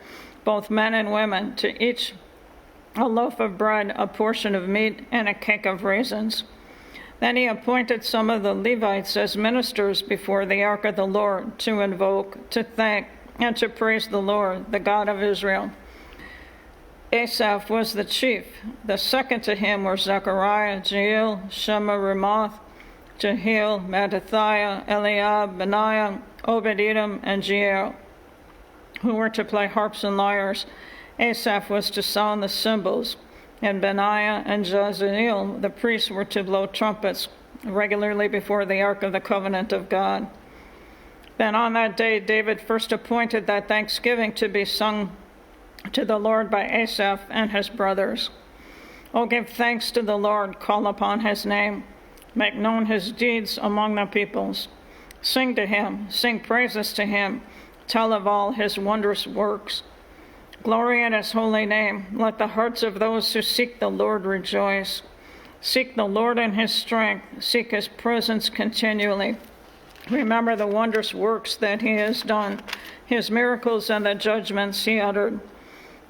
both men and women, to each a loaf of bread, a portion of meat, and a cake of raisins. Then he appointed some of the Levites as ministers before the ark of the Lord to invoke, to thank, and to praise the Lord, the God of Israel. Asaph was the chief. The second to him were Zechariah, Jeiel, Shemaramoth, Jehiel, Mattithiah, Eliab, Benaiah, Obed-Edom, and Jeiel, who were to play harps and lyres. Asaph was to sound the cymbals, and Benaiah and Jaziel, the priests, were to blow trumpets regularly before the ark of the covenant of God. Then on that day David first appointed that thanksgiving to be sung to the Lord by Asaph and his brothers. O give thanks to the Lord, call upon his name, make known his deeds among the peoples. Sing to him, sing praises to him, tell of all his wondrous works. Glory in his holy name. Let the hearts of those who seek the Lord rejoice. Seek the Lord in his strength. Seek his presence continually. Remember the wondrous works that he has done, his miracles and the judgments he uttered.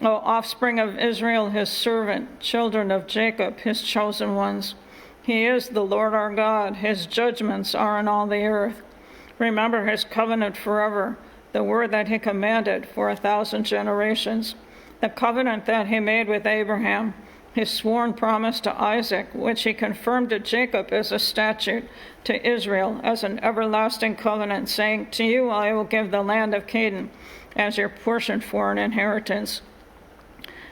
O offspring of Israel, his servant, children of Jacob, his chosen ones. He is the Lord our God. His judgments are in all the earth. Remember his covenant forever, the word that he commanded for 1,000 generations, the covenant that he made with Abraham, his sworn promise to Isaac, which he confirmed to Jacob as a statute, to Israel as an everlasting covenant, saying, to you I will give the land of Canaan as your portion for an inheritance.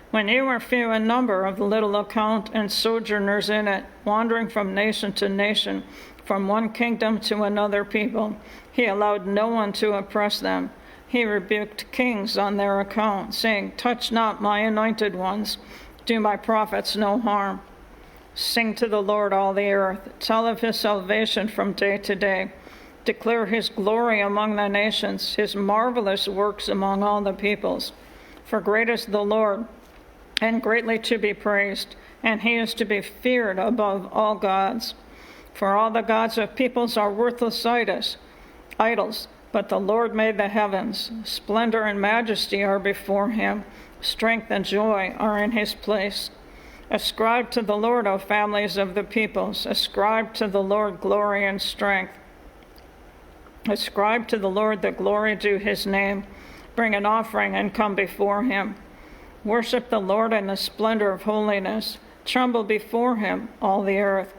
When you were few in number, of little account, and sojourners in it, wandering from nation to nation, from one kingdom to another people, he allowed no one to oppress them. He rebuked kings on their account, saying, touch not my anointed ones, do my prophets no harm. Sing to the Lord, all the earth. Tell of his salvation from day to day. Declare his glory among the nations, his marvelous works among all the peoples. For great is the Lord, and greatly to be praised, and he is to be feared above all gods. For all the gods of peoples are worthless idols, but the Lord made the heavens. Splendor and majesty are before him. Strength and joy are in his place. Ascribe to the Lord, O families of the peoples. Ascribe to the Lord glory and strength. Ascribe to the Lord the glory due his name. Bring an offering and come before him. Worship the Lord in the splendor of holiness. Tremble before him, all the earth.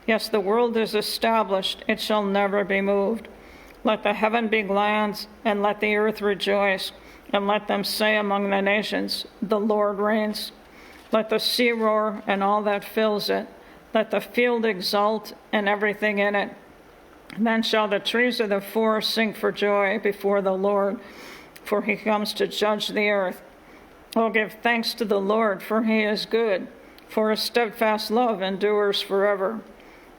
Yes, the world is established, it shall never be moved. Let the heaven be glad, and let the earth rejoice, and let them say among the nations, the Lord reigns. Let the sea roar and all that fills it. Let the field exult and everything in it. Then shall the trees of the forest sing for joy before the Lord, for he comes to judge the earth. Oh, give thanks to the Lord, for he is good, for his steadfast love endures forever.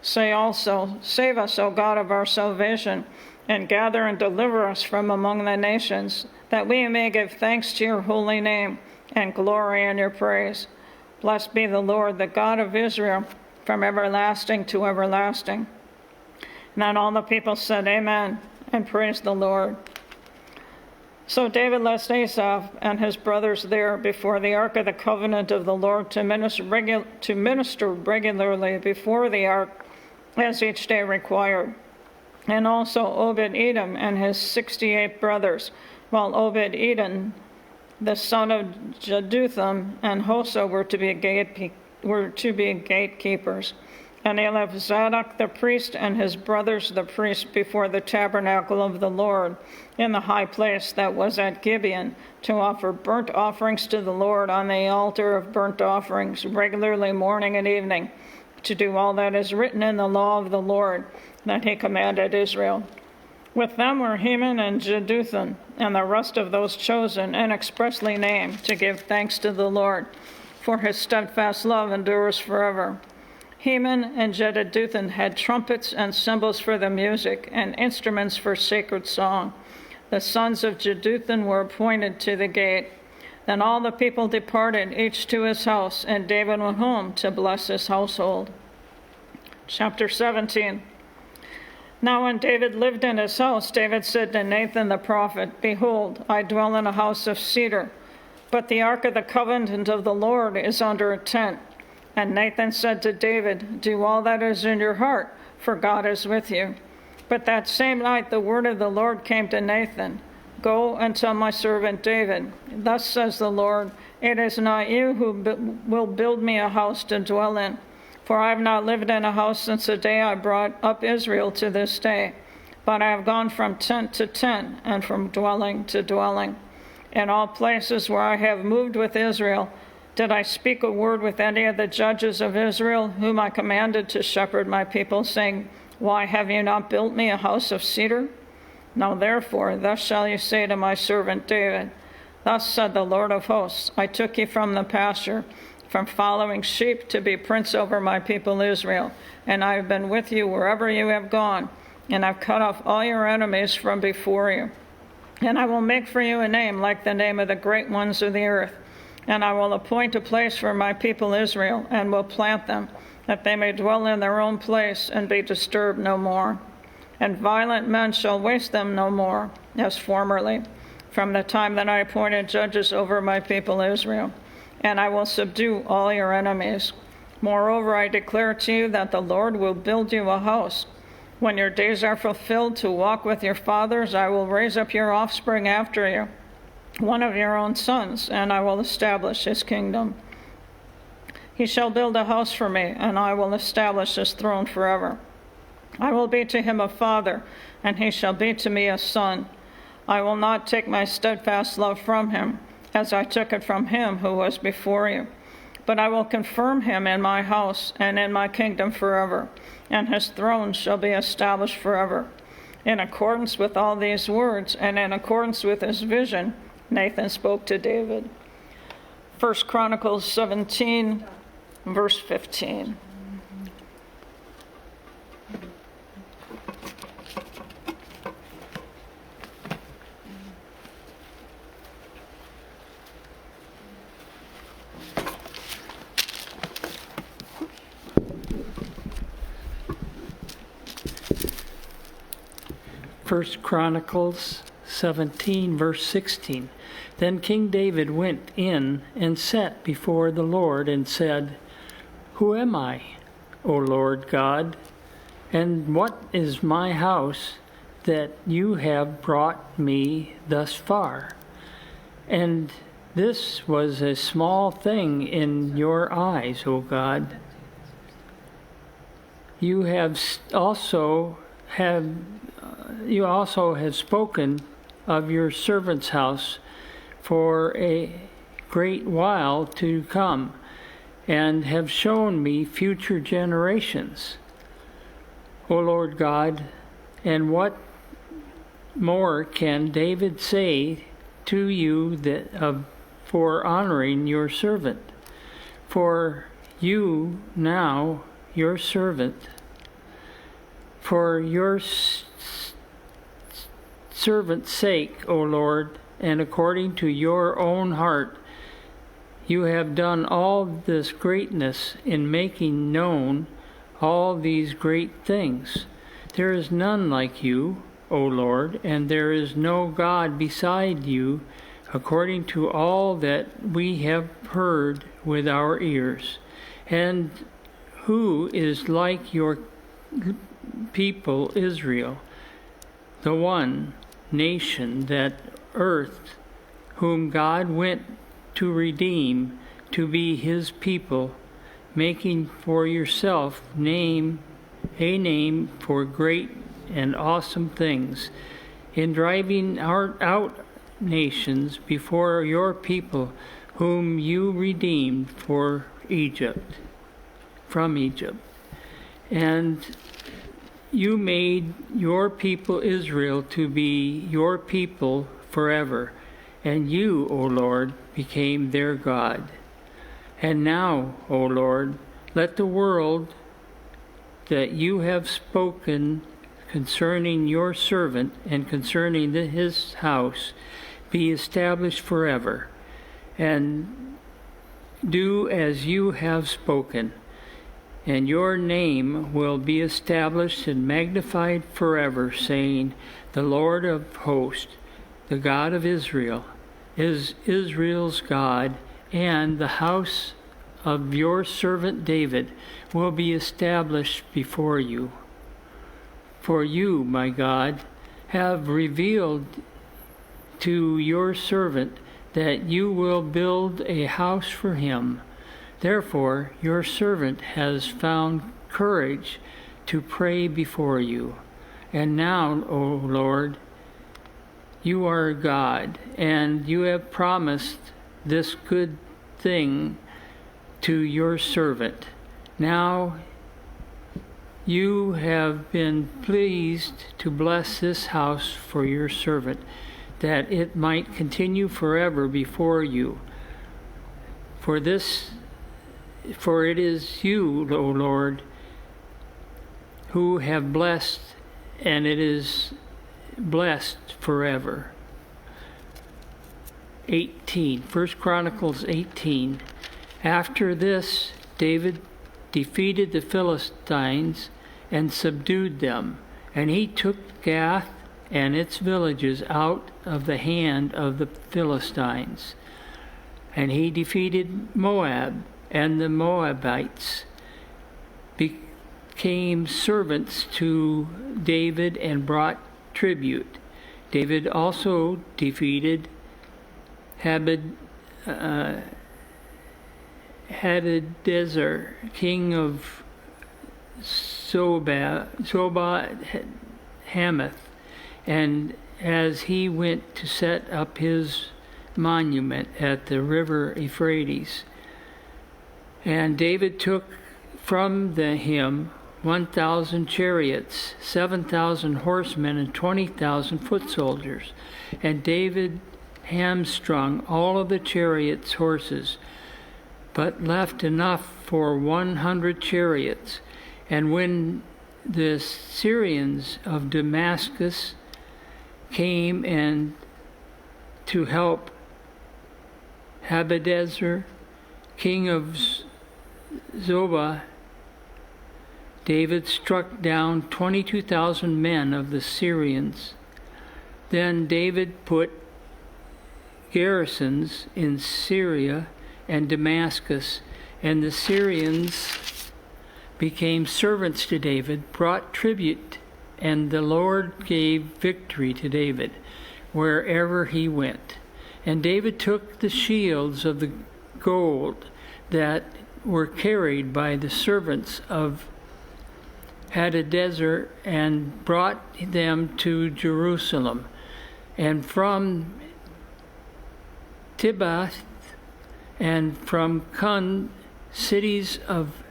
Say also, save us, O God of our salvation, and gather and deliver us from among the nations, that we may give thanks to your holy name and glory in your praise. Blessed be the Lord, the God of Israel, from everlasting to everlasting. And then all the people said, Amen, and praised the Lord. So David left Asaph and his brothers there before the ark of the covenant of the Lord to minister regularly before the ark as each day required. And also Obed-Edom and his 68 brothers, while Obed-Edom, the son of Jeduthun, and Hosa were to be gatekeepers. And they left Zadok the priest and his brothers the priests before the tabernacle of the Lord in the high place that was at Gibeon to offer burnt offerings to the Lord on the altar of burnt offerings regularly morning and evening. to do all that is written in the law of the Lord that he commanded Israel. With them were Heman and Jeduthun, and the rest of those chosen and expressly named to give thanks to the Lord, for his steadfast love endures forever. Heman and Jeduthun had trumpets and cymbals for the music and instruments for sacred song. The sons of Jeduthun were appointed to the gate. Then all the people departed, each to his house, and David went home to bless his household. Chapter 17. Now when David lived in his house, David said to Nathan the prophet, "Behold, I dwell in a house of cedar, but the ark of the covenant of the Lord is under a tent." And Nathan said to David, "Do all that is in your heart, for God is with you." But that same night the word of the Lord came to Nathan, "Go and tell my servant David, thus says the Lord, it is not you who will build me a house to dwell in, for I have not lived in a house since the day I brought up Israel to this day, but I have gone from tent to tent and from dwelling to dwelling. In all places where I have moved with Israel, did I speak a word with any of the judges of Israel, whom I commanded to shepherd my people, saying, Why have you not built me a house of cedar? Now therefore, thus shall you say to my servant David, Thus said the Lord of hosts, I took you from the pasture, from following sheep to be prince over my people Israel, and I have been with you wherever you have gone, and I've cut off all your enemies from before you. And I will make for you a name like the name of the great ones of the earth, and I will appoint a place for my people Israel, and will plant them, that they may dwell in their own place and be disturbed no more. And violent men shall waste them no more, as formerly, from the time that I appointed judges over my people Israel. And I will subdue all your enemies. Moreover, I declare to you that the Lord will build you a house. When your days are fulfilled to walk with your fathers, I will raise up your offspring after you, one of your own sons, and I will establish his kingdom. He shall build a house for me, and I will establish his throne forever. I will be to him a father, and he shall be to me a son. I will not take my steadfast love from him, as I took it from him who was before you. But I will confirm him in my house and in my kingdom forever, and his throne shall be established forever. In accordance with all these words, and in accordance with his vision, Nathan spoke to David. 1 Chronicles 17, verse 15. First Chronicles 17, verse 16. Then King David went in and sat before the Lord and said, Who am I, O Lord God? And what is my house that you have brought me thus far? And this was a small thing in your eyes, O God. You also have spoken of your servant's house for a great while to come, and have shown me future generations. O Lord God, and what more can David say to you for honoring your servant? For you now, your servant, for your servant's sake, O Lord, and according to your own heart, you have done all this greatness in making known all these great things. There is none like you, O Lord, and there is no God beside you, according to all that we have heard with our ears. And who is like your people Israel, the one nation that earth, whom God went to redeem, to be his people, making for yourself a name for great and awesome things, in driving out nations before your people, whom you redeemed from Egypt. And you made your people Israel to be your people forever, and you, O Lord, became their God. And now, O Lord, let the word that you have spoken concerning your servant and concerning his house be established forever, and do as you have spoken. And your name will be established and magnified forever, saying, the Lord of hosts, the God of Israel, is Israel's God, and the house of your servant David will be established before you. For you, my God, have revealed to your servant that you will build a house for him. Therefore, your servant has found courage to pray before you. And now, O Lord, you are God, and you have promised this good thing to your servant. Now, you have been pleased to bless this house for your servant, that it might continue forever before you. For it is you, O Lord, who have blessed, and it is blessed forever. 18, 1 Chronicles 18. After this, David defeated the Philistines and subdued them, and he took Gath and its villages out of the hand of the Philistines. And he defeated Moab, and the Moabites became servants to David and brought tribute. David also defeated Hadadezer, king of Zobah Hamath, and as he went to set up his monument at the river Euphrates. And David took from him 1,000 chariots, 7,000 horsemen, and 20,000 foot soldiers. And David hamstrung all of the chariots' horses, but left enough for 100 chariots. And when the Syrians of Damascus came and to help Hadadezer, king of Zobah, David struck down 22,000 men of the Syrians. Then David put garrisons in Syria and Damascus, and the Syrians became servants to David, brought tribute, and the Lord gave victory to David wherever he went. And David took the shields of the gold that were carried by the servants of Hadadezer and brought them to Jerusalem. And from Tibbath and from Kun, cities of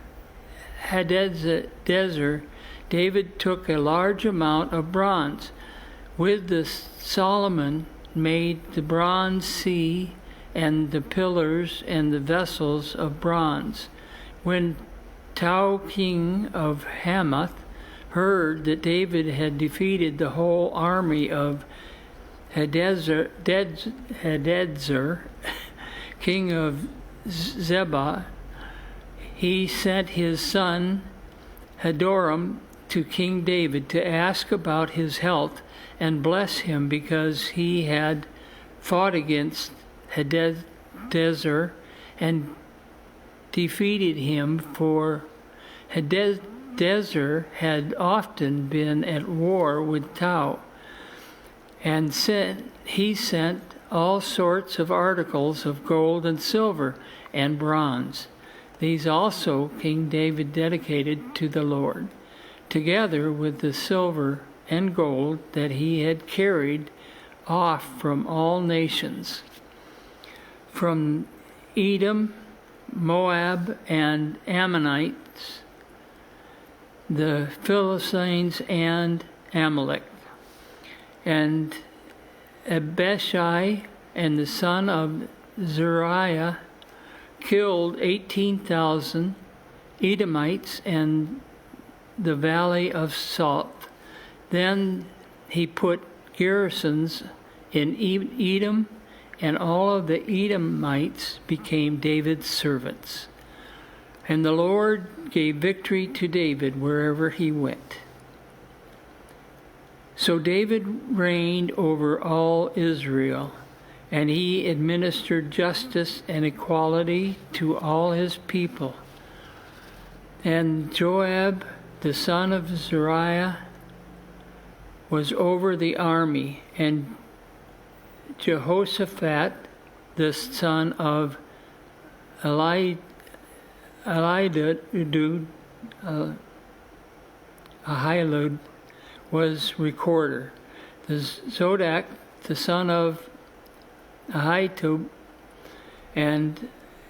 Hadadezer, David took a large amount of bronze. With this, Solomon made the bronze sea and the pillars and the vessels of bronze. When Tau, king of Hamath, heard that David had defeated the whole army of Hadadezer, king of Zebah, he sent his son Hadoram to King David to ask about his health and bless him, because he had fought against Hadadezer and defeated him, for Hadadezer had often been at war with Tau. And he sent all sorts of articles of gold and silver and bronze. These also King David dedicated to the Lord, together with the silver and gold that he had carried off from all nations, from Edom, Moab, and Ammonites. the Philistines and Amalek. And Abishai and the son of Zeruiah killed 18,000 Edomites in the valley of Salt. Then he put garrisons in Edom, and all of the Edomites became David's servants. And the Lord gave victory to David wherever he went. So David reigned over all Israel, and he administered justice and equality to all his people. And Joab, the son of Zeruiah, was over the army, and Jehoshaphat, the son of Ahilud, was recorder. The Zodak, the son of Ahitub, and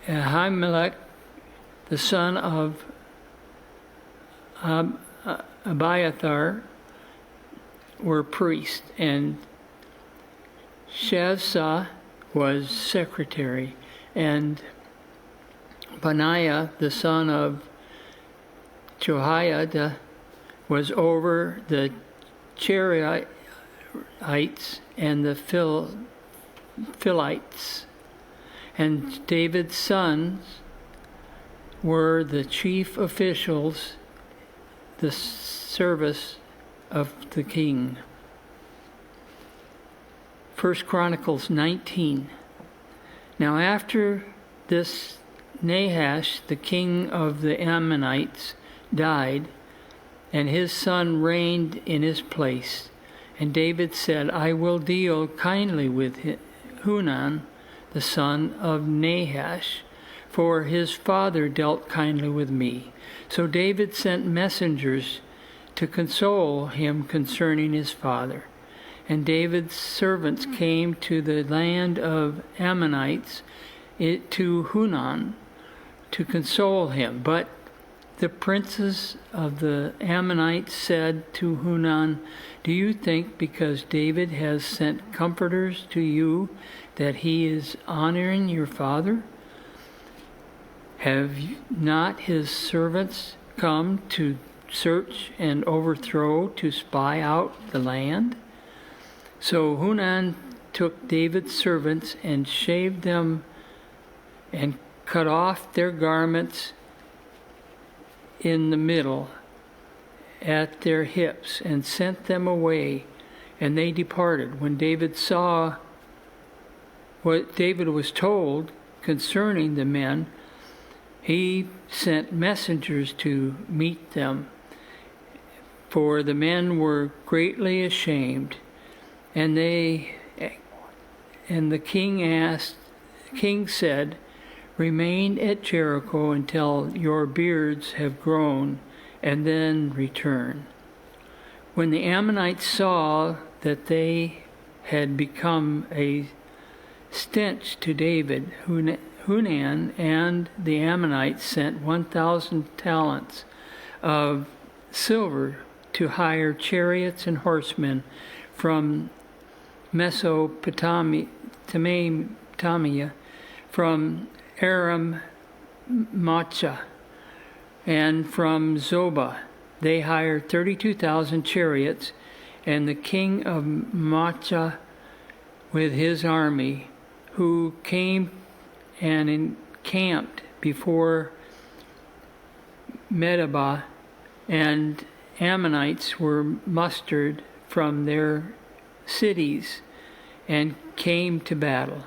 Ahimelech, the son of Abiathar, were priests, and Shevsah was secretary, and Benaiah, the son of Jehoiada, was over the Cherethites and the Philites. And David's sons were the chief officials, the service of the king. 1 Chronicles 19. Now after this, Nahash, the king of the Ammonites, died, and his son reigned in his place. And David said, I will deal kindly with Hunan, the son of Nahash, for his father dealt kindly with me. So David sent messengers to console him concerning his father. And David's servants came to the land of Ammonites, to Hunan, to console him. But the princes of the Ammonites said to Hunan, do you think because David has sent comforters to you that he is honoring your father? Have not his servants come to search and overthrow, to spy out the land? So Hunan took David's servants and shaved them and cut off their garments in the middle at their hips and sent them away, and they departed. When David saw what David was told concerning the men, he sent messengers to meet them, for the men were greatly ashamed. And the king said, remain at Jericho until your beards have grown, and then return. When the Ammonites saw that they had become a stench to David, Hunan and the Ammonites sent 1,000 talents of silver to hire chariots and horsemen from Mesopotamia, from Aram Macha, and from Zobah. They hired 32,000 chariots, and the king of Macha with his army, who came and encamped before Medeba, and Ammonites were mustered from their cities and came to battle.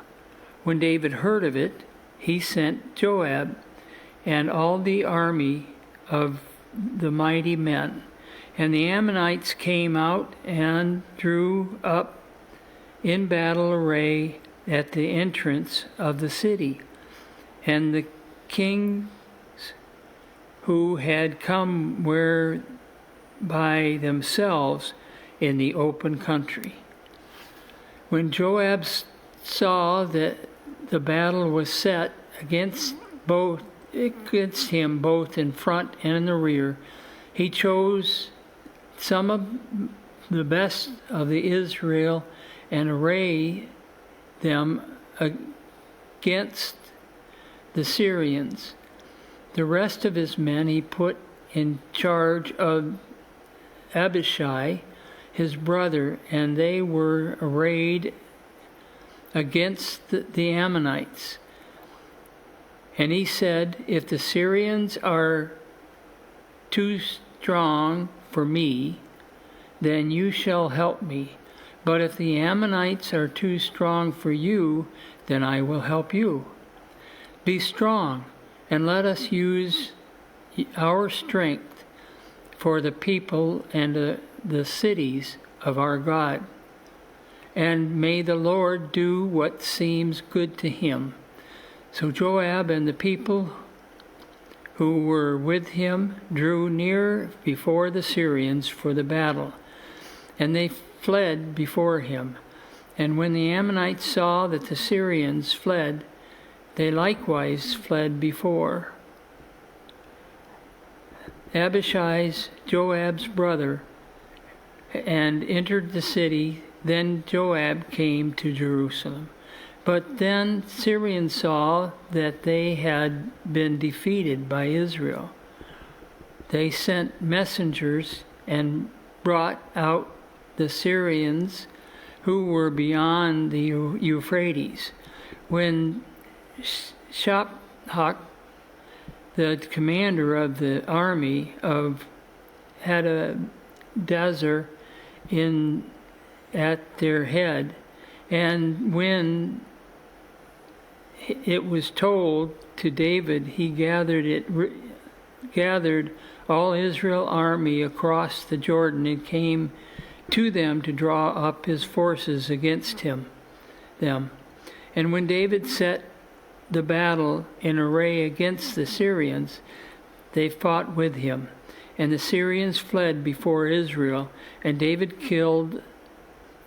When David heard of it, he sent Joab and all the army of the mighty men. And the Ammonites came out and drew up in battle array at the entrance of the city. And the kings who had come were by themselves in the open country. When Joab saw that the battle was set against him both in front and in the rear, He chose some of the best of the Israel and array them against the Syrians. The rest of his men he put in charge of Abishai, his brother, and they were arrayed against the Ammonites. And he said, if the Syrians are too strong for me, then you shall help me. But if the Ammonites are too strong for you, then I will help you. Be strong, and let us use our strength for the people and the cities of our God. And may the Lord do what seems good to him. So Joab and the people who were with him drew near before the Syrians for the battle, and they fled before him. And when the Ammonites saw that the Syrians fled, they likewise fled before. Abishai's, Joab's brother, and entered the city. Then Joab came to Jerusalem. But then Syrians saw that they had been defeated by Israel. They sent messengers and brought out the Syrians who were beyond the Euphrates. When Shaphat, the commander of the army of Hadadezer, at their head, and when it was told to David, he gathered all Israel army across the Jordan and came to them to draw up his forces against them. And when David set the battle in array against the Syrians, they fought with him. And the Syrians fled before Israel, and David killed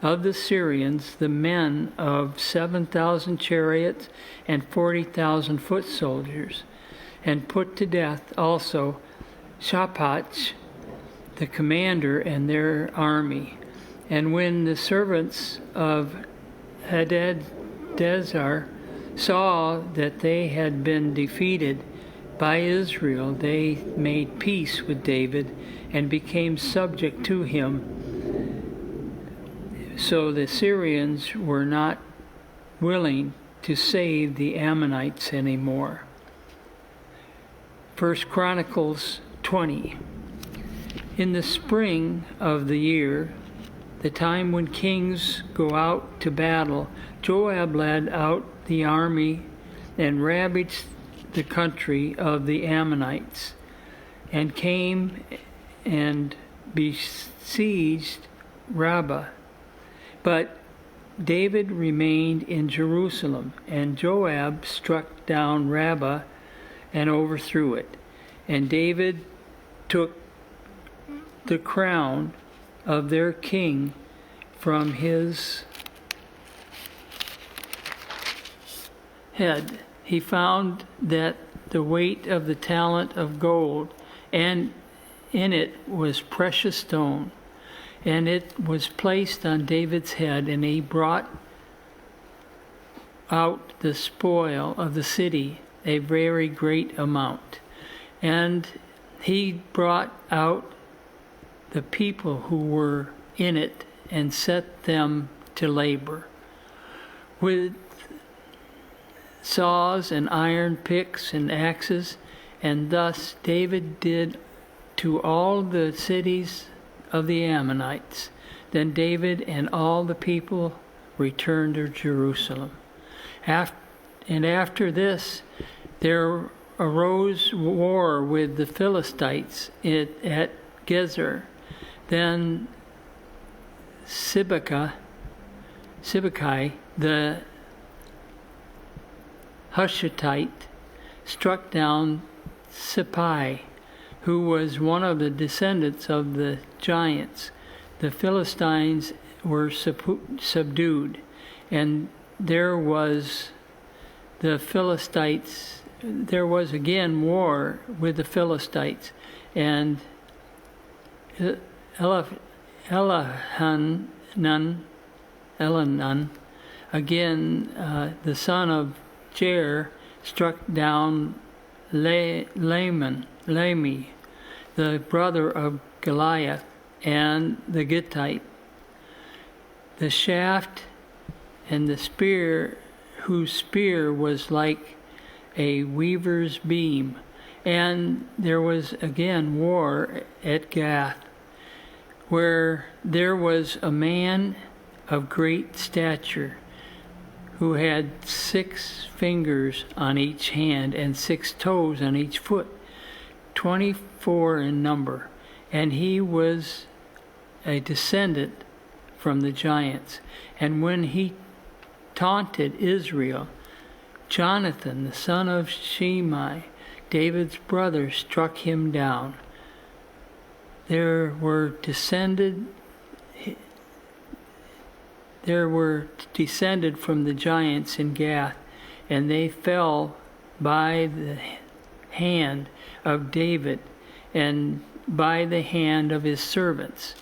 of the Syrians the men of 7,000 chariots and 40,000 foot soldiers, and put to death also Shaphat, the commander, and their army. And when the servants of Hadadezer saw that they had been defeated by Israel, they made peace with David and became subject to him. So the Syrians were not willing to save the Ammonites anymore. 1 Chronicles 20. In the spring of the year, the time when kings go out to battle, Joab led out the army and ravaged the country of the Ammonites, and came and besieged Rabbah. But David remained in Jerusalem, and Joab struck down Rabbah and overthrew it. And David took the crown of their king from his head. He found that the weight of the talent of gold, and in it was precious stone, and it was placed on David's head, and he brought out the spoil of the city, a very great amount. And he brought out the people who were in it and set them to labor with saws and iron picks and axes. And thus David did to all the cities of the Ammonites. Then David and all the people returned to Jerusalem. After this, there arose war with the Philistines at Gezer. Then Sibbecai, the Hushathite, struck down Sippai, who was one of the descendants of the giants. The Philistines were subdued, and there was again war with the Philistines, and Elhanan, again, the son of Jair, struck down Lami, the brother of Goliath, and the Gittite. The shaft and the spear, whose spear was like a weaver's beam. And there was again war at Gath, where there was a man of great stature, who had 6 fingers on each hand and 6 toes on each foot, 24 in number, and he was a descendant from the giants. And when he taunted Israel, Jonathan, the son of Shimei, David's brother, struck him down. There were descended from the giants in Gath, and they fell by the hand of David and by the hand of his servants.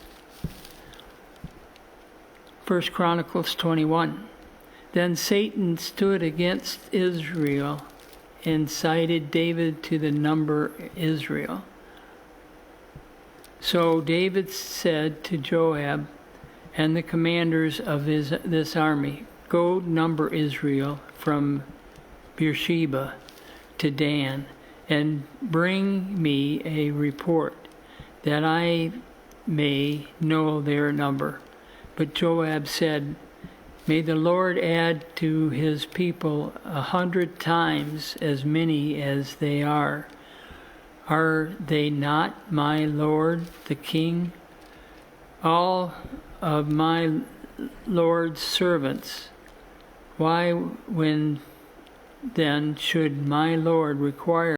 1 Chronicles 21. Then Satan stood against Israel and incited David to the number Israel. So David said to Joab and the commanders of this army, "Go number Israel from Beersheba to Dan, and bring me a report, that I may know their number." But Joab said, "May the Lord add to his people 100 times as many as they are. Are they not my lord, the king? All of my lord's servants. Why, when then should my lord require